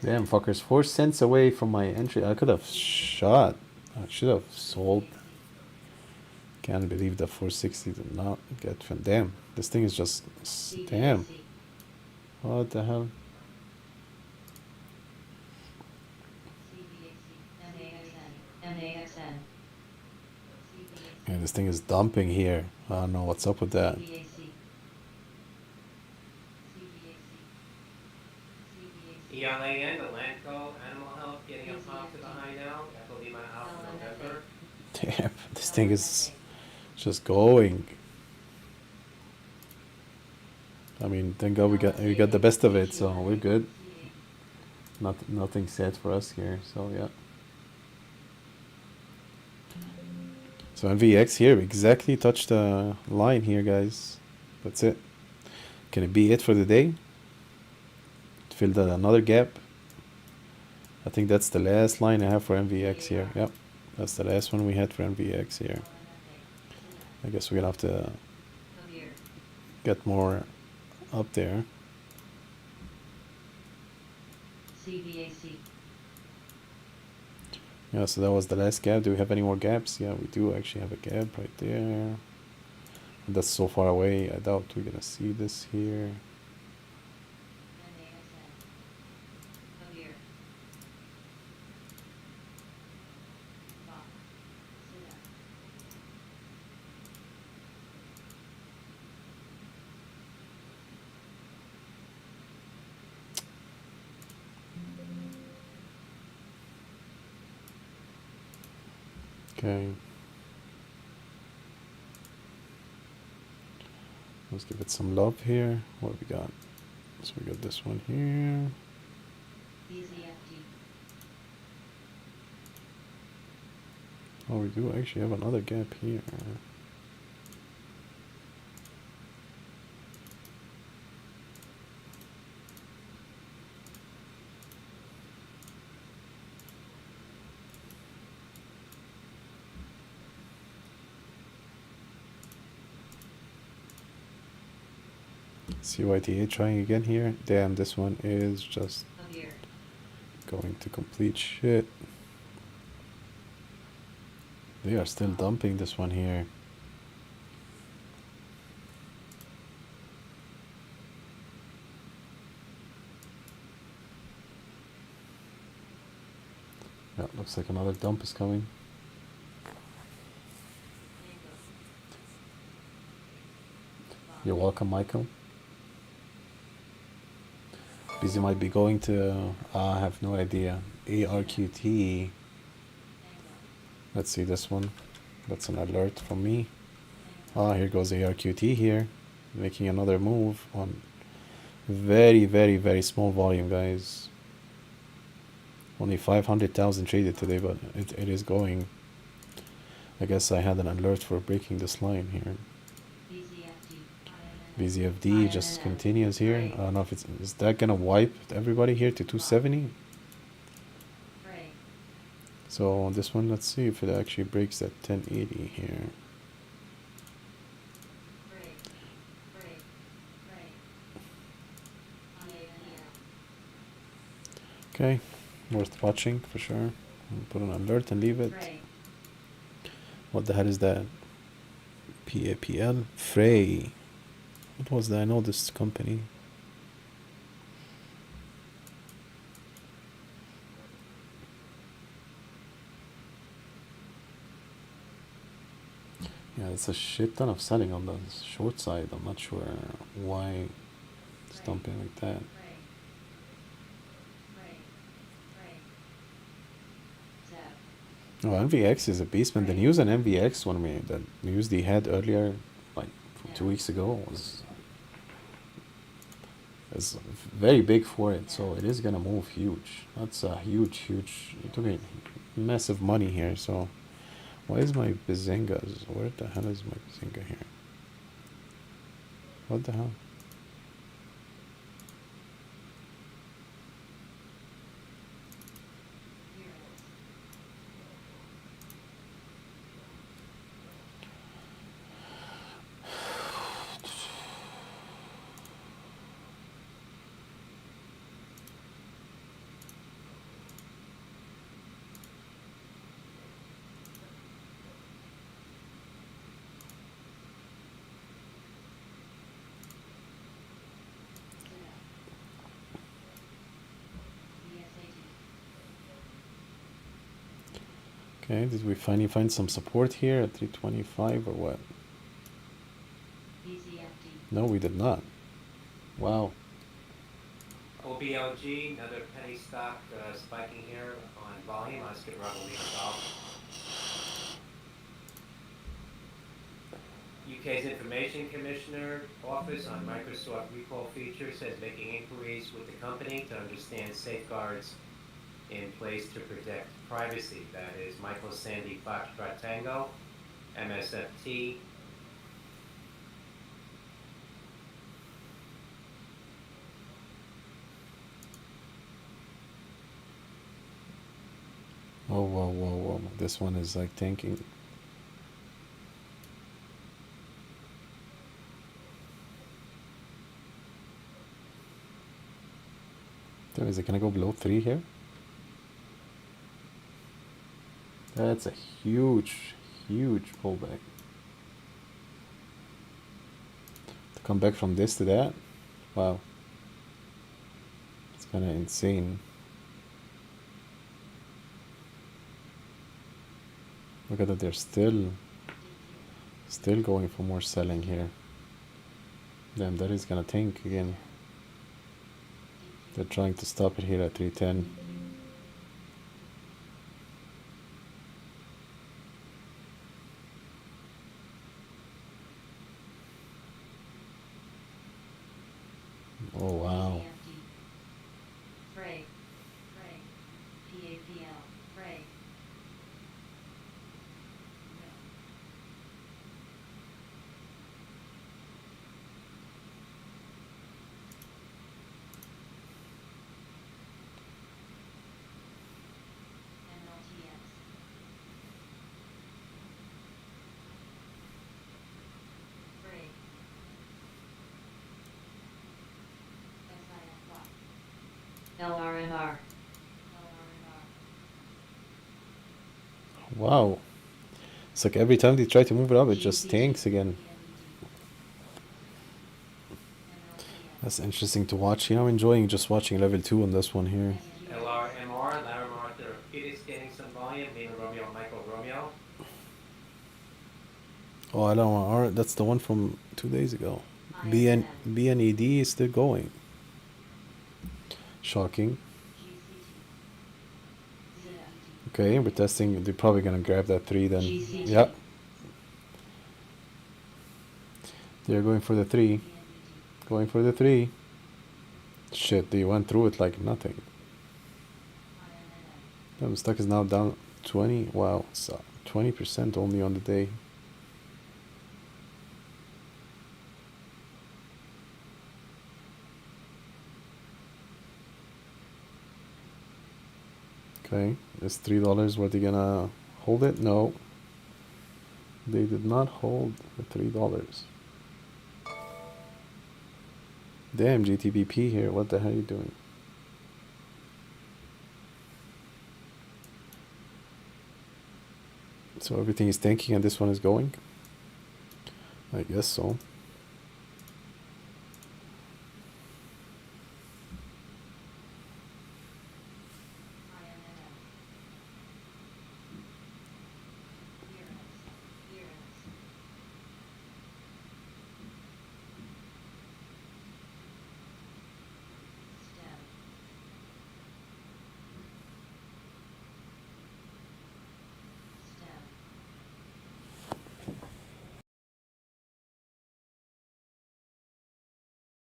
Damn, fuckers. 4 cents away from my entry. I could have shot. I should have sold. Can't believe that 460 did not get fin. Damn, this thing is just. Damn. What the hell? Yeah, this thing is dumping here. I don't know what's up with that. ELAN, Elanco, Animal Health getting a pop to the high now. FOB out in November. Damn, this thing is just going. I mean, thank God we got the best of it, so we're good. Nothing set for us here, so yeah. So NVX here exactly touched the line here, guys. That's it. Can it be it for the day? Filled another gap. I think that's the last line I have for NVX here. Yep, that's the last one we had for NVX here. I guess we're gonna have to get more up there. CVAC. Yeah, so that was the last gap. Do we have any more gaps? Yeah, we do actually have a gap right there. And that's so far away. I doubt we're gonna see this here. Okay. Let's give it some love here. What we got? So we got this one here. Oh, we do actually have another gap here. CYTA trying again here. Damn, this one is just going to complete shit. They are still dumping this one here. Yeah, looks like another dump is coming. You're welcome, Michael. Busy might be going to, I have no idea. ARQT. Let's see this one. That's an alert from me. Ah, here goes ARQT here. Making another move on very, very, very small volume, guys. Only 500,000 traded today, but it is going. I guess I had an alert for breaking this line here. BZFD just continues here. I don't know if it's, is that gonna wipe everybody here to 270? So on this one, let's see if it actually breaks that 1080 here. Okay, worth watching for sure. I'll put an alert and leave it. What the hell is that? PAPL? Frey. What was that? I know this company. Yeah, it's a shit ton of selling on the short side. I'm not sure why it's dumping like that. Oh, NVX is a beast, man. The news on NVX when the news they had earlier, like 2 weeks ago, was very big for it. So it is gonna move huge. That's a huge. It took me massive money here. So why is my Benzingas? Where the hell is my Benzinga here? What the hell? Okay, did we finally find some support here at 325 or what? No, we did not. Wow. OBLG, another penny stock spiking here on volume. Let's get Revolution off. UK's Information Commissioner Office on Microsoft recall feature says making inquiries with the company to understand safeguards in place to protect privacy. That is Michael Sandy Foxtrot Tango, MSFT. Oh, whoa. This one is like tanking. So is it gonna go below 3 here? That's a huge pullback. To come back from this to that? Wow. It's kinda insane. Look at that, they're still going for more selling here. Damn, that is gonna tank again. They're trying to stop it here at 310. Oh wow. LRMR. Wow. It's like every time they try to move it up, it just tanks again. That's interesting to watch. You know, I'm enjoying just watching level 2 on this one here. LRMR, Larimar Therapeutics, gaining some volume. Lima Romeo, Michael Romeo. Oh, I don't want. That's the one from 2 days ago. BNED is still going. Shocking. Okay, we're testing. They're probably gonna grab that 3 then. Yep. They're going for the 3. Going for the 3. Shit, they went through it like nothing. Damn, stock is now down 20. Wow, it's 20% only on the day. Okay, it's $3. Were they gonna hold it? No, they did not hold the $3. Damn, GTBP here. What the hell are you doing? So everything is tanking and this one is going? I guess so.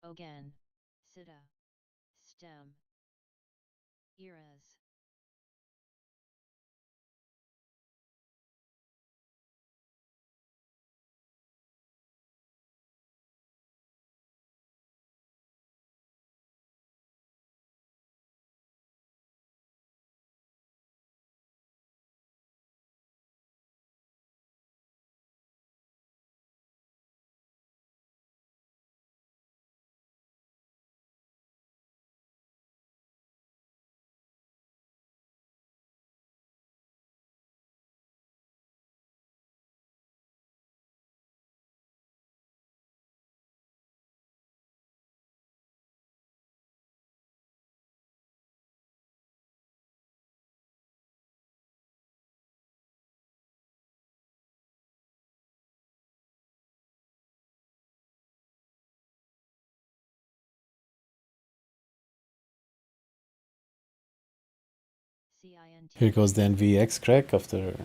Ogan, Sita, Stem, Eras. Here goes the NVX crack after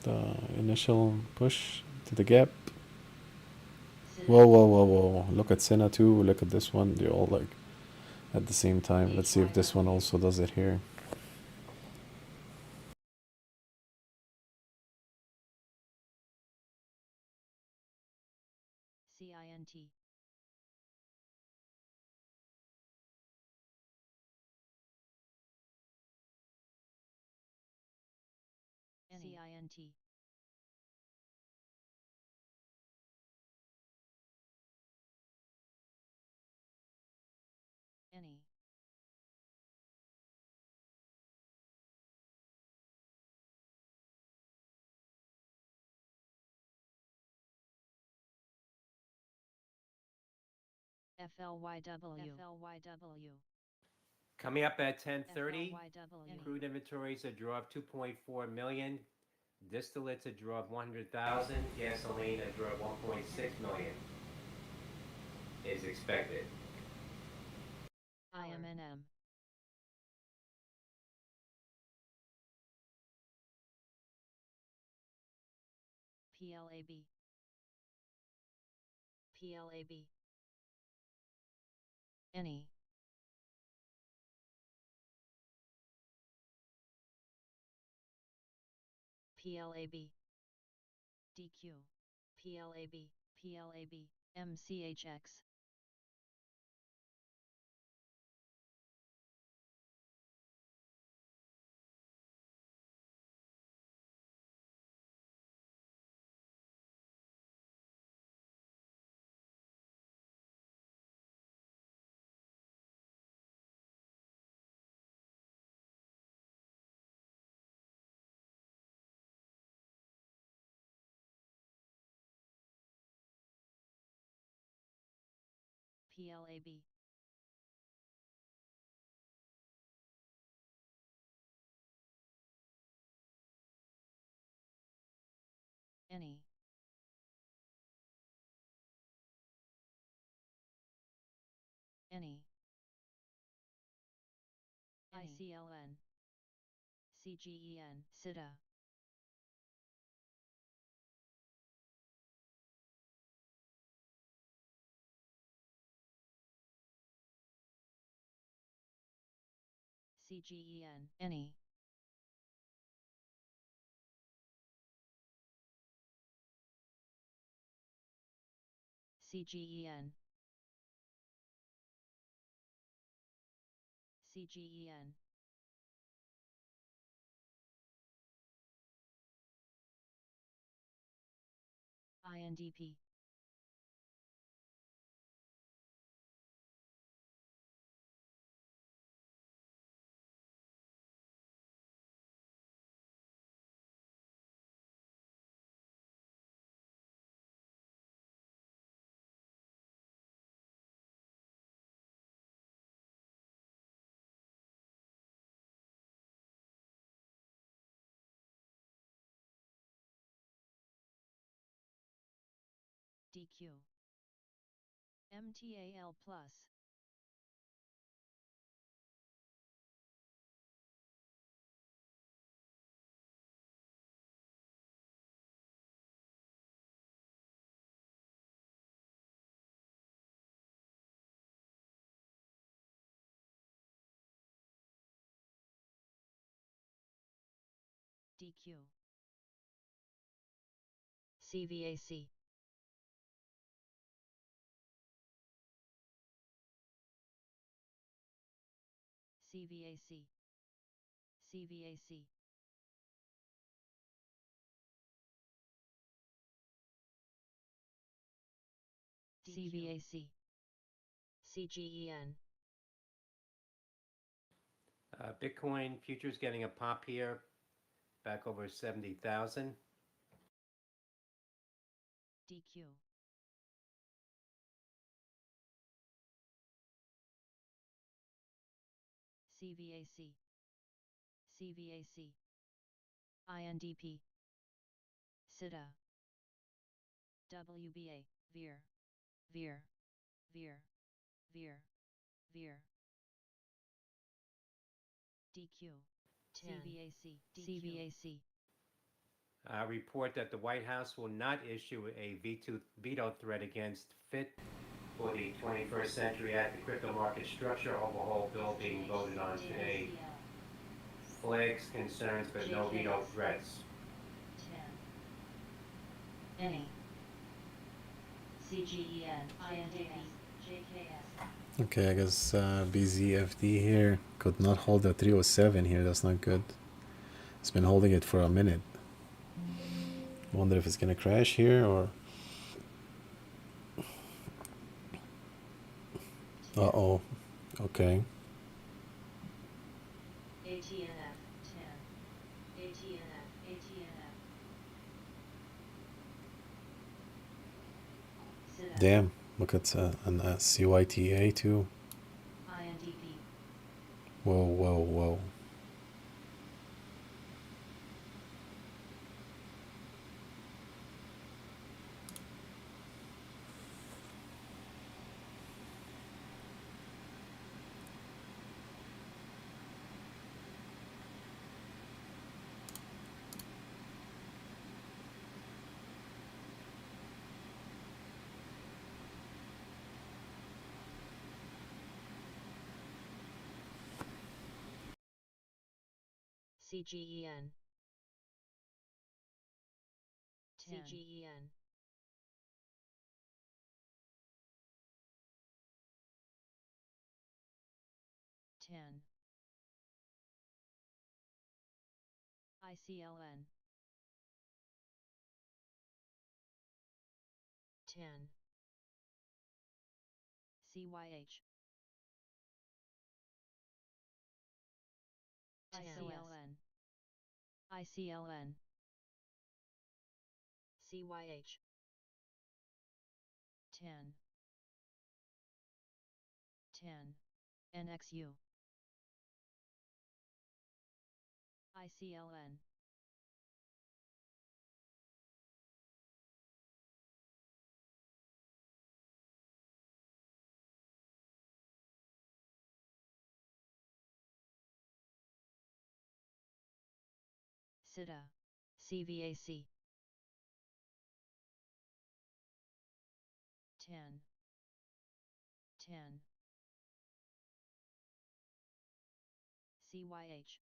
the initial push to the gap. Whoa, whoa, whoa, whoa. Look at Senna too. Look at this one. They're all like at the same time. Let's see if this one also does it here. CINT. CINT. Any. FLYW. Coming up at 10:30, FLYW. crude inventories a draw of 2.4 million, distillates a draw of 100,000, gasoline a draw of 1.6 million is expected. IMNM. PLAB. PLAB. Any. PLAB. DQ. PLAB. PLAB. MCHX. PLAB. Any. Any. ICLN. CGEN. SITA. CGEN. Any. CGEN. CGEN. INDP. DQ. MTAL plus. DQ. CVAC. CVAC. CVAC. CVAC. CGEN. Bitcoin futures getting a pop here, back over 70,000. DQ. CVAC. CVAC. INDP. SITA. WBA. VIR. VIR. VIR. VIR. VIR. DQ. CVAC. CVAC. Report that the White House will not issue a veto threat against FIT for the 21st Century Act, the crypto market structure overhaul bill being voted on today. Flags concerns but no veto threats. 10. Any. CGEN. INDP. JKS. Okay, I guess BZFD here could not hold the 307 here. That's not good. It's been holding it for a minute. Wonder if it's gonna crash here or. Uh-oh. Okay. ATNF. 10. ATNF. ATNF. SITA. Damn. Look at an CYTA too. INDP. Whoa, whoa, whoa. CGEN. CGEN. Ten. ICLN. 10. CYH. ICLN. ICLN. CYH. 10. 10. NXU. ICLN. SITA. CVAC. 10. 10. CYH.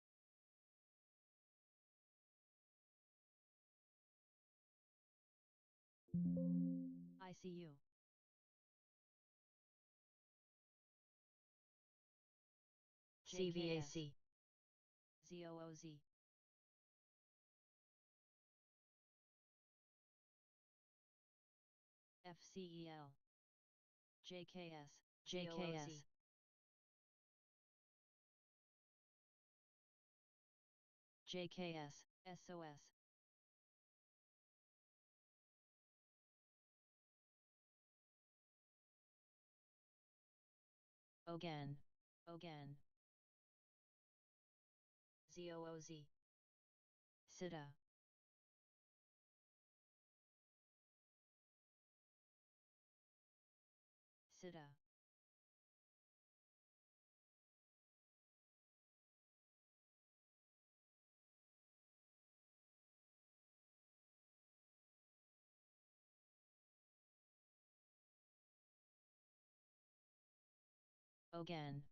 ICU. CVAC. ZOOZ. FCEL. JKS. JKS. JKS. SOS. Again. Again. ZOOZ. SITA. SITA. Again.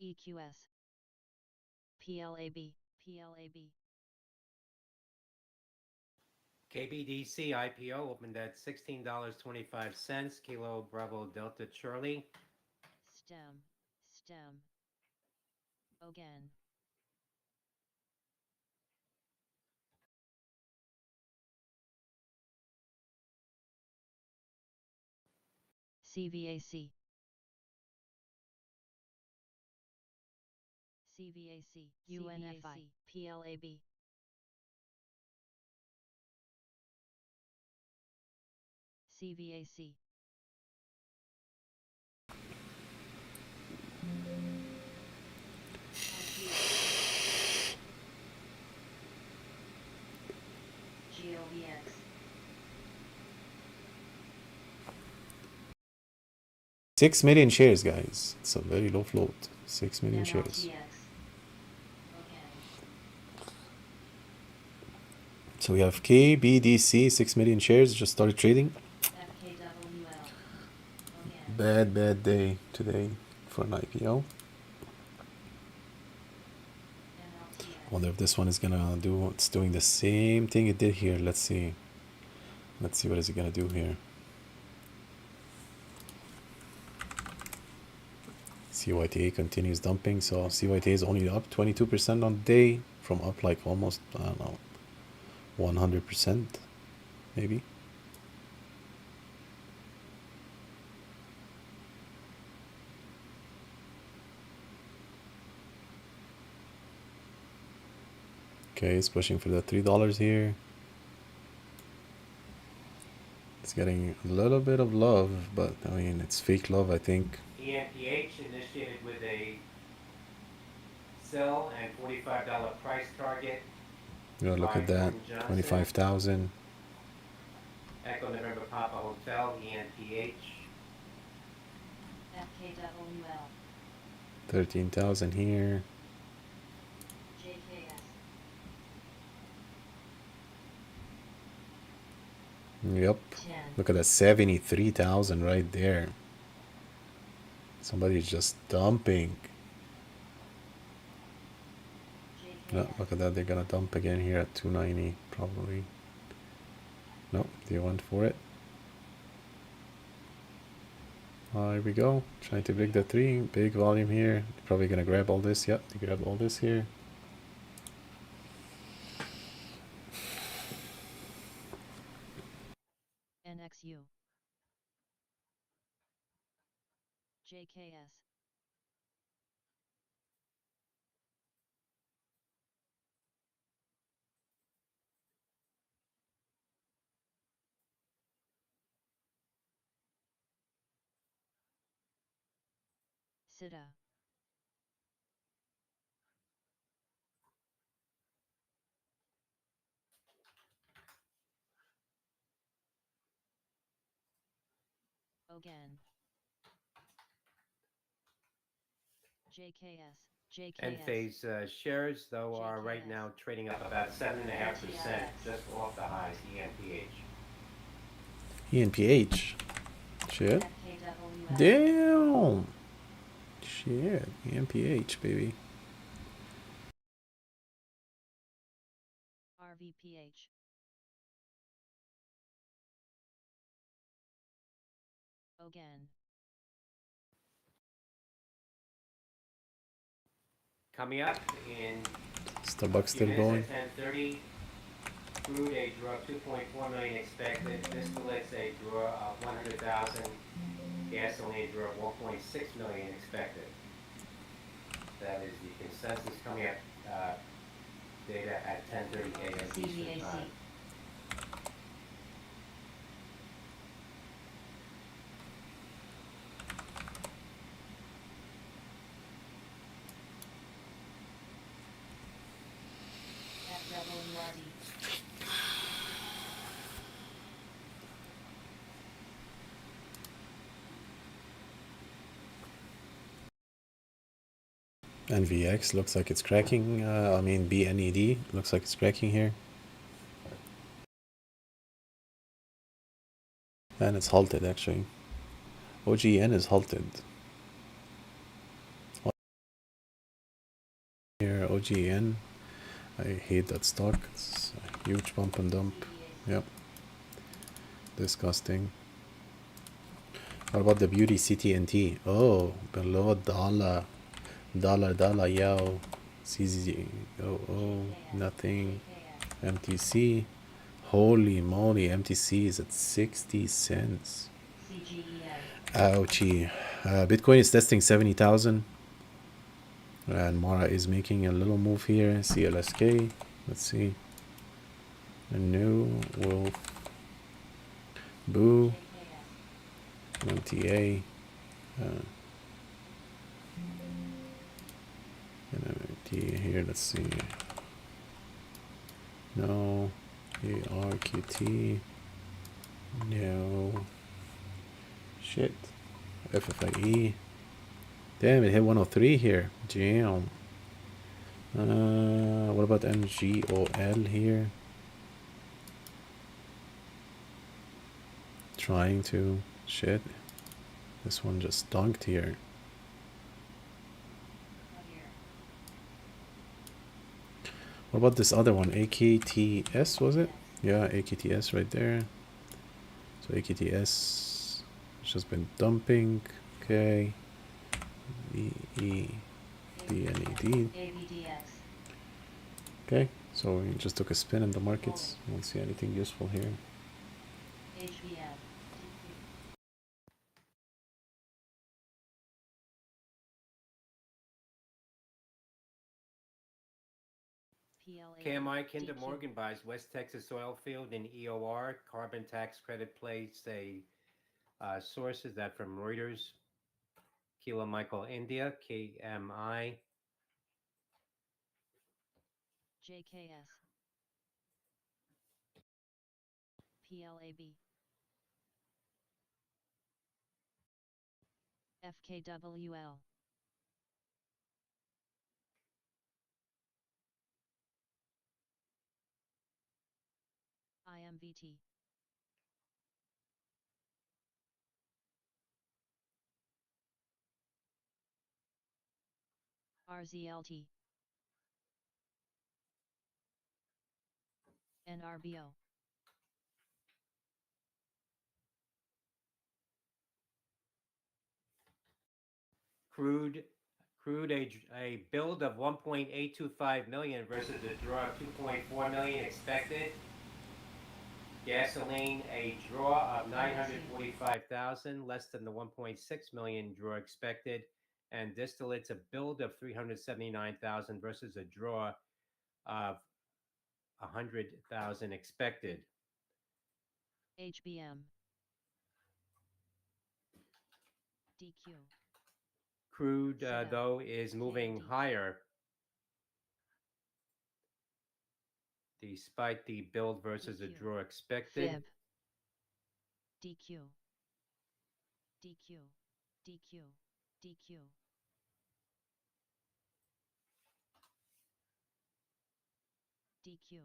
EQS. PLAB. PLAB. KBDC IPO opened at $16.25. Kilo Bravo Delta Charlie. STEM. STEM. Again. CVAC. CVAC. UNFI. PLAB. CVAC. GOVX. Six million shares, guys. It's a very low float. 6 million shares. MLTX. Okay. So we have KBDC, 6 million shares, just started trading. FKWL. Again. Bad day today for an IPO. MLTX. Wonder if this one is gonna do, it's doing the same thing it did here. Let's see. Let's see what is it gonna do here. CYTA continues dumping, so CYTA is only up 22% on the day, from up like almost, I don't know, 100% maybe. Okay, it's pushing for the $3 here. It's getting a little bit of love, but I mean, it's fake love, I think. ENPH initiated with a sell and $45 price target. You know, look at that, 25,000. Echo November Papa Hotel, ENPH. FKWL. 13,000 here. JKS. Yep. 10. Look at that, 73,000 right there. Somebody's just dumping. No, JKS. look at that, they're gonna dump again here at 290 probably. No, they went for it. Here we go, trying to break the 3, big volume here. Probably gonna grab all this. Yep, they grab all this here. JKS. Sita. Again. JKS. JKS. Enphase shares, though, are right now trading up about 7.5%, just off the highs. EMPH. ENPH. Shit. FKWL. Damn. Shit. ENPH, baby. RVPH. Again. Coming up in Starbucks a few still minutes going. at 10:30, crude a draw of 2.4 million expected. Distillates a draw of 100,000. Gasoline draw of 1.6 million expected. That is the consensus coming up. Data at 10:30 a.m. Eastern Time. FWRD. NVX looks like it's cracking. I mean BNED looks like it's cracking here. And it's halted actually. OGN is halted. Here OGN. I hate that stock. It's a huge bump and dump. Yep. Disgusting. What about the beauty CTNT? Oh, below dollar. Dollar, yo. CZ. Oh, nothing. MTC. Holy moly, MTC is at 60 cents. Ouchie. Bitcoin is testing 70,000. And Mara is making a little move here. CLSK. Let's see. A new wolf. Boo. MTA. NMT here. Let's see. No. ARQT. No. Shit. FFIE. Damn, it hit 103 here. Damn. What about MGOL here? Trying to. Shit. This one just dunked here. What about this other one? AKTS, was it? Yeah, AKTS right there. So AKTS has just been dumping. Okay. VEDNED. Okay, so we just took a spin in the markets. Won't see anything useful here. KMI Kinder Morgan buys West Texas oil field in EOR. Carbon tax credit plays a sources that from Reuters. Kilo Michael India, KMI. JKS. PLAB. FKWL. IMVT. RZLT. NRBO. Crude a build of 1.825 million versus a draw of 2.4 million expected. Gasoline, a draw of 945,000, less than the 1.6 million draw expected. And distillates, a build of 379,000 versus a draw of 100,000 expected. HBM. DQ. Crude, Setup. though, is moving KOD. higher despite the build versus a DQ. draw expected. Fib. DQ. DQ. DQ. DQ. DQ.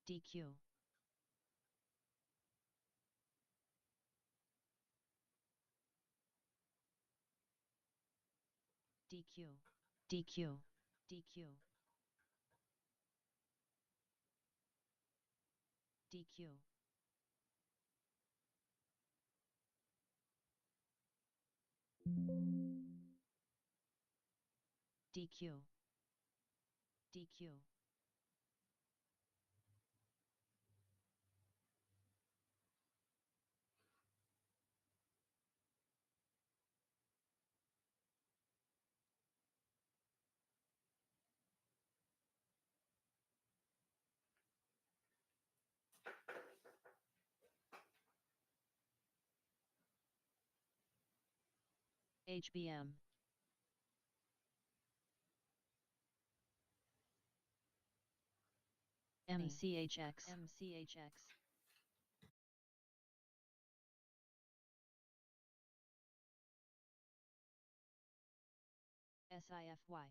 DQ. DQ. DQ. DQ. DQ. DQ. DQ. HBM. MCHX. MCHX. SIFY.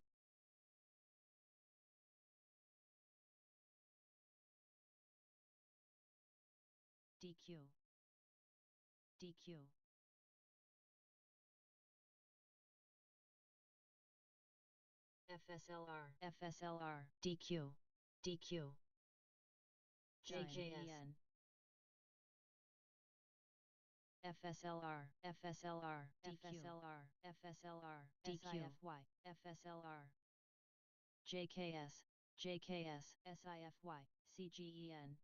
DQ. DQ. FSLR. FSLR. DQ. DQ. JKN. FSLR. FSLR. FSLR. FSLR. SIFY. FSLR. JKS. JKS. SIFY. CGEN.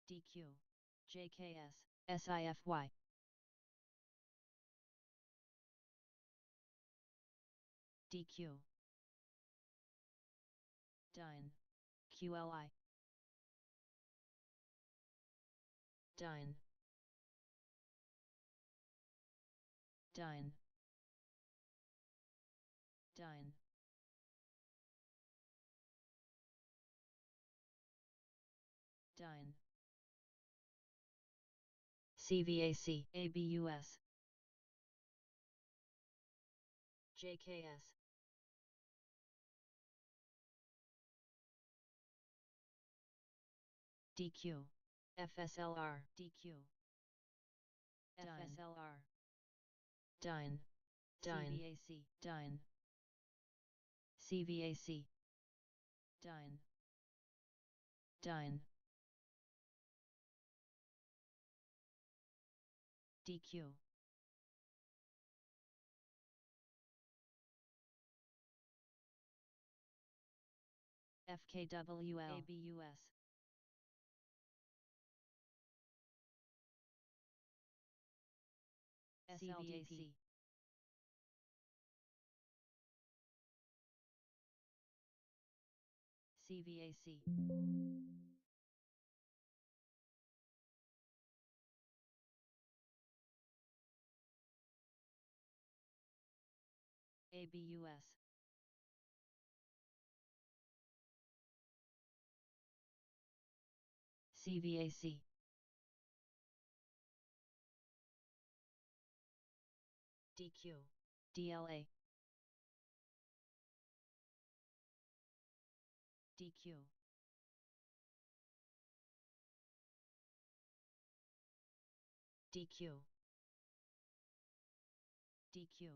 DQ. JKS. SIFY. DQ. Dine. QLI. Dine. Dine. Dine. Dine. CVAC. ABUS. JKS. DQ. FSLR. DQ. FSLR. Dine. Dine. CVAC. Dine. CVAC. Dine. Dine. DQ. FKWL. ABUS. SLDC. CVAC. ABUS. CVAC. DQ. DLA. DQ. DQ. DQ.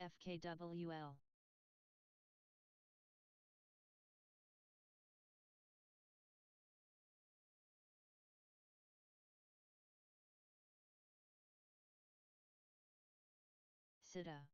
FKWL. SITA.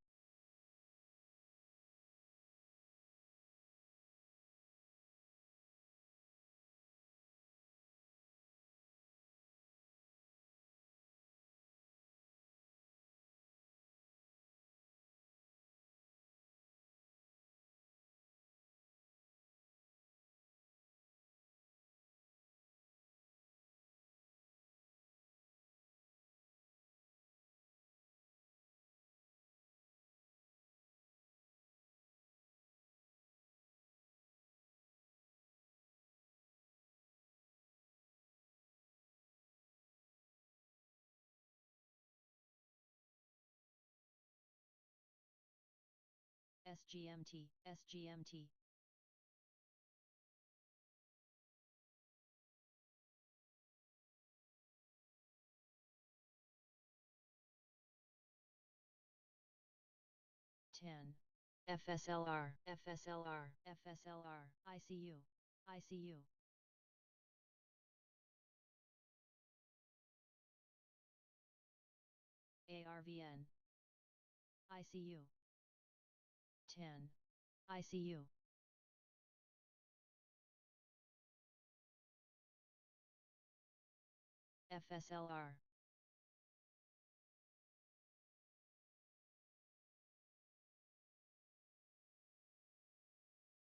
SGMT, SGMT. FSLR, FSLR, FSLR, ICU, ICU. ARVN, ICU. 10, ICU. FSLR.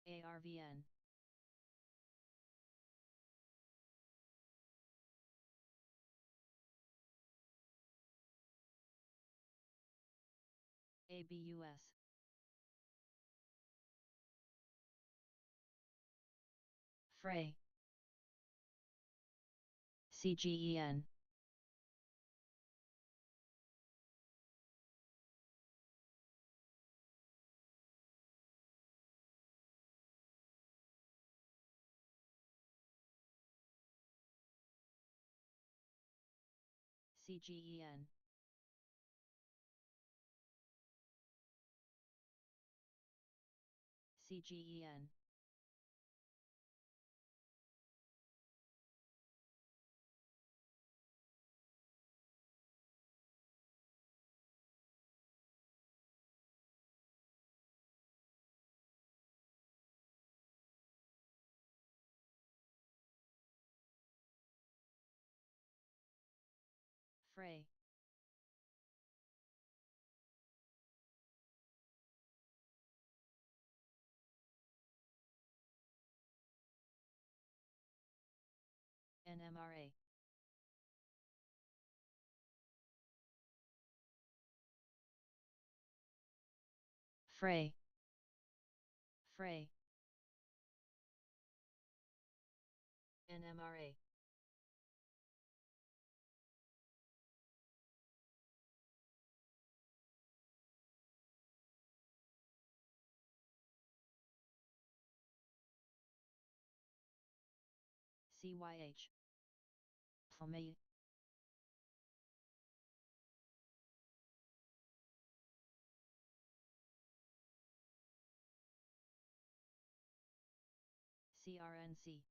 ARVN. ABUS. Fray. CGEN. CGEN. CGEN. Fray. NMRA. Fray. Fray. NMRA. CYH. Plumey. CRNC.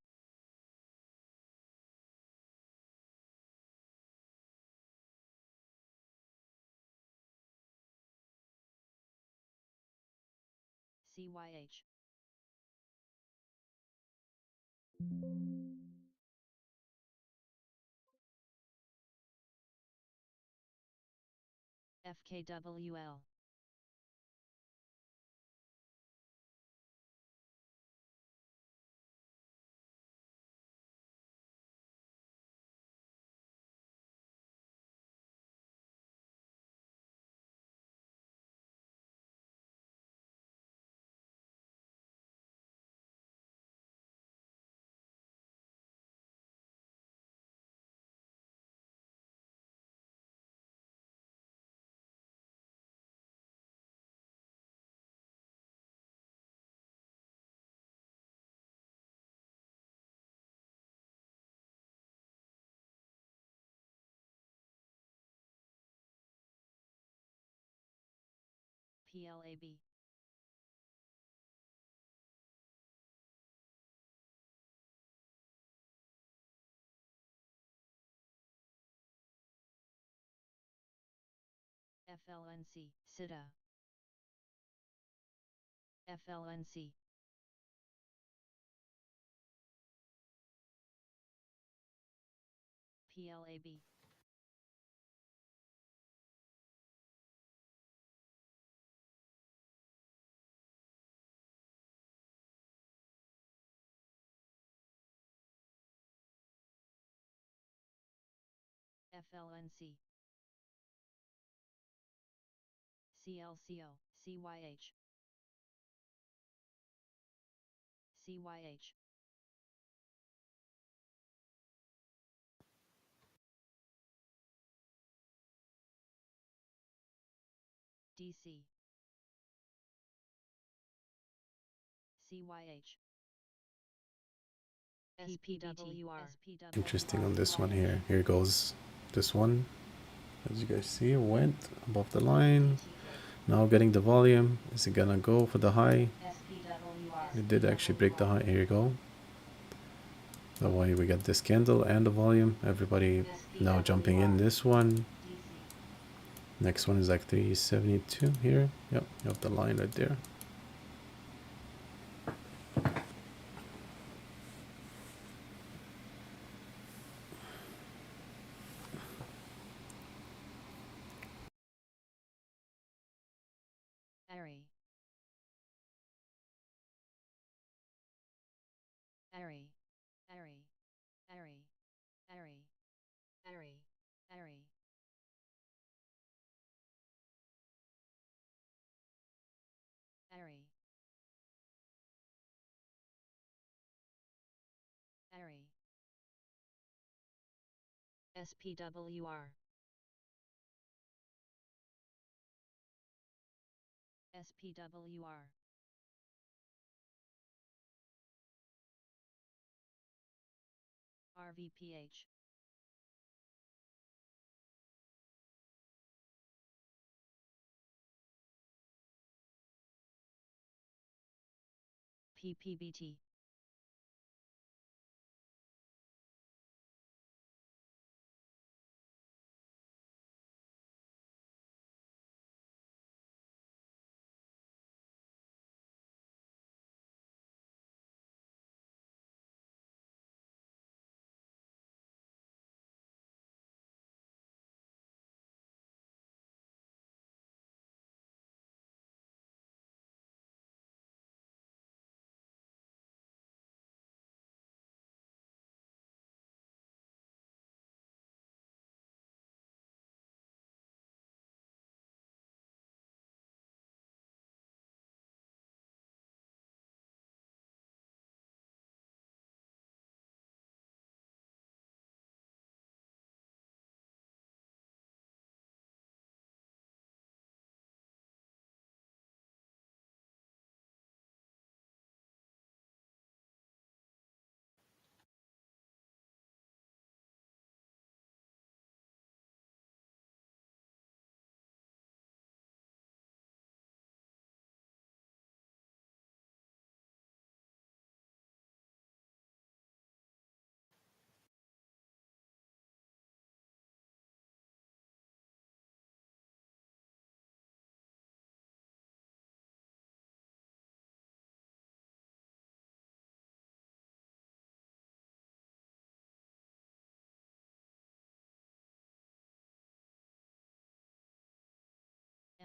CYH. FKWL. PLAB. FLNC, SITA. FLNC. PLAB. FLNC. CLCO, CYH. CYH. DC. CYH. SPWR. Interesting on this one here. Here goes this one. As you guys see, went above the line. Now getting the volume. Is it gonna go for the high? It did actually break the high. Here you go. That way we got this candle and the volume. Everybody now jumping in this one. Next one is like 372 here. Yep, you have the line right there. Airy. Airy. Airy. Airy. Airy. Airy. Airy. Airy. Airy. SPWR. SPWR. RVPH. PPBT.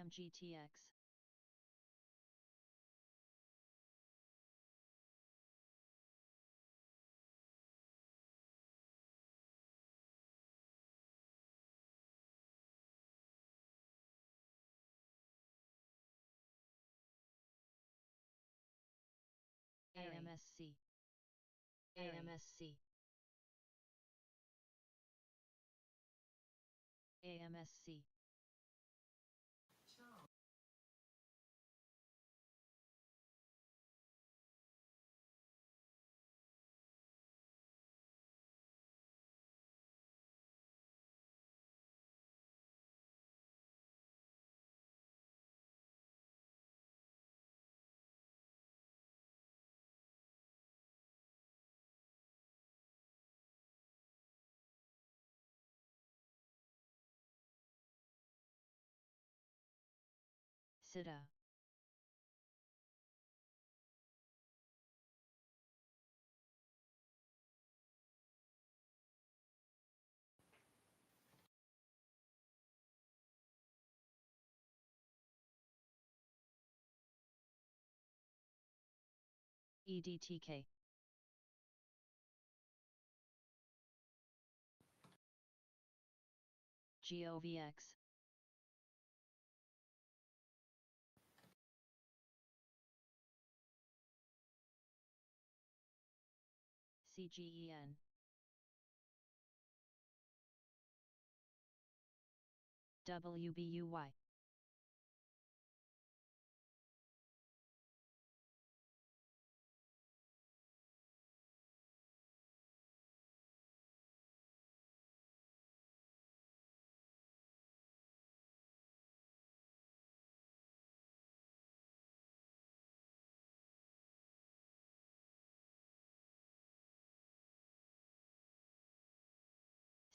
MGTX. AMSC. AMSC. AMSC. Sita. EDTK. GOVX. CGEN. WBUY.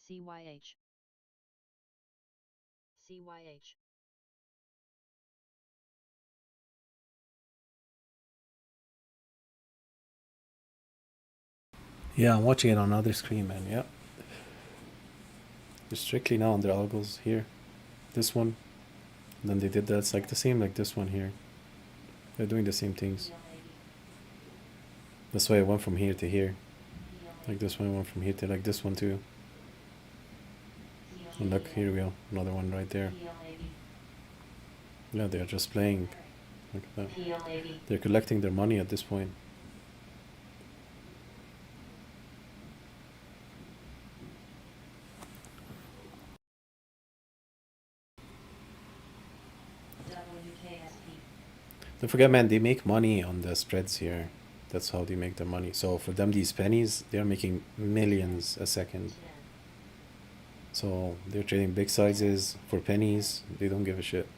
CYH. CYH. Yeah, I'm watching it on another screen, man. Yeah. They're strictly now on their algos here. This one. And then they did that. It's like the same like this one here. They're doing the same things. That's why it went from here to here. Like this one went from here to like this one too. And look, here we go. Another one right there. Yeah, they're just playing. Look at that. They're collecting their money at this point. Don't forget, man, they make money on the spreads here. That's how they make their money. So for them, these pennies, they're making millions a second. So they're trading big sizes for pennies. They don't give a shit.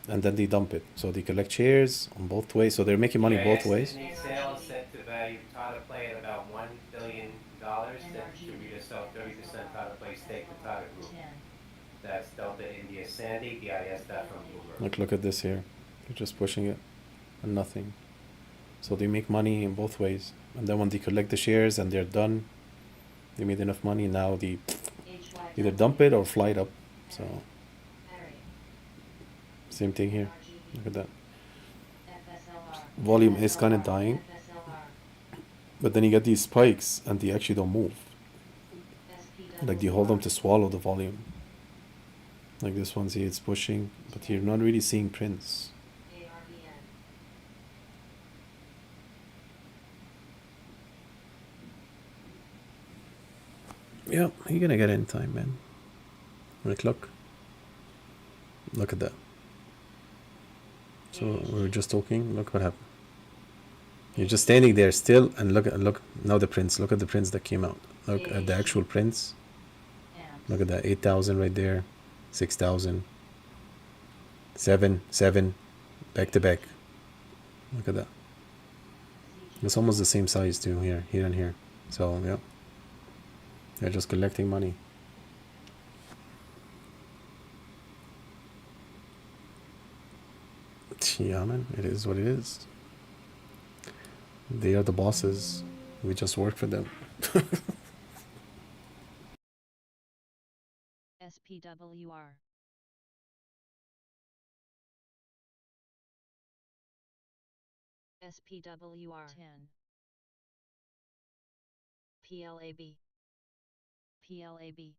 And then they dump it. So they collect shares on both ways. So they're making money both ways. Sydney sales set to value Tata Play at about $1 billion. Distributor sell 30% Tata Play stake to Tata Group. That's Delta India Sandy, DIS from Bloomberg. Look at this here. They're just pushing it and nothing. So they make money in both ways. And then when they collect the shares and they're done, they made enough money. Now they either dump it or fly it up. So same thing here. Look at that. Volume is kind of dying. But then you get these spikes and they actually don't move. Like they hold them to swallow the volume. Like this one, see it's pushing, but you're not really seeing prints. Yeah, you're gonna get it in time, man. Like, look at that. So we were just talking. Look what happened. You're just standing there still, and look now the prints. Look at the prints that came out. Look at the actual prints. Look at that, 8,000 right there, 6,000, 7, back to back. Look at that. It's almost the same size too here and here. So yeah, they're just collecting money. Yeah, man, it is what it is. They are the bosses. We just work for them. SPWR. SPWR 10. PLAB. PLAB.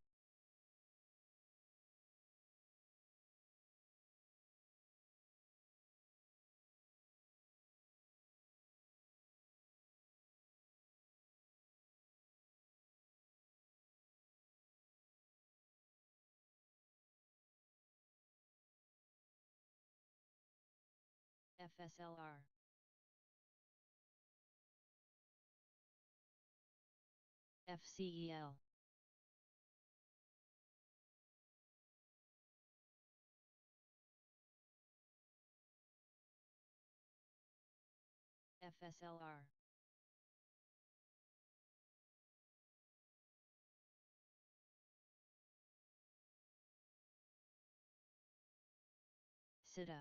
FSLR. FCEL. FSLR. Sita.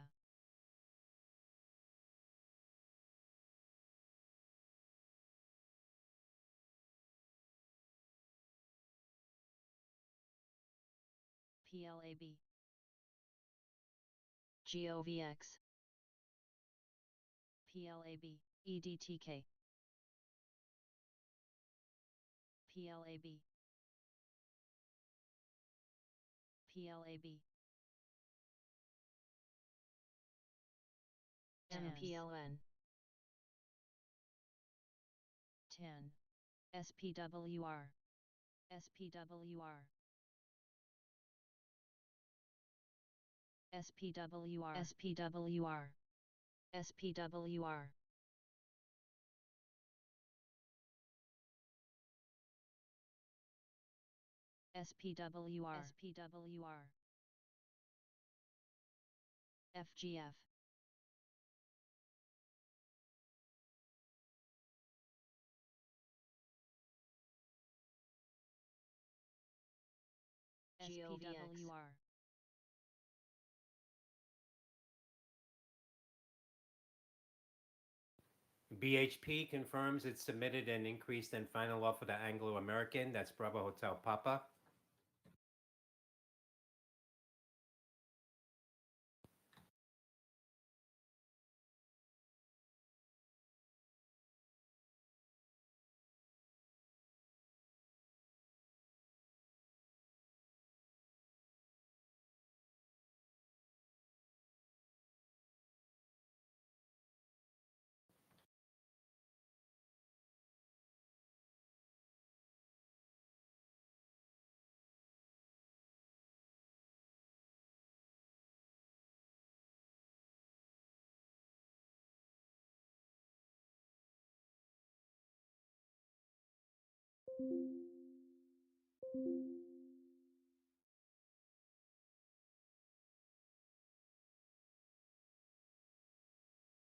PLAB. GOVX. PLAB, EDTK. PLAB. PLAB. MPLN. 10. SPWR. SPWR. SPWR. SPWR. SPWR. SPWR. SPWR. FGF. SPWR. BHP confirms it submitted an increased and final offer to Anglo American. That's Bravo Hotel Papa.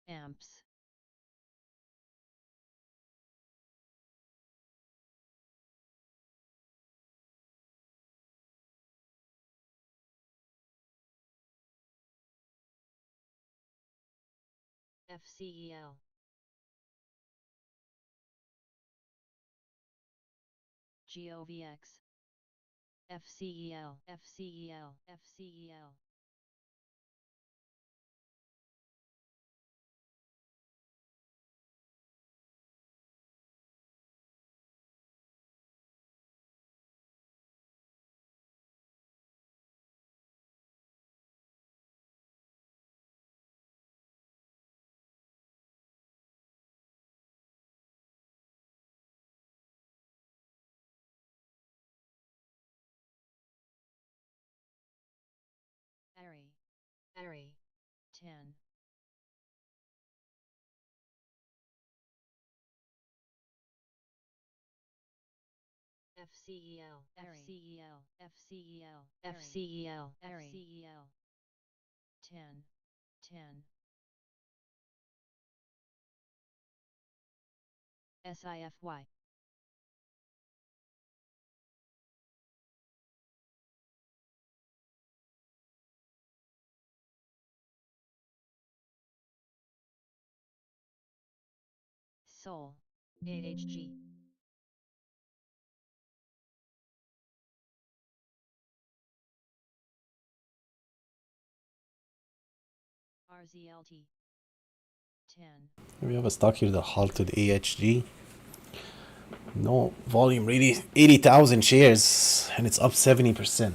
Amps. FCEL. GOVX. FCEL. FCEL. FCEL. Ari. 10. FCEL. FCEL. FCEL. FCEL. FCEL. 10. 10. SIFY. Seoul. AHG. RZLT. 10. We have a stock here that halted AHG. No volume, really. 80,000 shares, and it's up 70%.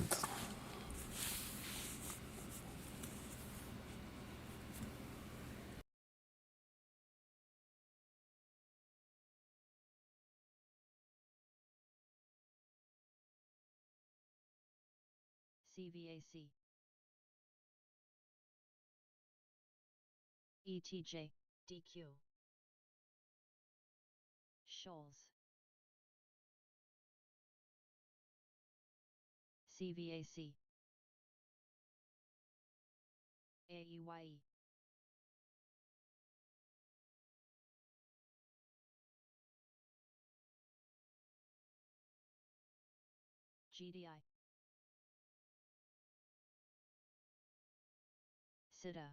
CVAC. ETJ. DQ. Shoals. CVAC. AEYE. GDI. Sita.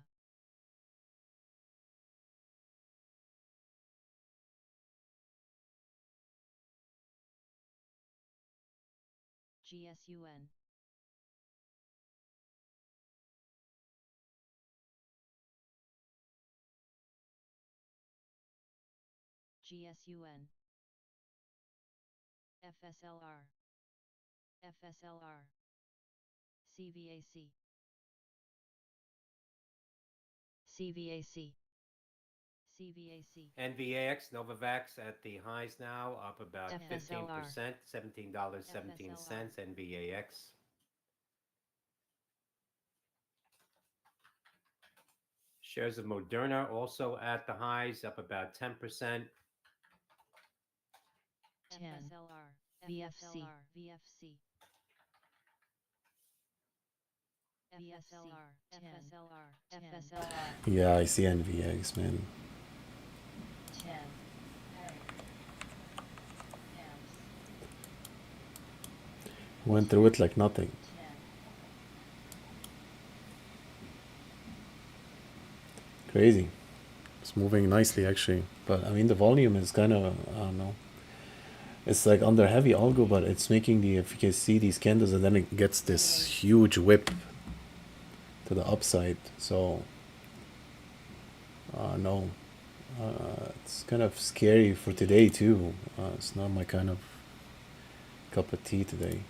GSUN. GSUN. FSLR. FSLR. CVAC. CVAC. CVAC. NVAX, Novavax at the highs now, up about FSLR. 15%, $17.17, NVAX. Shares of Moderna also at the highs, up about 10%. 10. VFC. VFC. FSLR. FSLR. FSLR. Yeah, I see NVX, man. 10. Went through it like nothing. 10. Crazy. It's moving nicely actually, but I mean the volume is kind of, I don't know. It's like under heavy algo, but it's making the, if you can see these candles, and then it gets this huge whip to the upside. So no, it's kind of scary for today too. It's not my kind of cup of tea today.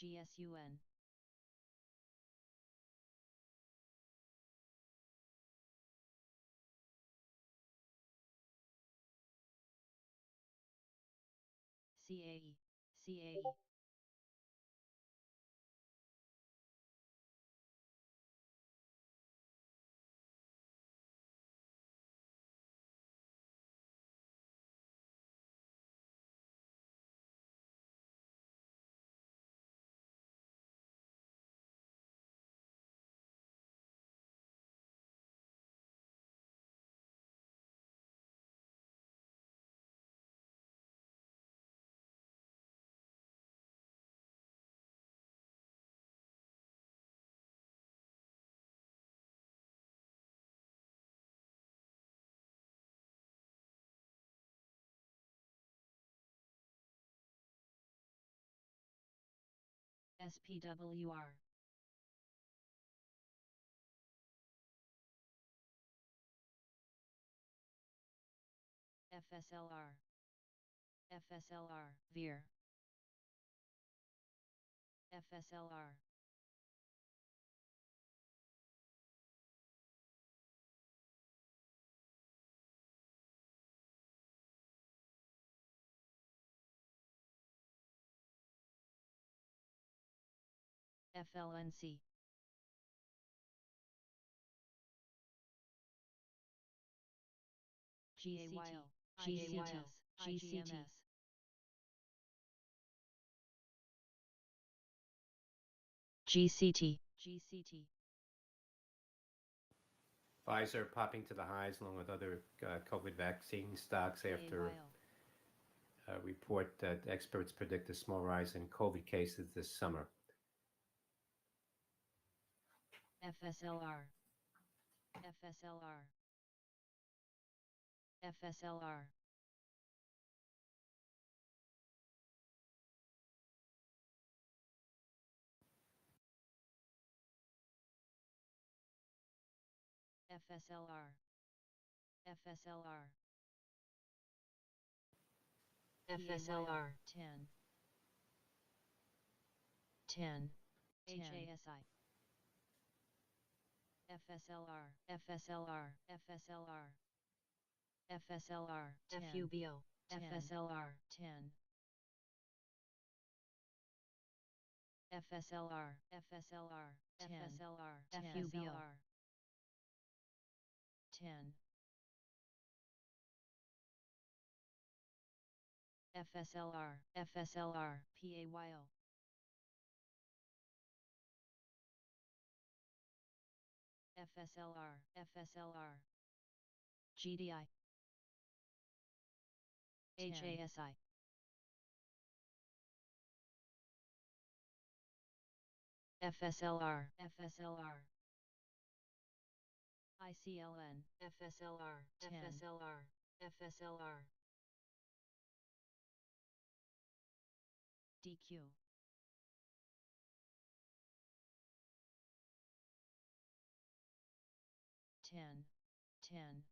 GSUN. CAE. CAE. SPWR. FSLR. FSLR. VEER. FSLR. FLNC. GCT. GCT. GCT. GCT. GCT. Pfizer popping to the highs along with other COVID vaccine stocks after a report that experts predict a small rise in COVID cases this summer. FSLR. FSLR. FSLR. FSLR. FSLR. FSLR. 10. 10. HASI. FSLR. FSLR. FSLR. FSLR. FUBO. FSLR. 10. FSLR. FSLR. FSLR. FUBO. 10. FSLR, FSLR, PAYO. FSLR, FSLR. GDI. HASI. FSLR, FSLR. ICLN, FSLR, FSLR, FSLR. DQ. Ten. 10.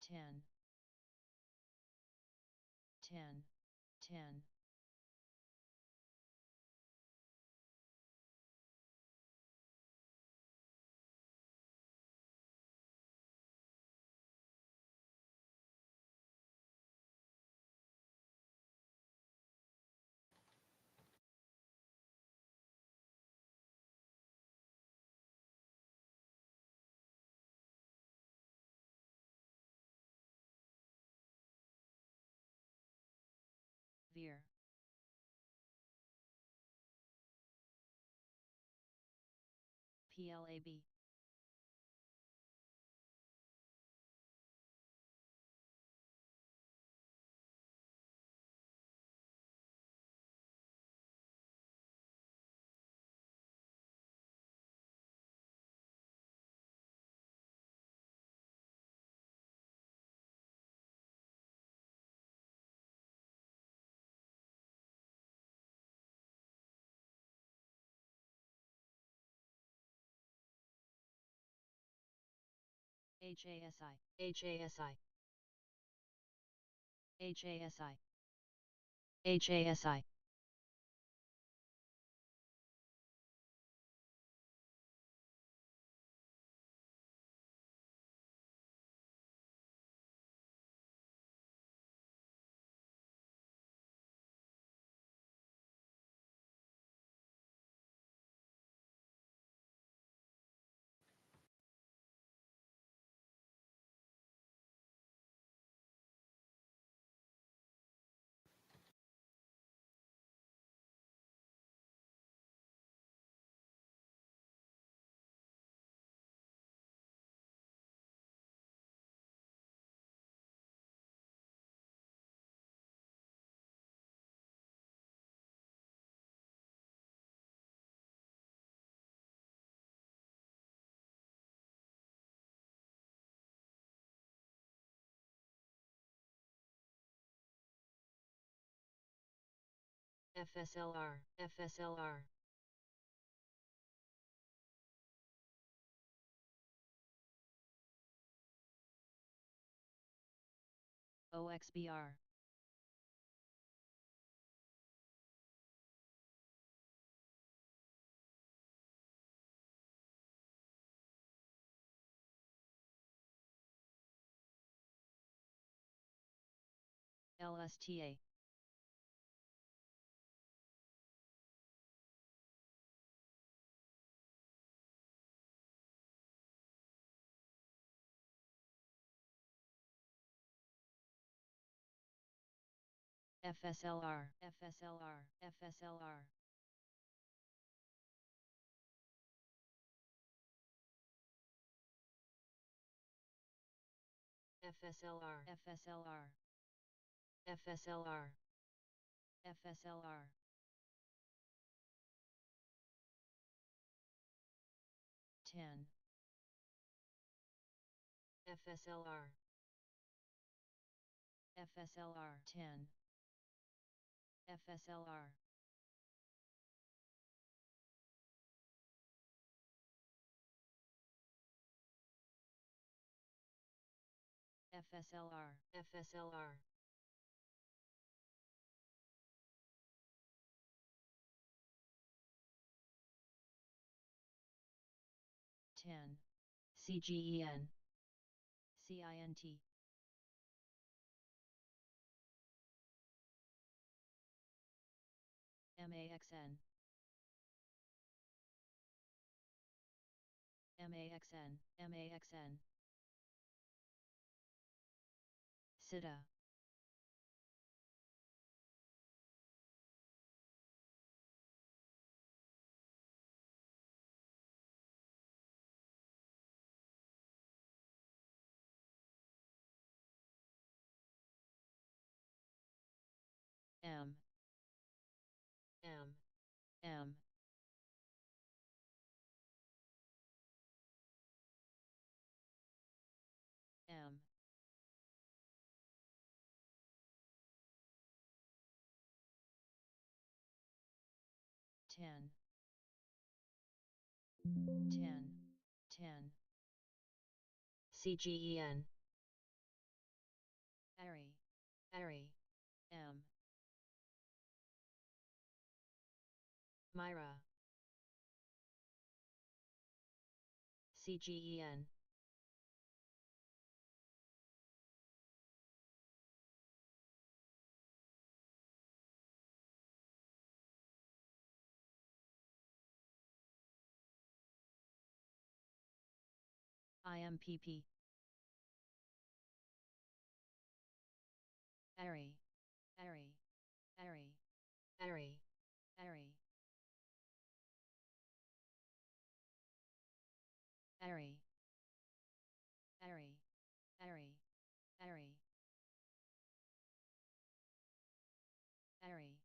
10. 10. 10. Veer. PLAB. HASI, HASI, HASI, HASI. FSLR, FSLR. OXBR. LSTA. FSLR, FSLR, FSLR. FSLR, FSLR, FSLR, FSLR. 10. FSLR, FSLR 10. FSLR. FSLR, FSLR. Ten. CGEN. CINT. MAXN. MAXN, MAXN. Sita. M M M M 10 10 10 CGEN Ari M Myra CGEN IMPP Ari Ari Ari Ari Ari Ari Ari Ari Ari Ari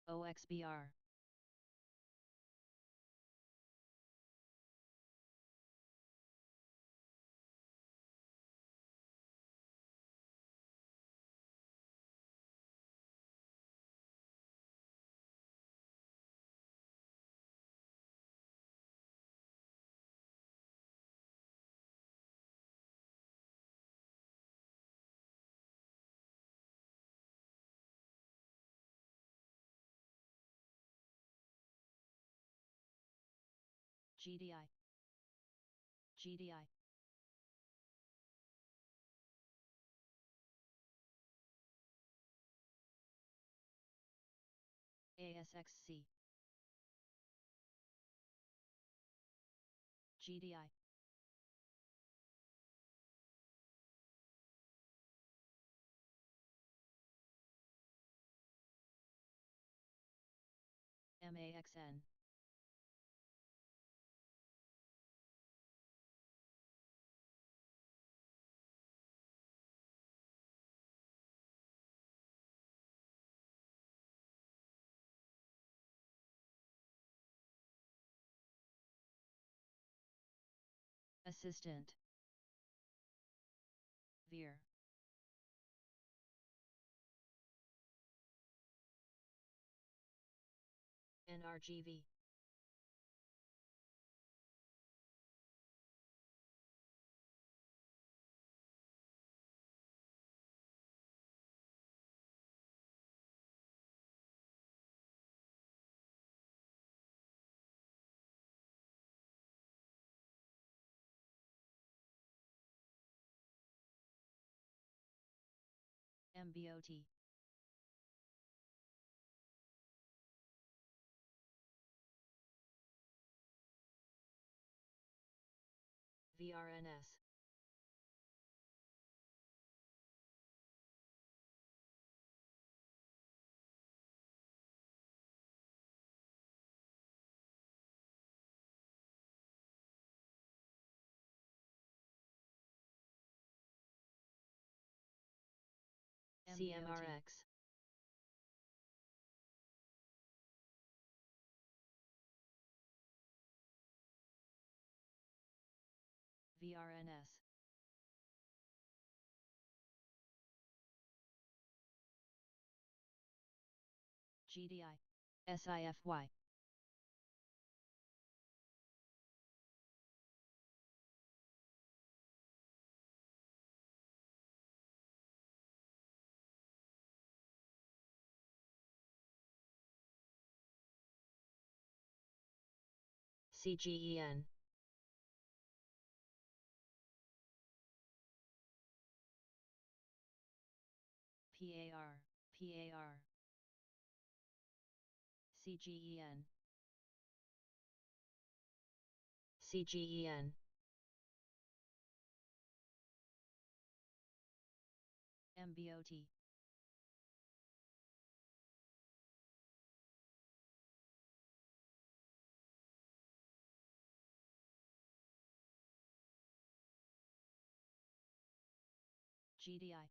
OXBR GDI GDI ASXC GDI MAXN Assistant Veer NRGV MBOT VRNS CMRX VRNS GDI SIFY CGEN. PAR, PAR. CGEN. CGEN. MBOT. GDI.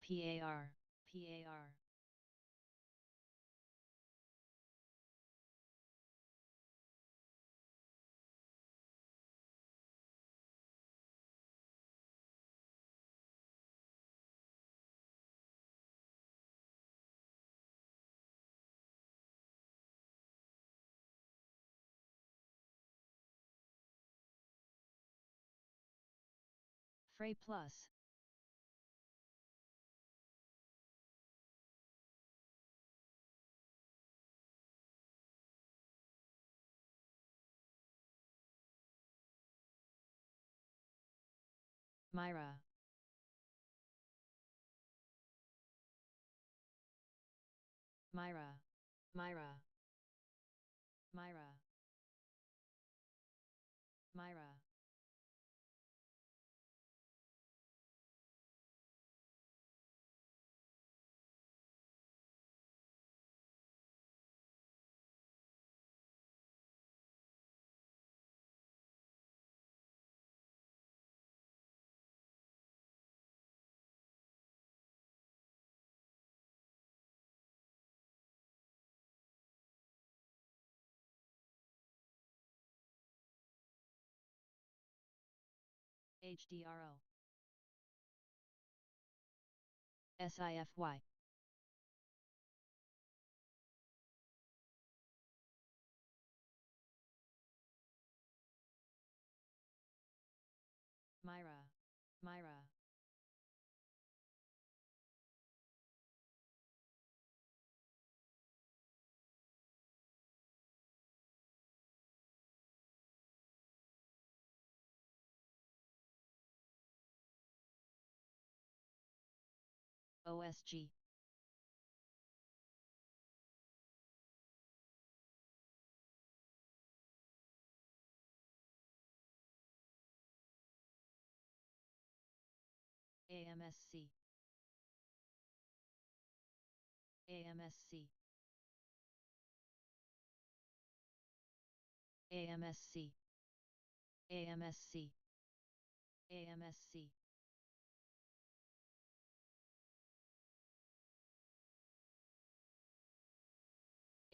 PAR, PAR. Frey Plus. Myra. Myra. Myra. Myra. Myra. HDRO. SIFY. Myra. Myra. OSG. AMSC. AMSC. AMSC. AMSC. AMSC.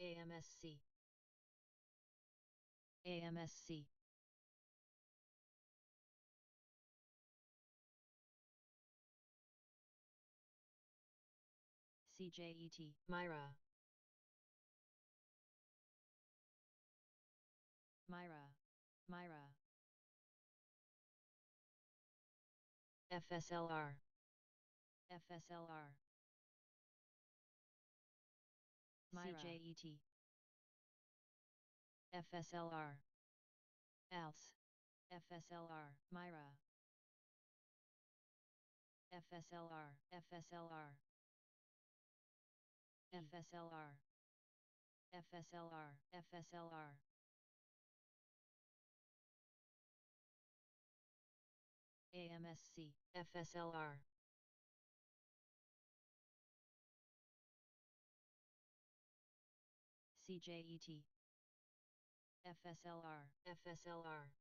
AMSC. AMSC. CJET. Myra. Myra. Myra. FSLR. FSLR. Myra. CJET. FSLR. ALS. FSLR. Myra. FSLR. FSLR. FSLR. FSLR. FSLR. AMSC. FSLR. CJET. FSLR. FSLR.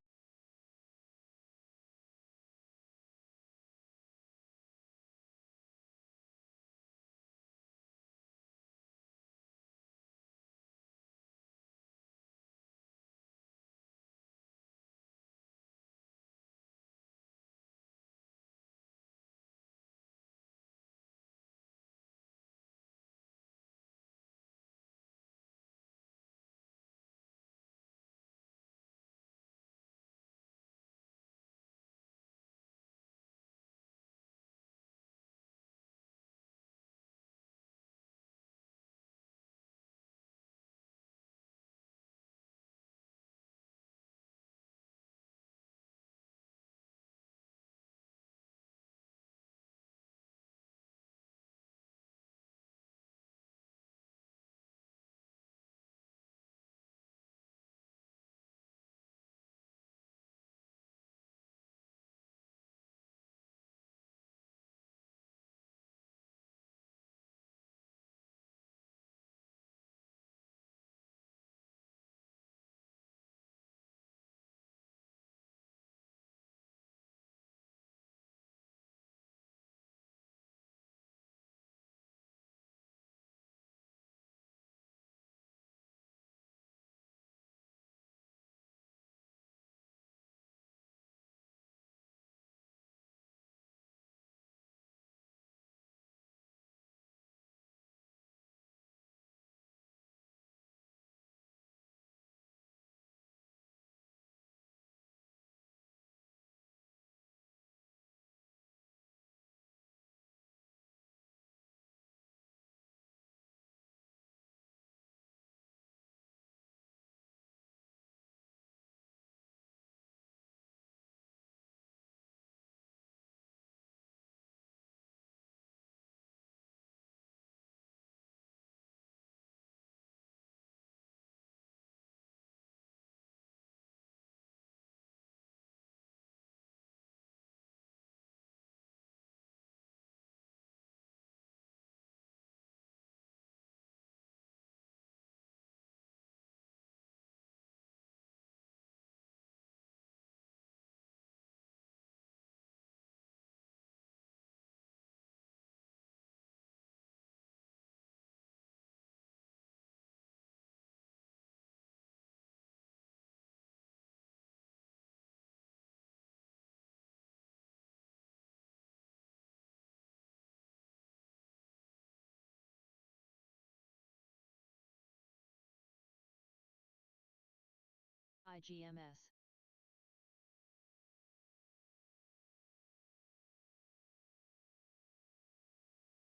IGMS.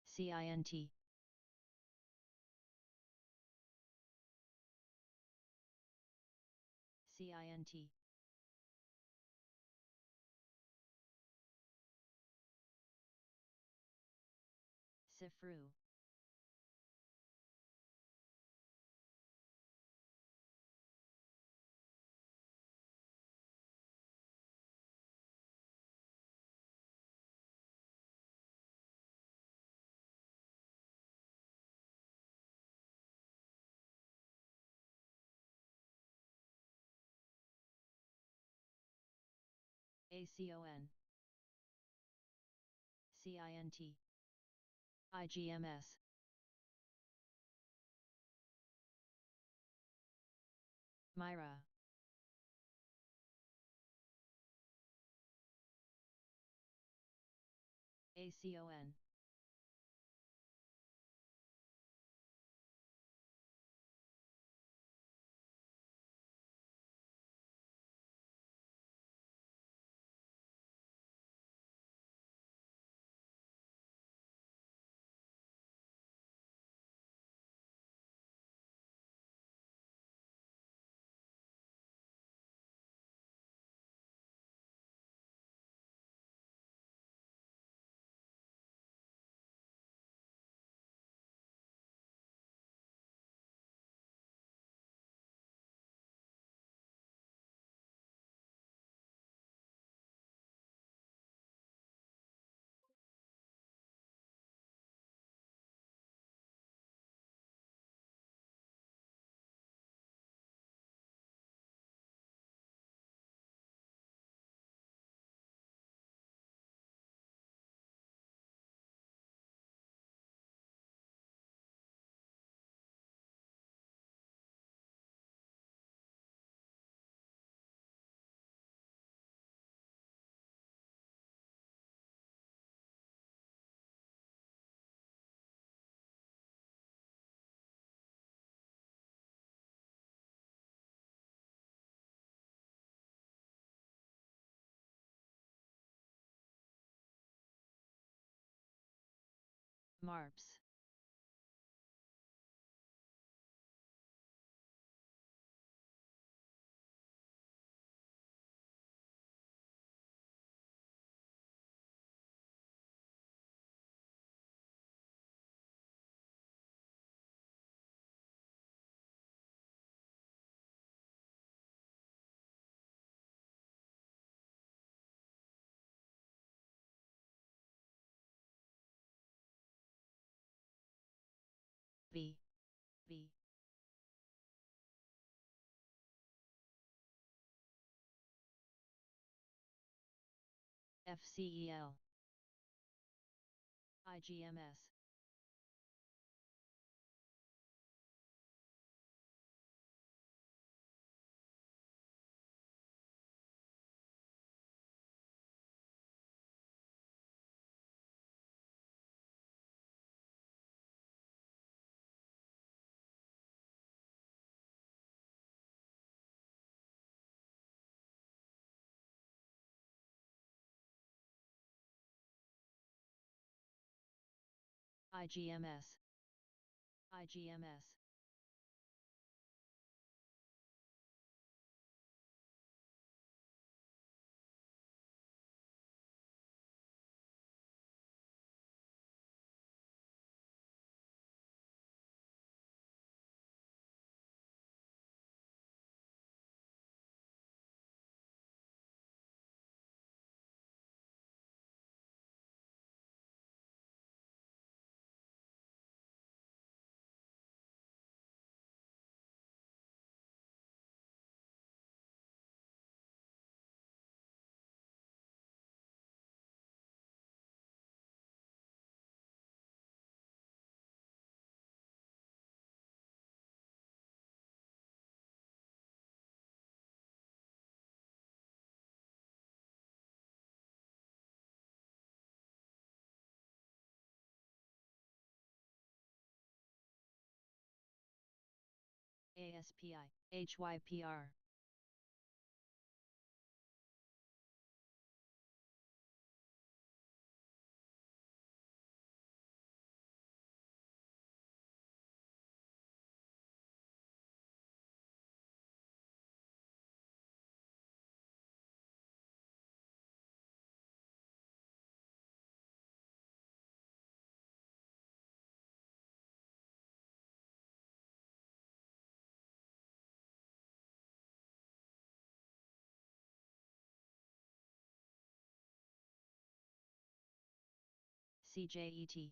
CINT. CINT. Cifru. ACON. CINT. IGMS. Myra. ACON. MARPS. B. B. FCEL. IGMS. IGMS. IGMS. ASPI, HYPR. CJET.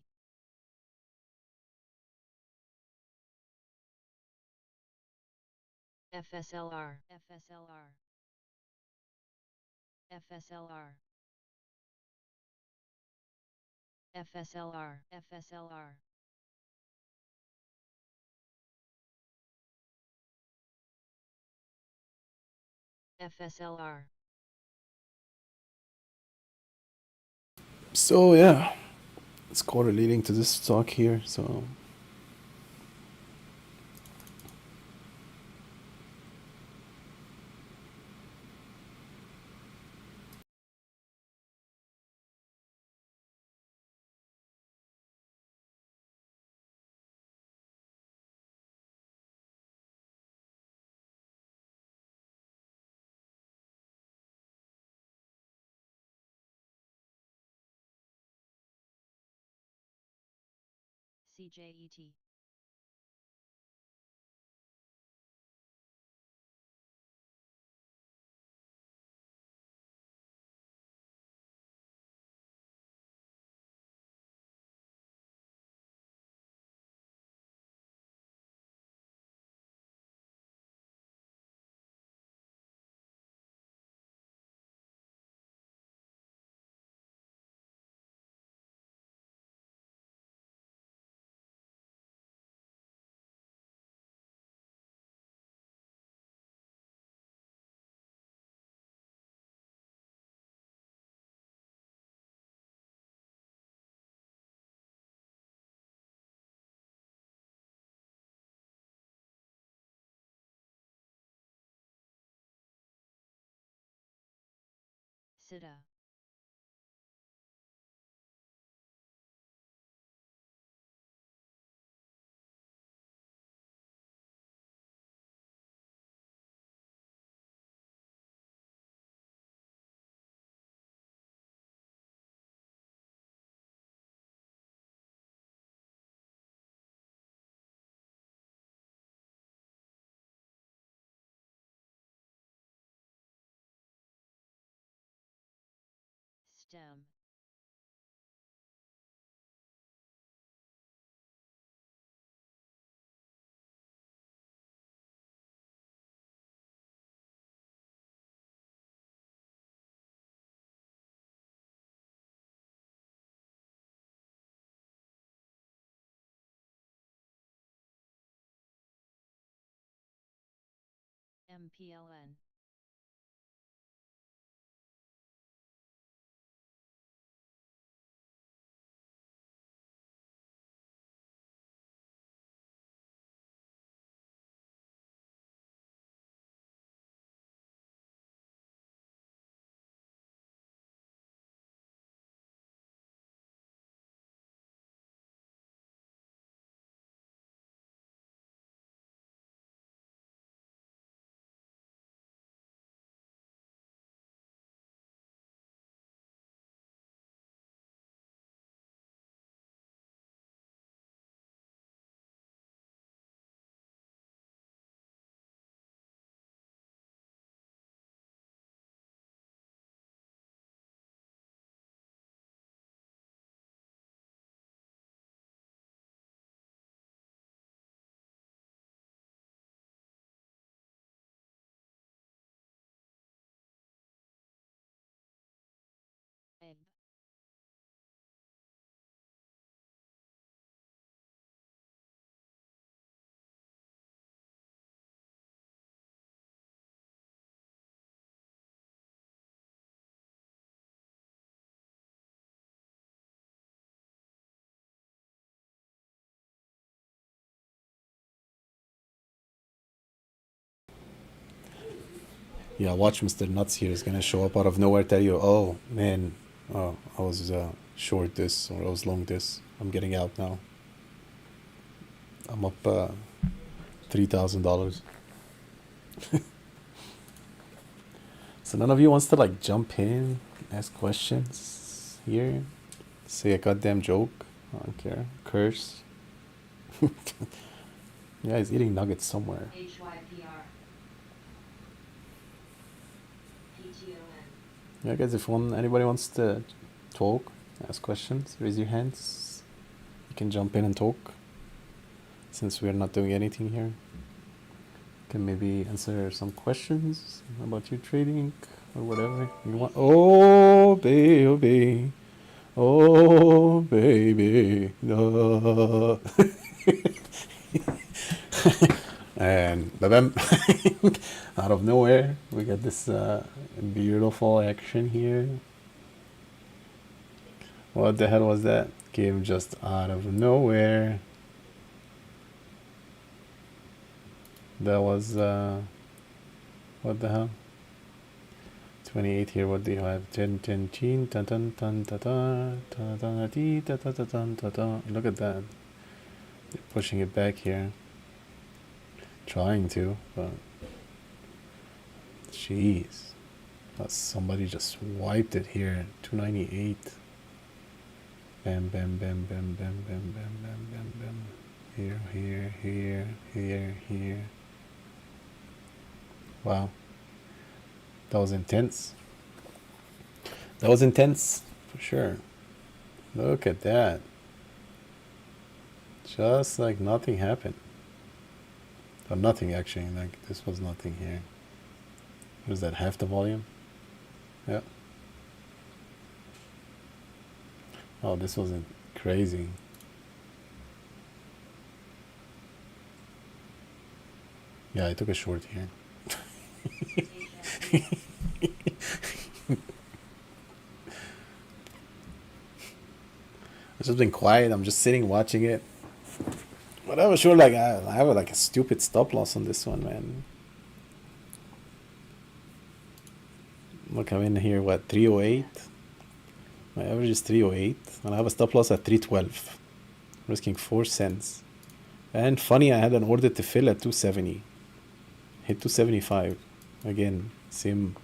FSLR. FSLR. FSLR. FSLR. FSLR. FSLR. So yeah, it's correlating to this stock here. So CJET. SITA. STEM. MPLN. EB. yeah, watch Mr. Nuts here is gonna show up out of nowhere, tell you, oh man, I was short this or I was long this. I'm getting out now. I'm up $3,000. So none of you wants to like jump in, ask questions here, say a goddamn joke. I don't care. Curse. Yeah, he's eating nuggets somewhere. HYPR. PTON. Yeah, guys, if anybody wants to talk, ask questions, raise your hands. You can jump in and talk. Since we're not doing anything here, can maybe answer some questions about your trading or whatever you want. Oh baby, oh baby, no. And bam, out of nowhere, we got this beautiful action here. What the hell was that? Came just out of nowhere. That was what the hell? 28 here. What do you have? 10, 10, 10, tan, tan, tan, ta, ta, ta, ta, ti, ta, ta, ta, ta, ta, ta. Look at that. They're pushing it back here. Trying to, but jeez, somebody just wiped it here. 298. Bam, bam, bam, bam, bam, bam, bam, bam, bam, bam. Here, here, here, here, here. Wow. That was intense. That was intense, for sure. Look at that. Just like nothing happened. Or nothing, actually. Like, this was nothing here. Was that half the volume? Yeah. Oh, this wasn't crazy. Yeah, I took a short here. I've just been quiet. I'm just sitting watching it. But I was sure, like, I have like a stupid stop loss on this one, man. Look, I'm in here, what, 308? My average is 308, and I have a stop loss at 312, risking 4 cents. And funny, I had an order to fill at 270. Hit 275. Again, same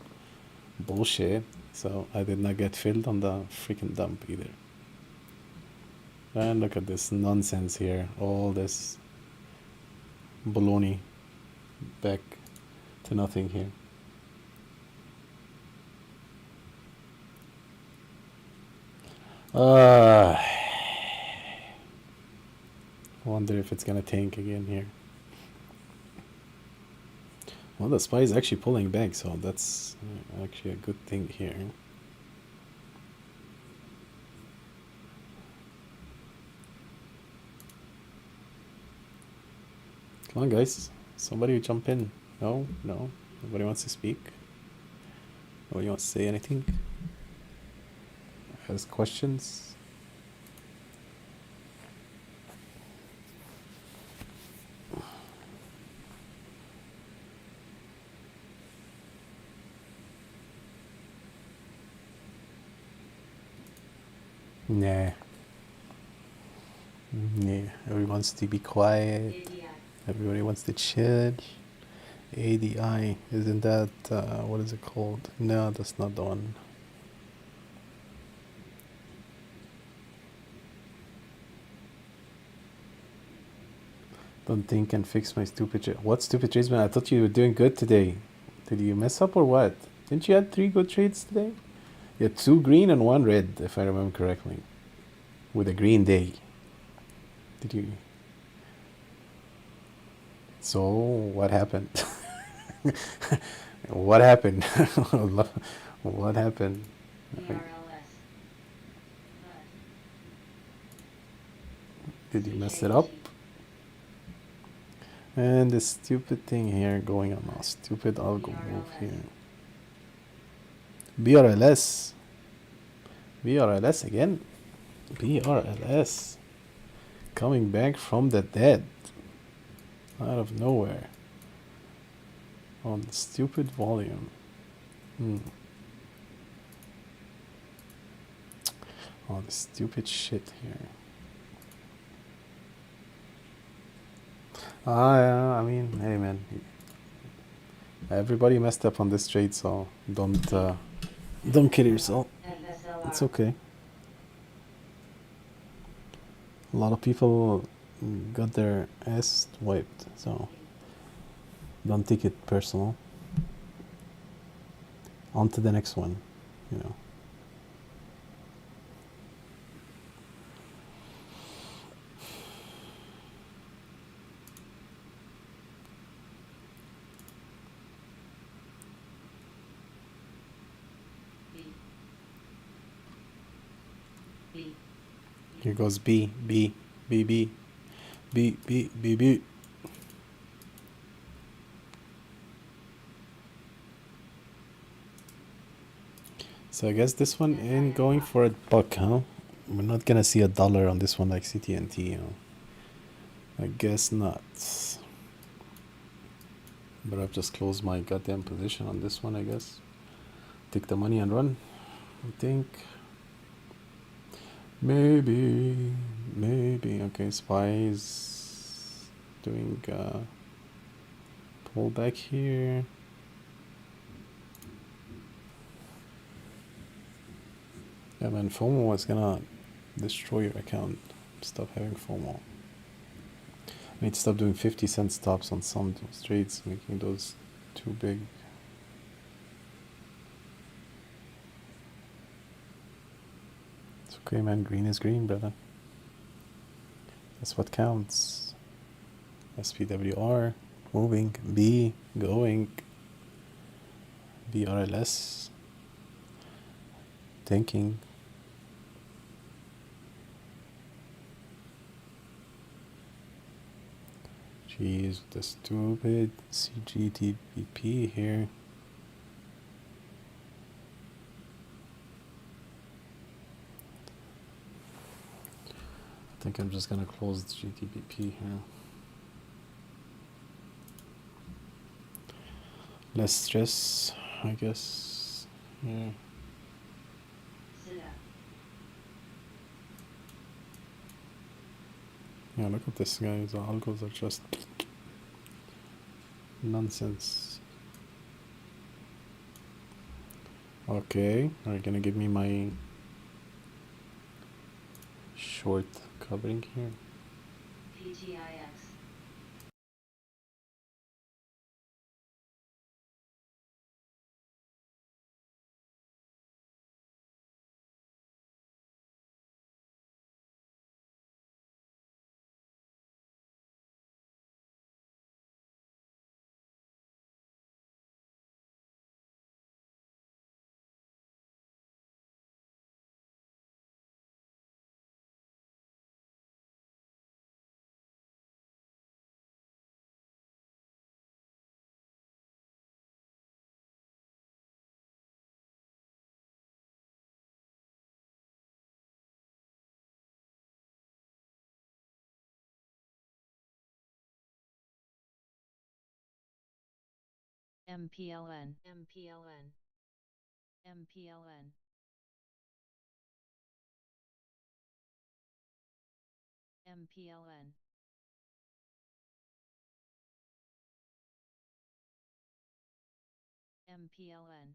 bullshit. So I did not get filled on the freaking dump either. And look at this nonsense here. All this baloney. Back to nothing here. Wonder if it's gonna tank again here. Well, the SPY is actually pulling back, so that's actually a good thing here. Come on, guys. Somebody jump in. No? No? Nobody wants to speak? Nobody wants to say anything? Has questions? Nah. Nah. Everybody wants to be quiet. Everybody wants to chill. ADI. Isn't that, what is it called? No, that's not the one. Don't think and fix my stupid trade. What stupid trades, man? I thought you were doing good today. Did you mess up or what? Didn't you have 3 good trades today? You had 2 green and 1 red, if I remember correctly. With a green day. Did you? So, what happened? What happened? What happened? Did you mess it up? And this stupid thing here going on now. Stupid algo move here. BRLS. BRLS again. BRLS. Coming back from the dead. Out of nowhere. On the stupid volume. All the stupid shit here. Yeah, I mean, hey man. Everybody messed up on this trade, so don't kill yourself. It's okay. A lot of people got their ass wiped, so don't take it personal. On to the next one, you know. Here goes B, B, B, B, B, B, B, B. So I guess this one ain't going for a buck, huh? We're not gonna see $1 on this one like CTNT, you know. I guess not. But I've just closed my goddamn position on this one, I guess. Take the money and run, I think. Maybe. Okay, SPY's doing pullback here. Yeah, man, FOMO is gonna destroy your account. Stop having FOMO. I need to stop doing 50-cent stops on some trades, making those too big. It's okay, man. Green is green, brother. That's what counts. SPWR moving. B going. BRLS thinking. Jeez, the stupid CGTBP here. I think I'm just gonna close the GTBP here. Less stress, I guess. Yeah. Yeah, look at this, guys. The algos are just nonsense. Okay, are you gonna give me my short covering here? PGIX. MPLN, MPLN, MPLN. MPLN. MPLN.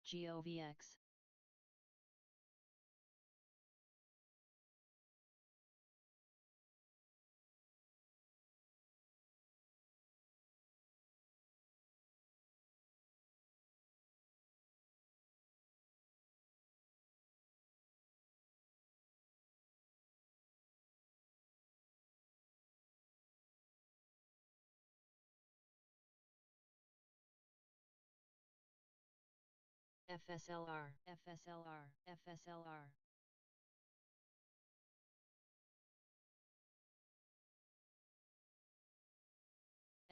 GOVX. FSLR, FSLR, FSLR.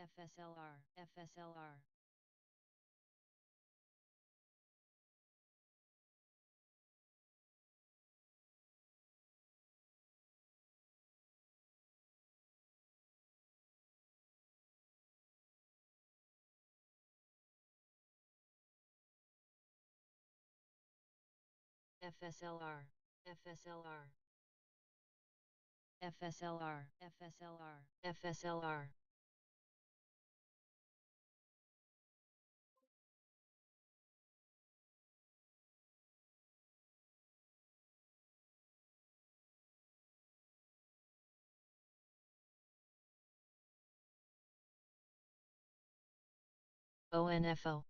FSLR, FSLR. FSLR, FSLR. FSLR, FSLR, FSLR. ONFO,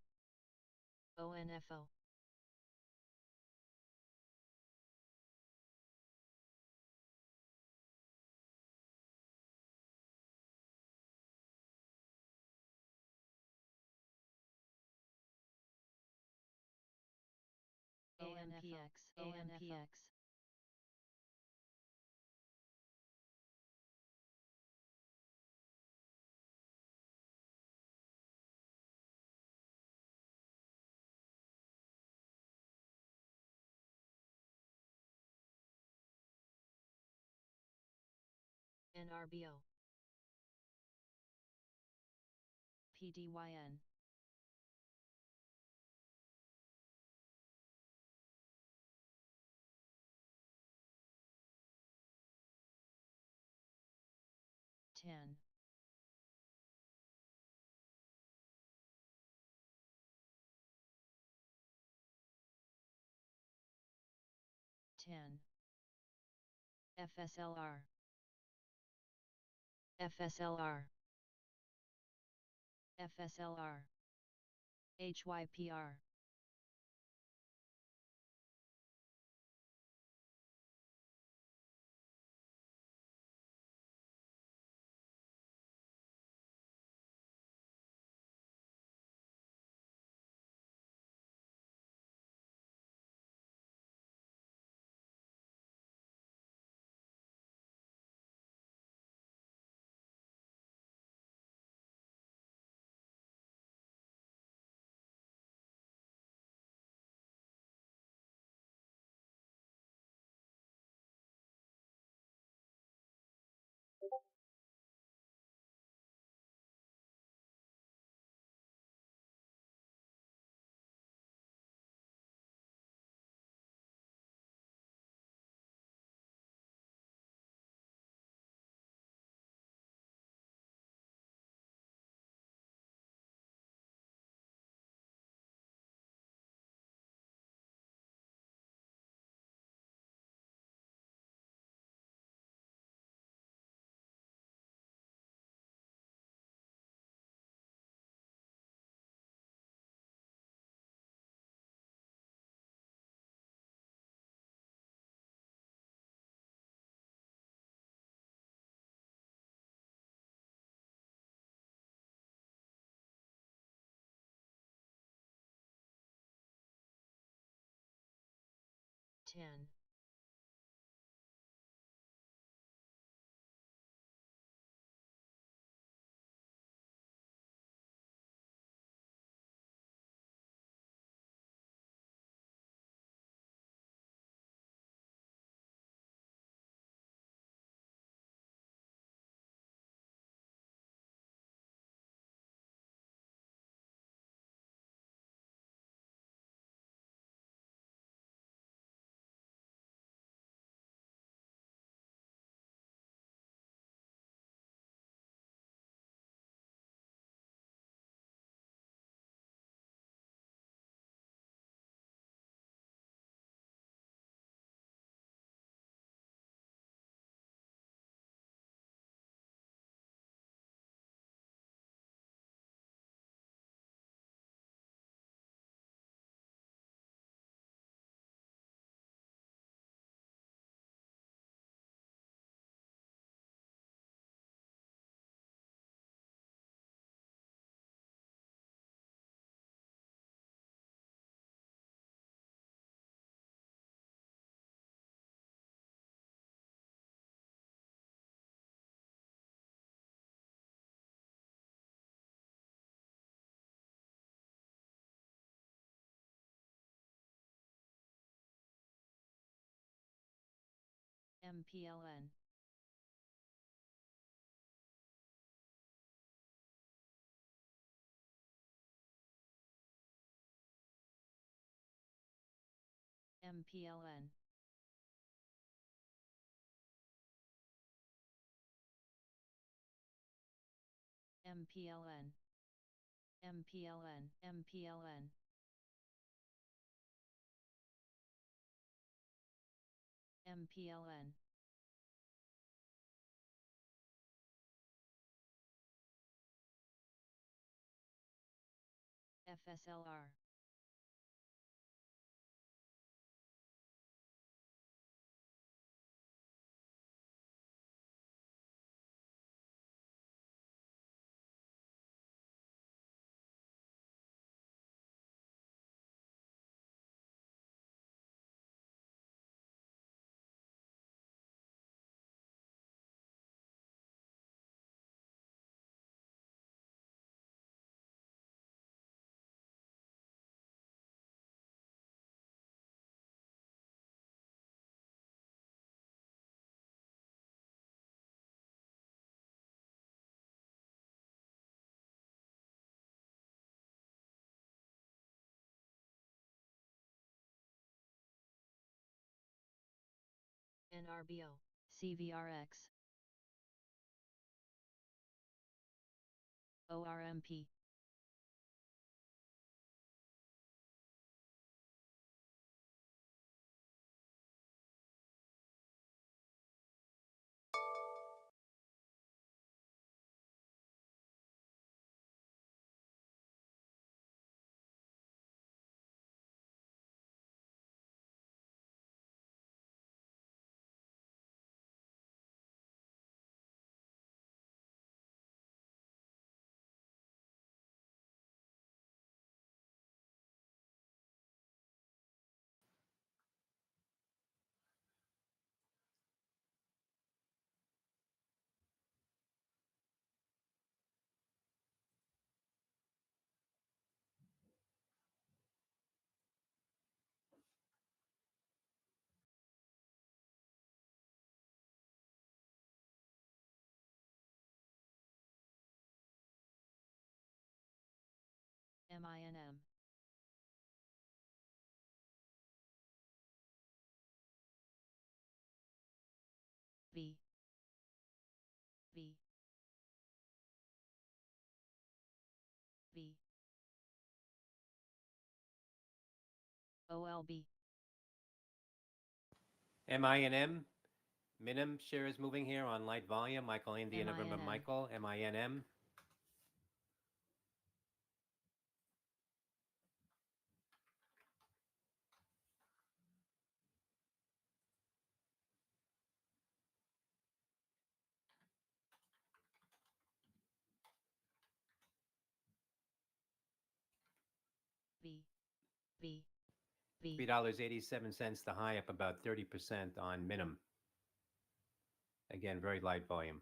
ONFO. ANPX, ANPX. NRBO. PDYN. Ten. FSLR, FSLR, FSLR, HYPR. Ten. MPLN, MPLN, MPLN, MPLN, MPLN, MPLN, FSLR, NRBO, CVRX, ORMP, MINM, V, V, V, OLB, MINM. Minim share is moving here on light volume. Michael India November MINM. Michael. MINM. V, V, V, $3.87 the high, up about 30% on Minim. Again, very light volume.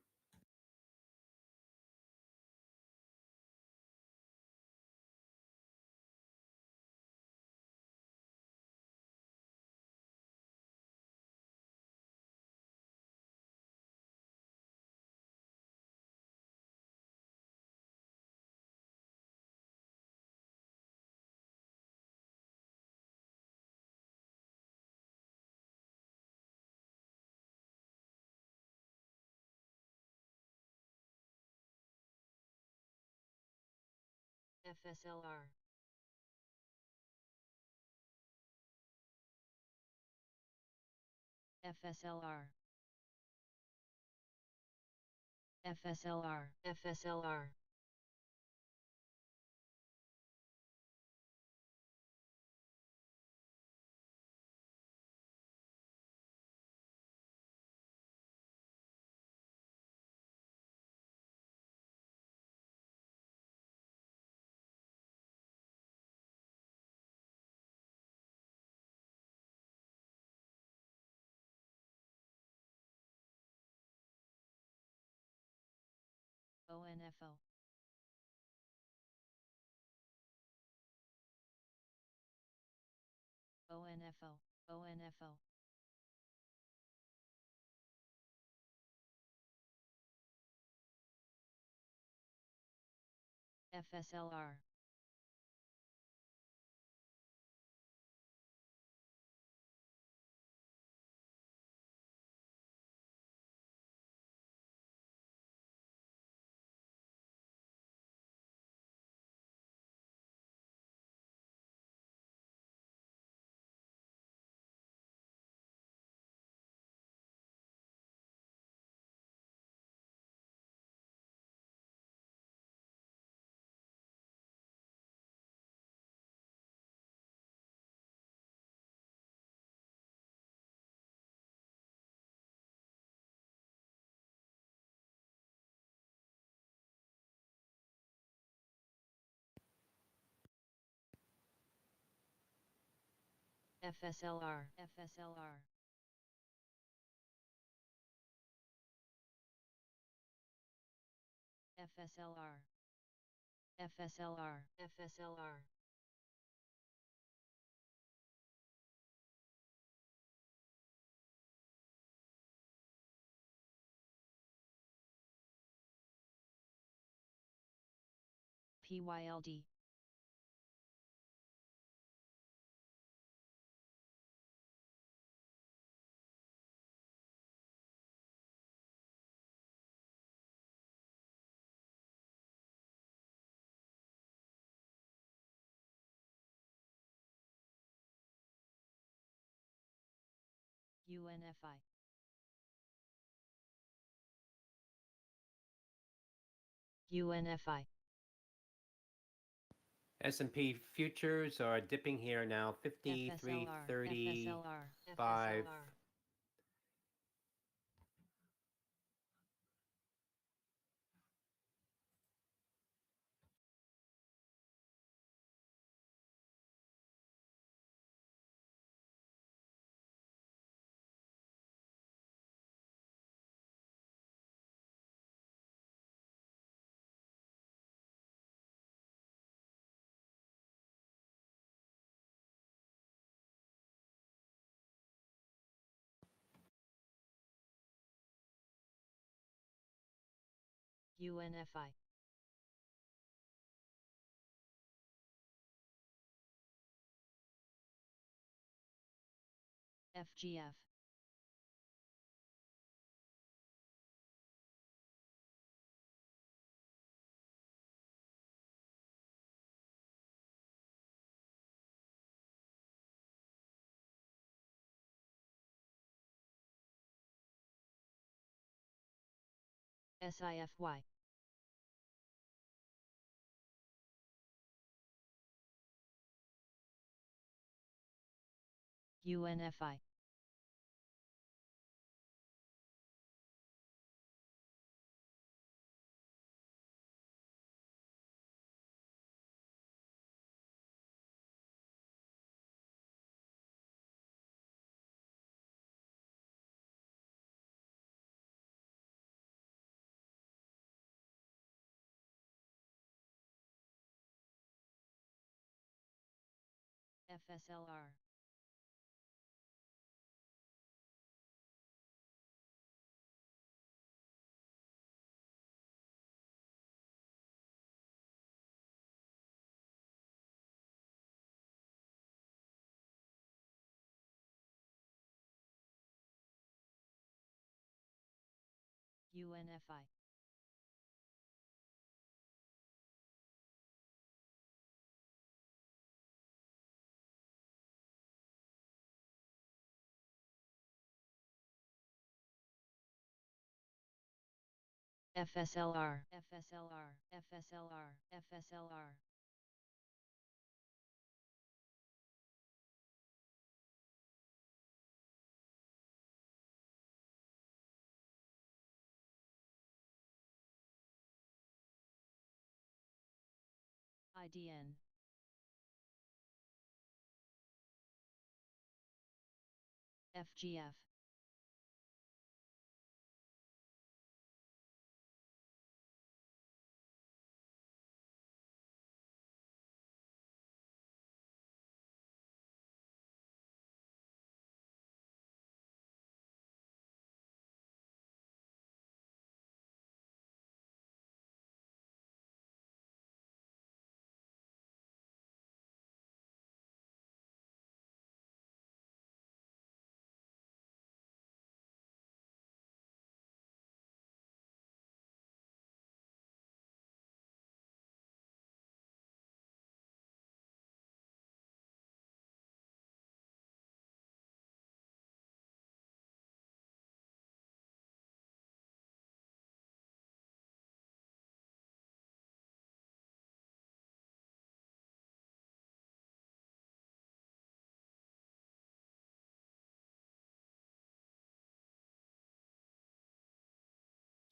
FSLR, FSLR, FSLR, FSLR, ONFO, ONFO, ONFO, FSLR. FSLR. FSLR. FSLR. FSLR. FSLR. PYLD. UNFI. UNFI. S&P futures are dipping here now, FSLR. 53.35. FSLR. FSLR. UNFI. FGF. SIFY. UNFI. FSLR. UNFI. FSLR. FSLR. FSLR. FSLR. IDN. FGF.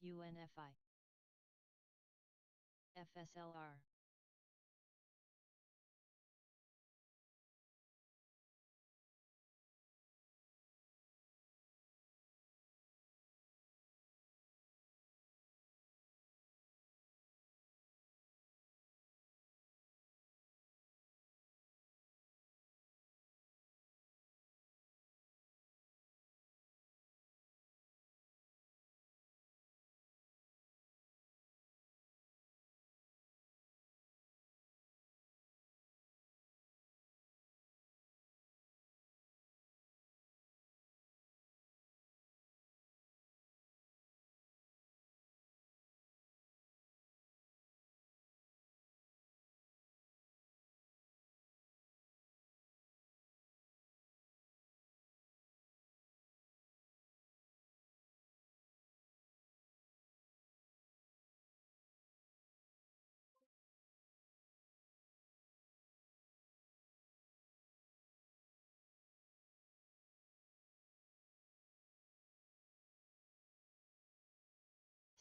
UNFI FSLR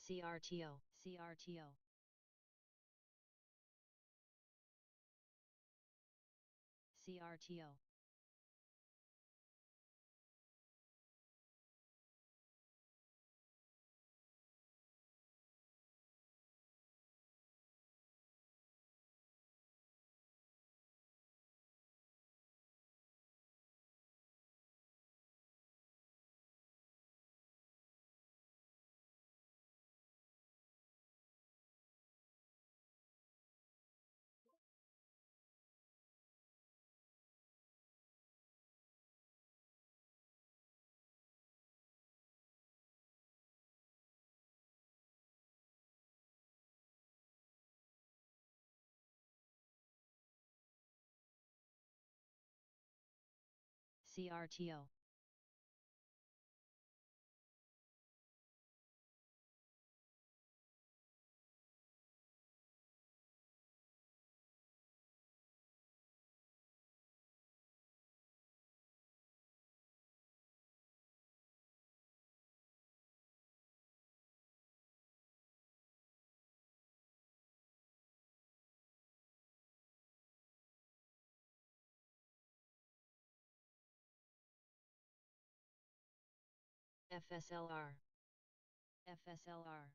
CRTO CRTO CRTO CRTO FSLR FSLR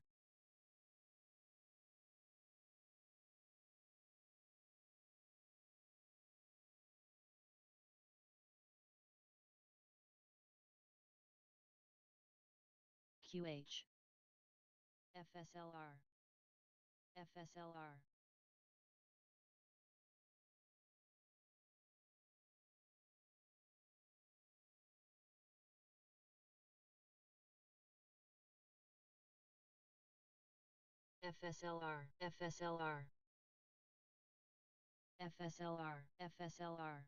QH FSLR FSLR FSLR FSLR FSLR FSLR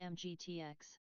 MGTX.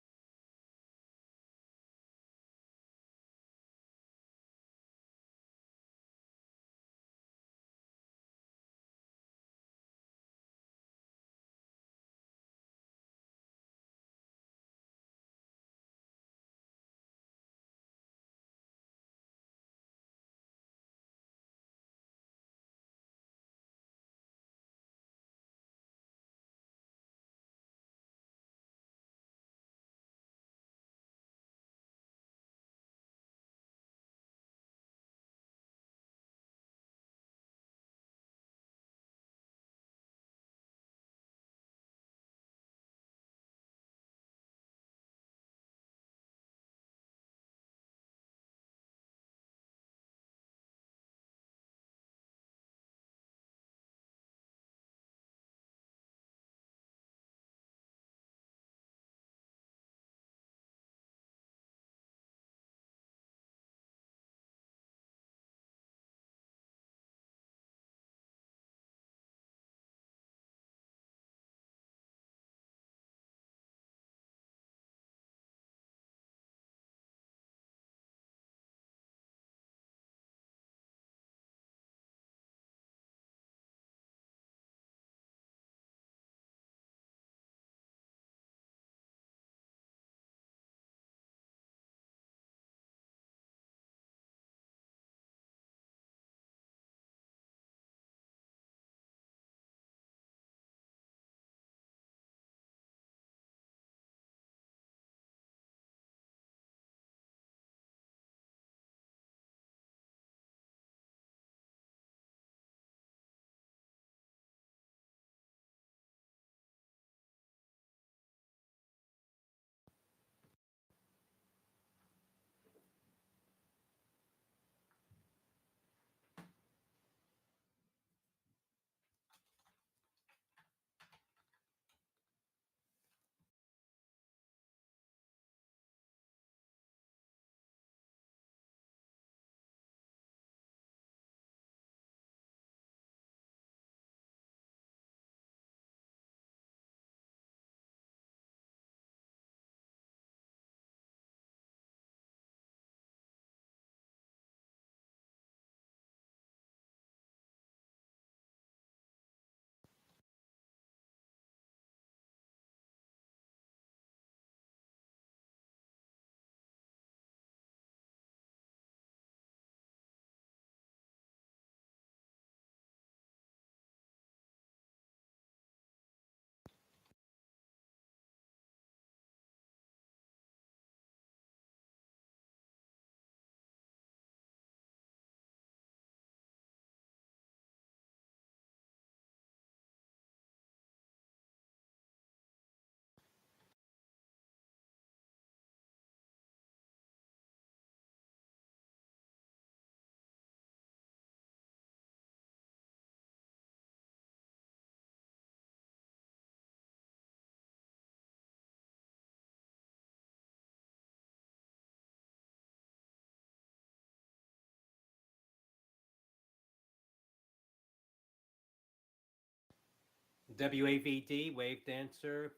WAVD, Wave Dancer.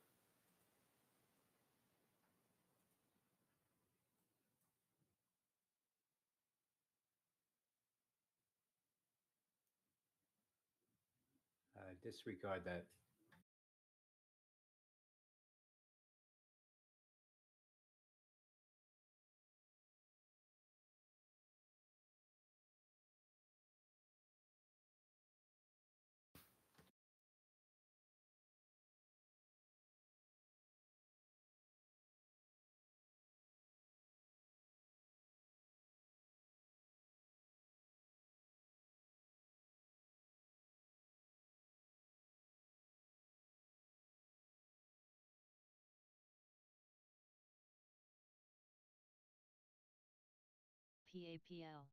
Disregard that. PAPL.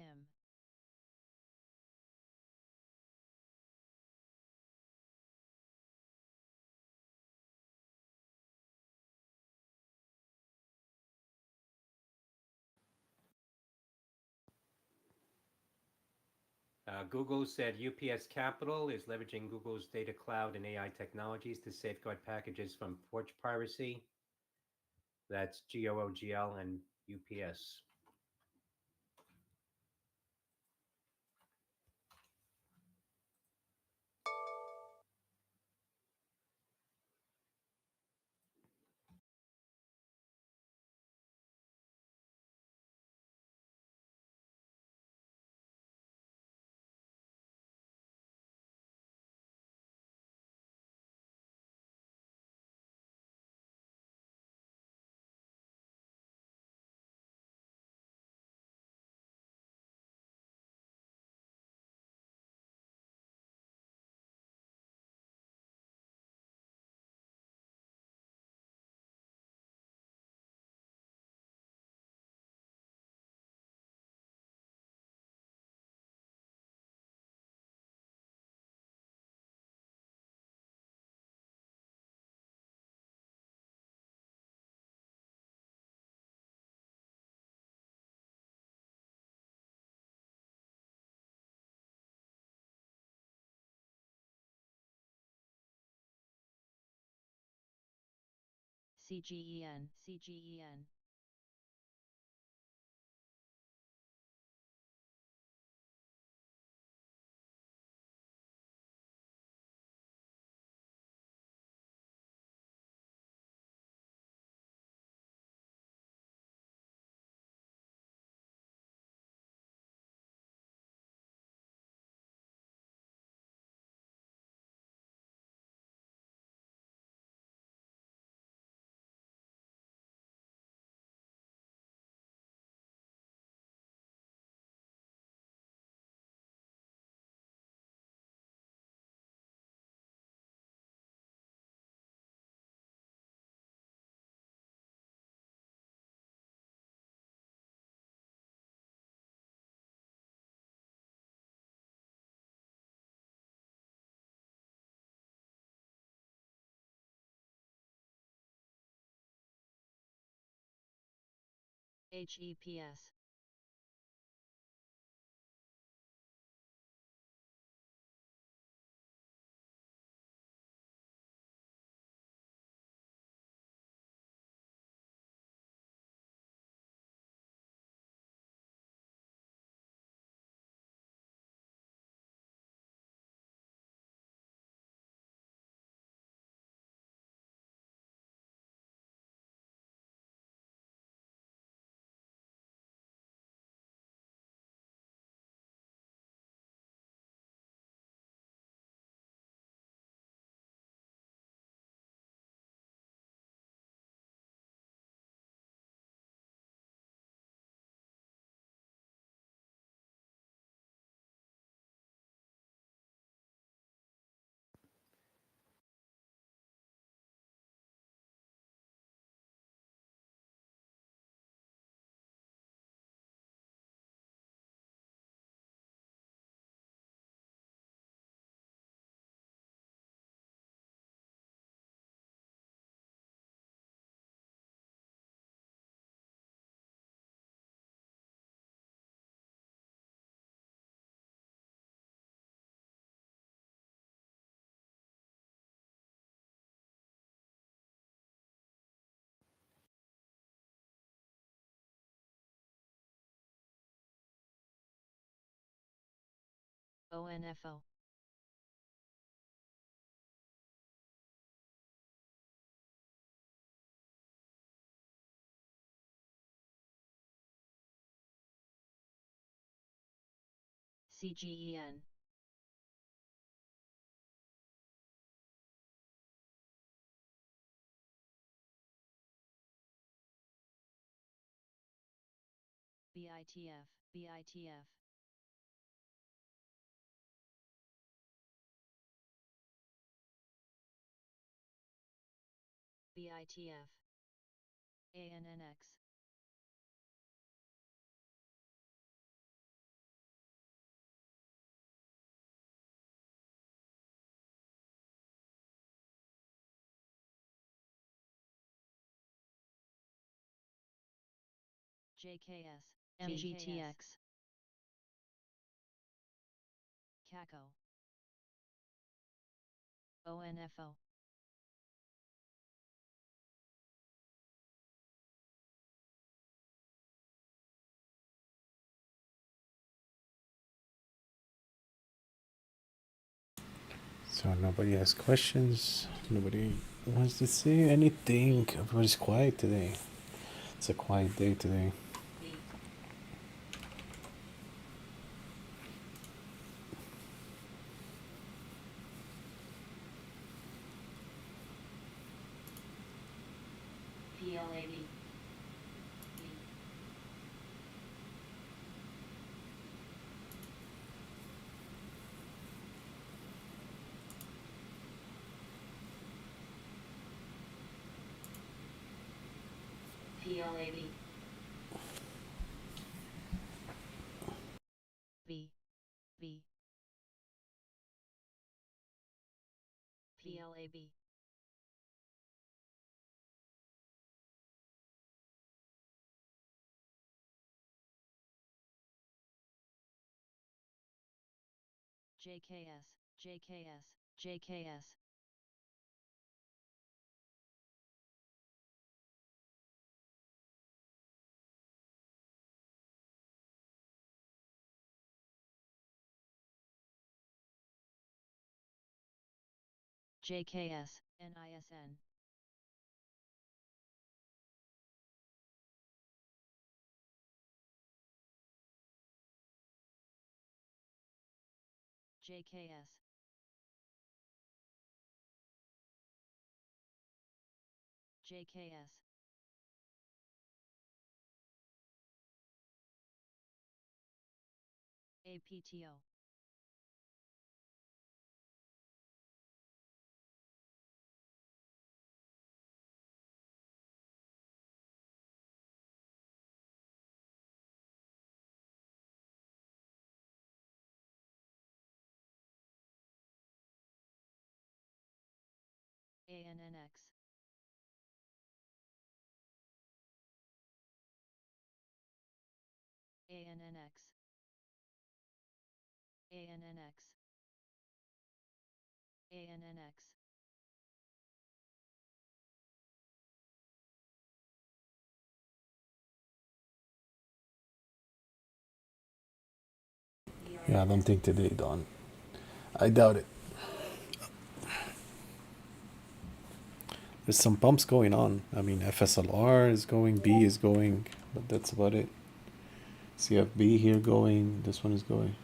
him. Google said UPS Capital is leveraging Google's data cloud and AI technologies to safeguard packages from port piracy. That's GOOGL and UPS. CGEN. HEPS. ONFO. CGEN. BITF. ANNX. JKS, MGTX, CACO, ONFO, So nobody has questions. Nobody wants to say anything. Everybody's quiet today. It's a quiet day today. PLAB. PLAB. B, B, PLAB, JKS, JKS, JKS, JKS, NISN, JKS, JKS, APTO, ANNX, ANNX, ANNX, ANNX, Yeah, I don't think today, Don. I doubt it. There's some pumps going on. I mean, FSLR is going, B is going, but that's about it. CFB here going, this one is going.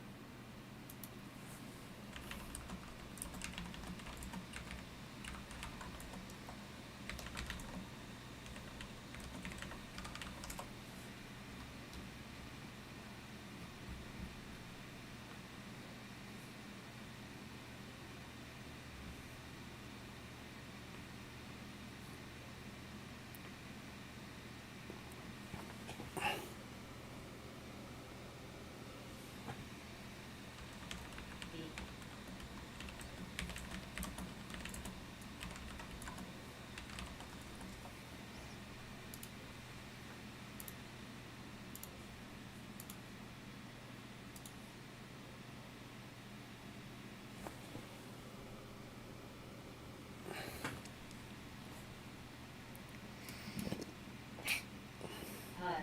HUD.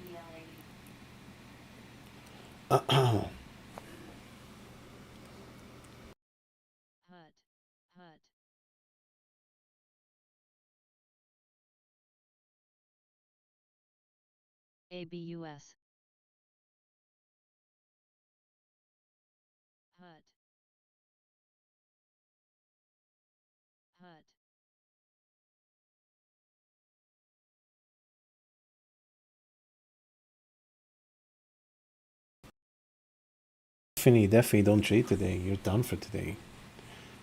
PLAB. HUD, HUD, ABUS, HUD, HUD, Definitely don't trade today. You're done for today.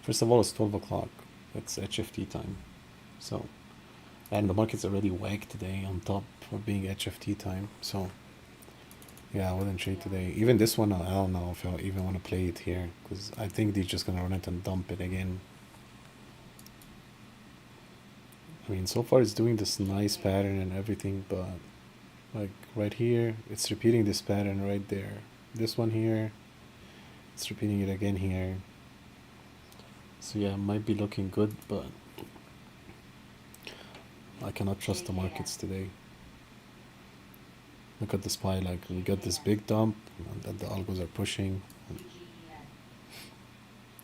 First of all, it's 12 o'clock. That's HFT time. So, and the market's already whacked today on top for being HFT time. So, Yeah, I wouldn't trade today. Even this one, I don't know if I even want to play it here, because I think they're just gonna run it and dump it again. I mean, so far it's doing this nice pattern and everything, but like right here, it's repeating this pattern right there. This one here, it's repeating it again here. So yeah, it might be looking good, but I cannot trust the markets today. Look at the SPY, like we got this big dump, and then the algos are pushing.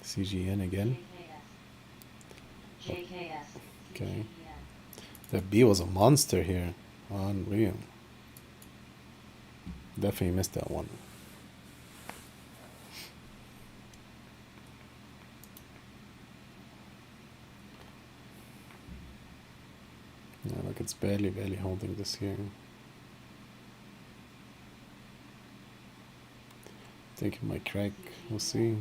CGN again. JKS. Okay. The B was a monster here. Unreal. Definitely missed that one. Yeah, look, it's barely holding this here. I think it might crack. We'll see.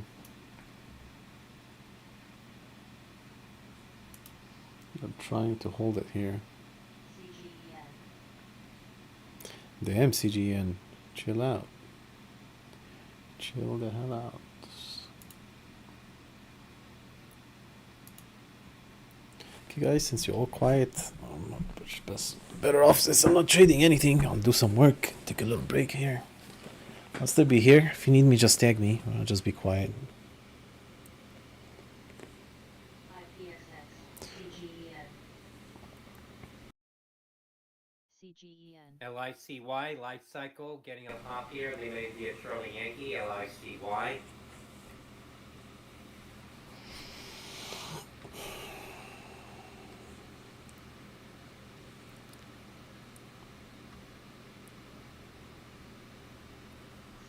I'm trying to hold it here. Damn, CGN. Chill out. Chill the hell out. Okay, guys, since you're all quiet, I'm not better off since I'm not trading anything. I'll do some work. Take a little break here. I'll still be here. If you need me, just tag me. I'll just be quiet. CGEN. LICY, life cycle, getting a pop here. They may be a Charlie Yankee, LICY.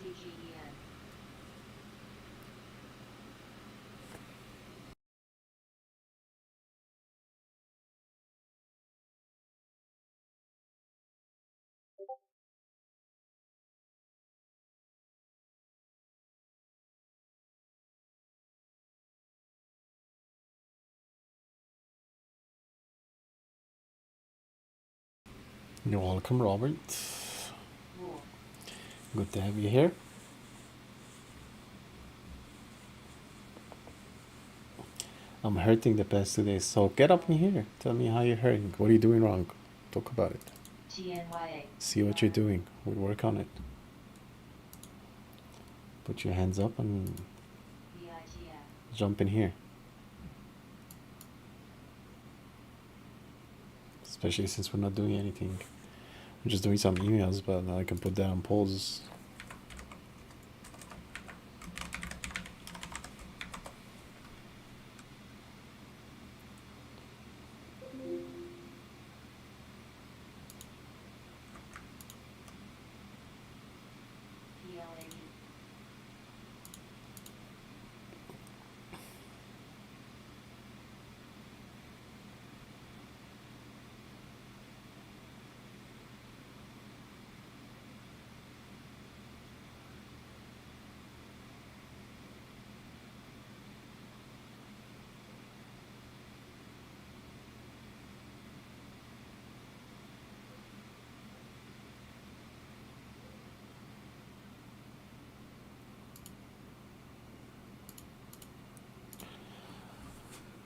CGEN. You're welcome, Robert. Good to have you here. I'm hurting the past 2 days, so get up in here. Tell me how you're hurting. What are you doing wrong? Talk about it. TNYA. See what you're doing. We work on it. Put your hands up and jump in here. Especially since we're not doing anything. I'm just doing some emails, but now I can put that on pause. PLAB.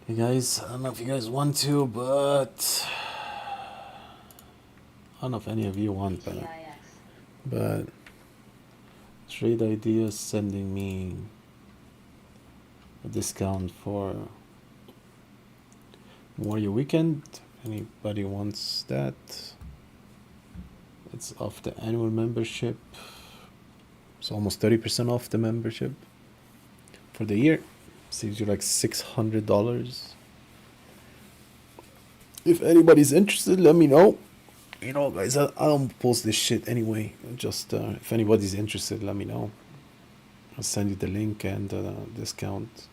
Hey guys, I don't know if you guys want to, but I don't know if any of you want, but TradeIdeas sending me a discount for Memorial Weekend. Anybody wants that? It's off the annual membership. It's almost 30% off the membership for the year. Saves you like $600. If anybody's interested, let me know. You know, guys, I don't post this shit anyway. Just if anybody's interested, let me know. I'll send you the link and discount.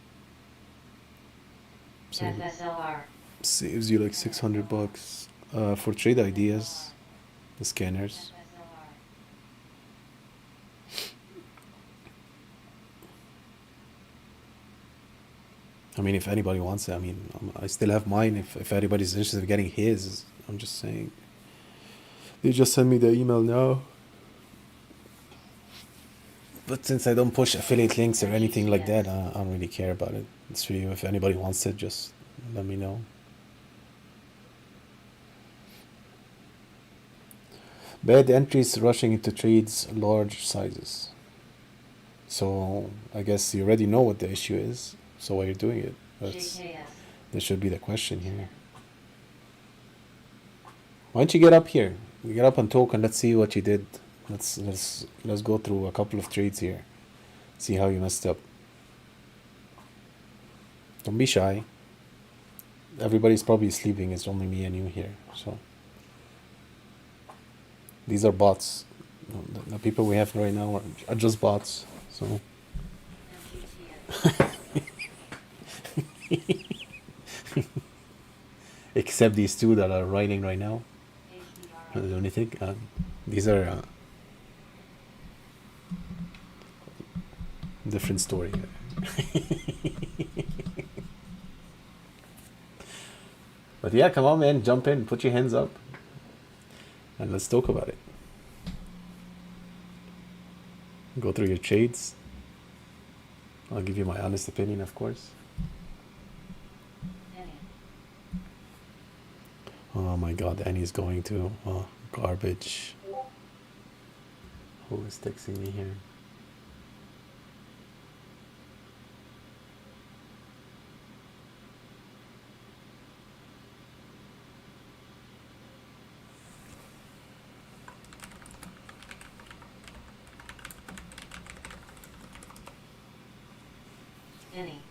So FSLR. saves you like $600 for TradeIdeas, the scanners. I mean, if anybody wants it, I mean, I still have mine. If anybody's interested in getting his, I'm just saying. They just send me the email now. But since I don't push affiliate links or anything like that, I don't really care about it. It's for you. If anybody wants it, just let me know. Bad entries rushing into trades large sizes. So I guess you already know what the issue is. So why you're doing it? That should be the question here. Why don't you get up here? You get up and talk and let's see what you did. Let's go through a couple of trades here. See how you messed up. Don't be shy. Everybody's probably sleeping. It's only me and you here. So these are bots. The people we have right now are just bots. So except these two that are writing right now. Don't you think? These are different story. But yeah, come on, man, jump in, put your hands up, and let's talk about it. Go through your trades. I'll give you my honest opinion, of course. Oh my God, Annie's going to garbage. Who is texting me here? Any.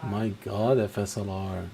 My God, FSLR.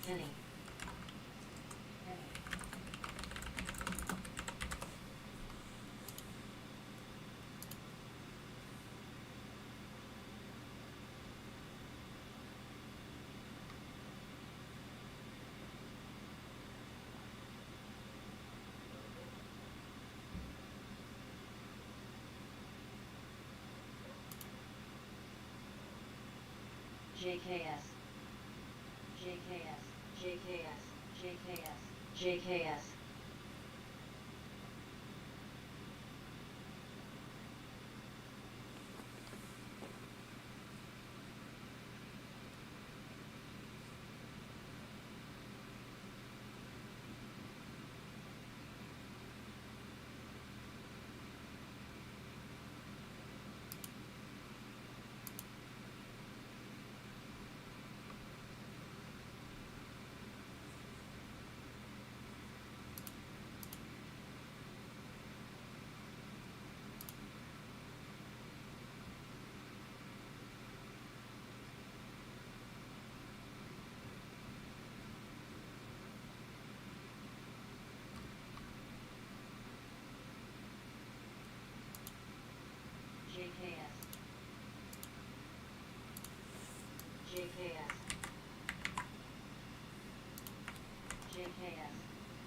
Any. JKS. JKS. JKS. JKS. JKS. JKS. JKS.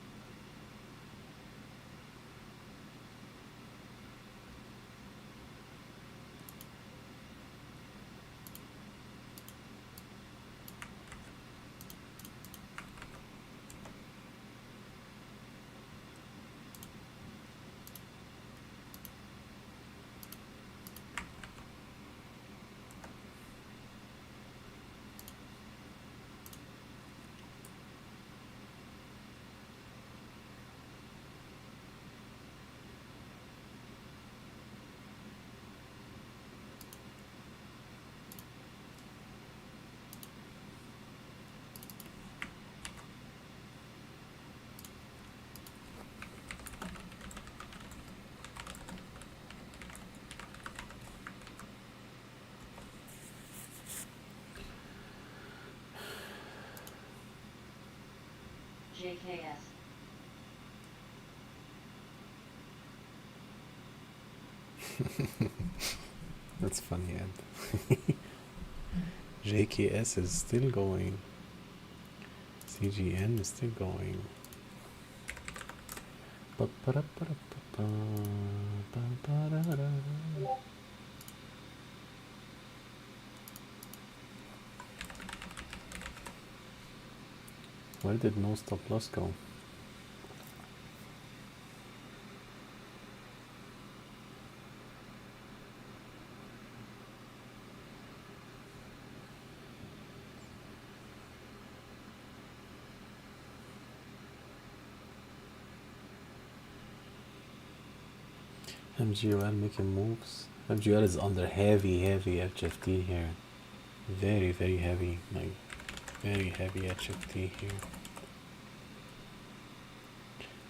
JKS. JKS. That's funny, Ed. JKS is still going. CGN is still going. Where did no stop loss go? MGL making moves. MGL is under heavy HFT here. Very heavy, like very heavy HFT here.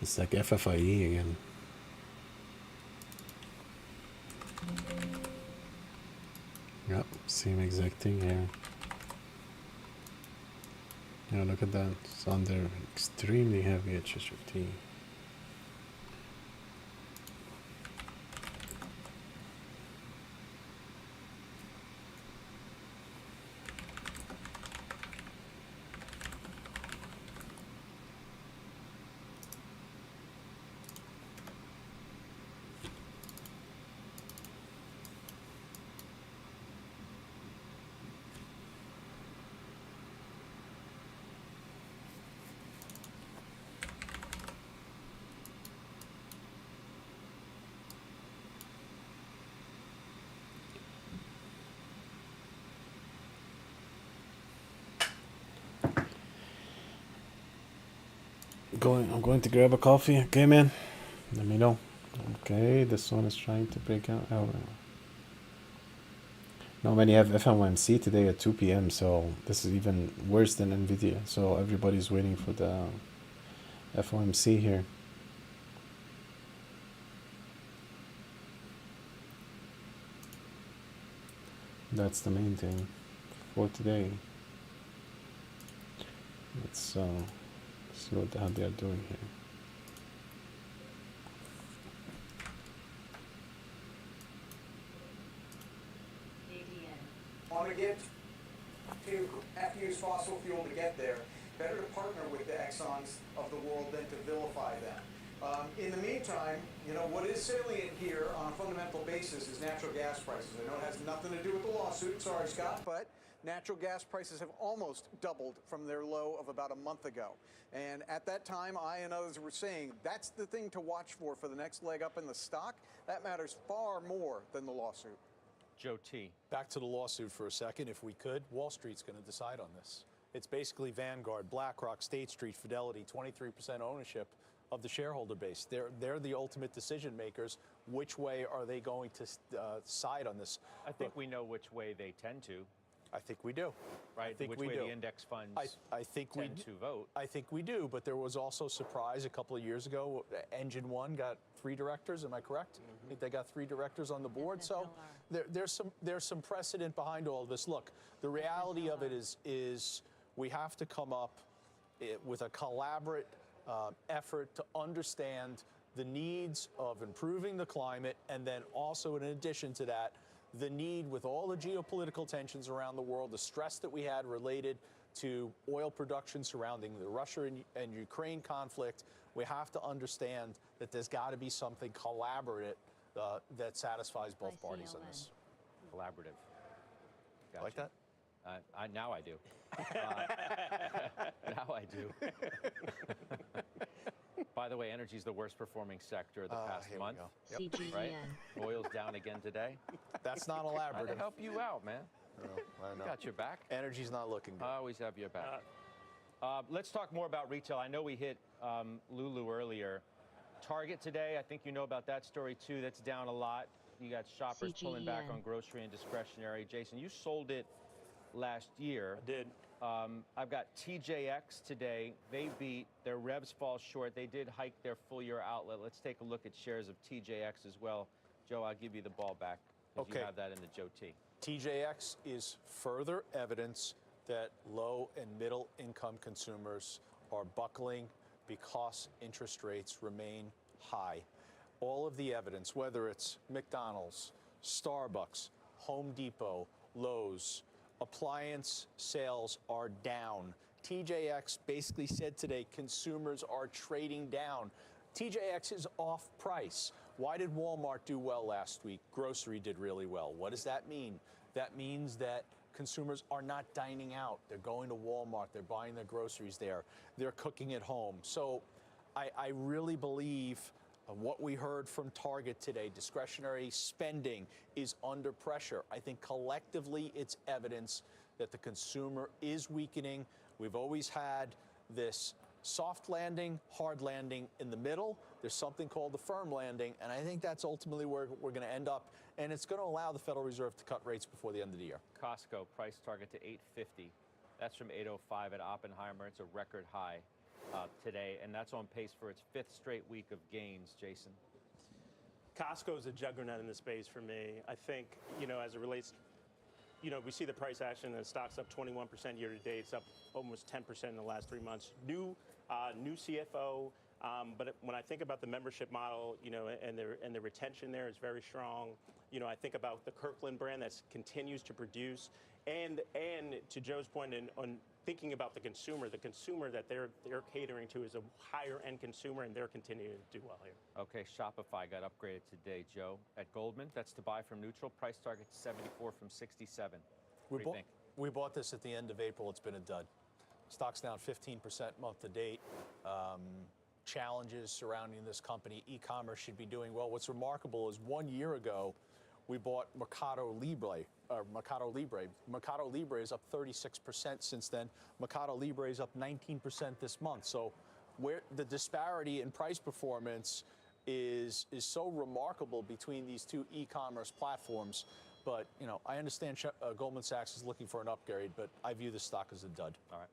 It's like FFIE again. Yep, same exact thing here. Yeah, look at that. It's under extremely heavy HFT. I'm going to grab a coffee. Okay, man. Let me know. Okay, this one is trying to break out. Oh, no, man, you have FOMC today at 2 p.m. So this is even worse than Nvidia. So everybody's waiting for the FOMC here. That's the main thing for today. Let's see what the hell they are doing here. Want to get to have to use fossil fuel to get there, better to partner with the Exxons of the world than to vilify them. In the meantime, you know, what is salient here on a fundamental basis is natural gas prices. I know it has nothing to do with the lawsuit, sorry, Scott, but natural gas prices have almost doubled from their low of about a month ago. And at that time, I and others were saying that's the thing to watch for the next leg up in the stock. That matters far more than the lawsuit. Joe T. Back to the lawsuit for a second, if we could. Wall Street's going to decide on this. It's basically Vanguard, BlackRock, State Street, Fidelity, 23% ownership of the shareholder base. They're the ultimate decision makers. Which way are they going to side on this? I think we know which way they tend to. I think we do. Right? I think which we way do. the index funds I think we tend to vote. I think we do, but there was also surprise a couple of years ago. Engine One got 3 directors. Am I correct? I think they got 3 directors on the board. So there's some precedent behind all of this. Look, the reality of it is we have to come up with a collaborative effort to understand the needs of improving the climate, and then also in addition to that, the need with all the geopolitical tensions around the world, the stress that we had related to oil production surrounding the Russia and Ukraine conflict, we have to understand that there's got to be something collaborative that satisfies both parties on this. Collaborative. Gotcha. Like that? Now I do. Now I do. By the way, energy is the worst performing sector of the past month. Yep. CGN. Right? Oil's down again today. That's not Trying to elaborative. help you out, man. I know. Got your back. Energy's not looking good. I always have your back. Let's talk more about retail. I know we hit Lulu earlier. Target today, I think you know about that story too. That's down a lot. You got shoppers pulling back CGN. on grocery and discretionary. Jason, you sold it last year. I did. I've got TJX today. They beat. Their revs fall short. They did hike their full-year outlet. Let's take a look at shares of TJX as well. Joe, I'll give you the ball back because Okay. you have that in the Joe T. TJX is further evidence that low and middle income consumers are buckling because interest rates remain high. All of the evidence, whether it's McDonald's, Starbucks, Home Depot, Lowe's, appliance sales are down. TJX basically said today consumers are trading down. TJX is off price. Why did Walmart do well last week? Grocery did really well. What does that mean? That means that consumers are not dining out. They're going to Walmart. They're buying their groceries there. They're cooking at home. So I really believe what we heard from Target today, discretionary spending is under pressure. I think collectively it's evidence that the consumer is weakening. We've always had this soft landing, hard landing in the middle. There's something called the firm landing, and I think that's ultimately where we're going to end up, and it's going to allow the Federal Reserve to cut rates before the end of the year. Costco price target to 850. That's from 805 at Oppenheimer. It's a record high today, and that's on pace for its 5th straight week of gains. Jason? Costco is a juggernaut in the space for me. I think, as it relates, we see the price action, and the stock's up 21% year to date. It's up almost 10% in the last 3 months. New CFO, but when I think about the membership model, and the retention there is very strong. I think about the Kirkland brand that continues to produce, and to Joe's point on thinking about the consumer that they're catering to is a higher end consumer, and they're continuing to do well here. Okay, Shopify got upgraded today, Joe. At Goldman, that's to buy from neutral. Price target 74 from 67. What do you think? We bought this at the end of April. It's been a dud. Stock's down 15% month to date. Challenges surrounding this company. E-commerce should be doing well. What's remarkable is 1 year ago, we bought Mercado Libre. Mercado Libre is up 36% since then. Mercado Libre is up 19% this month. So where the disparity in price performance is so remarkable between these two e-commerce platforms. But, I understand Goldman Sachs is looking for an upgrade, but I view the stock as a dud. All right.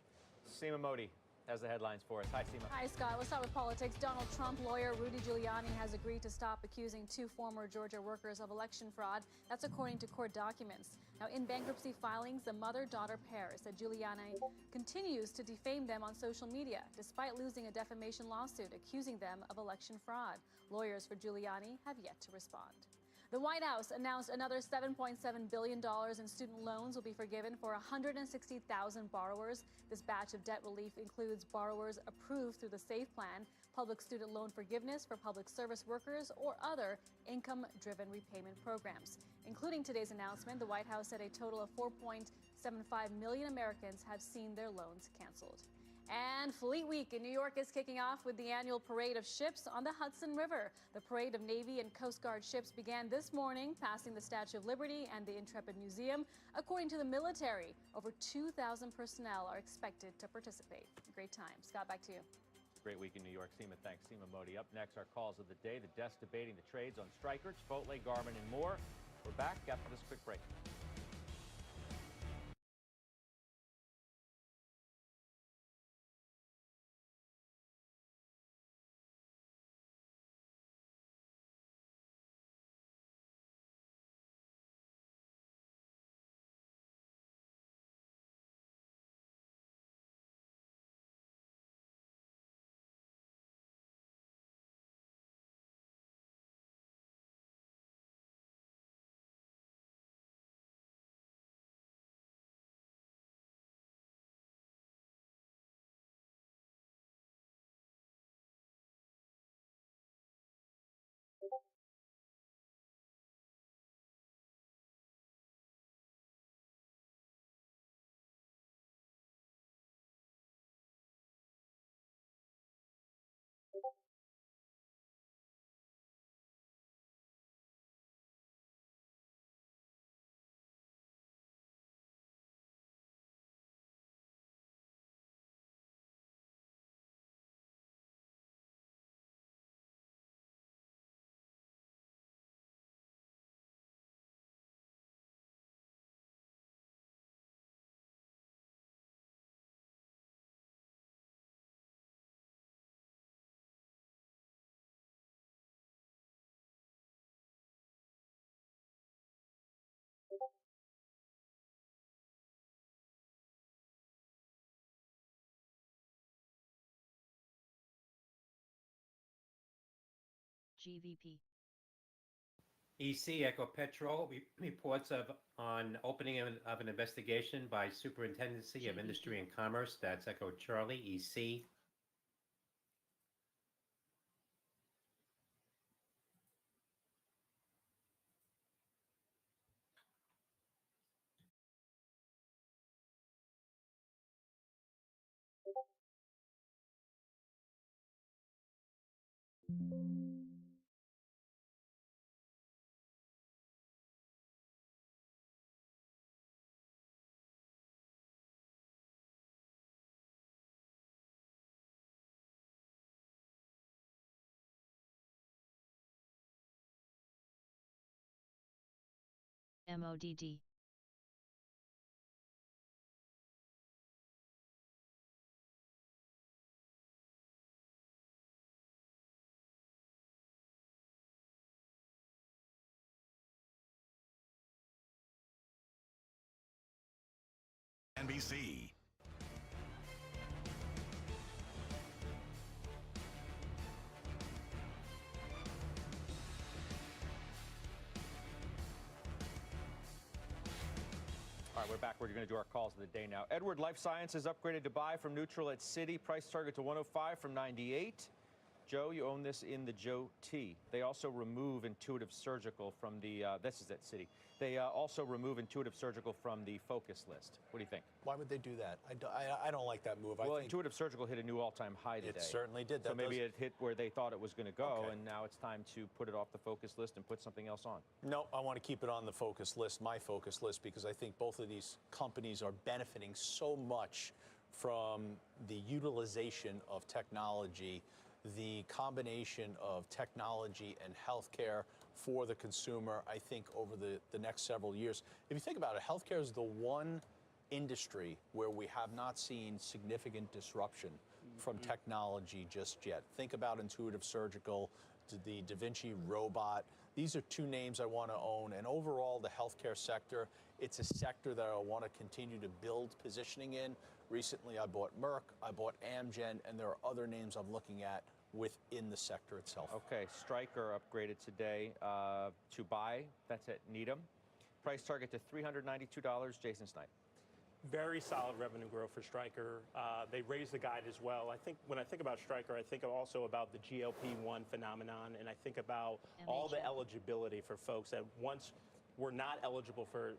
Seema Modi has the headlines for us. Hi, Seema. Hi, Scott. Let's start with politics. Donald Trump lawyer Rudy Giuliani has agreed to stop accusing 2 former Georgia workers of election fraud. That's according to court documents. Now, in bankruptcy filings, the mother-daughter pair said Giuliani continues to defame them on social media, despite losing a defamation lawsuit accusing them of election fraud. Lawyers for Giuliani have yet to respond. The White House announced another $7.7 billion in student loans will be forgiven for 160,000 borrowers. This batch of debt relief includes borrowers approved through the SAFE Plan, public student loan forgiveness for public service workers, or other income-driven repayment programs. Including today's announcement, the White House said a total of 4.75 million Americans have seen their loans canceled. And Fleet Week in New York is kicking off with the annual parade of ships on the Hudson River. The parade of Navy and Coast Guard ships began this morning, passing the Statue of Liberty and the Intrepid Museum. According to the military, over 2,000 personnel are expected to participate. Great time. Scott, back to you. Great week in New York. Seema, thanks. Seema Modi. Up next, our calls of the day. The desk debating the trades on Stryker, Chipotle, Garmin, and more. We're back after this quick break. GVP. EC Ecopetrol reports on opening of an investigation by Superintendency of Industry and Commerce. That's Echo Charlie, EC. MODD. NBC. All right, we're back. We're going to do our calls of the day now. Edward Life Sciences upgraded to buy from neutral at Citi. Price target to 105 from 98. Joe, you own this in the Joe T. They also remove Intuitive Surgical from the, this is at Citi. They also remove Intuitive Surgical from the focus list. What do you think? Why would they do that? I don't like that move. Well, I think Intuitive Surgical hit a new all-time high today. it certainly did. So maybe it hit where they thought it was going to go, Okay. and now it's time to put it off the focus list and put something else on. No, I want to keep it on the focus list, my focus list, because I think both of these companies are benefiting so much from the utilization of technology, the combination of technology and healthcare for the consumer, I think, over the next several years. If you think about it, healthcare is the one industry where we have not seen significant disruption from technology just yet. Think about Intuitive Surgical, the Da Vinci robot. These are two names I want to own. And overall, the healthcare sector, it's a sector that I want to continue to build positioning in. Recently, I bought Merck, I bought Amgen, and there are other names I'm looking at within the sector itself. Okay, Stryker upgraded today to buy. That's at Needham. Price target to $392. Jason Snipe. Very solid revenue growth for Stryker. They raised the guide as well. I think when I think about Stryker, I think also about the GLP-1 phenomenon, and I think about all the eligibility for folks that once were not eligible for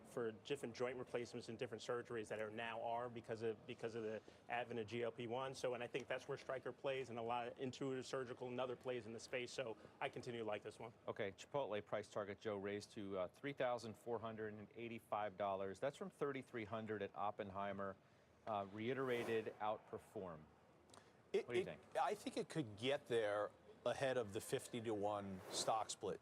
different joint replacements and different surgeries that are now because of the advent of GLP-1. So, and I think that's where Stryker plays, and a lot of Intuitive Surgical and other plays in the space. So I continue to like this one. Okay, Chipotle price target, Joe, raised to $3,485. That's from $3,300 at Oppenheimer. Reiterated outperform. What do you think? I think it could get there ahead of the 50-to-1 stock split.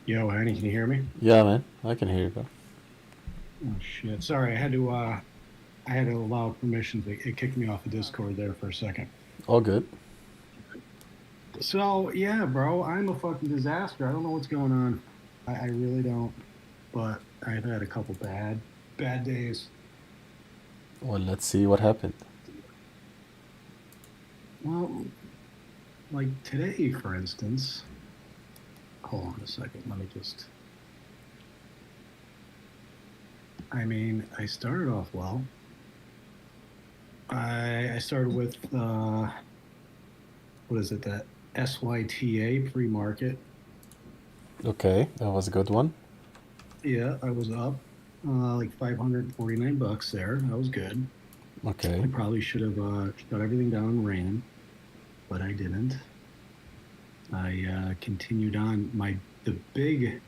Yo, Annie, can you hear me? Yeah, man, I can hear you, bro. Oh shit! Sorry, I had to allow permission to. It kicked me off the Discord there for a second. All good. So yeah, bro, I'm a fucking disaster. I don't know what's going on. I really don't. But I've had a couple bad days. Well, let's see what happened. Well, like today, for instance. Hold on a second. Let me just. I mean, I started off well. I started with what is it? That SYTA pre-market. Okay, that was a good one. Yeah, I was up like $549 there. That was good. Okay. I probably should have shut everything down and ran, but I didn't. I continued on. The big,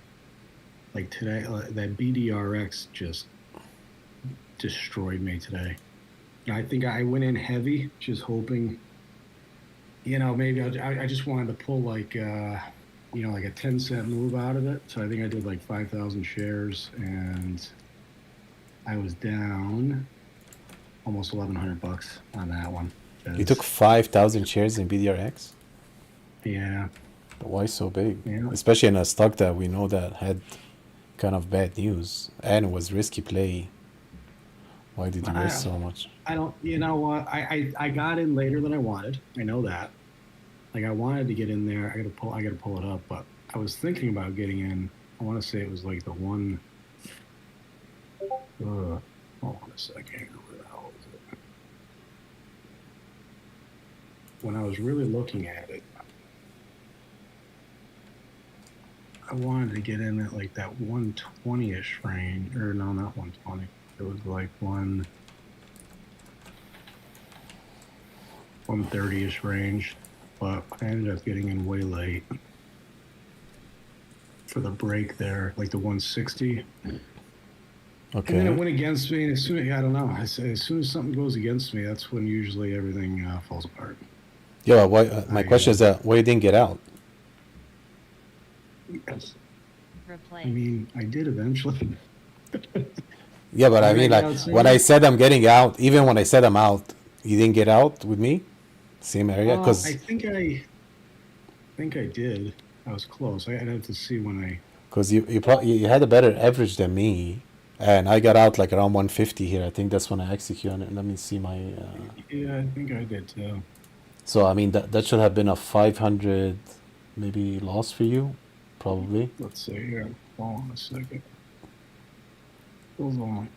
like today, that BDRX just destroyed me today. I think I went in heavy, just hoping, maybe I just wanted to pull like, like a 10-cent move out of it. So I think I did like 5,000 shares, and I was down almost $1,100 on that one. You took 5,000 shares in BDRX? Yeah. But why so big? Yeah. Especially in a stock that we know that had kind of bad news and was risky play. Why did you risk so much? I don't, you know what? I got in later than I wanted. I know that. Like I wanted to get in there. I gotta pull it up, but I was thinking about getting in. I want to say it was like the one. Hold on a second. Where the hell is it? When I was really looking at it, I wanted to get in at like that 120-ish range, or no, not 120. It was like 130-ish range, but I ended up getting in way late for the break there, like the 160. Okay. And then it went against me. And I don't know. As soon as something goes against me, that's when usually everything falls apart. Yeah. Why? My question is that why you didn't get out? Yes. Replay. I mean, I did eventually. Yeah, but I mean, like when I said I'm getting out, even when I said I'm out, you didn't get out with me, same area, because I think I did. I was close. I'd have to see when I. Because you had a better average than me, and I got out like around 150 here. I think that's when I executed on it. Let me see my. Yeah, I think I did too. So I mean that should have been a 500 maybe loss for you, probably. Let's see here. Hold on a second. Hold on.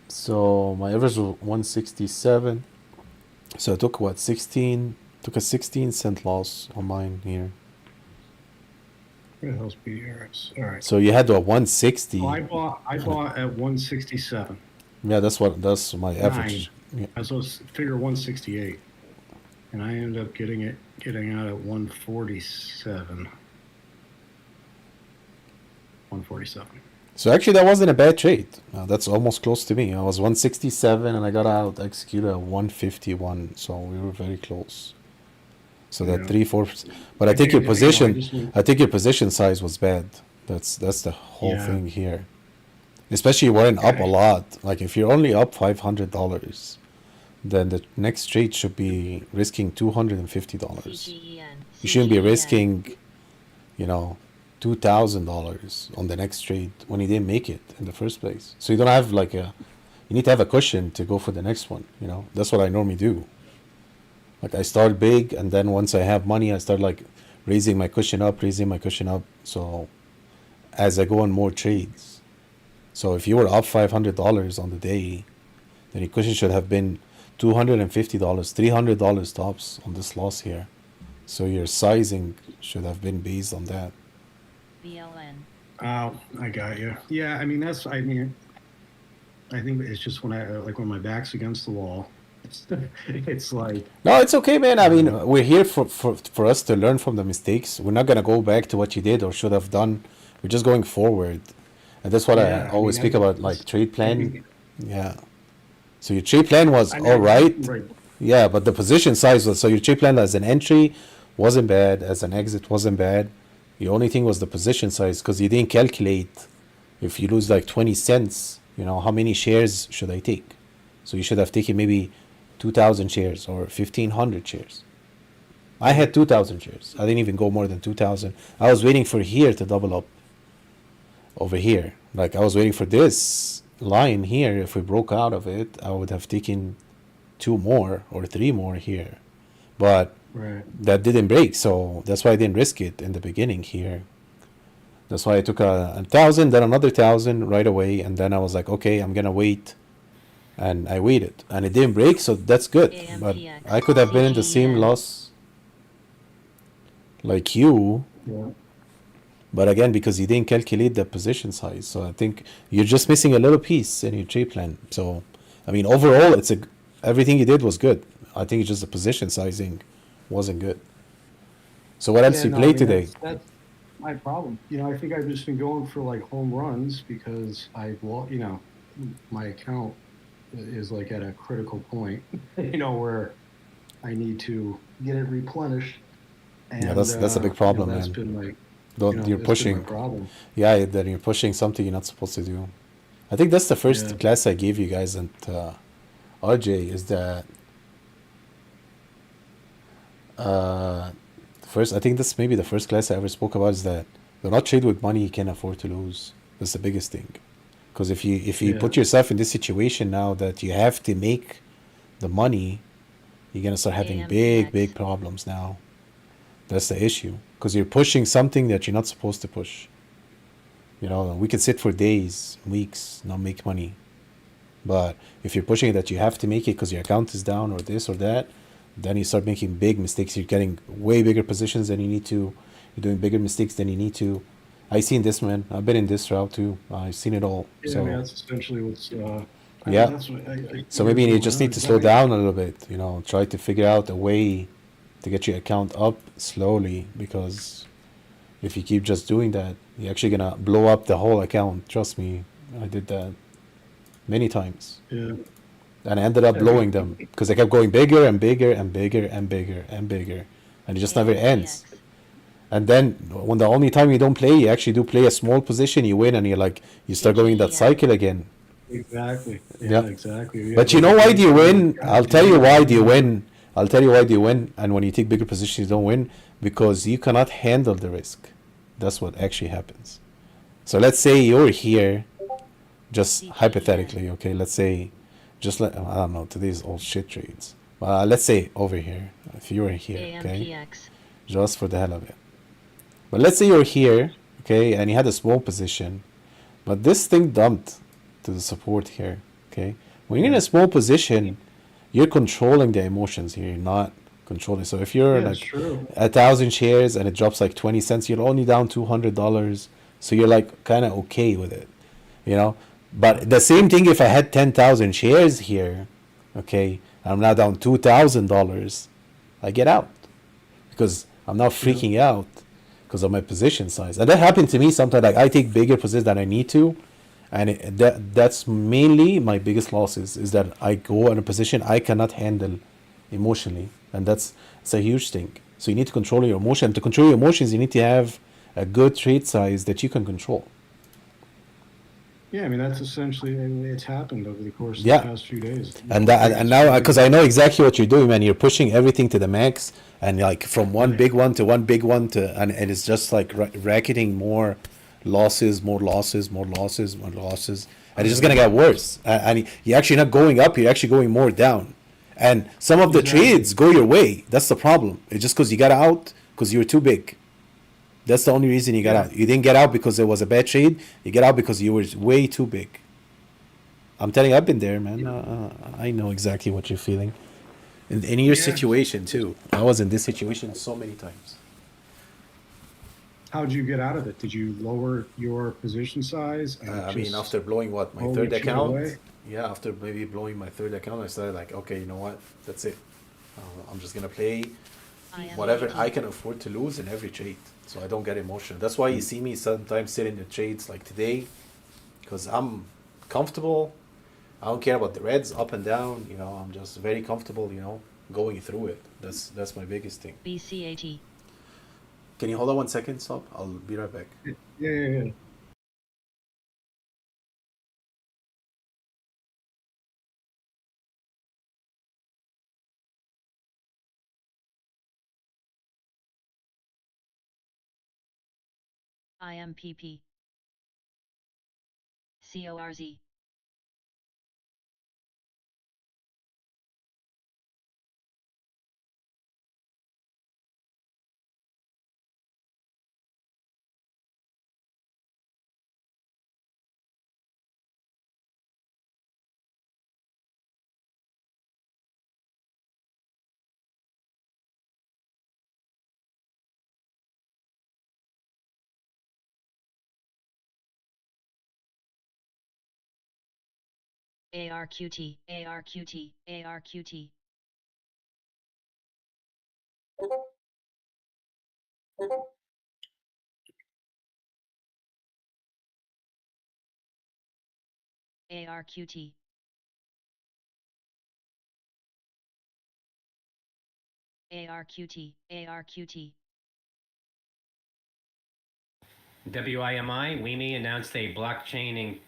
So my average was 167. So I took what 16? Took a 16-cent loss on mine here. Where the hell's BRS? All right. So you had a 160. Oh, I bought at 167. Yeah, that's my average. Yeah. I was figure 168, and I ended up getting out at 147. 147. So actually, that wasn't a bad trade. That's almost close to me. I was 167, and I got out executed at 151. So we were very close. So that 3-4. But I think your position. I think your position size was bad. That's the whole thing here. Especially you weren't up a lot. Like if you're only up $500, then the next trade should be risking $250. You shouldn't be risking, $2,000 on the next trade when you didn't make it in the first place. So you don't have you need to have a cushion to go for the next one. That's what I normally do. Like I start big, and then once I have money, I start raising my cushion up. So as I go on more trades. So if you were up $500 on the day, then your cushion should have been $250, $300 tops on this loss here. So your sizing should have been based on that. BLN. Oh, I got you. Yeah, I mean I think it's just when my back's against the wall. It's like no, it's okay, man. I mean, we're here for us to learn from the mistakes. We're not gonna go back to what you did or should have done. We're just going forward, and that's what I always speak about, trade plan. Yeah. So your trade plan was all right. Yeah, but the position size was so your trade plan as an entry wasn't bad, as an exit wasn't bad. The only thing was the position size, because you didn't calculate if you lose like 20 cents, you know, how many shares should I take? So you should have taken maybe 2,000 shares or 1,500 shares. I had 2,000 shares. I didn't even go more than 2,000. I was waiting for here to double up over here. Like I was waiting for this line here. If we broke out of it, I would have taken 2 more or 3 more here. But that didn't break, so that's why I didn't risk it in the beginning here. That's why I took 1,000, then another 1,000 right away, and then I was like, okay, I'm gonna wait. And I waited, and it didn't break, so that's good. But I could have been in the same loss like you. Yeah. But again, because you didn't calculate the position size, so I think you're just missing a little piece in your trade plan. So, I mean, overall, everything you did was good. I think it's just the position sizing wasn't good. So what else you played today? That's my problem. You know, I think I've just been going for like home runs because you know, my account is like at a critical point, you know, where I need to get it replenished. And, yeah, that's a big problem, you know, man. Been like, You're pushing. Yeah, that you're pushing something you're not supposed to do. I think that's the first class I gave you guys, and RJ is that. First, I think that's maybe the first class I ever spoke about, is that do not trade with money you can afford to lose. That's the biggest thing. Because if you put yourself in this situation now that you have to make the money, you're gonna start having big problems now. That's the issue. Because you're pushing something that you're not supposed to push. You know, we could sit for days, weeks, not make money. But if you're pushing it that you have to make it because your account is down or this or that, then you start making big mistakes. You're getting way bigger positions than you need to. You're doing bigger mistakes than you need to. I've seen this, man. I've been in this route too. I've seen it all. Yeah, so I mean, that's essentially what's. yeah. So maybe you just need to slow down a little bit. You know, try to figure out a way to get your account up slowly. Because if you keep just doing that, you're actually gonna blow up the whole account. Trust me, I did that many times. Yeah. And I ended up blowing them because I kept going bigger and bigger and bigger and bigger and bigger, and it just never ends. And then when the only time you don't play, you actually do play a small position, you win, and you start going in that cycle again. Exactly. Yeah, exactly. Yeah, but you know why do you win? I'll tell you why do you win. I'll tell you why do you win. And when you take bigger positions, you don't win because you cannot handle the risk. That's what actually happens. So let's say you're here, just hypothetically, okay? Let's say. I don't know, today's all shit trades. Let's say over here, if you were here, okay? Just for the hell of it. But let's say you're here, okay, and you had a small position, but this thing dumped to the support here, okay? When you're in a small position, you're controlling the emotions here, you're not controlling. So if you're like 1,000 shares and it drops like 20 cents, you're only down $200. So you're like kind of okay with it, you know? But the same thing if I had 10,000 shares here, okay, I'm now down $2,000, I get out because I'm now freaking out because of my position size. And that happened to me sometimes. Like I take bigger positions than I need to, and that's mainly my biggest losses is that I go in a position I cannot handle emotionally, and it's a huge thing. So you need to control your emotion. To control your emotions, you need to have a good trade size that you can control. Yeah, I mean that's essentially it's happened over the course of the past few days. And now because I know exactly what you're doing, man. You're pushing everything to the max, and like from one big one to one big one and it's just like racketing more losses, more losses, more losses, more losses, and it's just gonna get worse. And you're actually not going up; you're actually going more down. And some of the trades go your way. That's the problem. It's just because you got out because you were too big. That's the only reason you got out. You didn't get out because it was a bad trade. You get out because you were way too big. I'm telling you, I've been there, man. I know exactly what you're feeling. In your situation, too. I was in this situation so many times. How did you get out of it? Did you lower your position size? I mean, after blowing my third account? Yeah, after maybe blowing my third account, I started like, okay, you know what? That's it. I'm just going to play whatever I can afford to lose in every trade. So I don't get emotional. That's why you see me sometimes sit in the trades like today, because I'm comfortable. I don't care about the reds up and down. You know, I'm just very comfortable. You know, going through it. That's my biggest thing. BCAT. Can you hold on 1 second, Sob? I'll be right back. Yeah. IMPP. CORZ. ARQT, ARQT, ARQT. ARQT. ARQT, ARQT. WIMI, WIMI announced a blockchain and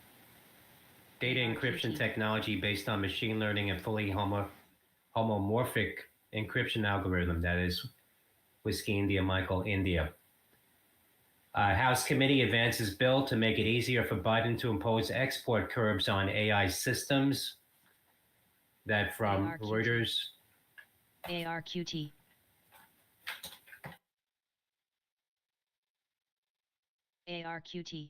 data encryption technology based on machine learning and fully homomorphic encryption algorithm. That is Whiskey India Michael India. House committee advances bill to make it easier for Biden to impose export curbs on AI systems. That from ARQT. Reuters. ARQT. ARQT.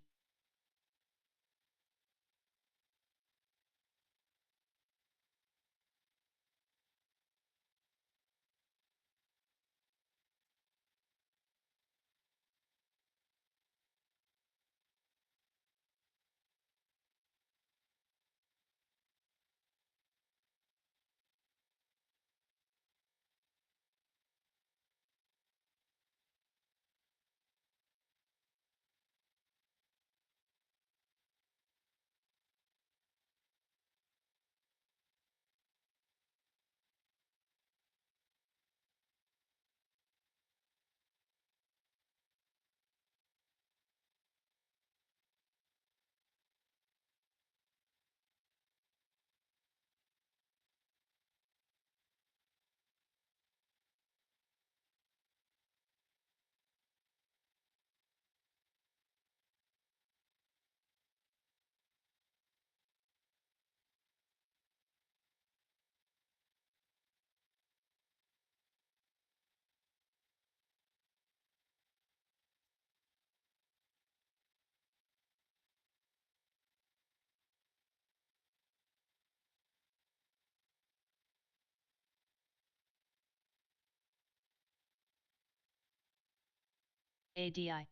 ADI.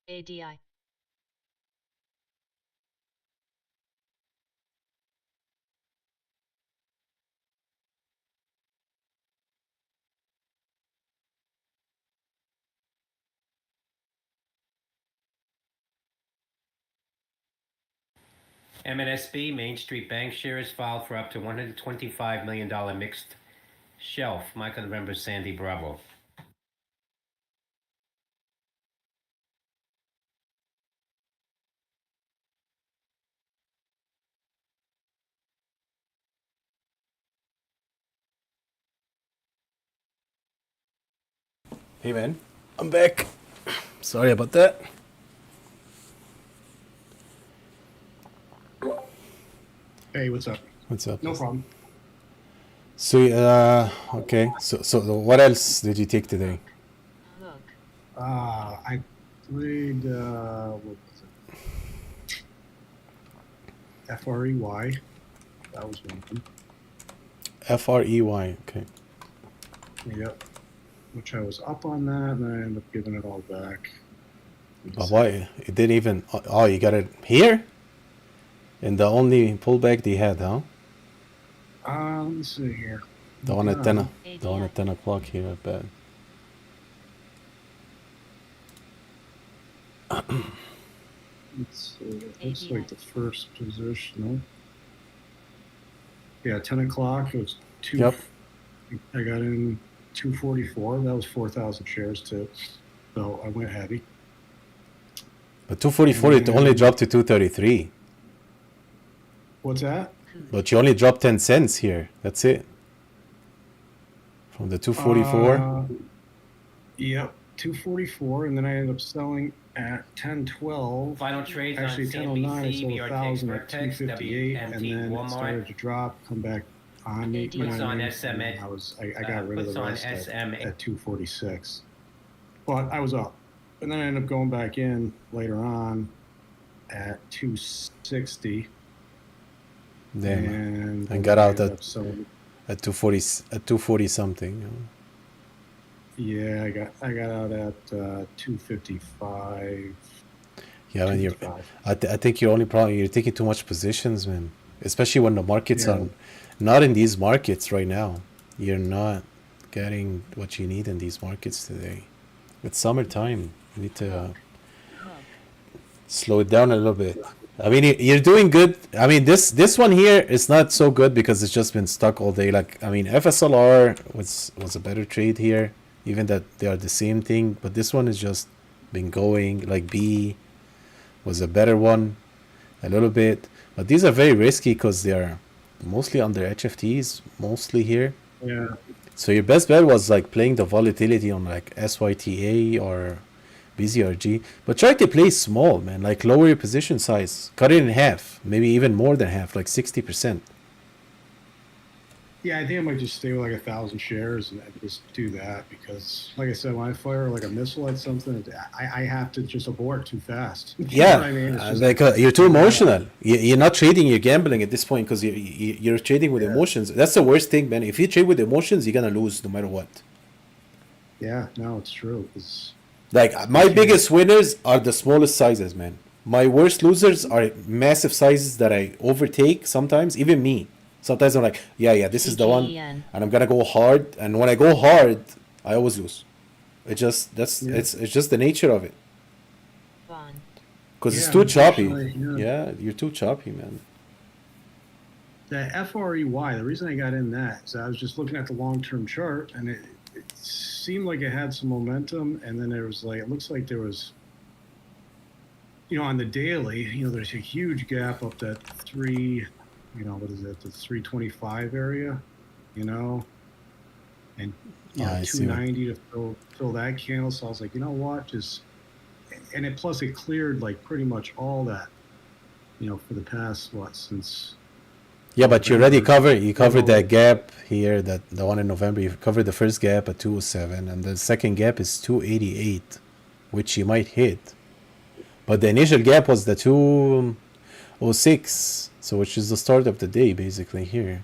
ADI. MNSB, Main Street Bank shares filed for up to $125 million mixed shelf. Michael remembers Sandy Bravo. Hey man, I'm back. Sorry about that. Hey, what's up? What's up? No problem. So, okay. So what else did you take today? I played, what was it? FREY. That was one of them. FREY, okay. Yep. Which I was up on that, and I ended up giving it all back. But why? It didn't even... Oh, you got it here? And the only pullback they had, huh? Let me see here. The one at 10, ADI. the one at 10 o'clock here, I bet. It's looks like the first position. Yeah, 10 o'clock. It was two. Yep. I got in 244. That was 4,000 shares too. So I went heavy. But 244, it only dropped to 233. What's that? But you only dropped 10 cents here. That's it. From the 244. Yep, 244, and then I ended up selling at 1012. Final trades on Actually, 1009. I CNBC, sold BRTX 1,000 at Vertex, 258, and WMT, then it Walmart. started to drop, come back on me. Puts you know what I on mean? SM And at, I got rid of puts the on rest at SM. 246. But I was up, and then I ended up going back in later on at 260. Damn. And got out at 240 something. You know? Yeah, I got out at 255. Yeah, man, I think your only problem, you're taking too much positions, man. Especially when the markets are not in these markets right now. You're not getting what you need in these markets today. It's summertime. You need to slow it down a little bit. I mean, you're doing good. I mean, this one here is not so good because it's just been stuck all day. Like, I mean, FSLR was a better trade here, even that they are the same thing. But this one has just been going. Like B was a better one, a little bit. But these are very risky because they are mostly under HFTs, mostly here. Yeah. So your best bet was like playing the volatility on like SYTA or BZRG, but try to play small, man. Like lower your position size, cut it in half, maybe even more than half, like 60%. Yeah, I think I might just stay with like 1,000 shares and just do that because, like I said, when I fire like a missile at something, I have to just abort too fast. You Yeah, know what I mean? It's just, you're too emotional. You're not trading, you're gambling at this point because you're trading with emotions. That's the worst thing, man. If you trade with emotions, you're gonna lose no matter what. Yeah, no, it's true. Like my biggest winners are the smallest sizes, man. My worst losers are massive sizes that I overtake sometimes, even me. Sometimes I'm like, yeah, this is the one, and I'm gonna go hard. And when I go hard, I always lose. It's just it's just the nature of it. Because it's too choppy. Yeah, you're too choppy, man. The FREY, the reason I got in that is I was just looking at the long-term chart, and it seemed like it had some momentum, and then there was like, it looks like there was, on the daily, there's a huge gap up that what is it, the 325 area, and 290 to fill that candle. So I was like, you know what, and it cleared like pretty much all that, for the past since. Yeah, but you already covered that gap here, that the one in November. You covered the first gap at 207, and the second gap is 288, which you might hit. But the initial gap was the 206, so which is the start of the day basically here.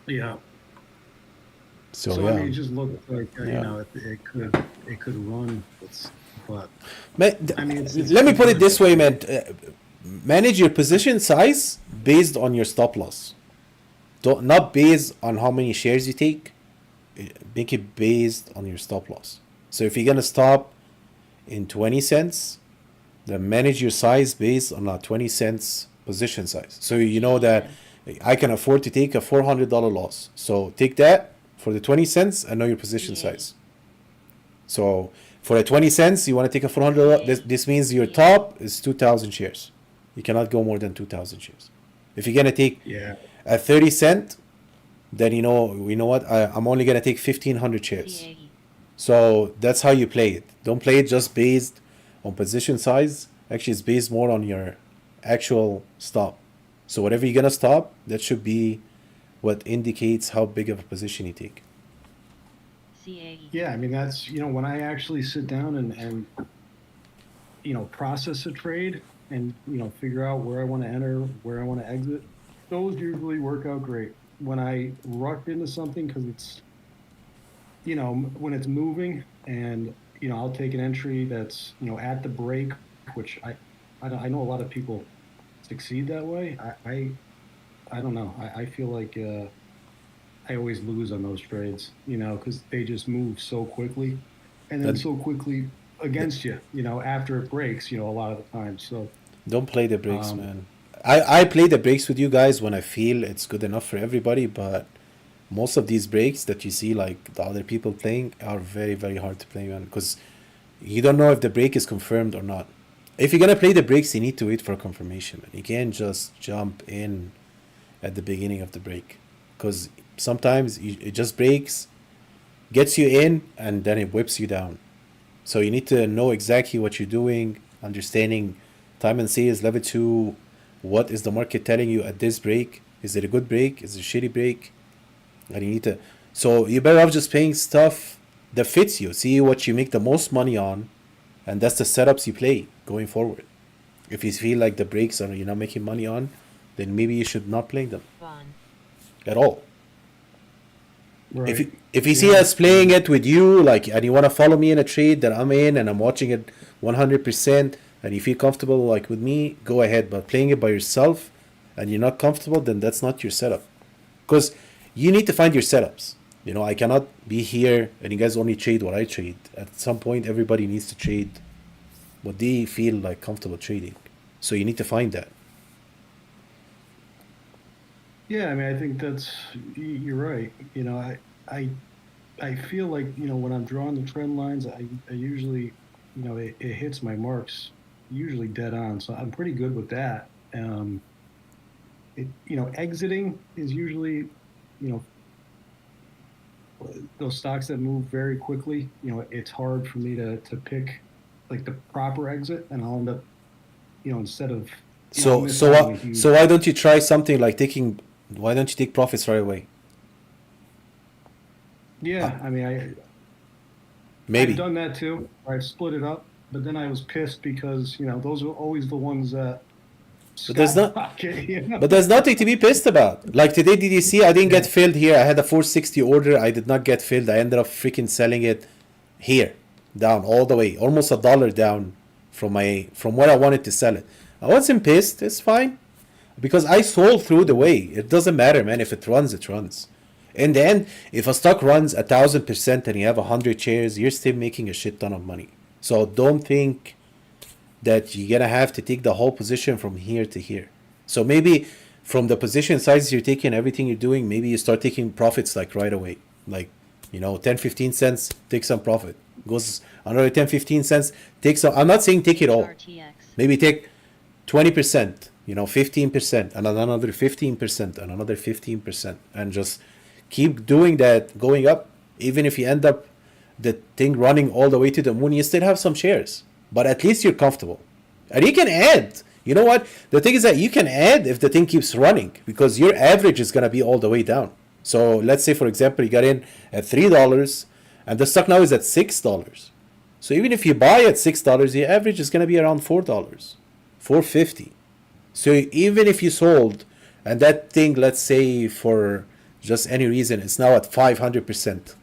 Yeah. So I mean, it just looked like it could run, but I mean, let me put it this way, man. Manage your position size based on your stop loss. Not based on how many shares you take. Make it based on your stop loss. So if you're gonna stop in 20 cents, then manage your size based on a 20 cents position size. So you know that I can afford to take a $400 loss. So take that for the 20 cents and know your position size. So for the 20 cents, you want to take a $400. This means your top is 2,000 shares. You cannot go more than 2,000 shares. If you're gonna take a 30 cent, then you know what? I'm only gonna take 1,500 shares. So that's how you play it. Don't play it just based on position size. Actually, it's based more on your actual stop. So whatever you're gonna stop, that should be what indicates how big of a position you take. Yeah, I mean, that's when I actually sit down and process a trade and figure out where I want to enter, where I want to exit, those usually work out great. When I rush into something because it's when it's moving, and I'll take an entry that's at the break, which I know a lot of people succeed that way. I don't know. I feel like I always lose on those trades, because they just move so quickly, and then That- so quickly against you, after it breaks, a lot of the time. So Don't play the breaks, man. I play the breaks with you guys when I feel it's good enough for everybody, but most of these breaks that you see like the other people playing are very, very hard to play, man, because you don't know if the break is confirmed or not. If you're gonna play the breaks, you need to wait for confirmation, man. You can't just jump in at the beginning of the break, because sometimes it just breaks, gets you in, and then it whips you down. So you need to know exactly what you're doing, understanding time and sales, level 2, what is the market telling you at this break? Is it a good break? Is it a shitty break? And you need to, so you're better off just playing stuff that fits you. See what you make the most money on, and that's the setups you play going forward. If you feel like the breaks are you're not making money on, then maybe you should not play them at all. right. If you see us playing it with you, like, and you want to follow me in a trade that I'm in, and I'm watching it 100%, and you feel comfortable like with me, go ahead. But playing it by yourself, and you're not comfortable, then that's not your setup. Because you need to find your setups. I cannot be here and you guys only trade what I trade. At some point, everybody needs to trade what they feel like comfortable trading. So you need to find that. Yeah, I mean, I think you're right. I feel like, when I'm drawing the trend lines, I usually, it hits my marks usually dead on. So I'm pretty good with that. Exiting is usually, those stocks that move very quickly, it's hard for me to pick like the proper exit, and I'll end up, instead of So why don't you try something like why don't you take profits right away? Yeah, I mean, Maybe. I've done that too. I've split it up, but then I was pissed because those are always the ones that. But there's not. skyrocket, But there's nothing to be pissed about. Like today, did you see? I didn't get filled here. I had a 460 order. I did not get filled. I ended up freaking selling it here, down all the way, almost $1 down from where I wanted to sell it. I wasn't pissed. It's fine, because I sold through the way. It doesn't matter, man. If it runs, it runs. In the end, if a stock runs 1,000% and you have 100 shares, you're still making a shit ton of money. So don't think that you're gonna have to take the whole position from here to here. So maybe from the position sizes you're taking, everything you're doing, maybe you start taking profits like right away. Like, 10, 15 cents, take some profit. Goes another 10, 15 cents, take some. I'm not saying take it all. Maybe take 20%, 15%, and another 15%, and another 15%, and just keep doing that, going up. Even if you end up the thing running all the way to the moon, you still have some shares. But at least you're comfortable. And you can add. You know what? The thing is that you can add if the thing keeps running, because your average is going to be all the way down. So let's say, for example, you got in at $3 and the stock now is at $6. So even if you buy at $6, your average is going to be around $4, $4.50. So even if you sold and that thing, let's say for just any reason, it's now at 500%.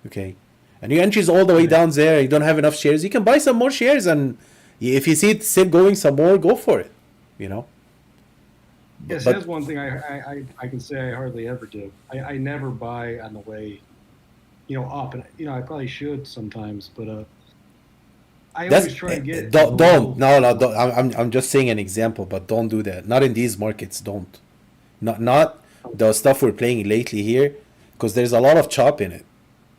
Okay. And your entry is all the way down there, you don't have enough shares, you can buy some more shares, and if you see it still going some more, go for it, Yes, But- that's one thing I can say I hardly ever do. I never buy on the way, up, and I probably should sometimes, but I always try to get. Don't. I'm just saying an example, but don't do that. Not in these markets. Don't. Not the stuff we're playing lately here, because there's a lot of chop in it.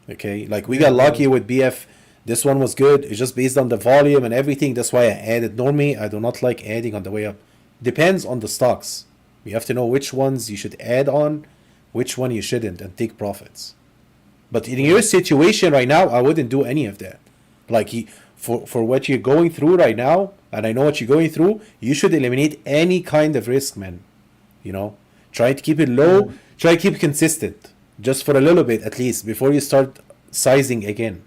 Okay, like we got lucky with BF. This one was good. It's just based on the volume and everything. That's why I added. Normally, I do not like adding on the way up. Depends on the stocks. You have to know which ones you should add on, which one you shouldn't, and take profits. But in your situation right now, I wouldn't do any of that. Like for what you're going through right now, and I know what you're going through, you should eliminate any kind of risk, man. Try to keep it low. Try to keep it consistent, just for a little bit at least, before you start sizing again.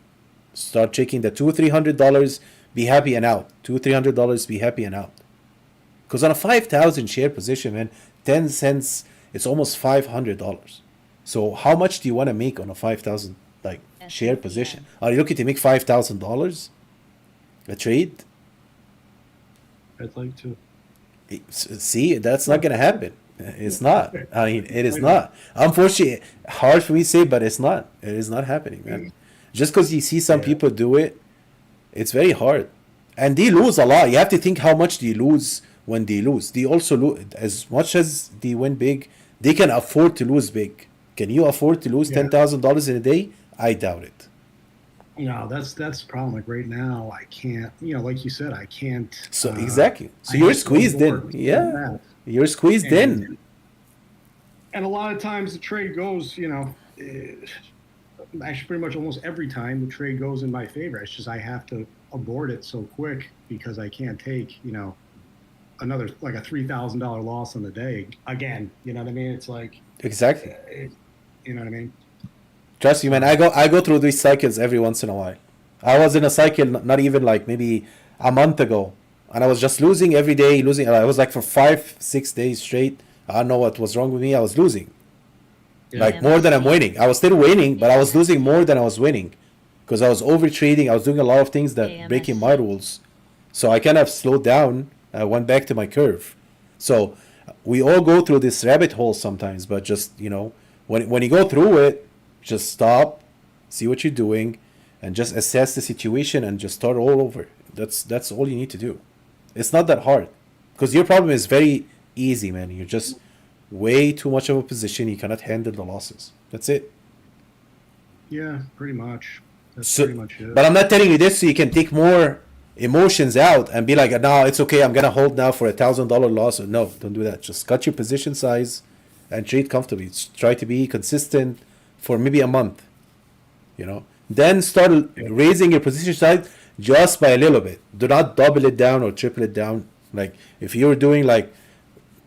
Start checking the $200-300, be happy and out. $200-300, be happy and out. Because on a 5,000 share position, man, 10 cents, it's almost $500. So how much do you want to make on a 5,000 share position? Are you looking to make $5,000 a trade? I'd like to. See, that's not going to happen. It's not. I mean, it is not. Unfortunately, hard for me to say, but it's not. It is not happening, man. Just because you see some people do it, it's very hard. And they lose a lot. You have to think how much they lose when they lose. They also lose as much as they win big. They can afford to lose big. Can you afford to lose $10,000 in a day? I doubt it. No, that's the problem. Like right now, I can't. You know, like you said, I can't. So exactly. So I you're have to squeezed in. abort Yeah, that. you're squeezed in. And a lot of times the trade goes, you know, actually pretty much almost every time the trade goes in my favor. It's just I have to abort it so quick because I can't take, you know, another like a $3,000 loss on the day again. You know what I mean? It's like Exactly. you know what I mean? Trust me, man. I go through these cycles every once in a while. I was in a cycle not even like maybe a month ago, and I was just losing every day, losing. I was like for 5-6 days straight. I don't know what was wrong with me. I was losing, like more than I'm winning. I was still winning, but I was losing more than I was winning, because I was over trading. I was doing a lot of things that breaking my rules. So I kind of slowed down. I went back to my curve. So we all go through this rabbit hole sometimes, but just, you know, when you go through it, just stop, see what you're doing, and just assess the situation and just start all over. That's all you need to do. It's not that hard, because your problem is very easy, man. You're just way too much of a position. You cannot handle the losses. That's it. Yeah, pretty much. That's So, pretty much it. but I'm not telling you this so you can take more emotions out and be like, no, it's okay. I'm gonna hold now for $1,000 loss. Or no, don't do that. Just cut your position size and trade comfortably. Try to be consistent for maybe a month. You know, then start raising your position size just by a little bit. Do not double it down or triple it down. Like if you're doing like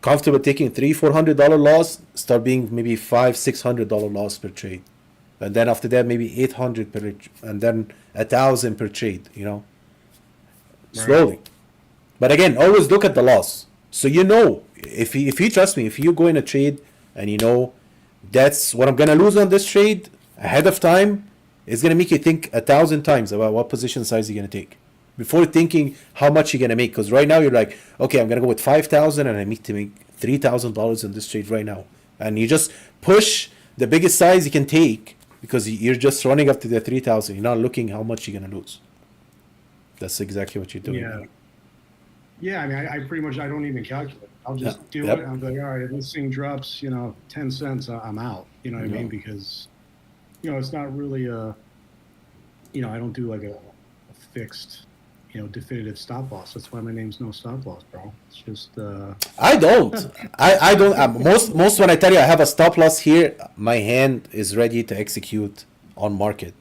comfortable taking $300-400 loss, start being maybe $500-600 loss per trade, and then after that maybe 800 per, and then 1,000 per trade. You know, slowly. But again, always look at the loss. So you know, if you trust me, if you go in a trade and you know that's what I'm gonna lose on this trade ahead of time, it's gonna make you think 1,000 times about what position size you're gonna take before thinking how much you're gonna make. Because right now you're like, okay, I'm gonna go with 5,000 and I need to make $3,000 in this trade right now, and you just push the biggest size you can take because you're just running up to the 3,000. You're not looking how much you're gonna lose. That's exactly what you're doing. Yeah. Now. Yeah, I mean, I pretty much, I don't even calculate. I'll just do it. I'm like, all right, if this thing drops, you know, 10 cents, I'm out. You know what I mean? Because, you know, it's not really you know, I don't do like a fixed, you know, definitive stop loss. That's why my name's No Stop Loss, bro. It's just. I don't. I don't. Most when I tell you I have a stop loss here, my hand is ready to execute on market.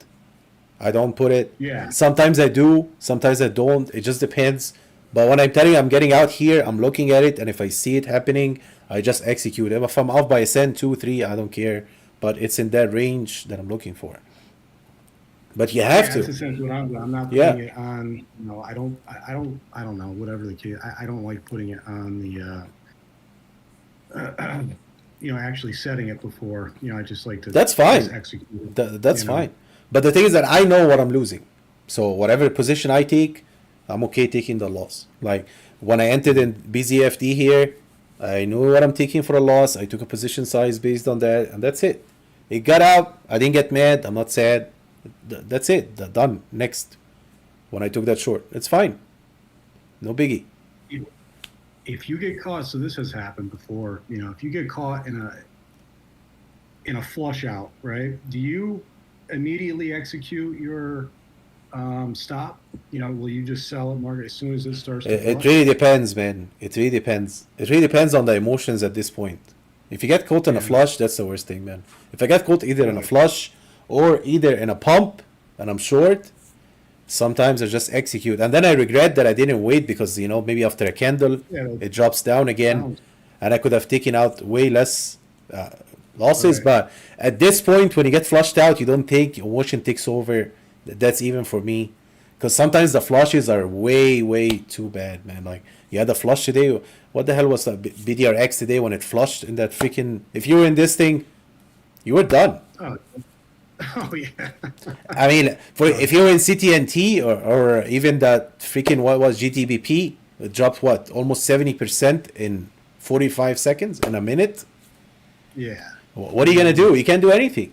I don't put it. Yeah. Sometimes I do. Sometimes I don't. It just depends. But when I'm telling you I'm getting out here, I'm looking at it, and if I see it happening, I just execute. If I'm off by a cent, 2, 3, I don't care. But it's in that range that I'm looking for. But you have to. That's essentially what I'm doing. I'm not putting it on. You know, I don't know. Whatever the case, I don't like putting it on the. You know, actually setting it before. You know, I just like to. That's fine. Just execute it, that's fine. But the thing is that I know what I'm losing. So whatever position I take, I'm okay taking the loss. Like when I entered in BZFD here, I knew what I'm taking for a loss. I took a position size based on that, and that's it. It got out. I didn't get mad. I'm not sad. That's it. Done. Next. When I took that short, it's fine. No biggie. If you get caught, so this has happened before. You know, if you get caught in a flush out, right? Do you immediately execute your stop? You know, will you just sell at market as soon as it starts to It really depends, man. It really depends. It really depends on the emotions at this point. If you get caught in a flush, that's the worst thing, man. If I get caught either in a flush or either in a pump and I'm short, sometimes I just execute. And then I regret that I didn't wait because, you know, maybe after a candle, it drops down again. And I could have taken out way less losses. But at this point, when you get flushed out, you don't think emotion takes over. That's even for me. Because sometimes the flushes are way, way too bad, man. Like, you had a flush today. What the hell was that BDRX today when it flushed in that freaking... If you were in this thing, you were done. Oh yeah. I mean, if you were in CTNT or even that freaking, what was GTBP, it dropped what? Almost 70% in 45 seconds in a minute. Yeah. What are you gonna do? You can't do anything.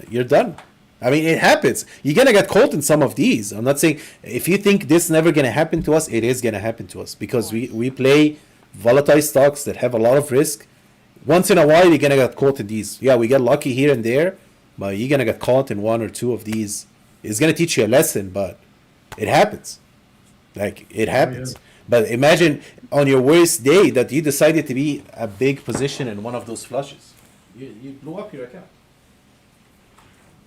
You're done. I mean, it happens. You're gonna get caught in some of these. I'm not saying if you think this is never gonna happen to us, it is gonna happen to us because we play volatile stocks that have a lot of risk. Once in a while, you're gonna get caught in these. Yeah, we get lucky here and there, but you're gonna get caught in one or two of these. It's gonna teach you a lesson, but it happens. Like it happens. yeah. But imagine on your worst day that you decided to be a big position in one of those flushes. You blew up your account.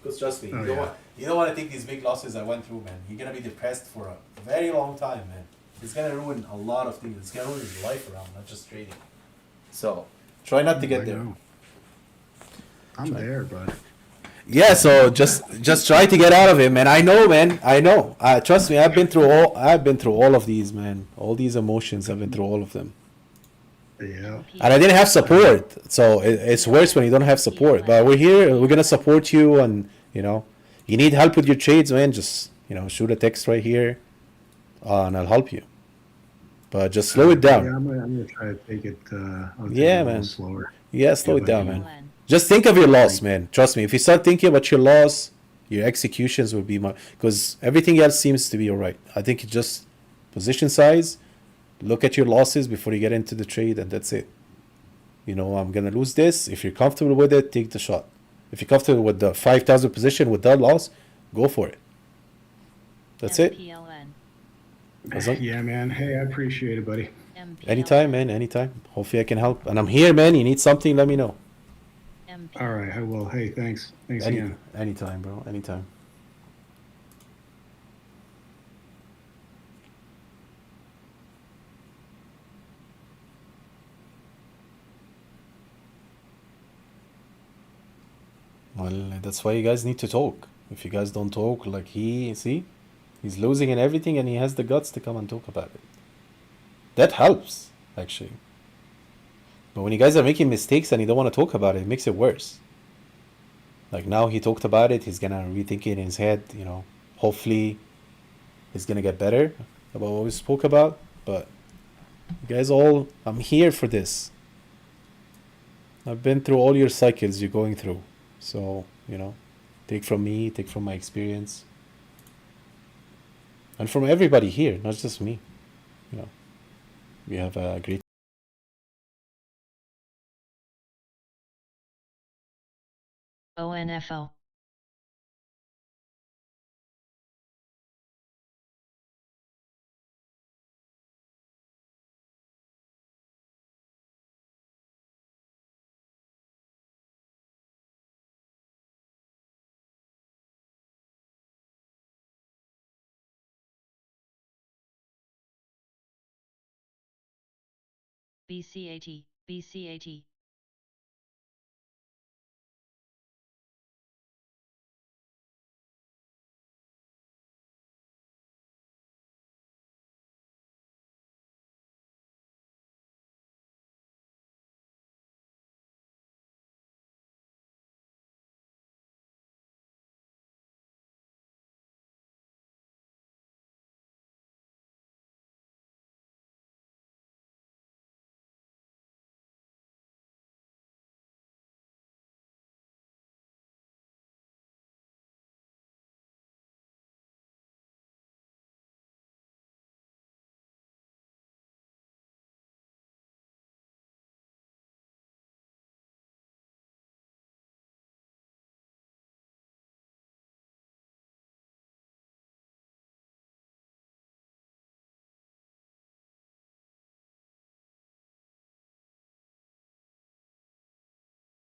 Because trust me, Oh, you don't yeah. want to take these big losses I went through, man. You're gonna be depressed for a very long time, man. It's gonna ruin a lot of things. It's gonna ruin your life around, not just trading. So try not to get I there. know. I'm there, but Yeah, so just try to get out of it, man. I know, man. I know. Trust me, I've been through all of these, man. All these emotions, I've been through all of them. yeah. And I didn't have support, so it's worse when you don't have support. But we're here. We're gonna support you, and you need help with your trades, man. Just shoot a text right here, and I'll help you. But just slow it down. Yeah, I'm gonna try to take it. I'll take Yeah, it a man. little slower. Yeah, slow Yeah, it down, buddy. man. Just think of your loss, man. Trust me. If you start thinking about your loss, your executions will be because everything else seems to be alright. I think it's just position size. Look at your losses before you get into the trade, and that's it. I'm gonna lose this. If you're comfortable with it, take the shot. If you're comfortable with the 5,000 position with that loss, go for it. That's it. MPLN. Yeah, man. Hey, I appreciate it, buddy. MPLN. Anytime, man. Anytime. Hopefully I can help. And I'm here, man. You need something, let me know. MPLN. All right, I will. Hey, thanks. Thanks again. Anytime, bro. Anytime. Well, that's why you guys need to talk. If you guys don't talk, like he's losing in everything and he has the guts to come and talk about it. That helps, actually. But when you guys are making mistakes and you don't want to talk about it, it makes it worse. Like now he talked about it, he's gonna rethink it in his head, hopefully he's gonna get better about what we spoke about. But you guys I'm here for this. I've been through all your cycles you're going through. So, take from me, take from my experience. And from everybody here, not just me. We have a great ONFO. BCAT, BCAT.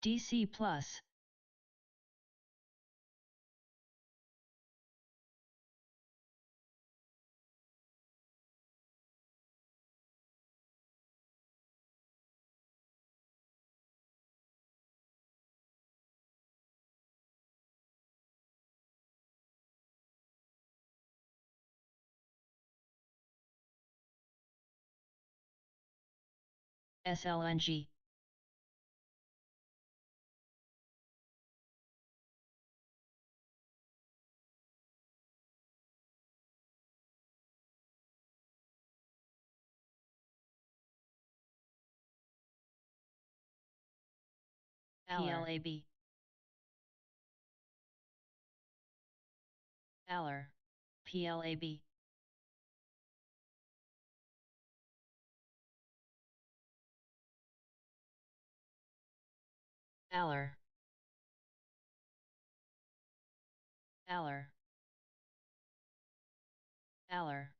DC plus. SLNG. PLAB. Aller. PLAB. Aller. Aller. Aller.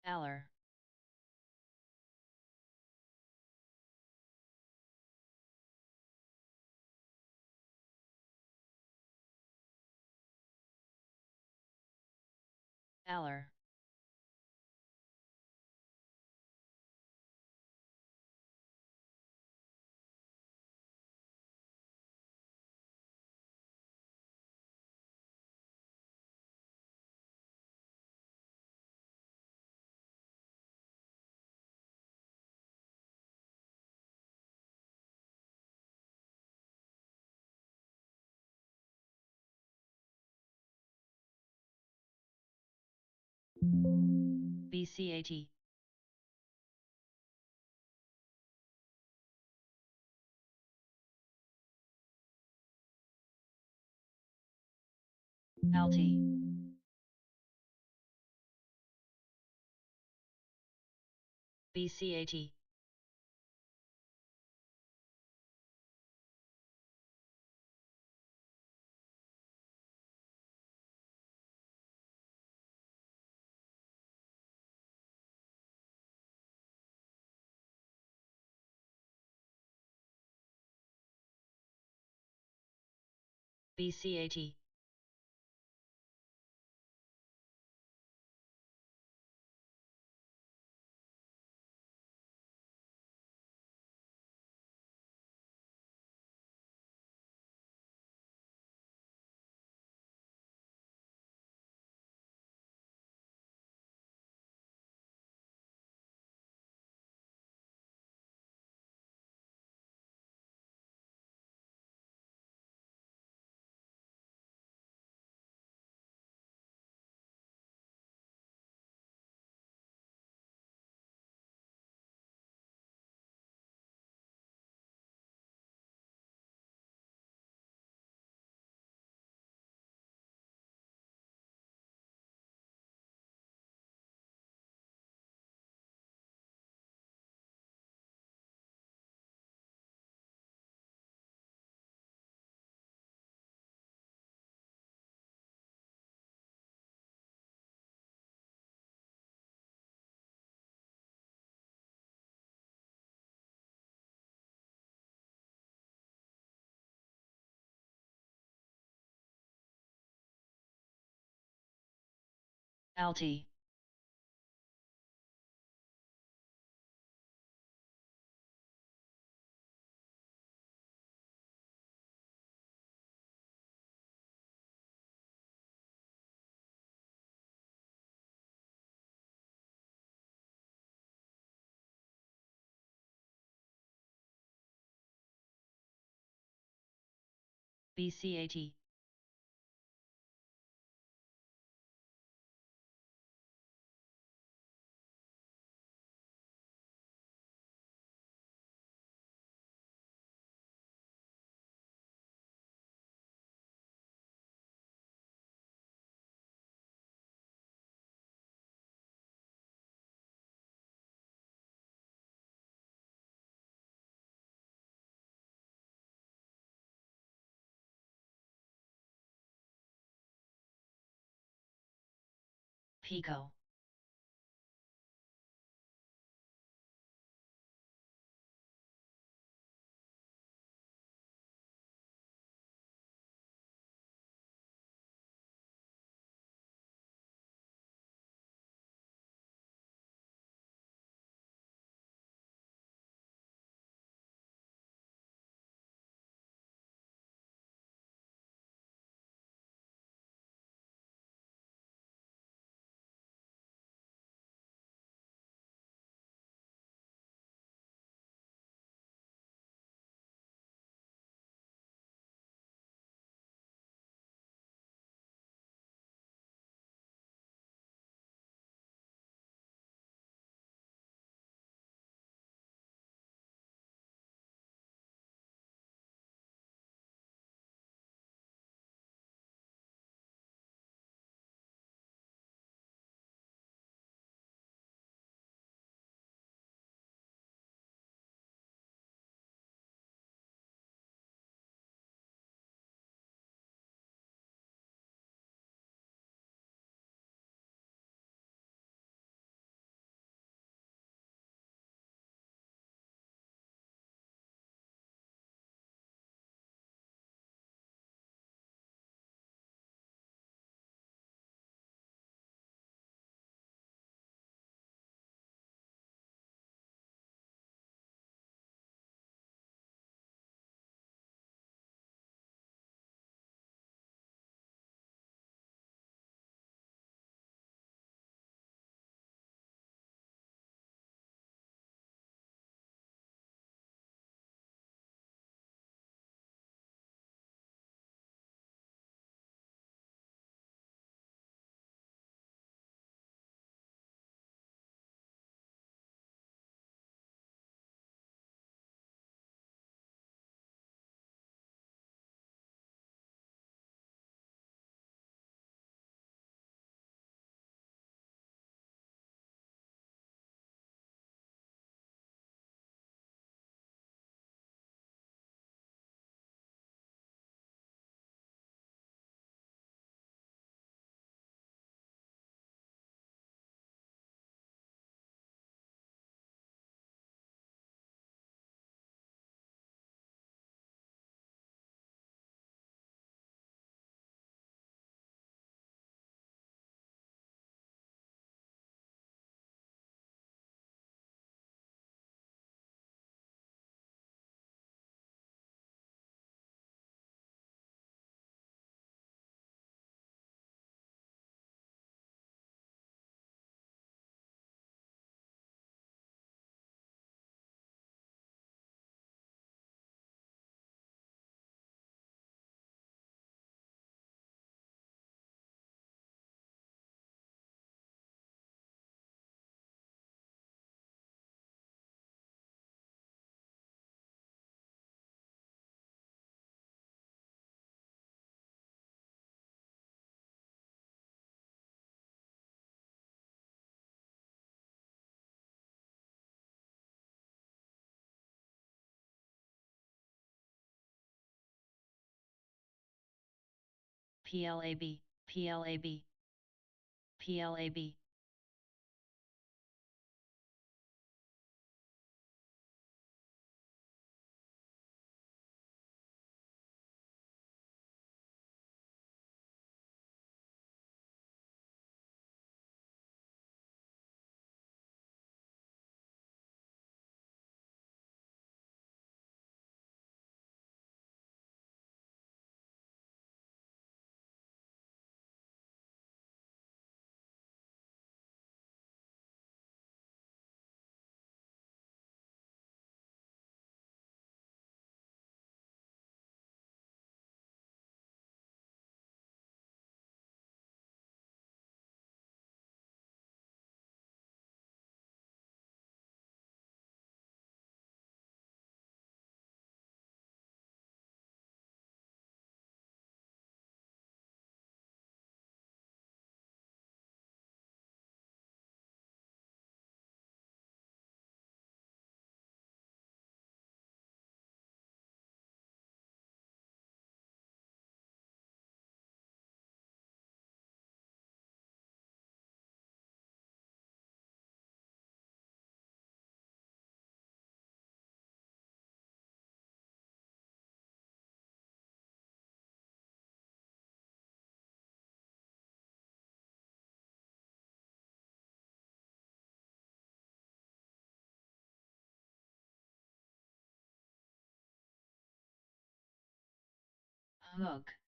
Aller. Aller. BCAT. LT. BCAT. BCAT. LT. BCAT. Pico. PLAB, PLAB, PLAB. Hook.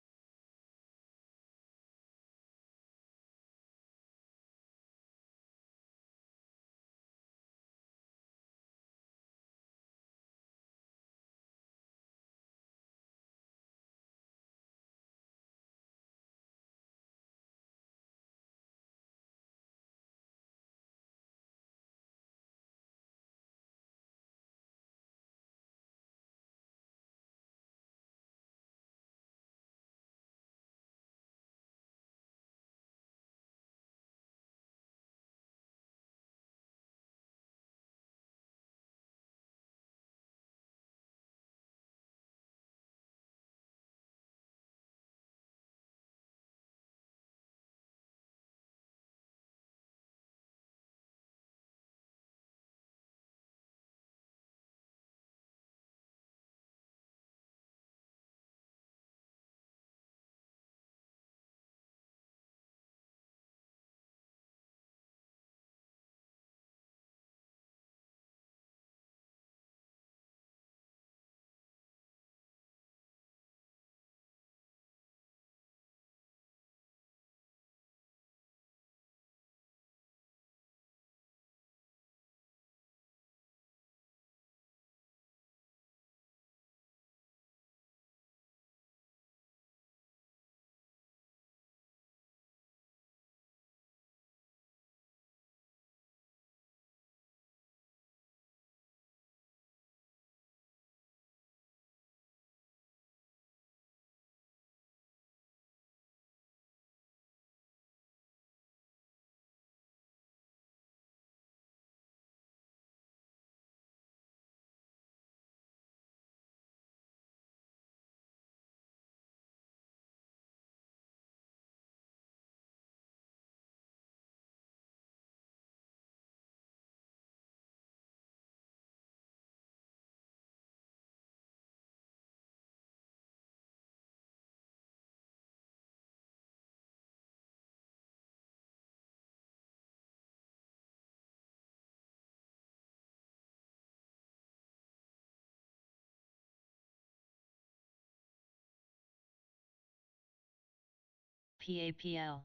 PAPL.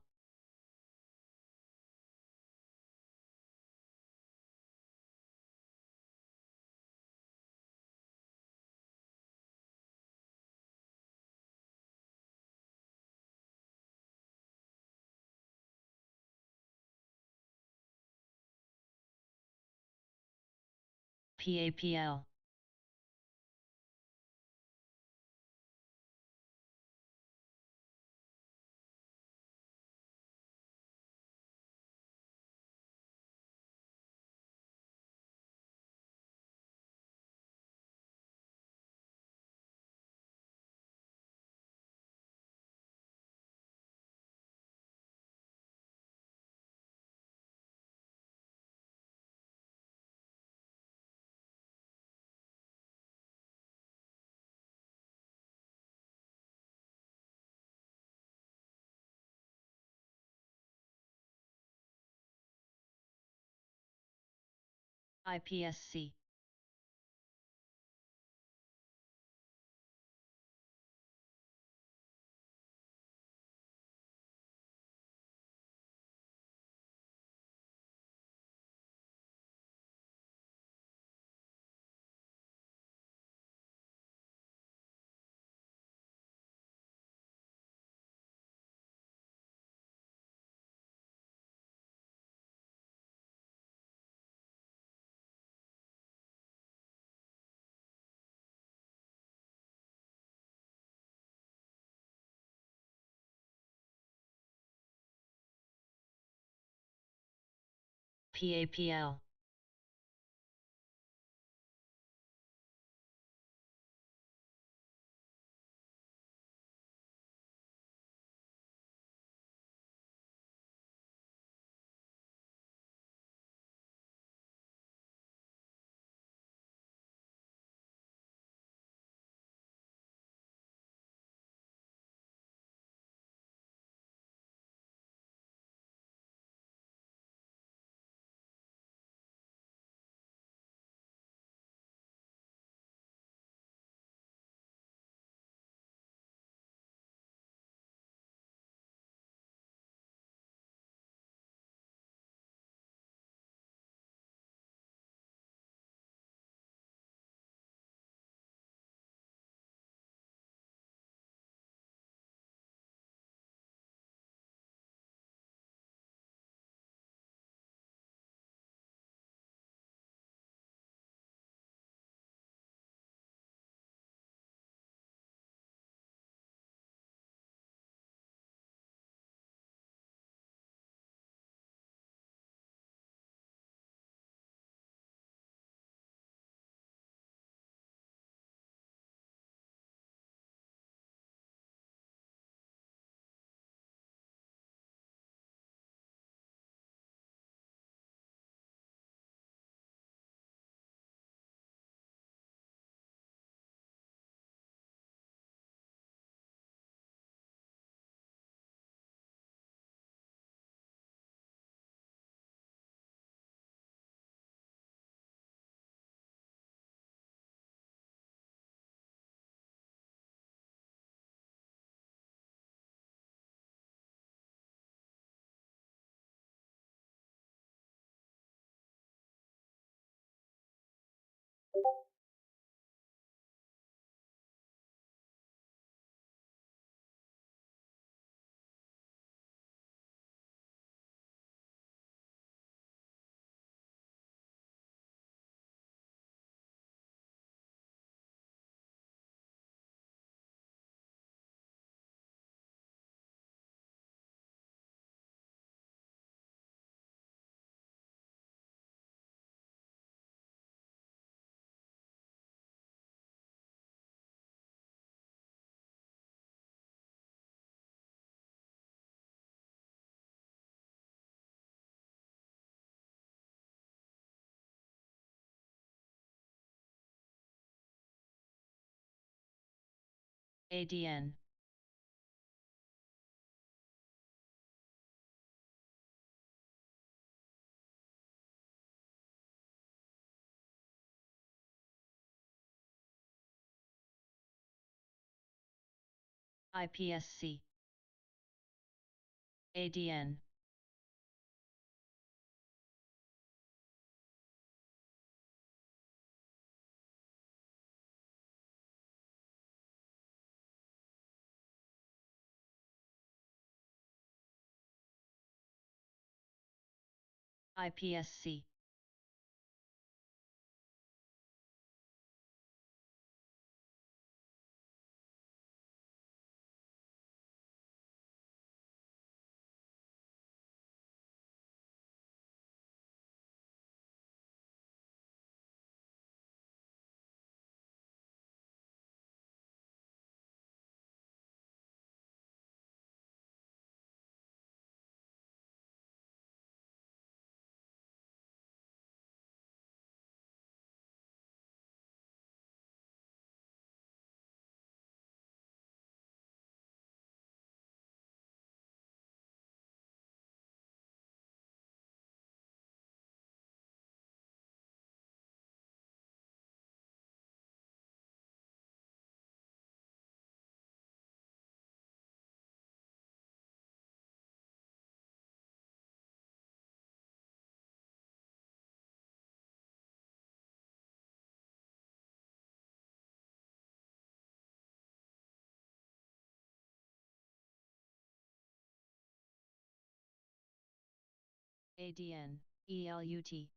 PAPL. IPSC. PAPL. ADN. IPSC. ADN. IPSC. ADN, ELUT.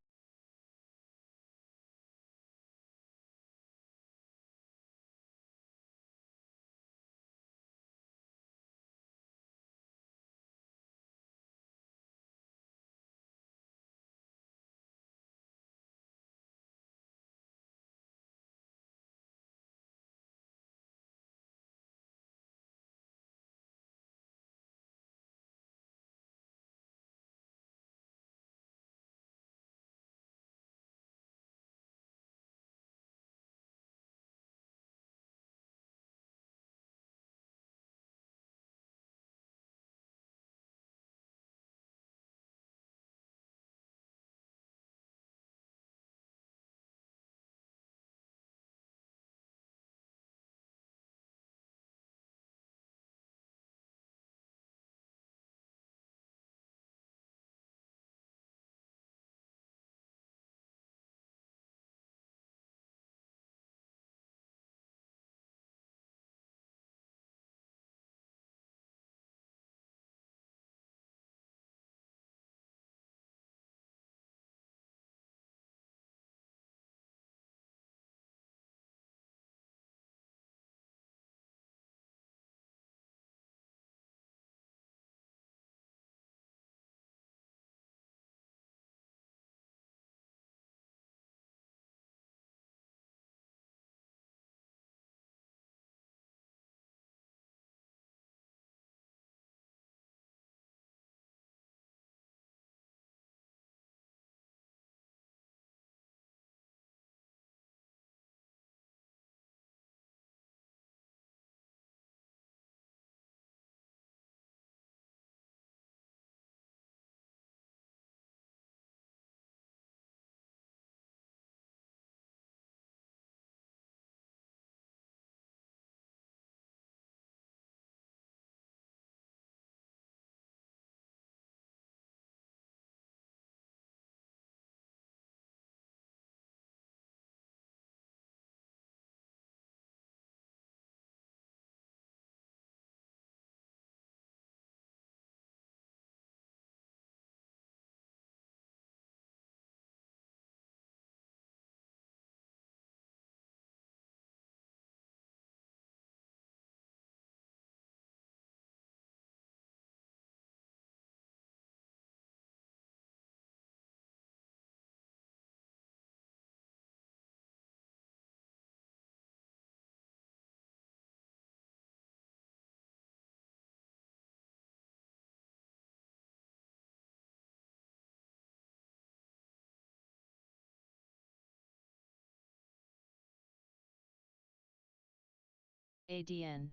ADN.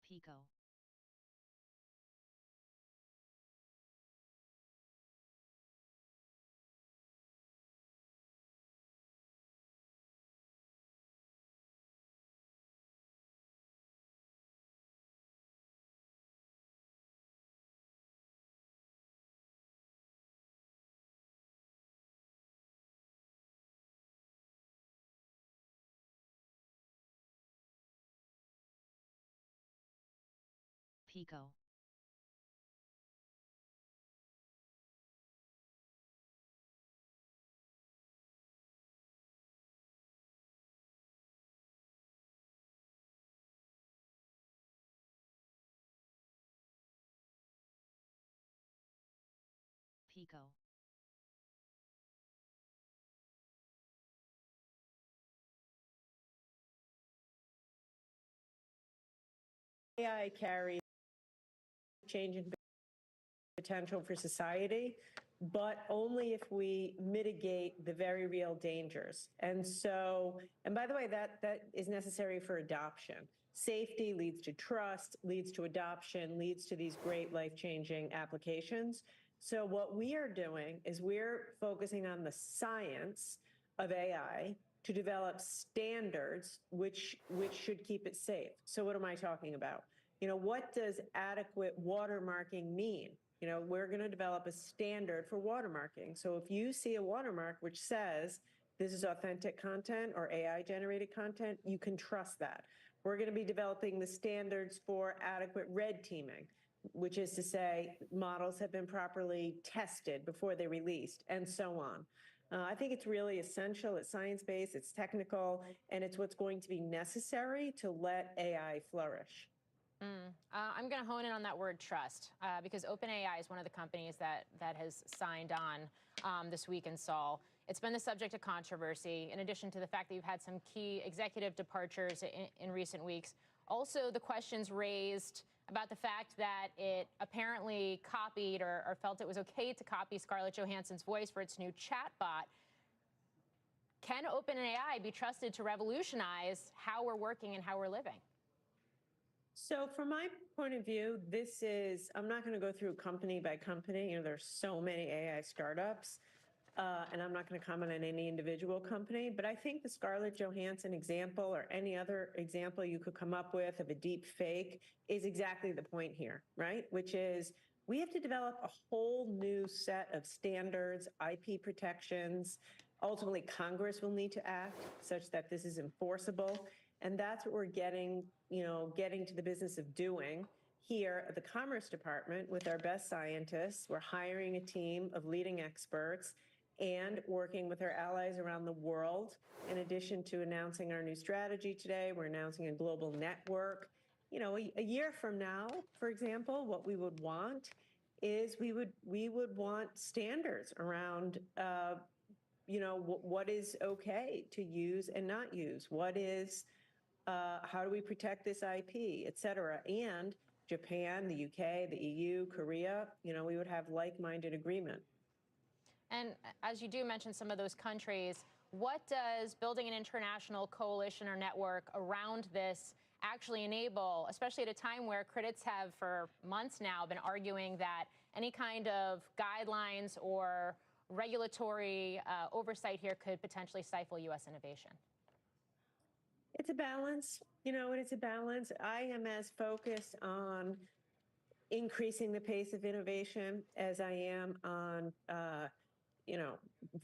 Pico. Pico. Pico. AI carries change and potential for society, but only if we mitigate the very real dangers. And so, and by the way, that is necessary for adoption. Safety leads to trust, leads to adoption, leads to these great life-changing applications. So what we are doing is we're focusing on the science of AI to develop standards which should keep it safe. So what am I talking about? You know, what does adequate watermarking mean? You know, we're going to develop a standard for watermarking. So if you see a watermark which says this is authentic content or AI-generated content, you can trust that. We're going to be developing the standards for adequate red teaming, which is to say models have been properly tested before they're released, and so on. I think it's really essential. It's science-based, it's technical, and it's what's going to be necessary to let AI flourish. I'm going to hone in on that word trust, because OpenAI is one of the companies that has signed on this week in Seoul. It's been the subject of controversy, in addition to the fact that you've had some key executive departures in recent weeks. Also, the questions raised about the fact that it apparently copied or felt it was okay to copy Scarlett Johansson's voice for its new chatbot. Can OpenAI be trusted to revolutionize how we're working and how we're living? So from my point of view, this is, I'm not going to go through company by company. You know, there's so many AI startups, and I'm not going to comment on any individual company. But I think the Scarlett Johansson example or any other example you could come up with of a deep fake is exactly the point here, right? Which is we have to develop a whole new set of standards, IP protections. Ultimately, Congress will need to act such that this is enforceable. And that's what we're getting to the business of doing here at the Commerce Department with our best scientists. We're hiring a team of leading experts and working with our allies around the world. In addition to announcing our new strategy today, we're announcing a global network. You know, a year from now, for example, what we would want is we would want standards around what is okay to use and not use. What is how do we protect this IP, et cetera? And Japan, the UK, the EU, Korea, we would have like-minded agreement. And as you do mention some of those countries, what does building an international coalition or network around this actually enable, especially at a time where critics have for months now been arguing that any kind of guidelines or regulatory oversight here could potentially stifle U.S. innovation? It's a balance, and it's a balance. I am as focused on increasing the pace of innovation as I am on,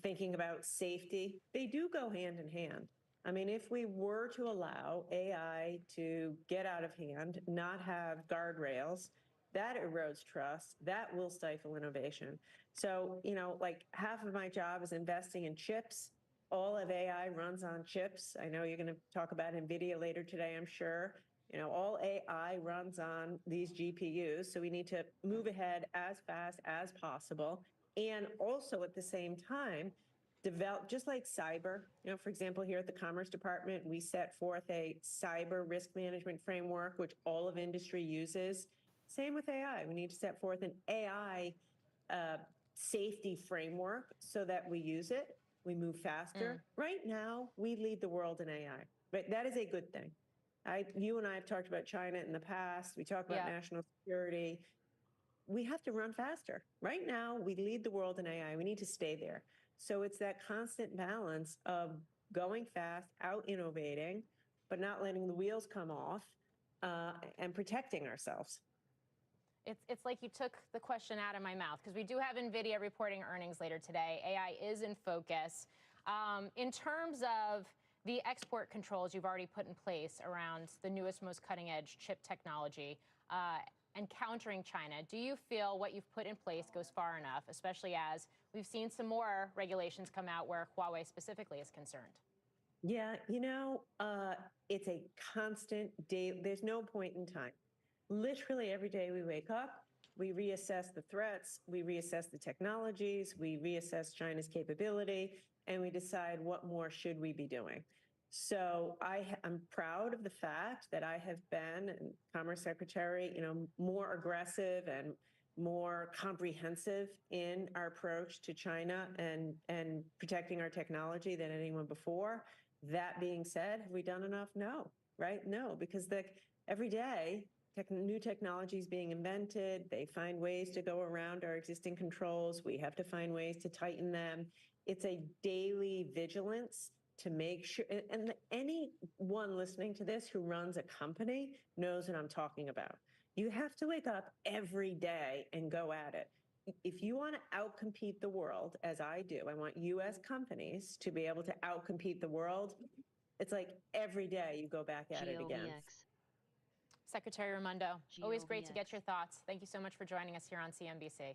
thinking about safety. They do go hand in hand. I mean, if we were to allow AI to get out of hand, not have guardrails, that erodes trust, that will stifle innovation. So, like half of my job is investing in chips. All of AI runs on chips. I know you're going to talk about NVIDIA later today, I'm sure. All AI runs on these GPUs. So we need to move ahead as fast as possible. And also at the same time, develop, just like cyber, for example, here at the Commerce Department, we set forth a cyber risk management framework, which all of industry uses. Same with AI. We need to set forth an AI safety framework so that we use it. We move faster. Right now, we lead the world in AI. But that is a good thing. You and I have talked about China in the past. We talk about national security. We have to run faster. Right now, we lead the world in AI. We need to stay there. So it's that constant balance of going fast, out-innovating, but not letting the wheels come off, and protecting ourselves. It's like you took the question out of my mouth, because we do have NVIDIA reporting earnings later today. AI is in focus. In terms of the export controls you've already put in place around the newest, most cutting-edge chip technology, and countering China. Do you feel what you've put in place goes far enough, especially as we've seen some more regulations come out where Huawei specifically is concerned? Yeah, it's a constant day. There's no point in time. Literally every day we wake up, we reassess the threats, we reassess the technologies, we reassess China's capability, and we decide what more should we be doing. So I'm proud of the fact that I have been Commerce Secretary, more aggressive and more comprehensive in our approach to China and protecting our technology than anyone before. That being said, have we done enough? No, right? No, because every day new technology is being invented. They find ways to go around our existing controls. We have to find ways to tighten them. It's a daily vigilance to make sure, and anyone listening to this who runs a company knows what I'm talking about. You have to wake up every day and go at it. If you want to outcompete the world, as I do, I want U.S. companies to be able to outcompete the world. It's like every day you go back at it again. Secretary Raimondo, always great to get your thoughts. Thank you so much for joining us here on CNBC.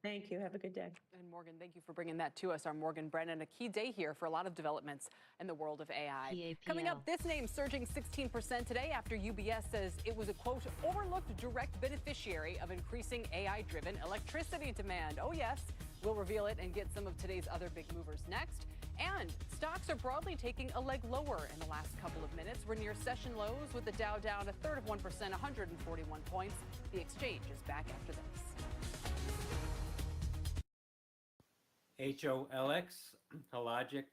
Thank you. Have a good day. And Morgan, thank you for bringing that to us. Our Morgan Brennan, a key day here for a lot of developments in the world of AI. PAPL. Coming up, this name surging 16% today after UBS says it was a, quote, overlooked direct beneficiary of increasing AI-driven electricity demand. Oh, yes, we'll reveal it and get some of today's other big movers next. And stocks are broadly taking a leg lower in the last couple of minutes. We're near session lows with the Dow down a third of 1%, 141 points. The exchange is back after this. HOLX, Hologic,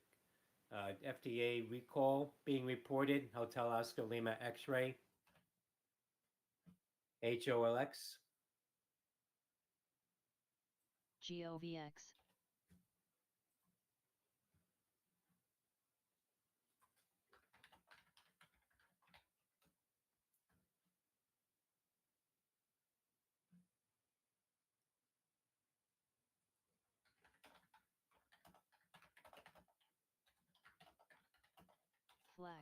FDA recall being reported, Hotel Oscar Lima X-ray, HOLX, GOVX. Flex.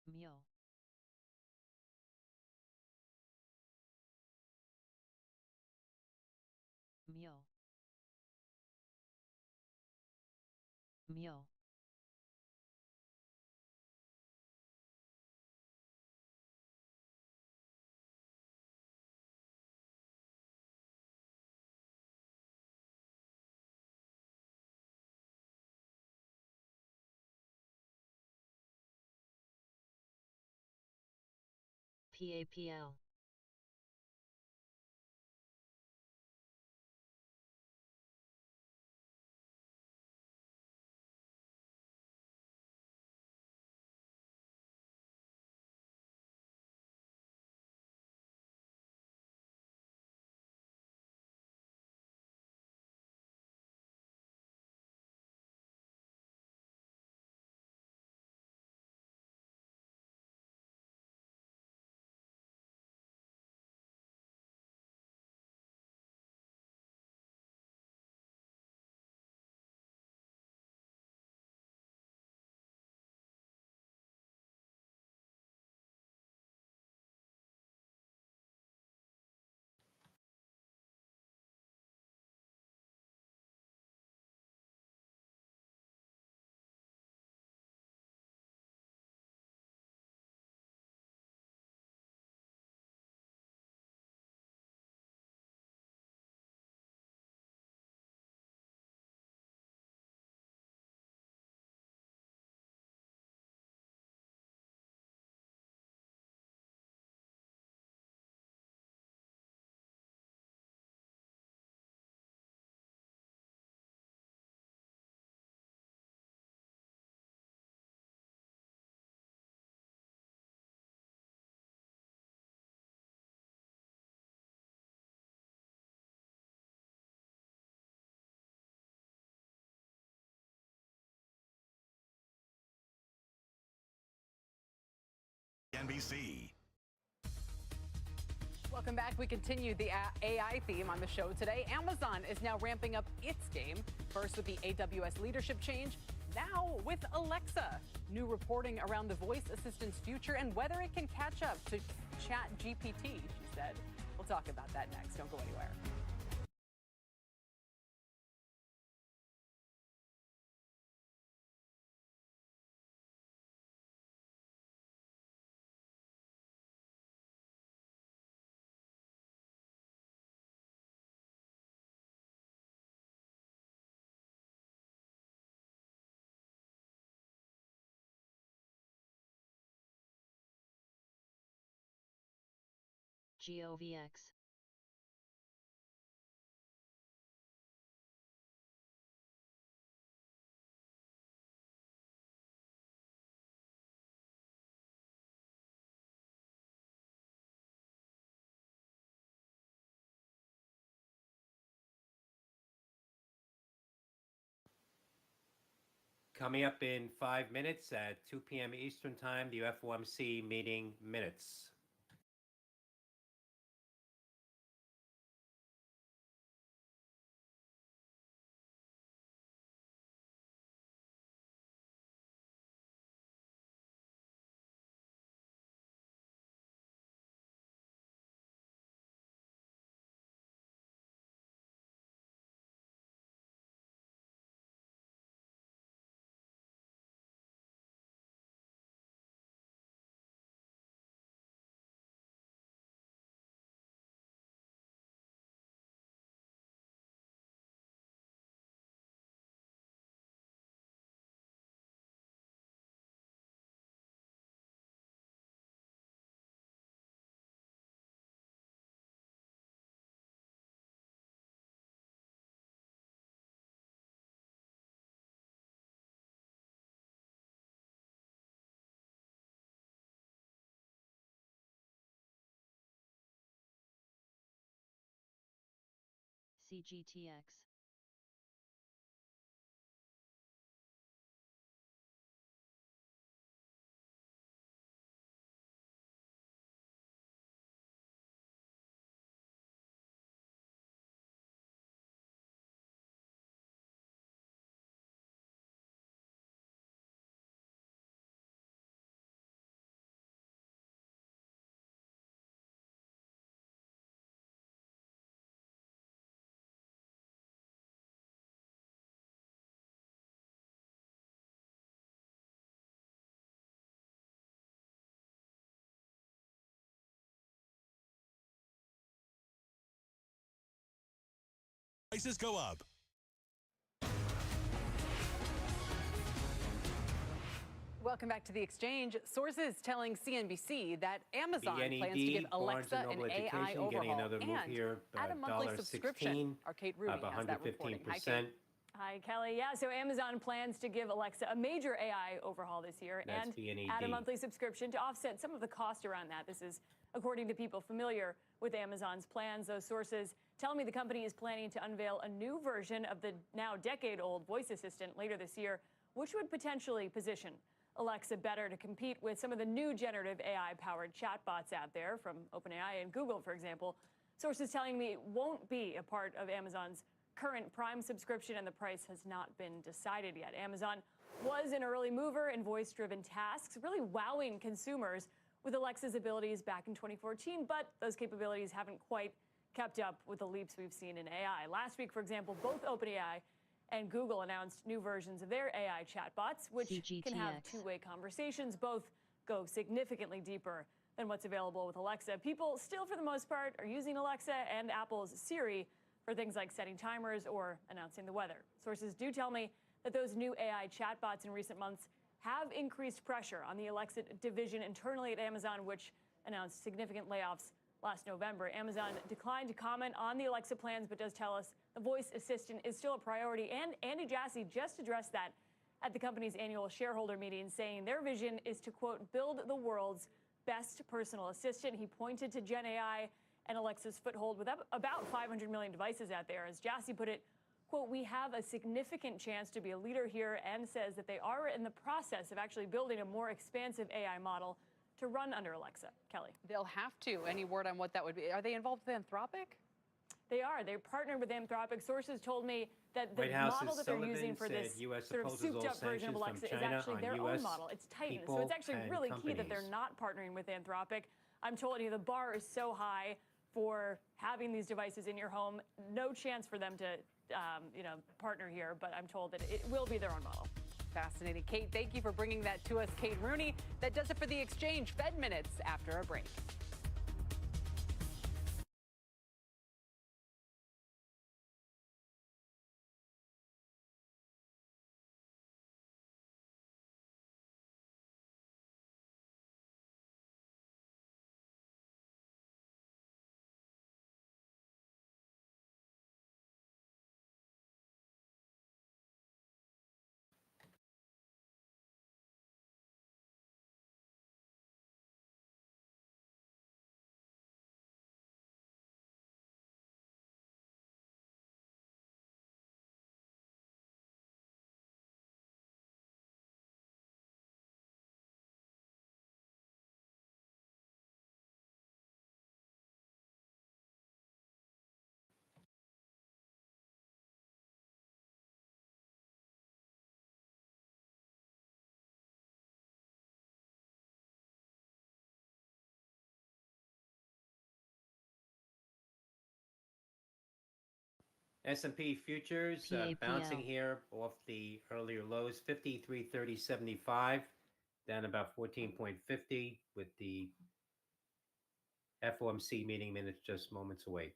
Mio. Mio. Mio. PAPL. NBC. Welcome back. We continue the AI theme on the show today. Amazon is now ramping up its game. First with the AWS leadership change, now with Alexa. New reporting around the voice assistant's future and whether it can catch up to ChatGPT, she said. We'll talk about that next. Don't go anywhere. GOVX. Coming up in 5 minutes at 2 p.m. Eastern Time, the FOMC meeting minutes. CGTX. Prices go up. Welcome back to the exchange. Sources telling CNBC that Amazon plans to give Alexa an AI overhaul getting another move and here, add a monthly subscription. Our Kate Ruby up has that reporting. Hi, Kate. Hi, Kelly. Yeah, so Amazon plans to give Alexa a major AI overhaul this year and add a monthly subscription to offset some of the cost around that. This is according to people familiar with Amazon's plans. Those sources tell me the company is planning to unveil a new version of the now decade-old voice assistant later this year, which would potentially position Alexa better to compete with some of the new generative AI-powered chatbots out there from OpenAI and Google, for example. Sources telling me it won't be a part of Amazon's current Prime subscription, and the price has not been decided yet. Amazon was an early mover in voice-driven tasks, really wowing consumers with Alexa's abilities back in 2014, but those capabilities haven't quite kept up with the leaps we've seen in AI. Last week, for example, both OpenAI and Google announced new versions of their AI chatbots, which can have two-way conversations. Both go significantly deeper than what's available with Alexa. People still, for the most part, are using Alexa and Apple's Siri for things like setting timers or announcing the weather. Sources do tell me that those new AI chatbots in recent months have increased pressure on the Alexa division internally at Amazon, which announced significant layoffs last November. Amazon declined to comment on the Alexa plans, but does tell us the voice assistant is still a priority. And Andy Jassy just addressed that at the company's annual shareholder meeting, saying their vision is to, quote, build the world's best personal assistant. He pointed to Gen AI and Alexa's foothold with about 500 million devices out there. As Jassy put it, quote, we have a significant chance to be a leader here, and says that they are in the process of actually building a more expansive AI model to run under Alexa. Kelly. They'll have to. Any word on what that would be? Are they involved with Anthropic? They are. They're partnered with Anthropic. Sources told me that the White House's model that they're Sullivan using for said this US sort of opposes all souped-up version of sanctions Alexa from is China actually on their US own model. It's Titan. So people it's actually and really key that they're companies. not partnering with Anthropic. I'm told the bar is so high for having these devices in your home. No chance for them to, partner here. But I'm told that it will be their own model. Fascinating. Kate, thank you for bringing that to us. Kate Rooney. That does it for the Exchange. Fed Minutes after a break. S&P futures bouncing here off the earlier lows, 53.30.75, down about 14.50 with the FOMC meeting minutes just moments away.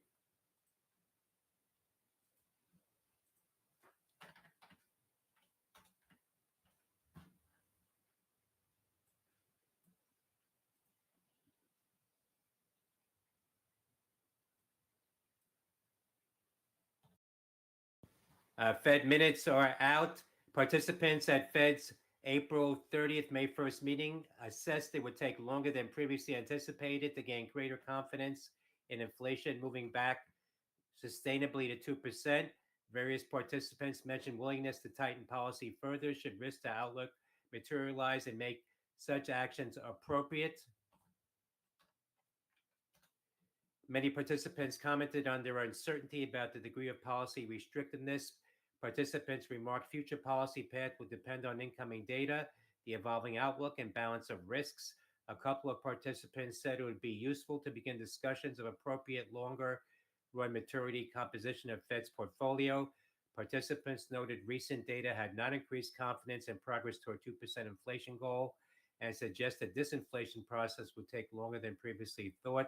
Fed minutes are out. Participants at Fed's April 30th, May 1st meeting assessed it would take longer than previously anticipated to gain greater confidence in inflation moving back sustainably to 2%. Various participants mentioned willingness to tighten policy further should risk to outlook materialize and make such actions appropriate. Many participants commented on their uncertainty about the degree of policy restrictiveness. Participants remarked future policy path would depend on incoming data, the evolving outlook, and balance of risks. A couple of participants said it would be useful to begin discussions of appropriate longer run maturity composition of Fed's portfolio. Participants noted recent data had not increased confidence in progress toward 2% inflation goal and suggested this disinflation process would take longer than previously thought.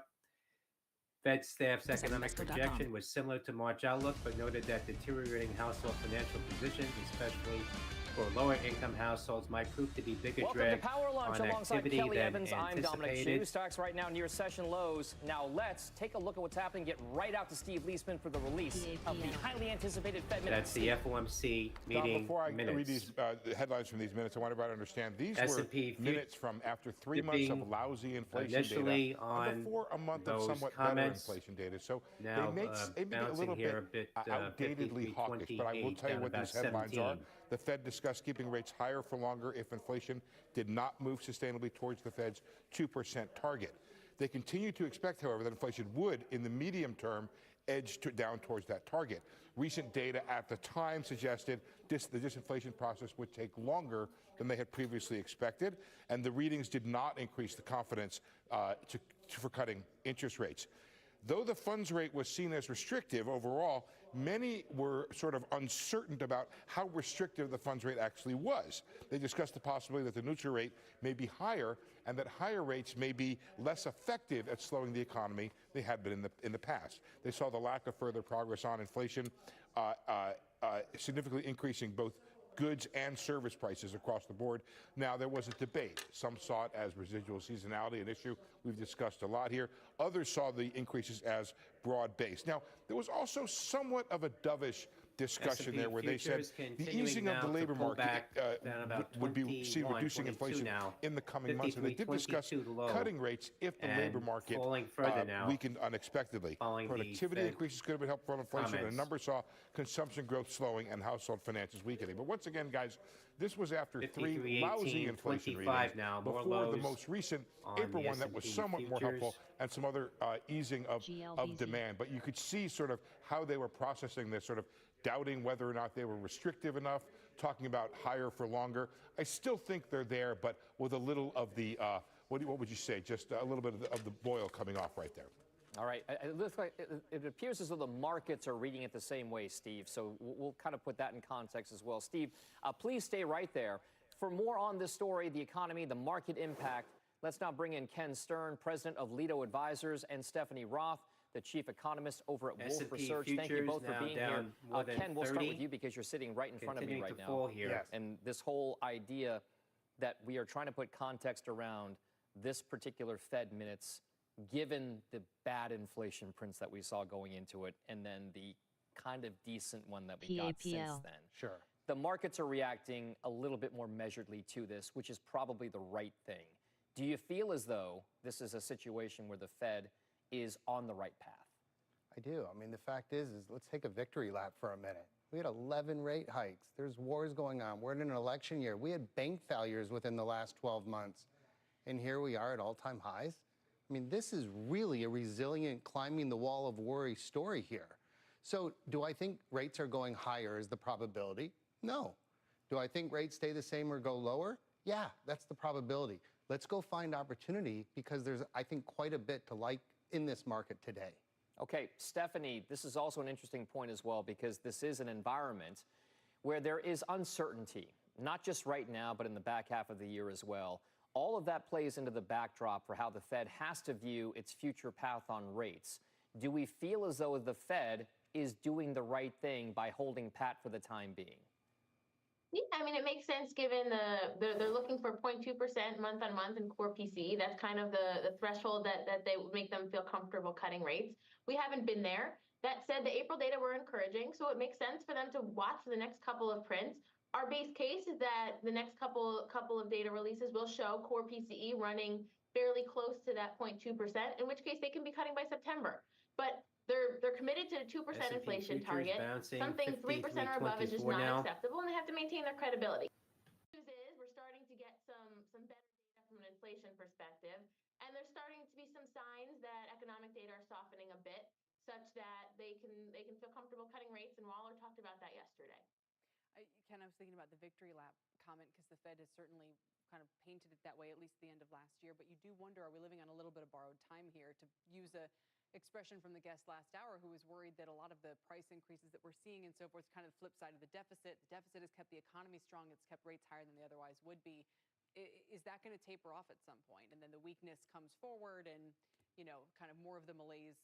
Fed staff's economic projection was similar to March outlook, but noted that deteriorating household financial positions, especially for lower-income households, might prove to be bigger drag Welcome to Power Lunch on alongside activity Kelly than Evans. I'm Dominic anticipated. Chu. Stocks right now near session lows. Now let's take a look at what's happening. Get right out to Steve Leisman for the release of the highly anticipated Fed minutes. That's the FOMC meeting Before I minutes. read these the headlines from these minutes, I want everybody to understand these S&P were minutes from after 3 months of lousy inflation initially data on and before a month of those somewhat comments. better inflation data. So Now, they may be a little here bit, a bit outdatedly hawkish, but I will tell you down what about these headlines 17. are. The Fed discussed keeping rates higher for longer if inflation did not move sustainably towards the Fed's 2% target. They continue to expect, however, that inflation would, in the medium term, edge down towards that target. Recent data at the time suggested the disinflation process would take longer than they had previously expected, and the readings did not increase the confidence for cutting interest rates. Though the funds rate was seen as restrictive overall, many were sort of uncertain about how restrictive the funds rate actually was. They discussed the possibility that the neutral rate may be higher and that higher rates may be less effective at slowing the economy they had been in the past. They saw the lack of further progress on inflation significantly increasing both goods and service prices across the board. Now, there was a debate. Some saw it as residual seasonality, an issue we've discussed a lot here. Others saw the increases as broad-based. Now, there was also somewhat of a dovish discussion there where they said the continuing easing of the now to labor pull market back down about would be seen 21, reducing 22 inflation now, in the coming months. And they did discuss 52 low, cutting rates if the labor and market falling further now weakened unexpectedly. following the Productivity Fed increases could have been helpful on inflation, and comments. a number saw consumption growth slowing and household finances weakening. But once again, guys, this was after 53, three lousy 18, inflation 25 readings now, more before the lows most recent on April the one that was S&P somewhat more helpful, futures. and some other easing of GLBZ. demand. But you could see sort of how they were processing this, sort of doubting whether or not they were restrictive enough, talking about higher for longer. I still think they're there, but with a little of the, what would you say, just a little bit of the boil coming off right there. All right. It looks like it appears as though the markets are reading it the same way, Steve. So we'll kind of put that in context as well. Steve, please stay right there. For more on this story, the economy, the market impact, let's now bring in Ken Stern, president of Lido Advisors, and Stephanie Roth, the chief economist over at Wolf S&P Research. Thank you futures both for now being here. down more than Ken, we'll start 30, with you because you're sitting right in front of me continuing right to now. fall here. Yes. And this whole idea that we are trying to put context around this particular Fed minutes, given the bad inflation prints that we saw going into it, and then the kind of decent one that we got since PAPL. then. Sure. The markets are reacting a little bit more measuredly to this, which is probably the right thing. Do you feel as though this is a situation where the Fed is on the right path? I do. I mean, the fact is let's take a victory lap for a minute. We had 11 rate hikes. There's wars going on. We're in an election year. We had bank failures within the last 12 months. And here we are at all-time highs. I mean, this is really a resilient climbing the wall of worry story here. So do I think rates are going higher is the probability? No. Do I think rates stay the same or go lower? Yeah, that's the probability. Let's go find opportunity because there's, I think, quite a bit to like in this market today. Okay, Stephanie, this is also an interesting point as well because this is an environment where there is uncertainty, not just right now, but in the back half of the year as well. All of that plays into the backdrop for how the Fed has to view its future path on rates. Do we feel as though the Fed is doing the right thing by holding pat for the time being? Yeah, I mean, it makes sense given they're looking for 0.2% month on month in core PCE. That's kind of the threshold that they would make them feel comfortable cutting rates. We haven't been there. That said, the April data were encouraging, so it makes sense for them to watch for the next couple of prints. Our base case is that the next couple of data releases will show core PCE running fairly close to that 0.2%, in which case they can be cutting by September. But they're committed to the 2% inflation target. Something 3% or above is just not acceptable, and they have to maintain their credibility. The news is we're starting to get some better data from an inflation perspective, and there's starting to be some signs that economic data are softening a bit, such that they can feel comfortable cutting rates. And Waller talked about that yesterday. Ken, I was thinking about the victory lap comment because the Fed has certainly kind of painted it that way, at least at the end of last year. But you do wonder, are we living on a little bit of borrowed time here, to use a expression from the guest last hour who was worried that a lot of the price increases that we're seeing and so forth is kind of the flip side of the deficit. The deficit has kept the economy strong. It's kept rates higher than they otherwise would be. Is that going to taper off at some point? And then the weakness comes forward and, you know, kind of more of the malaise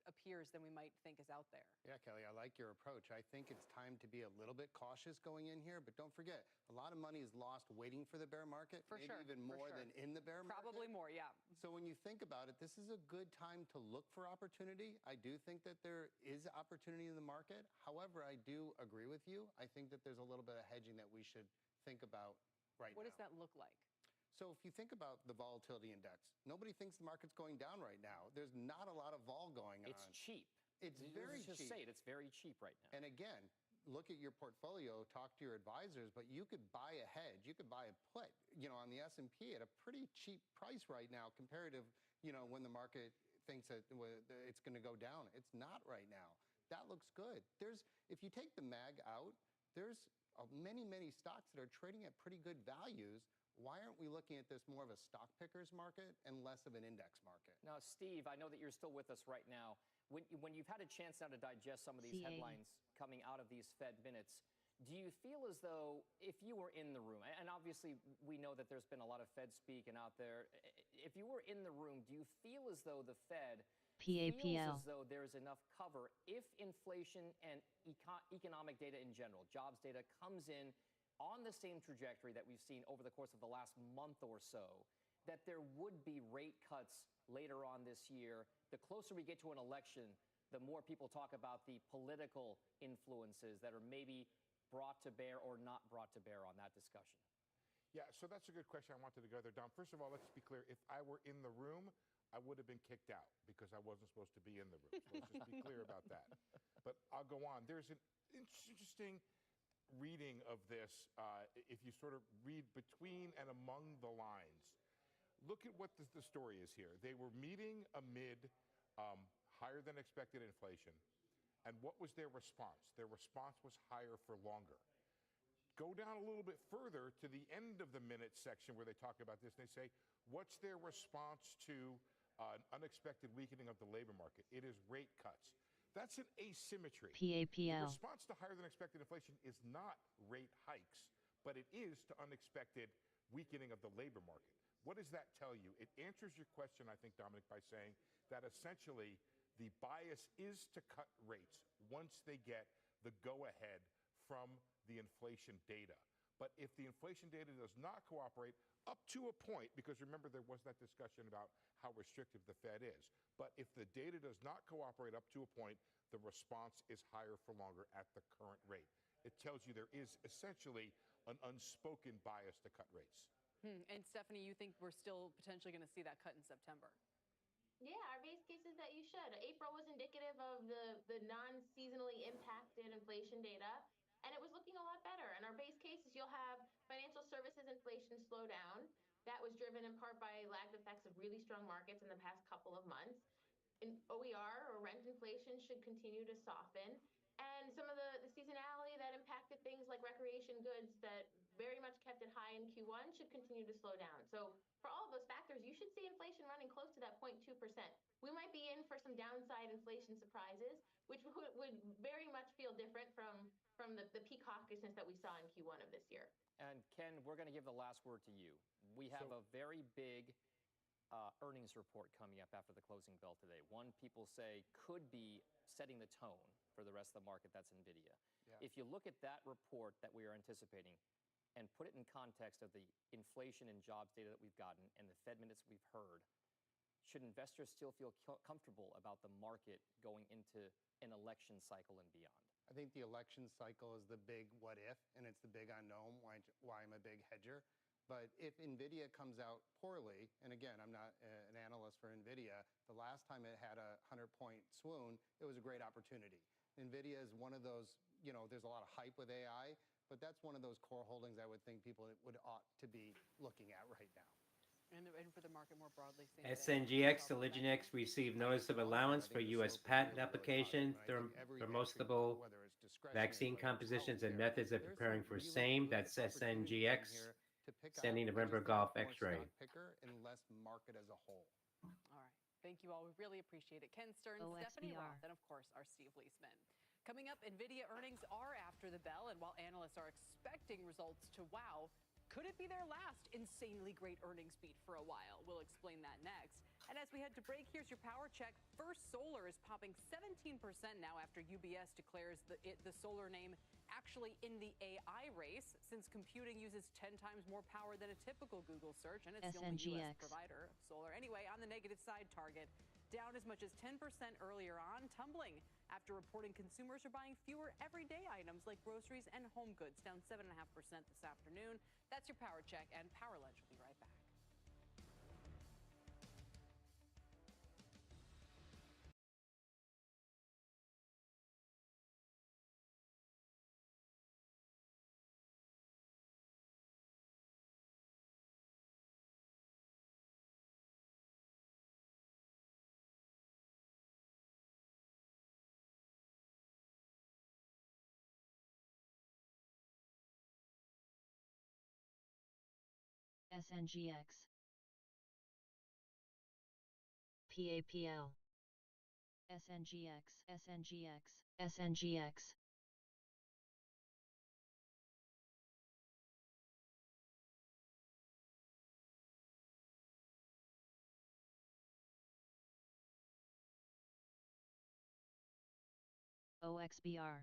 appears than we might think is out there. Yeah, Kelly, I like your approach. I think it's time to be a little bit cautious going in here, but don't forget, a lot of money is lost waiting for the bear market, maybe even more than in the bear market. Probably more, yeah. So when you think about it, this is a good time to look for opportunity. I do think that there is opportunity in the market. However, I do agree with you. I think that there's a little bit of hedging that we should think about right now. What does that look like? So if you think about the volatility index, nobody thinks the market's going down right now. There's not a lot of vol going on. It's cheap. It's very cheap. Just say it, it's very cheap right now. And again, look at your portfolio, talk to your advisors, but you could buy a hedge, you could buy a put, you know, on the S&P at a pretty cheap price right now comparative, you know, when the market thinks that it's going to go down. It's not right now. That looks good. If you take the MAG out, there's many stocks that are trading at pretty good values. Why aren't we looking at this more of a stock pickers market and less of an index market? Now, Steve, I know that you're still with us right now. When you've had a chance now to digest some of these headlines coming out of these Fed minutes, do you feel as though if you were in the room, and obviously we know that there's been a lot of Fed speak and out there, if you were in the room, do you feel as though the Fed feels as though there's enough cover if inflation and economic data in general, jobs data, comes in on the same trajectory that we've seen over the course of the last month or so, that there would be rate cuts later on this year, the closer we get to an election, the more people talk about the political influences that are maybe brought to bear or not brought to bear on that discussion? Yeah, so that's a good question. I wanted to go there, Dom. First of all, let's be clear. If I were in the room, I would have been kicked out because I wasn't supposed to be in the room. So let's just be clear about that. But I'll go on. There's an interesting reading of this if you sort of read between and among the lines. Look at what the story is here. They were meeting amid higher than expected inflation. And what was their response? Their response was higher for longer. Go down a little bit further to the end of the minutes section where they talk about this. And they say, what's their response to an unexpected weakening of the labor market? It is rate cuts. That's an asymmetry. PAPL. The response to higher than expected inflation is not rate hikes, but it is to unexpected weakening of the labor market. What does that tell you? It answers your question, I think, Dominic, by saying that essentially the bias is to cut rates once they get the go-ahead from the inflation data. But if the inflation data does not cooperate up to a point, because remember there was that discussion about how restrictive the Fed is, but if the data does not cooperate up to a point, the response is higher for longer at the current rate. It tells you there is essentially an unspoken bias to cut rates. And Stephanie, you think we're still potentially going to see that cut in September? Yeah, our base case is that you should. April was indicative of the non-seasonally impacted inflation data, and it was looking a lot better. And our base case is you'll have financial services inflation slow down. That was driven in part by lagged effects of really strong markets in the past couple of months. In OER, or rent inflation, should continue to soften. And some of the seasonality that impacted things like recreation goods that very much kept it high in Q1 should continue to slow down. So for all of those factors, you should see inflation running close to that 0.2%. We might be in for some downside inflation surprises, which would very much feel different from the peak hawkishness that we saw in Q1 of this year. And Ken, we're going to give the last word to you. We have a very big earnings report coming up after the closing bell today. One, people say, could be setting the tone for the rest of the market. That's NVIDIA. Yeah. If you look at that report that we are anticipating and put it in context of the inflation and jobs data that we've gotten and the Fed minutes we've heard, should investors still feel comfortable about the market going into an election cycle and beyond? I think the election cycle is the big what if, and it's the big unknown, why I'm a big hedger. But if NVIDIA comes out poorly, and again, I'm not an analyst for NVIDIA, the last time it had a 100-point swoon, it was a great opportunity. NVIDIA is one of those, you know, there's a lot of hype with AI, but that's one of those core holdings I would think people ought to be looking at right now. And for the market more broadly. SNGX, Eliginex received notice of allowance for U.S. patent application, thermostable vaccine compositions and methods of preparing for same. That's SNGX, sending November Golf X-ray. And less market as a whole. All right. Thank you all. We really appreciate it. Ken Stearns, Stephanie Roth, and of course, our Steve Leisman. Coming up, NVIDIA earnings are after the bell, and while analysts are expecting results to wow, could it be their last insanely great earnings beat for a while? We'll explain that next. And as we head to break, here's your power check. First Solar is popping 17% now after UBS declares the solar name actually in the AI race, since computing uses 10 times more power than a typical Google search, and it's the only U.S. provider of solar. Anyway, on the negative side, Target down as much as 10% earlier on, tumbling after reporting consumers are buying fewer everyday items like groceries and home goods, down 7.5% this afternoon. That's your power check, and Power Lunch will be right back. SNGX. PAPL. SNGX. SNGX. SNGX. OXBR.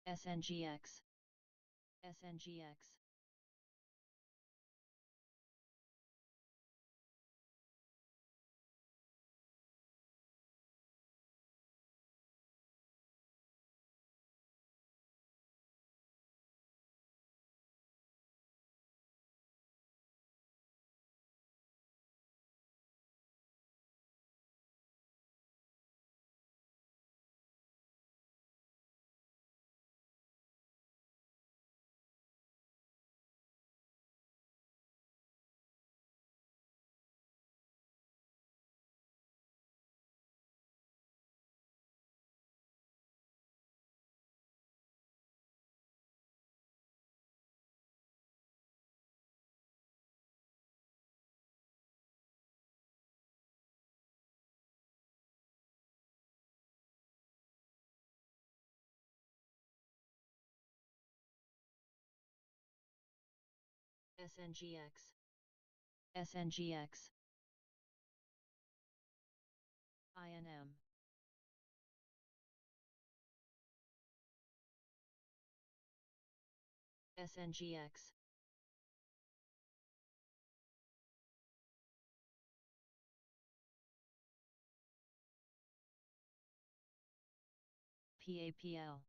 SNGX. SNGX. SNGX, SNGX, INM, SNGX, PAPL,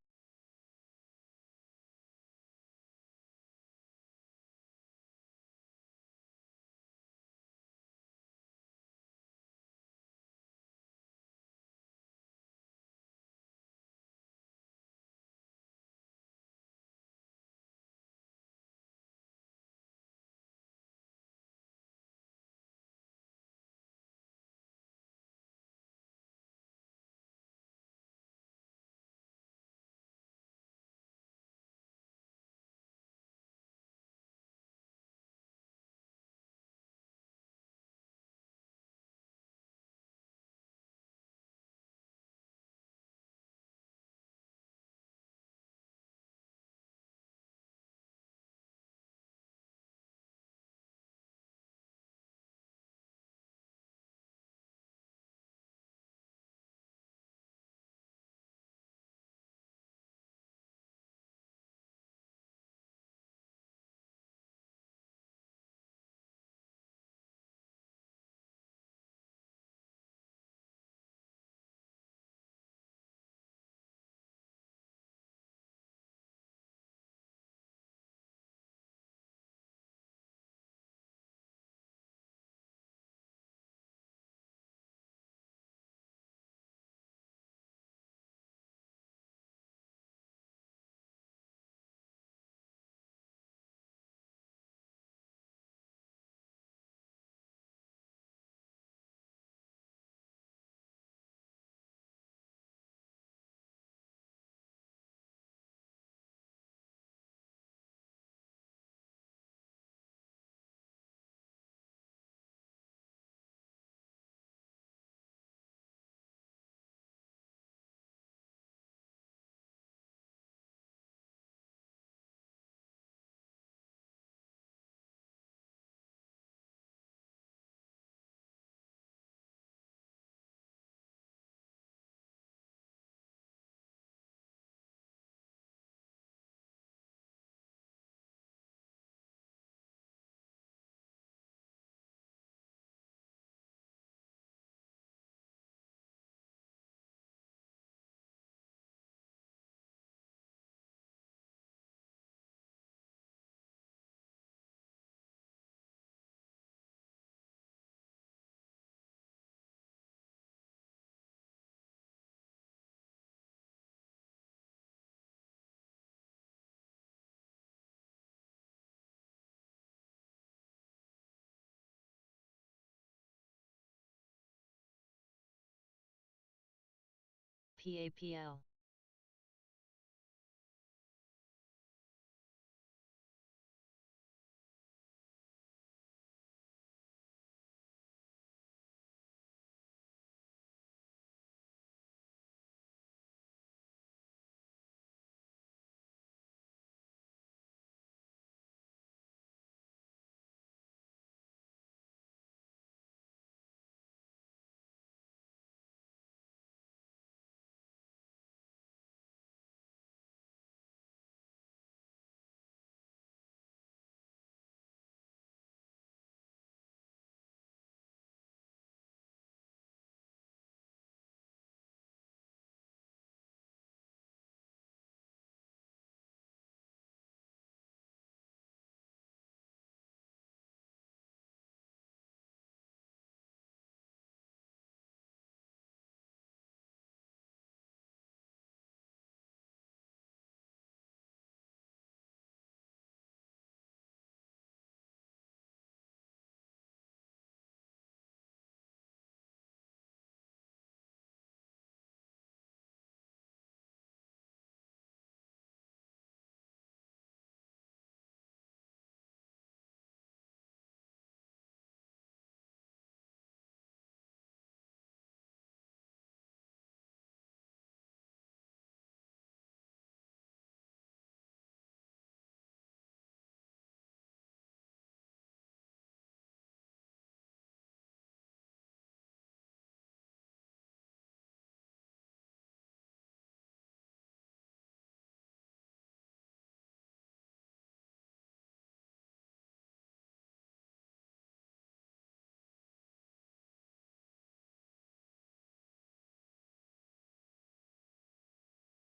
PAPL.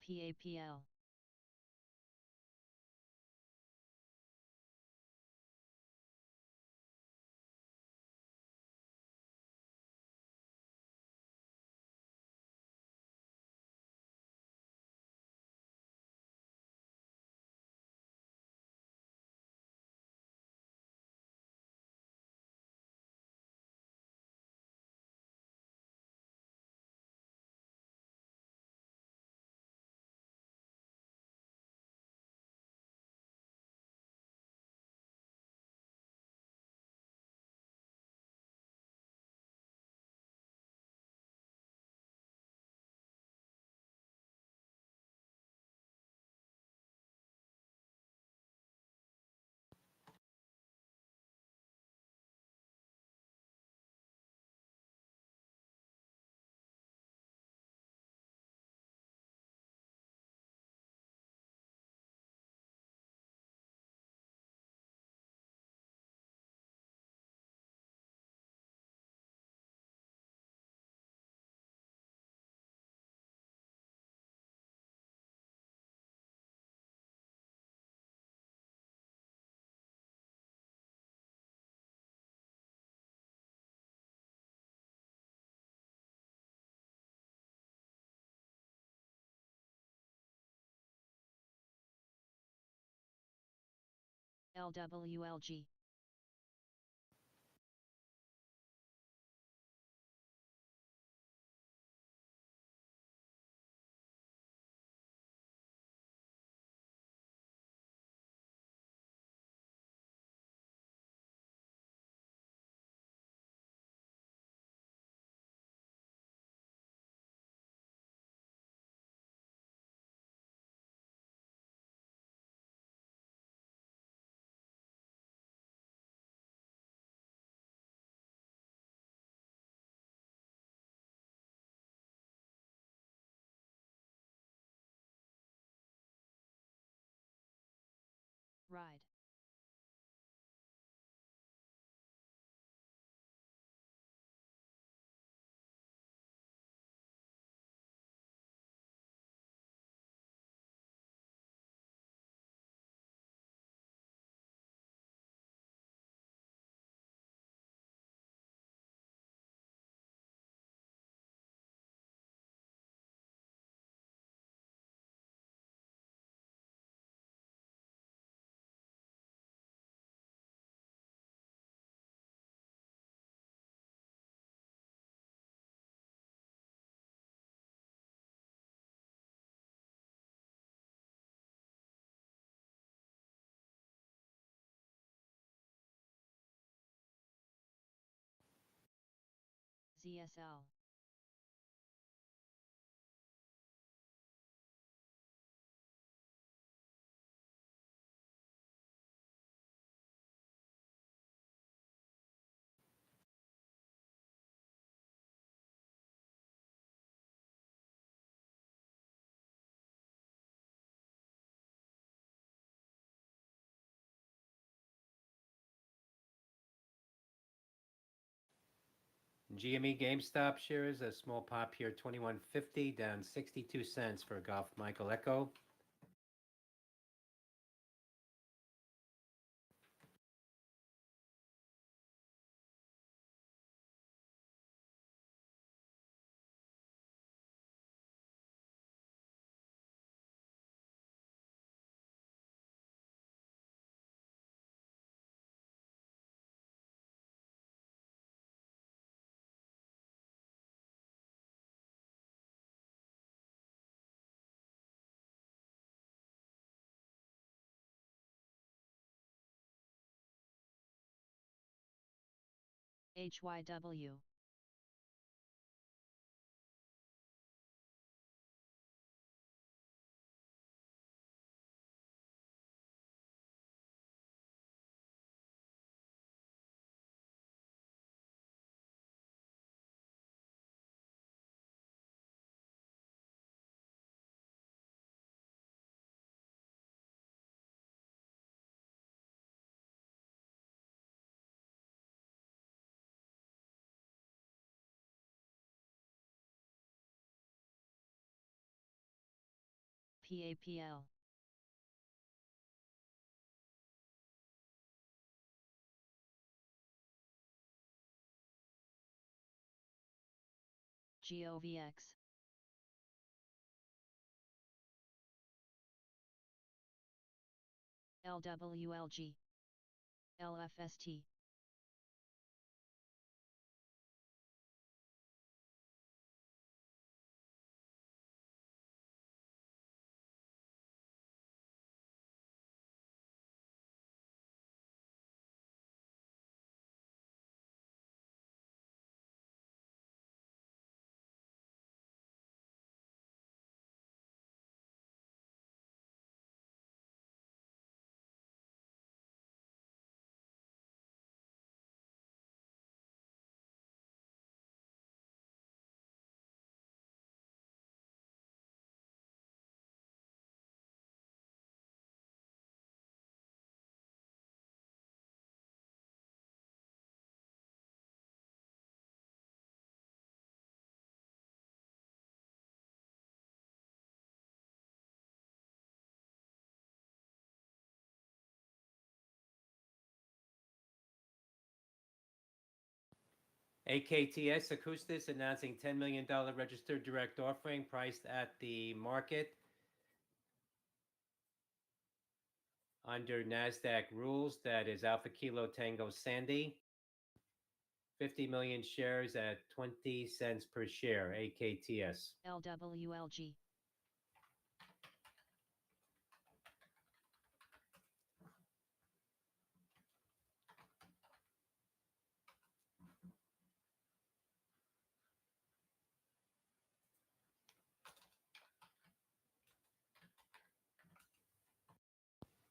PAPL. LWLG. Ride. ZSL. GME GameStop shares a small pop here, 21.50, down 62 cents for Golf Michael Echo. HYW. PAPL. GOVX. LWLG. LFST. AKTS Acoustis announcing $10 million registered direct offering priced at the market under NASDAQ rules. That is Alpha Kilo Tango Sandy. 50 million shares at 20 cents per share, AKTS. LWLG.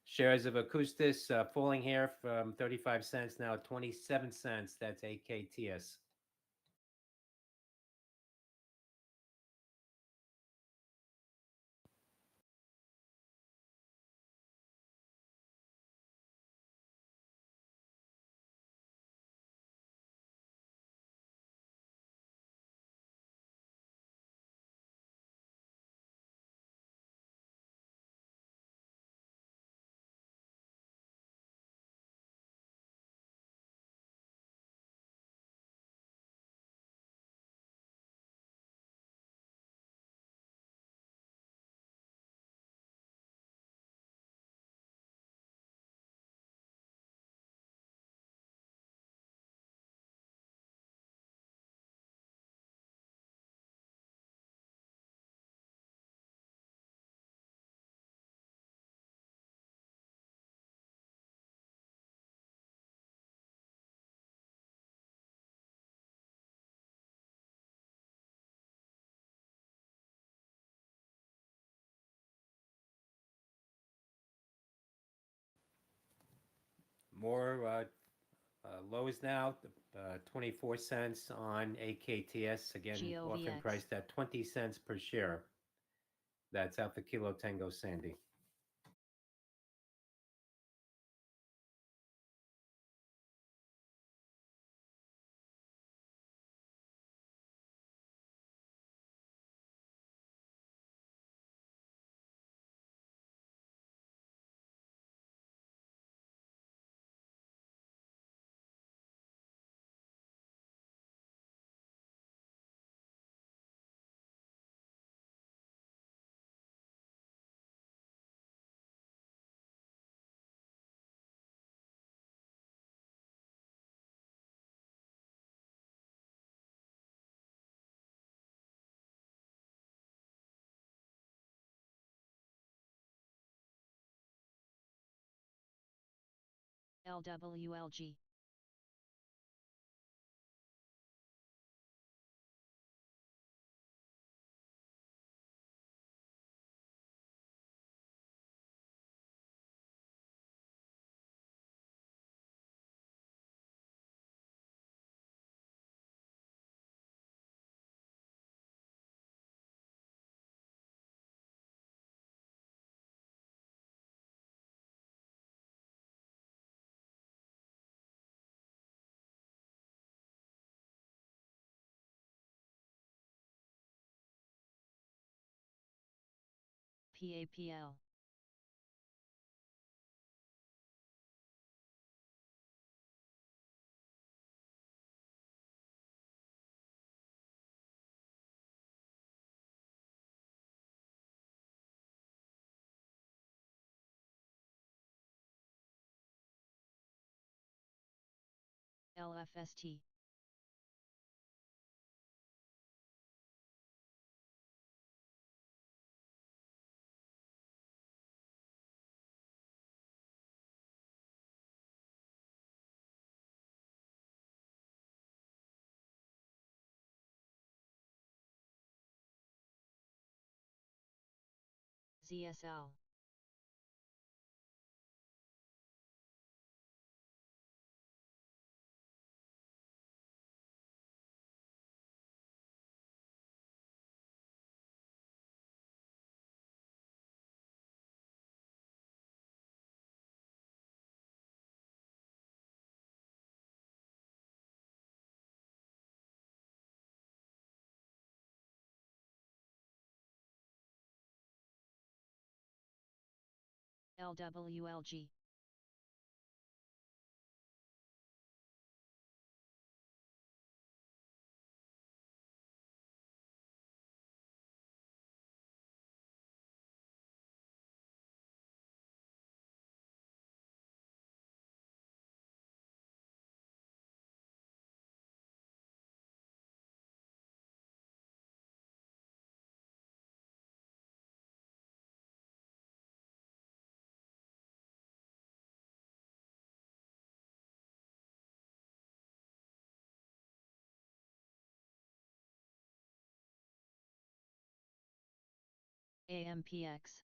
Shares of Acoustis falling here from 35 cents now at 27 cents. That's AKTS. More lows now, 24 cents on AKTS. Again, offering GOVX. priced at 20 cents per share. That's Alpha Kilo Tango Sandy. LWLG. PAPL. LFST. ZSL. LWLG. AMPX.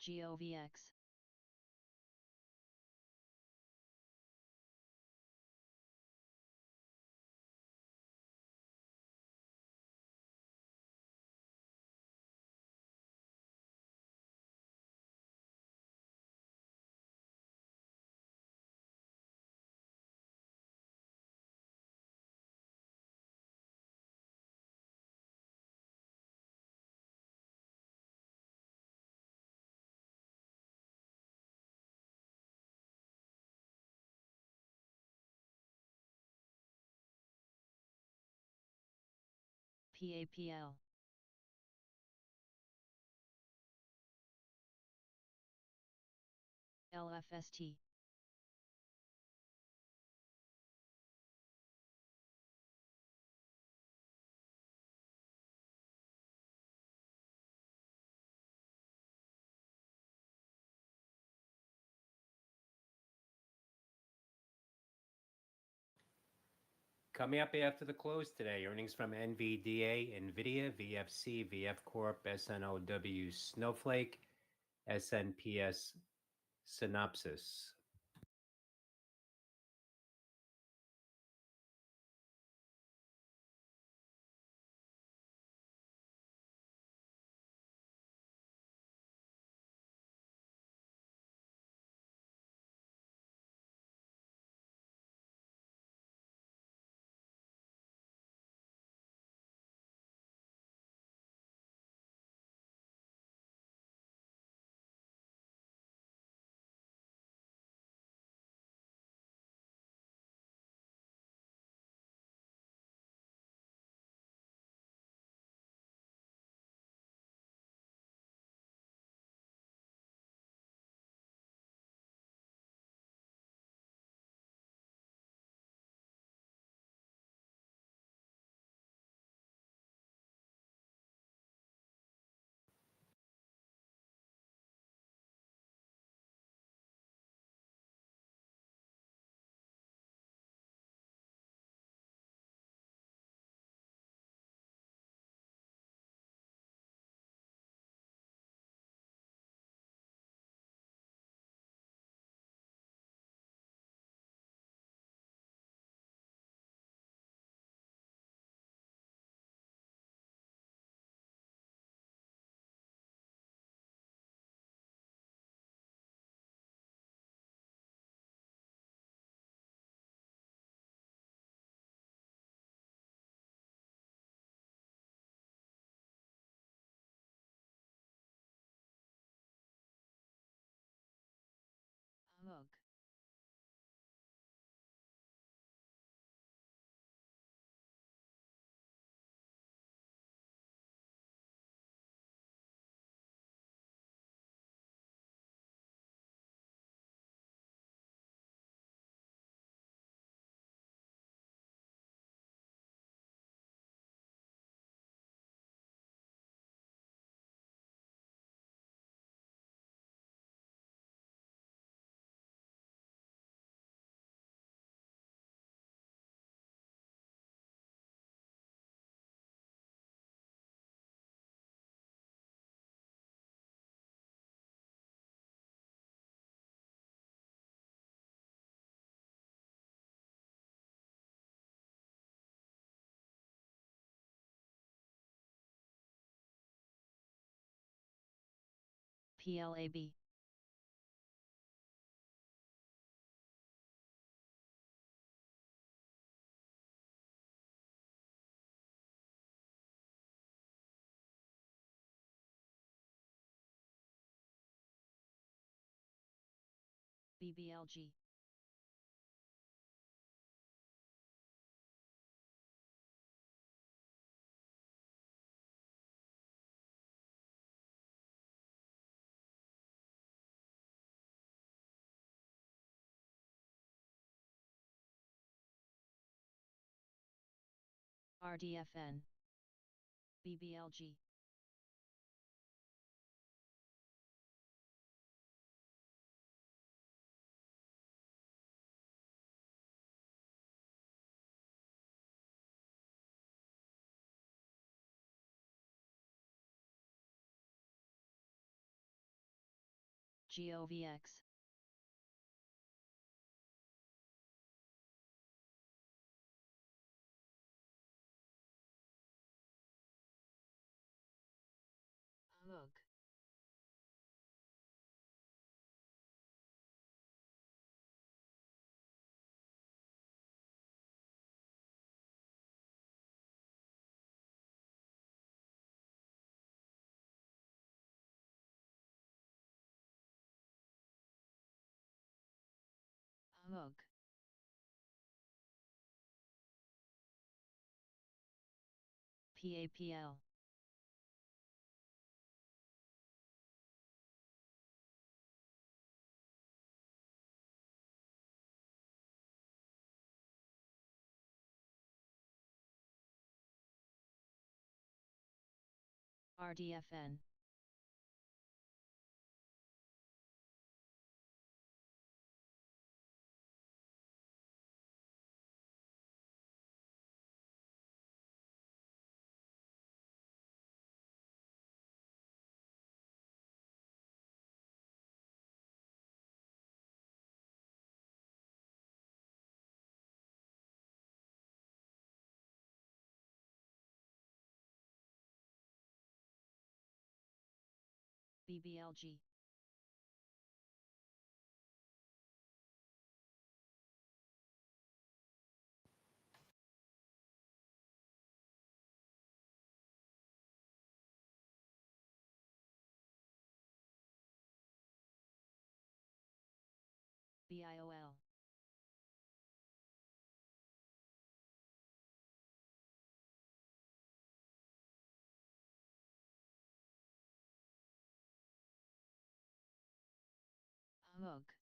GOVX. PAPL. LFST. Coming up after the close today, earnings from NVDA, NVIDIA, VFC, VF Corp, SNOW, Snowflake, SNPS, Synopsys. AMOG. PLAB. BBLG. RDFN. BBLG. GOVX. AMOG. AMOG. PAPL. RDFN. BBLG. BIOL. AMOG.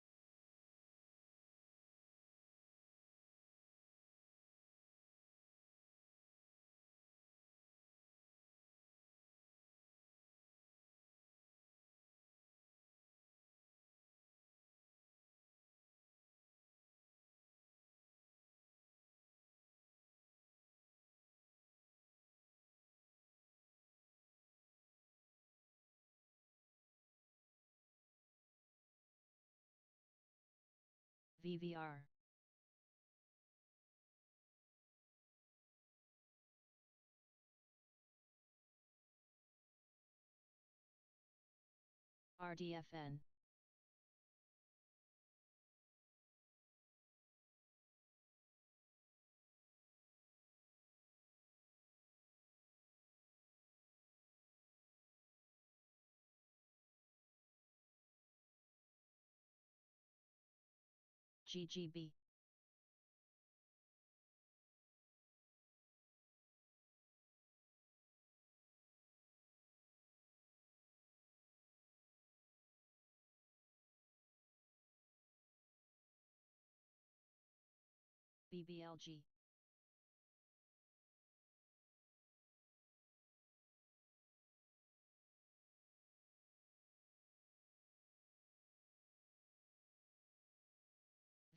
VVR. RDFN. GGB. BBLG.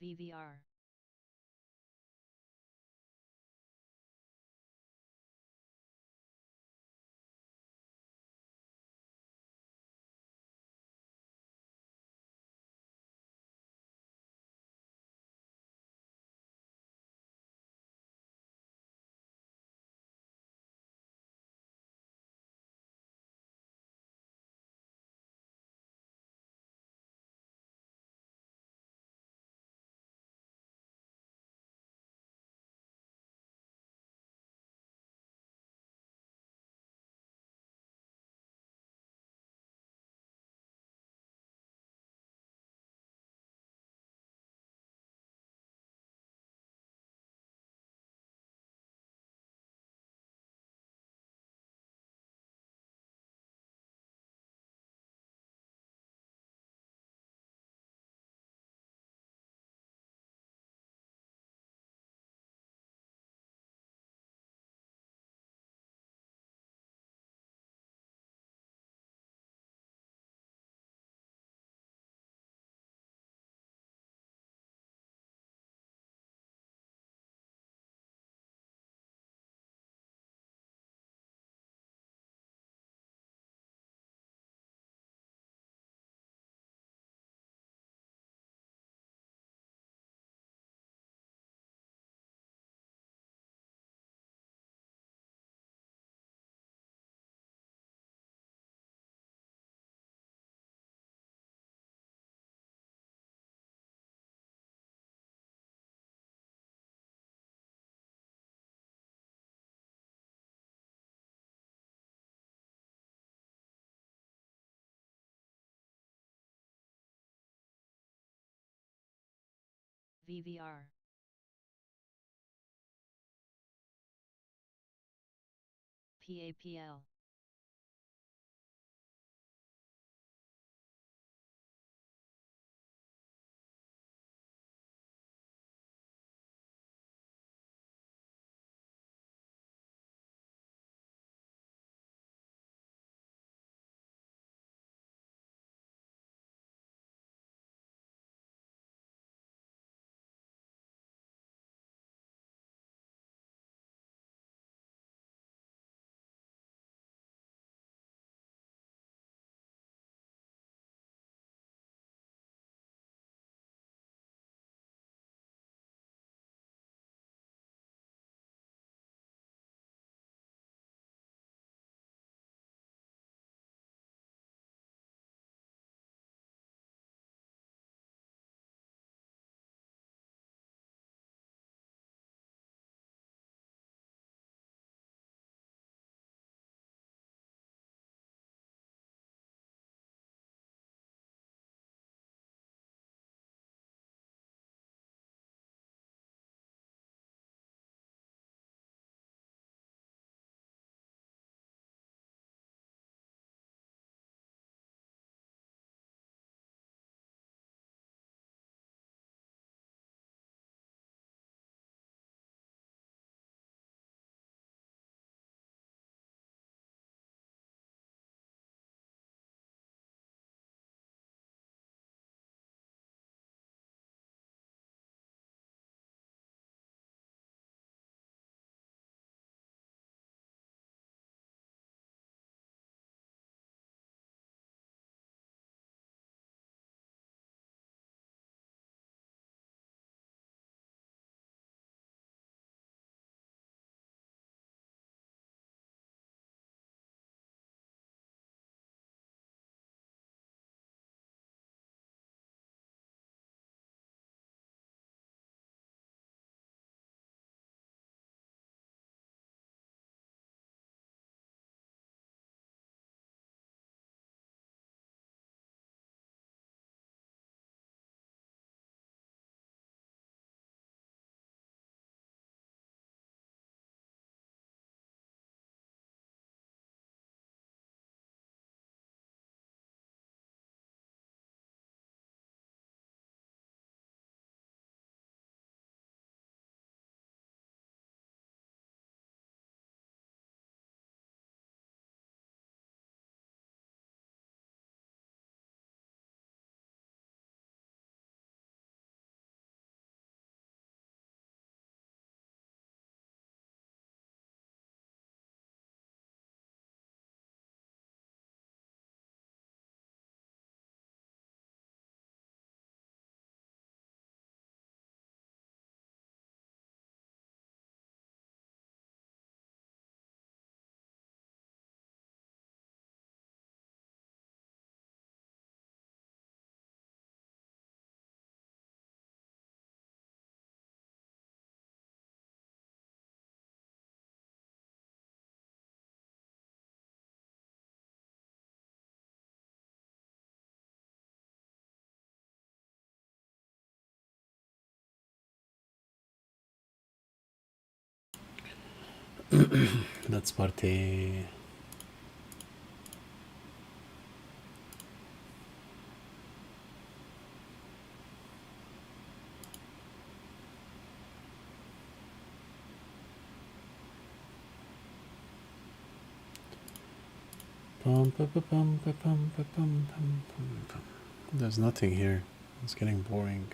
VVR. VVR. PAPL. That's party. There's nothing here. It's getting boring.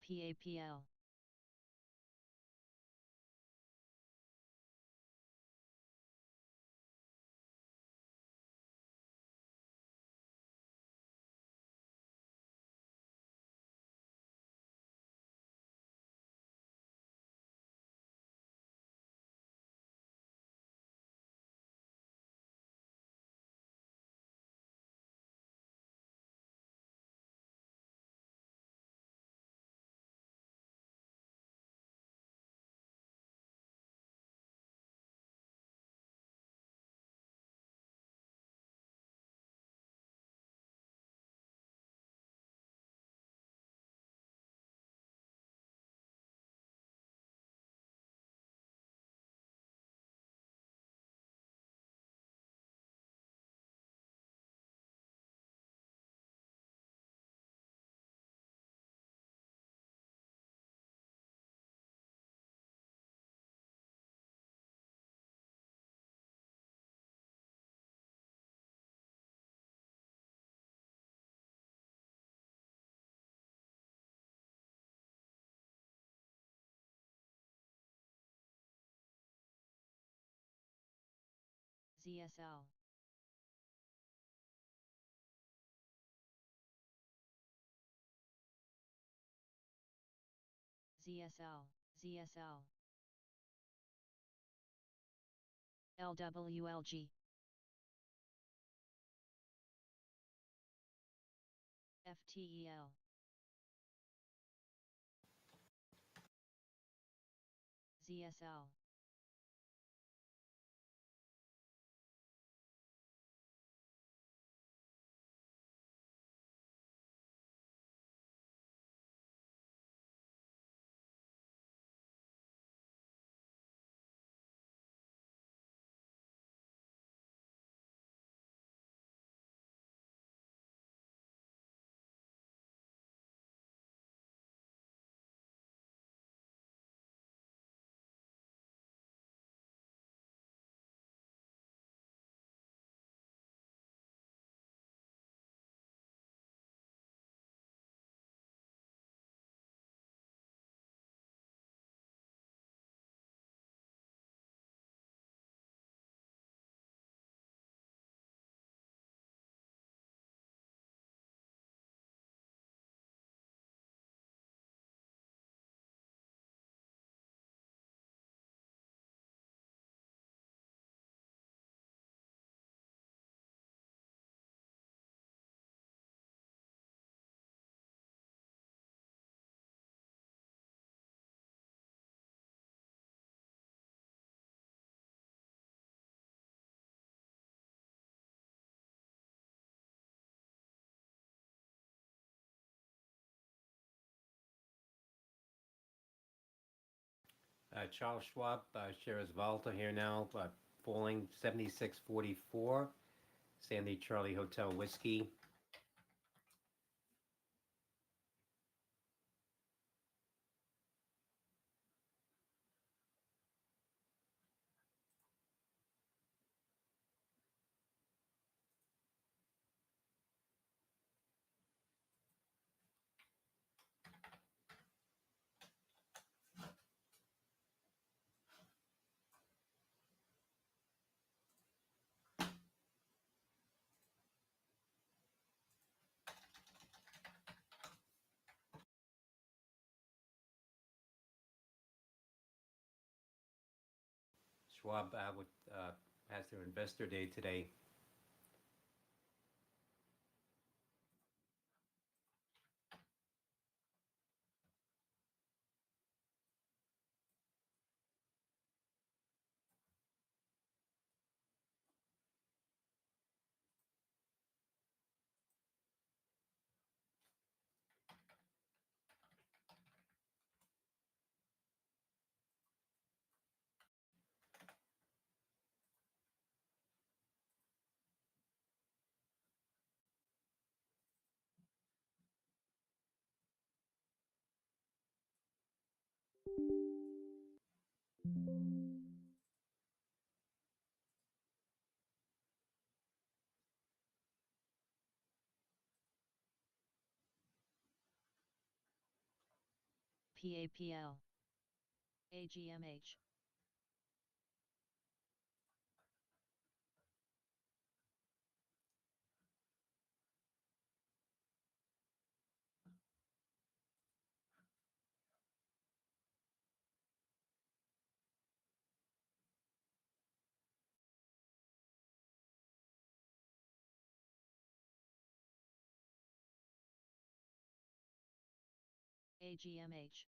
PAPL. ZSL. ZSL, ZSL. LWLG. FTEL. ZSL. Charles Schwab shares Volta here now, falling 76.44. Sandy Charlie Hotel Whiskey. Schwab has their investor day today. PAPL, AGMH. AGMH.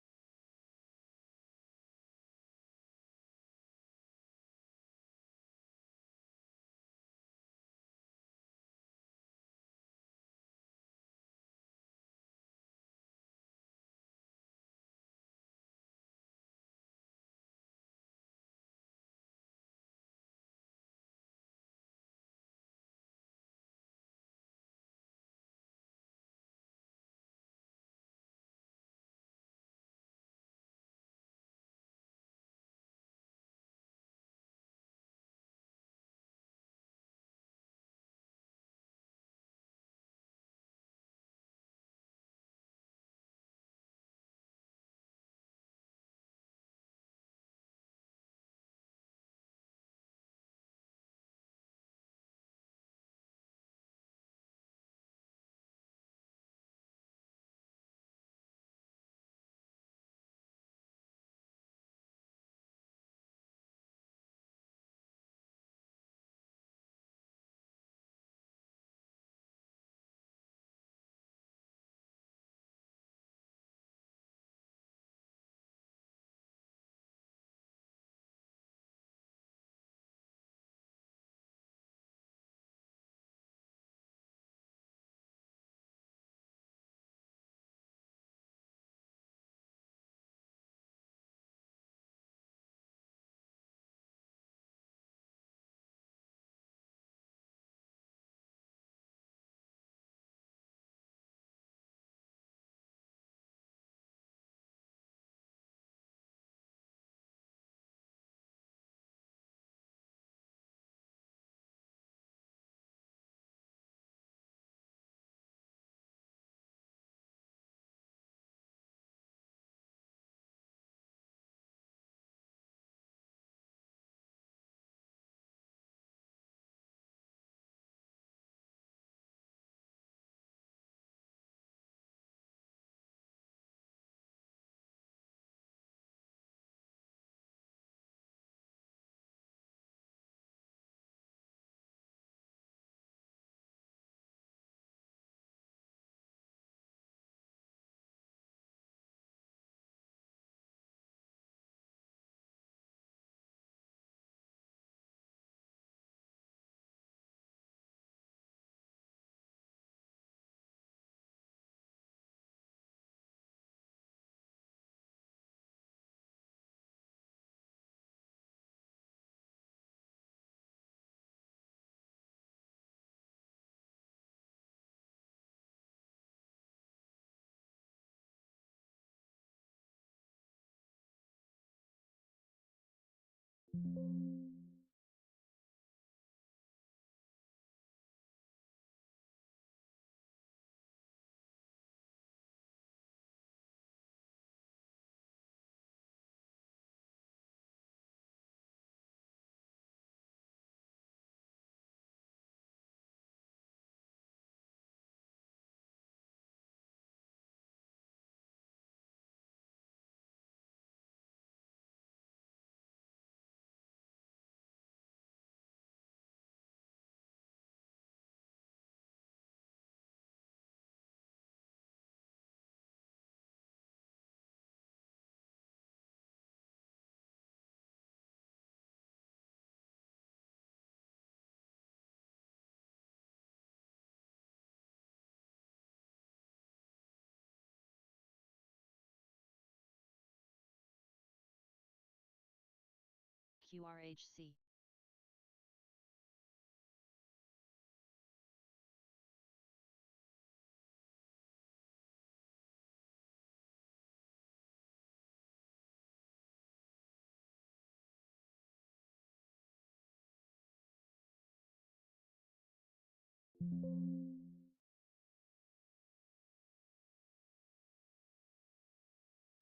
QRHC.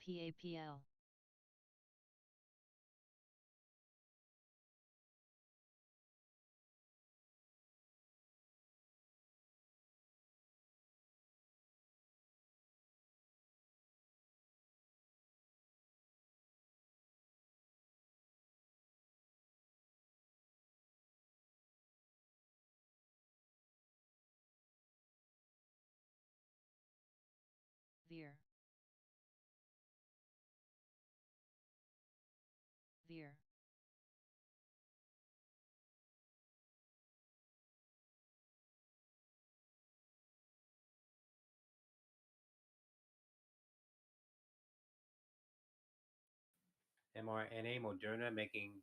PAPL. Veer. Veer. mRNA, Moderna making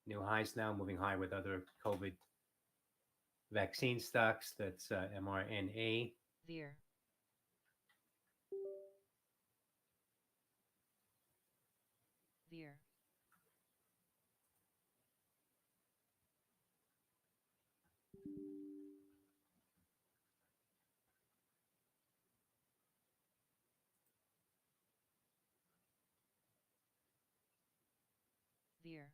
new highs now, moving higher with other COVID vaccine stocks. That's mRNA. Veer. Veer. Veer.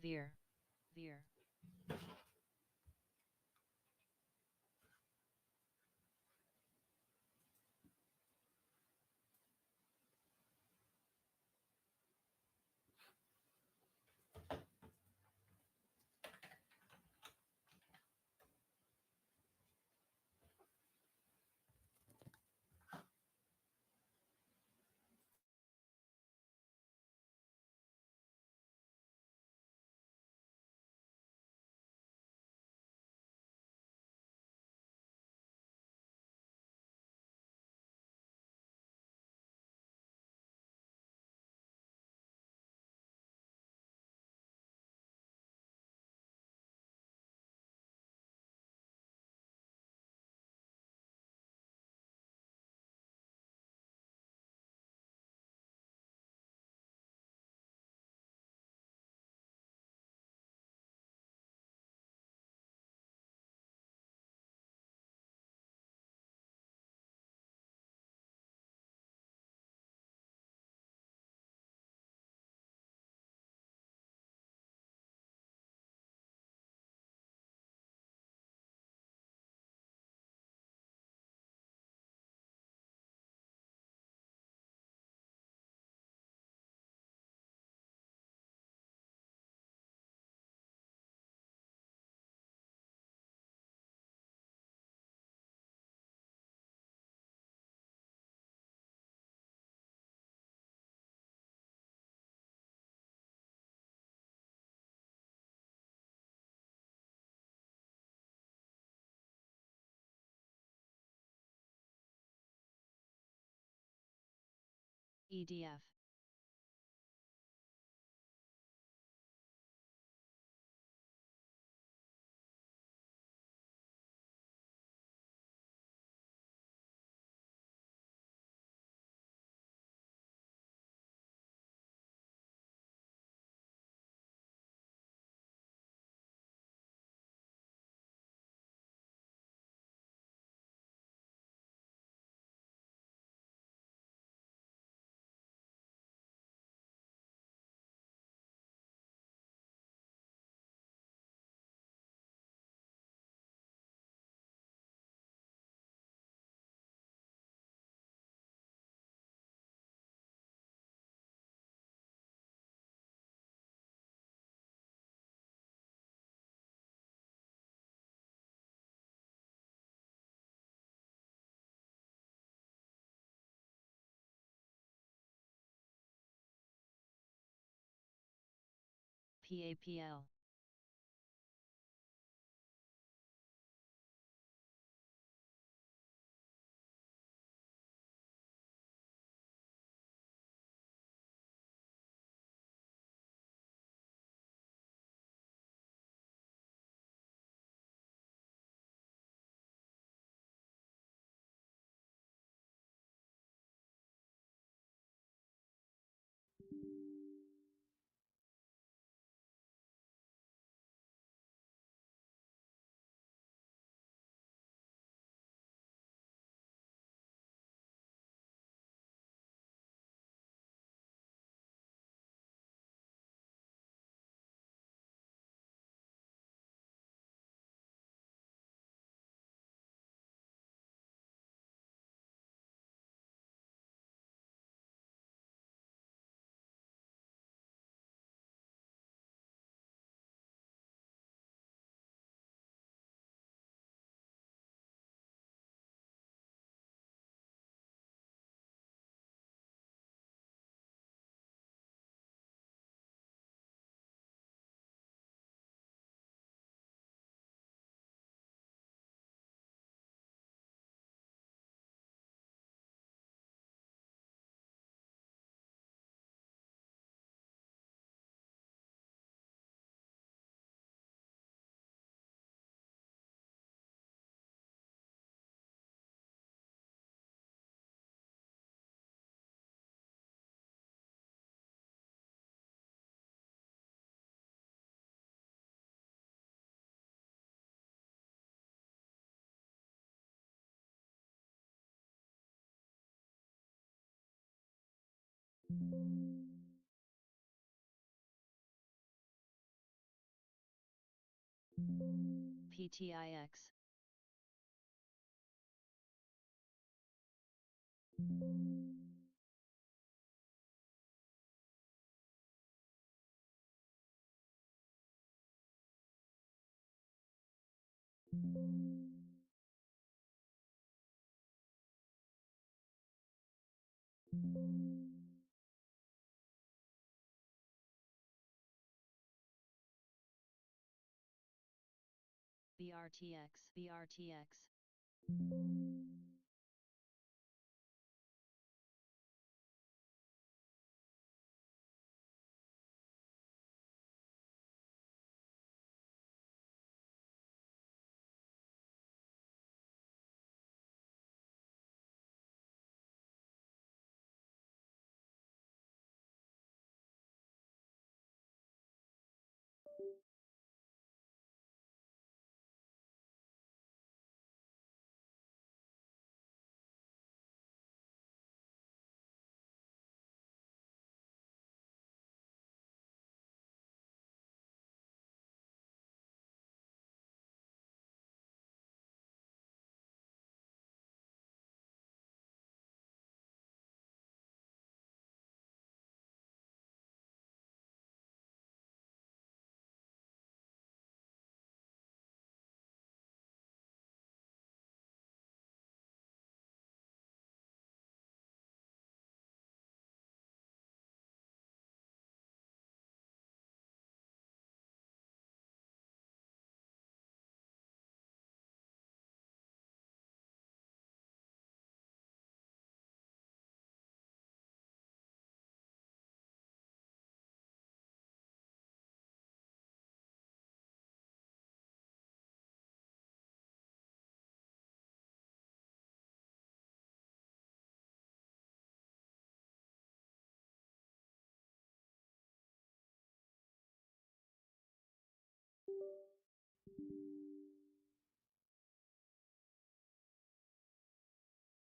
Veer. Veer. EDF. PAPL. PTIX. BRTX. BRTX.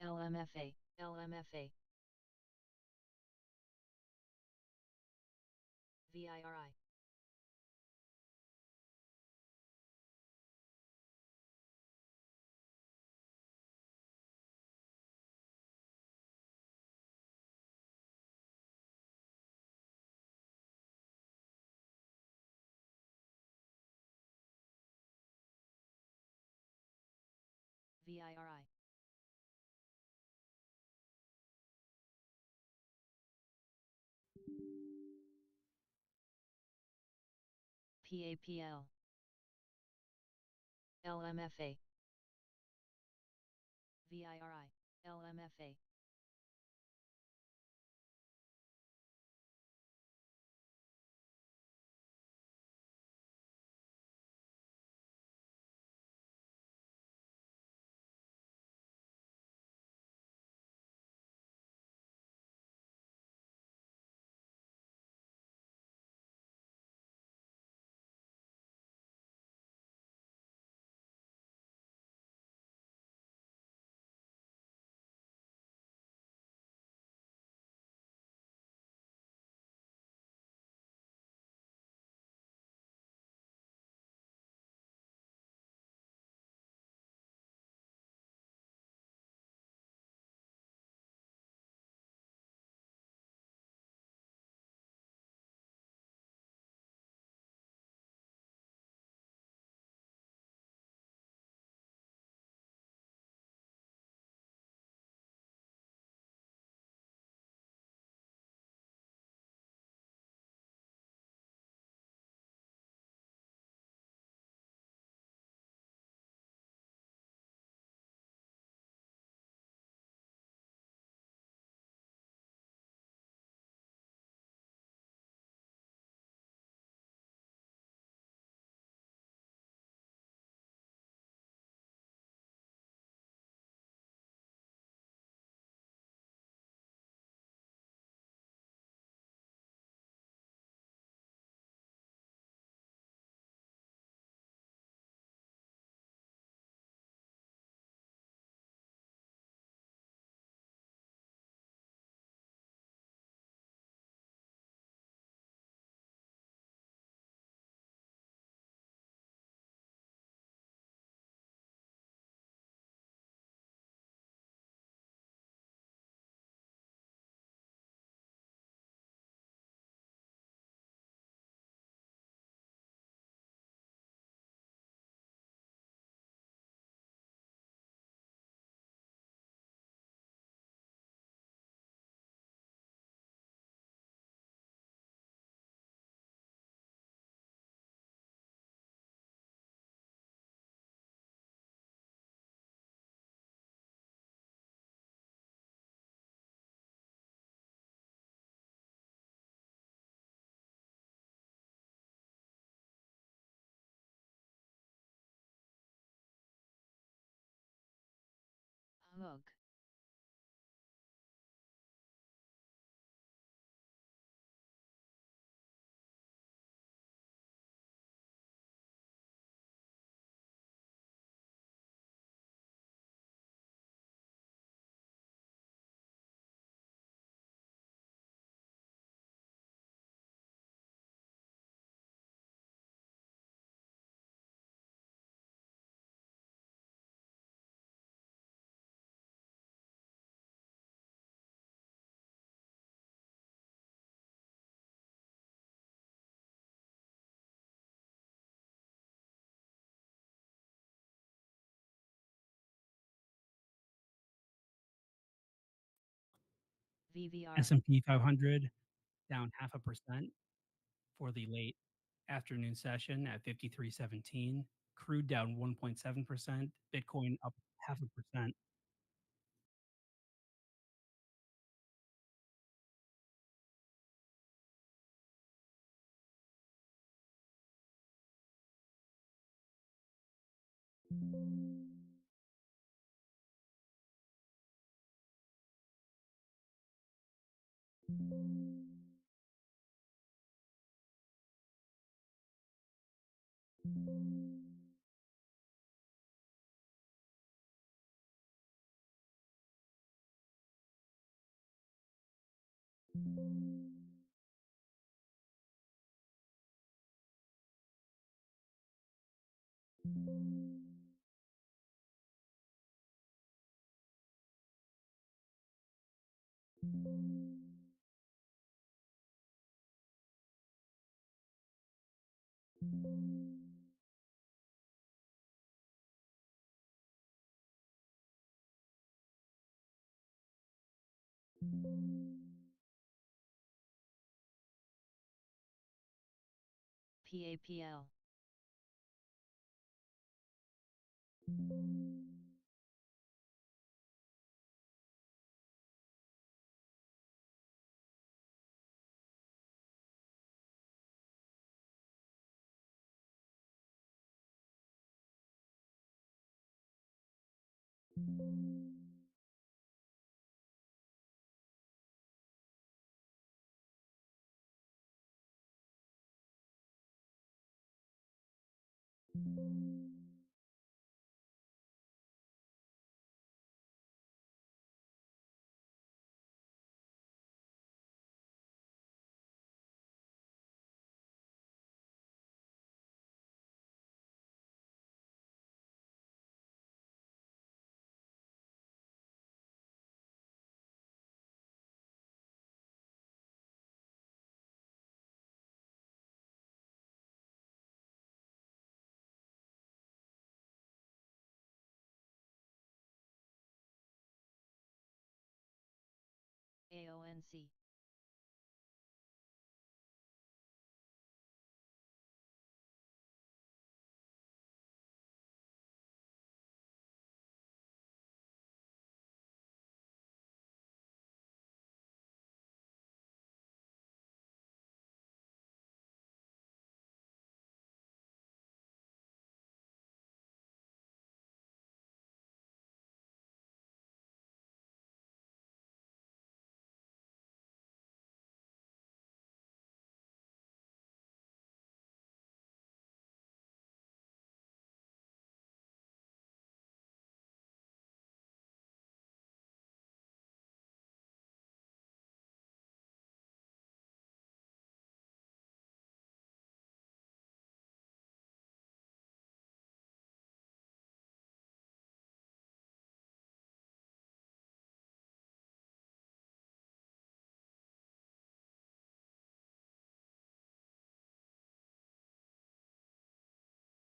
LMFA. LMFA. VIRI. VIRI. PAPL, LMFA, VIRI, LMFA. AMOG. VVR. S&P 500 down 0.5% for the late afternoon session at 53.17. Crude down 1.7%. Bitcoin up 0.5%. PAPL. AONC.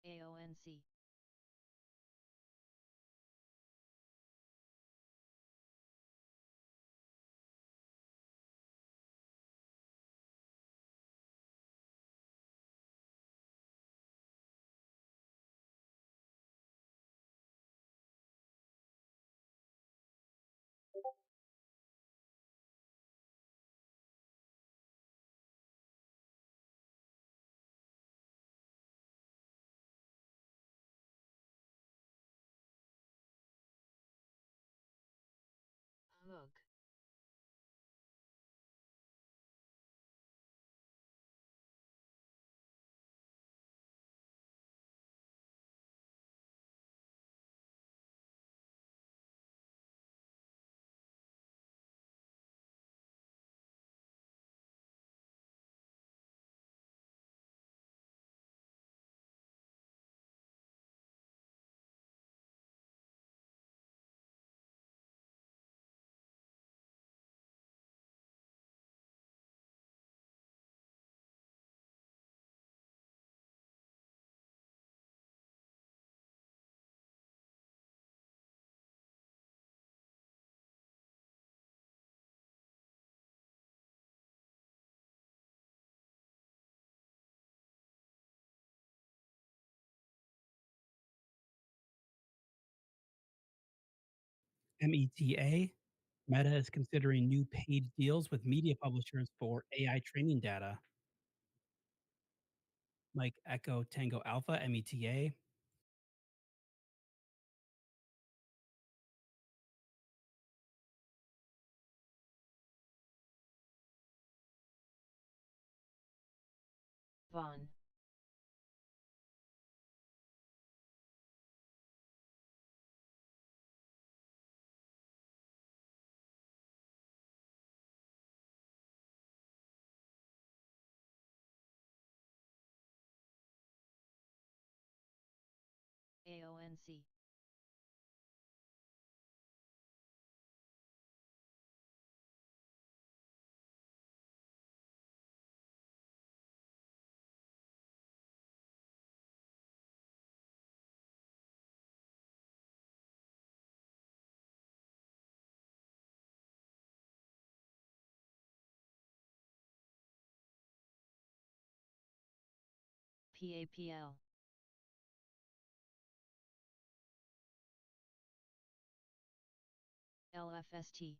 AONC. AMUG. META, Meta is considering new paid deals with media publishers for AI training data. Mike Echo Tango Alpha, META. Vaughn. AONC. PAPL. LFST.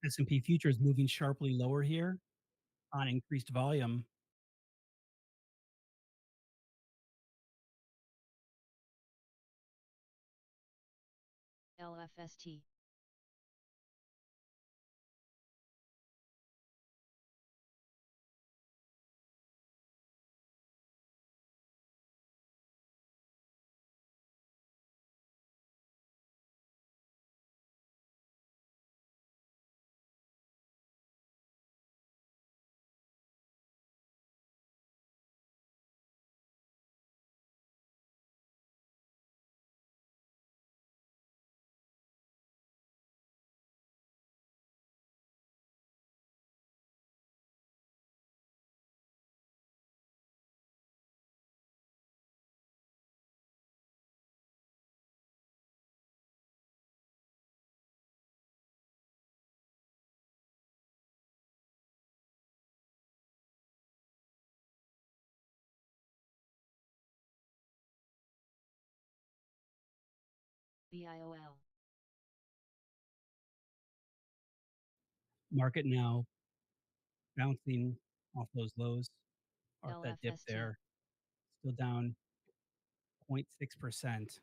S&P futures moving sharply lower here on increased volume. LFST. BIOL. Market now bouncing off those lows, off that dip LFST. there, still down 0.6%.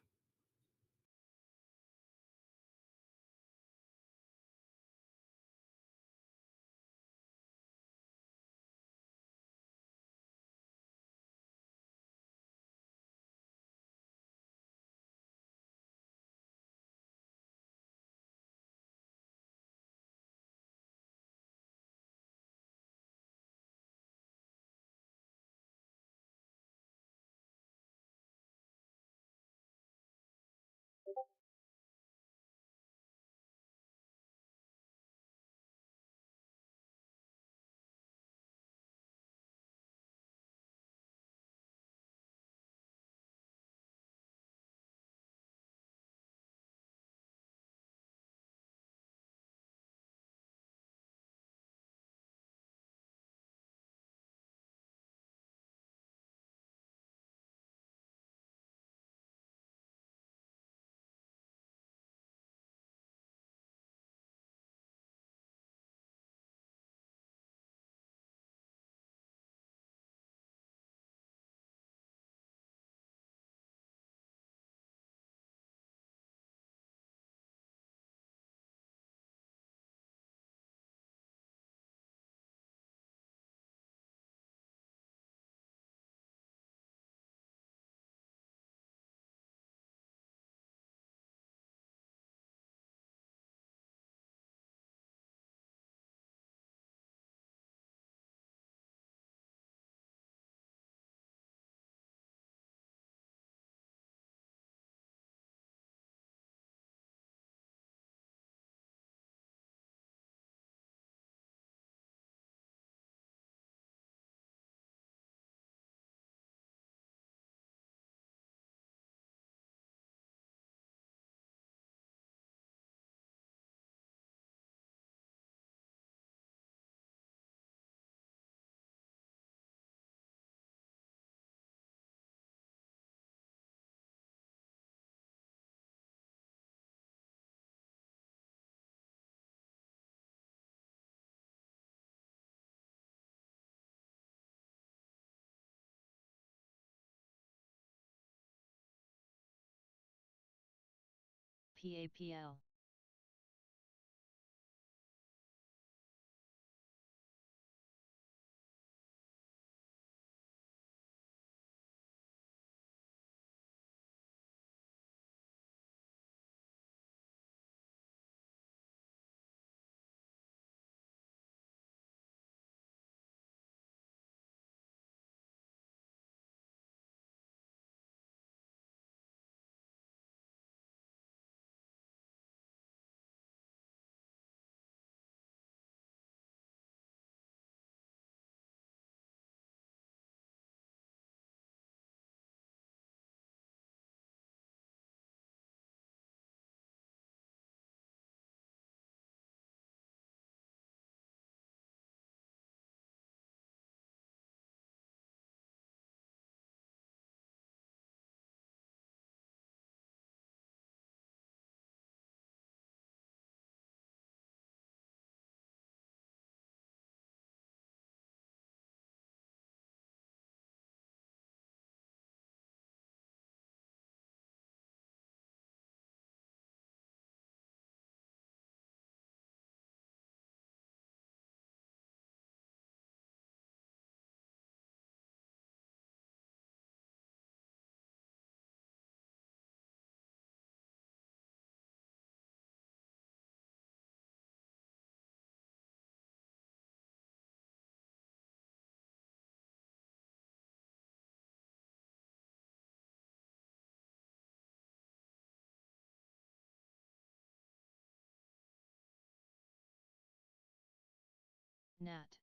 PAPL. NAT.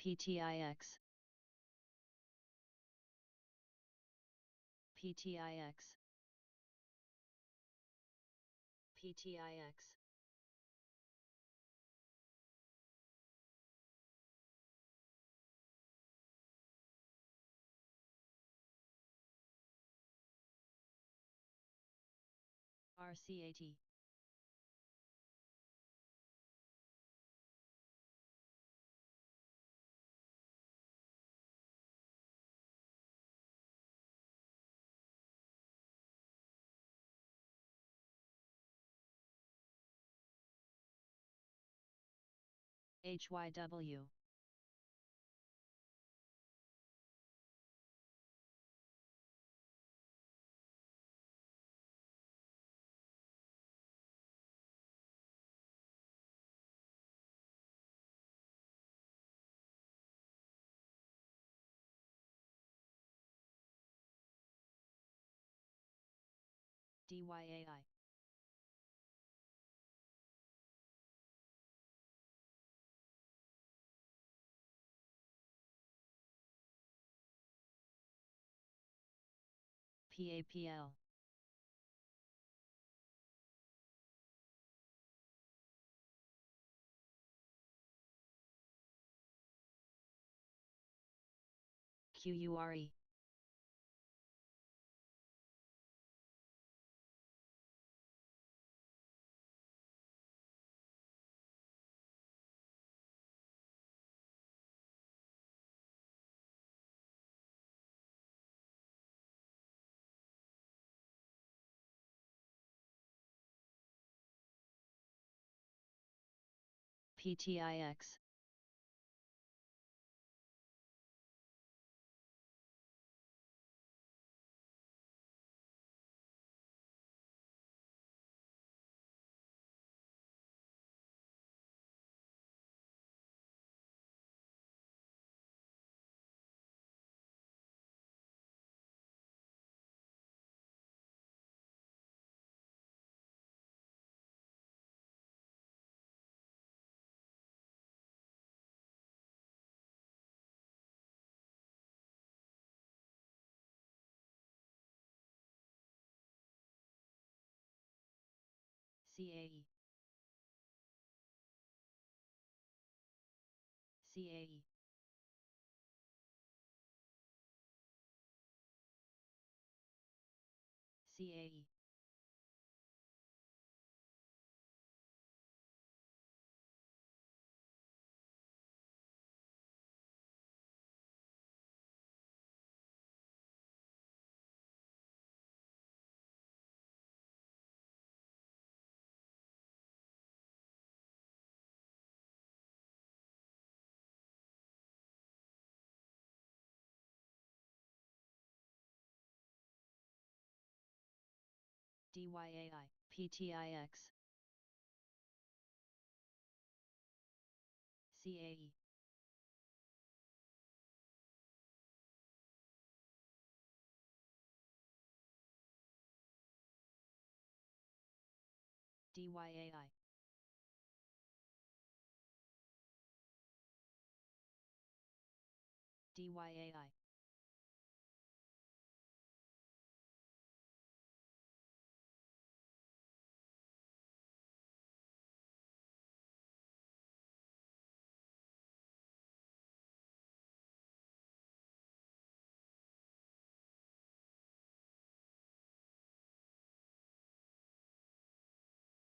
PTIX. PTIX. PTIX. RCAT. HYW. DYAI. TAPL. QURE. PTIX. CAE. CAE. CAE. DYAI, PTIX. CAE. DYAI. DYAI.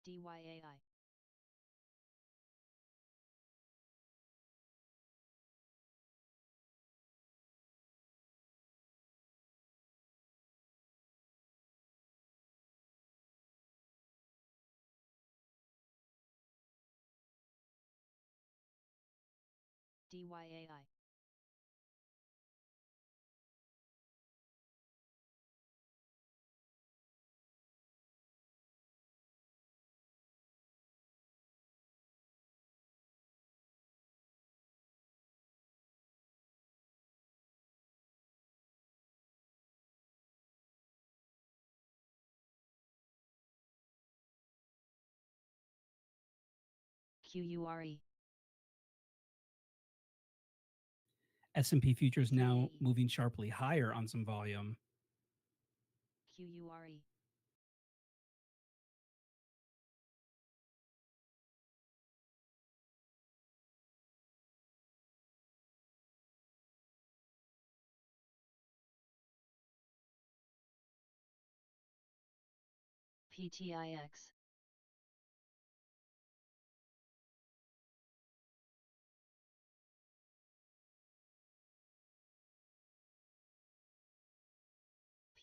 DYAI. DYAI. QURE. S&P futures now moving sharply higher on some volume. QURE. PTIX.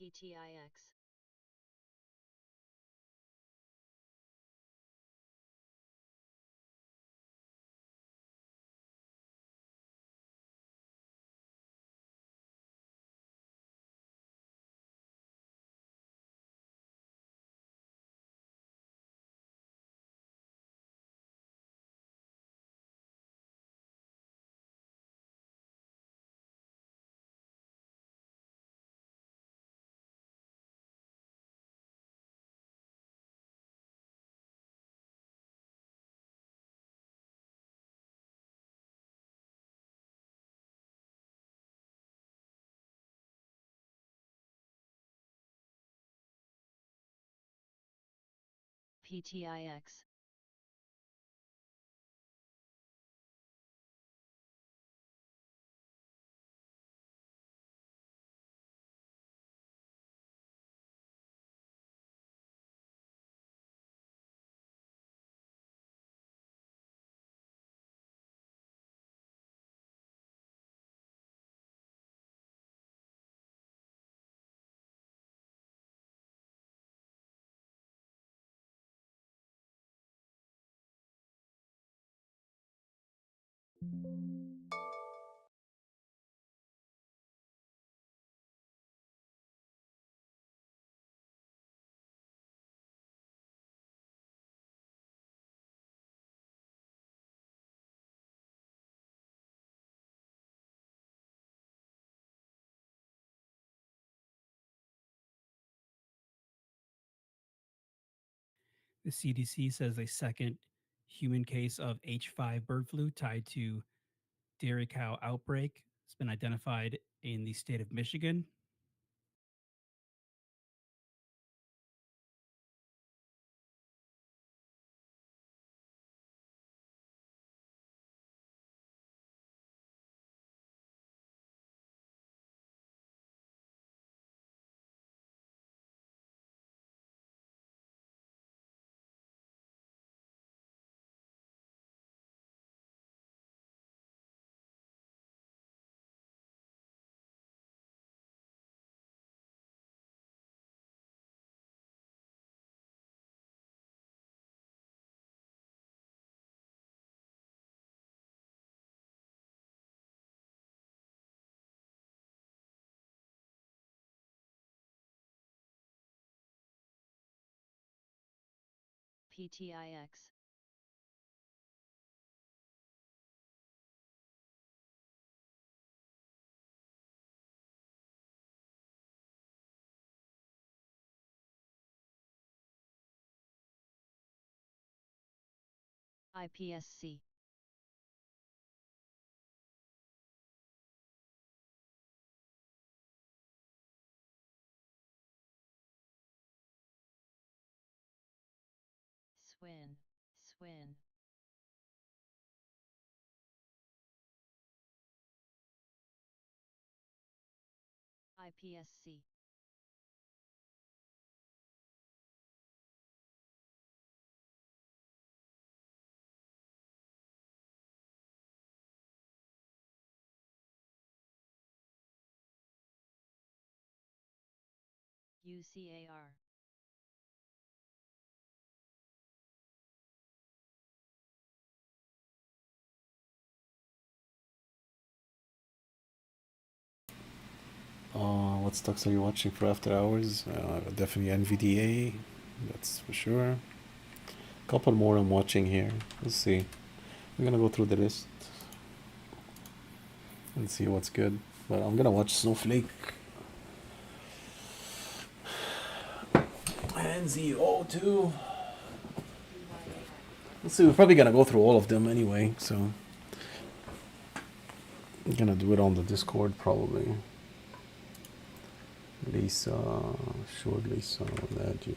PTIX. PTIX. The CDC says a second human case of H5 bird flu tied to dairy cow outbreak has been identified in the state of Michigan. PTIX. IPSC. Swin. Swin. IPSC. UCAR. What stocks are you watching for after hours? Definitely NVDA, that's for sure. Couple more I'm watching here. Let's see. I'm gonna go through the list and see what's good. But I'm gonna watch Snowflake and ZO2. Let's see. We're probably gonna go through all of them anyway, so I'm gonna do it on the Discord probably. Lisa, sure, Lisa, will add you.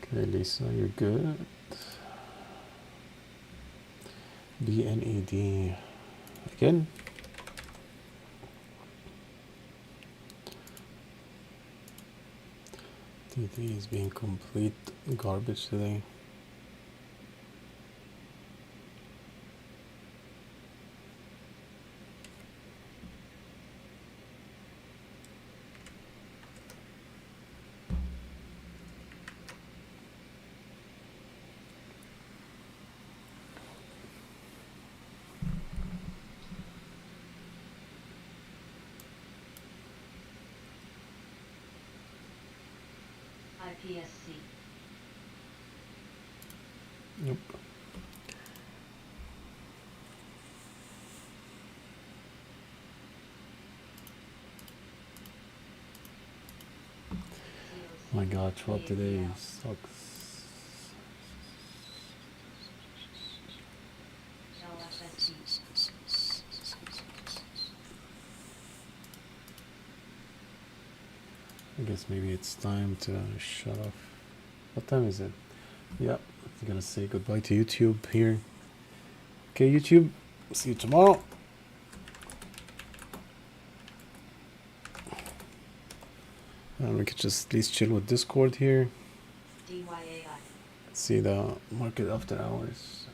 Okay, Lisa, you're good. BNED again. DD is being complete garbage today. IPSC. Nope. My God, 12 today sucks. guess maybe it's time to shut off. What time is it? Yep, I'm gonna say goodbye to YouTube here. Okay, YouTube, see you tomorrow. And we could just at least chill with Discord here. DYAI. See the market after hours.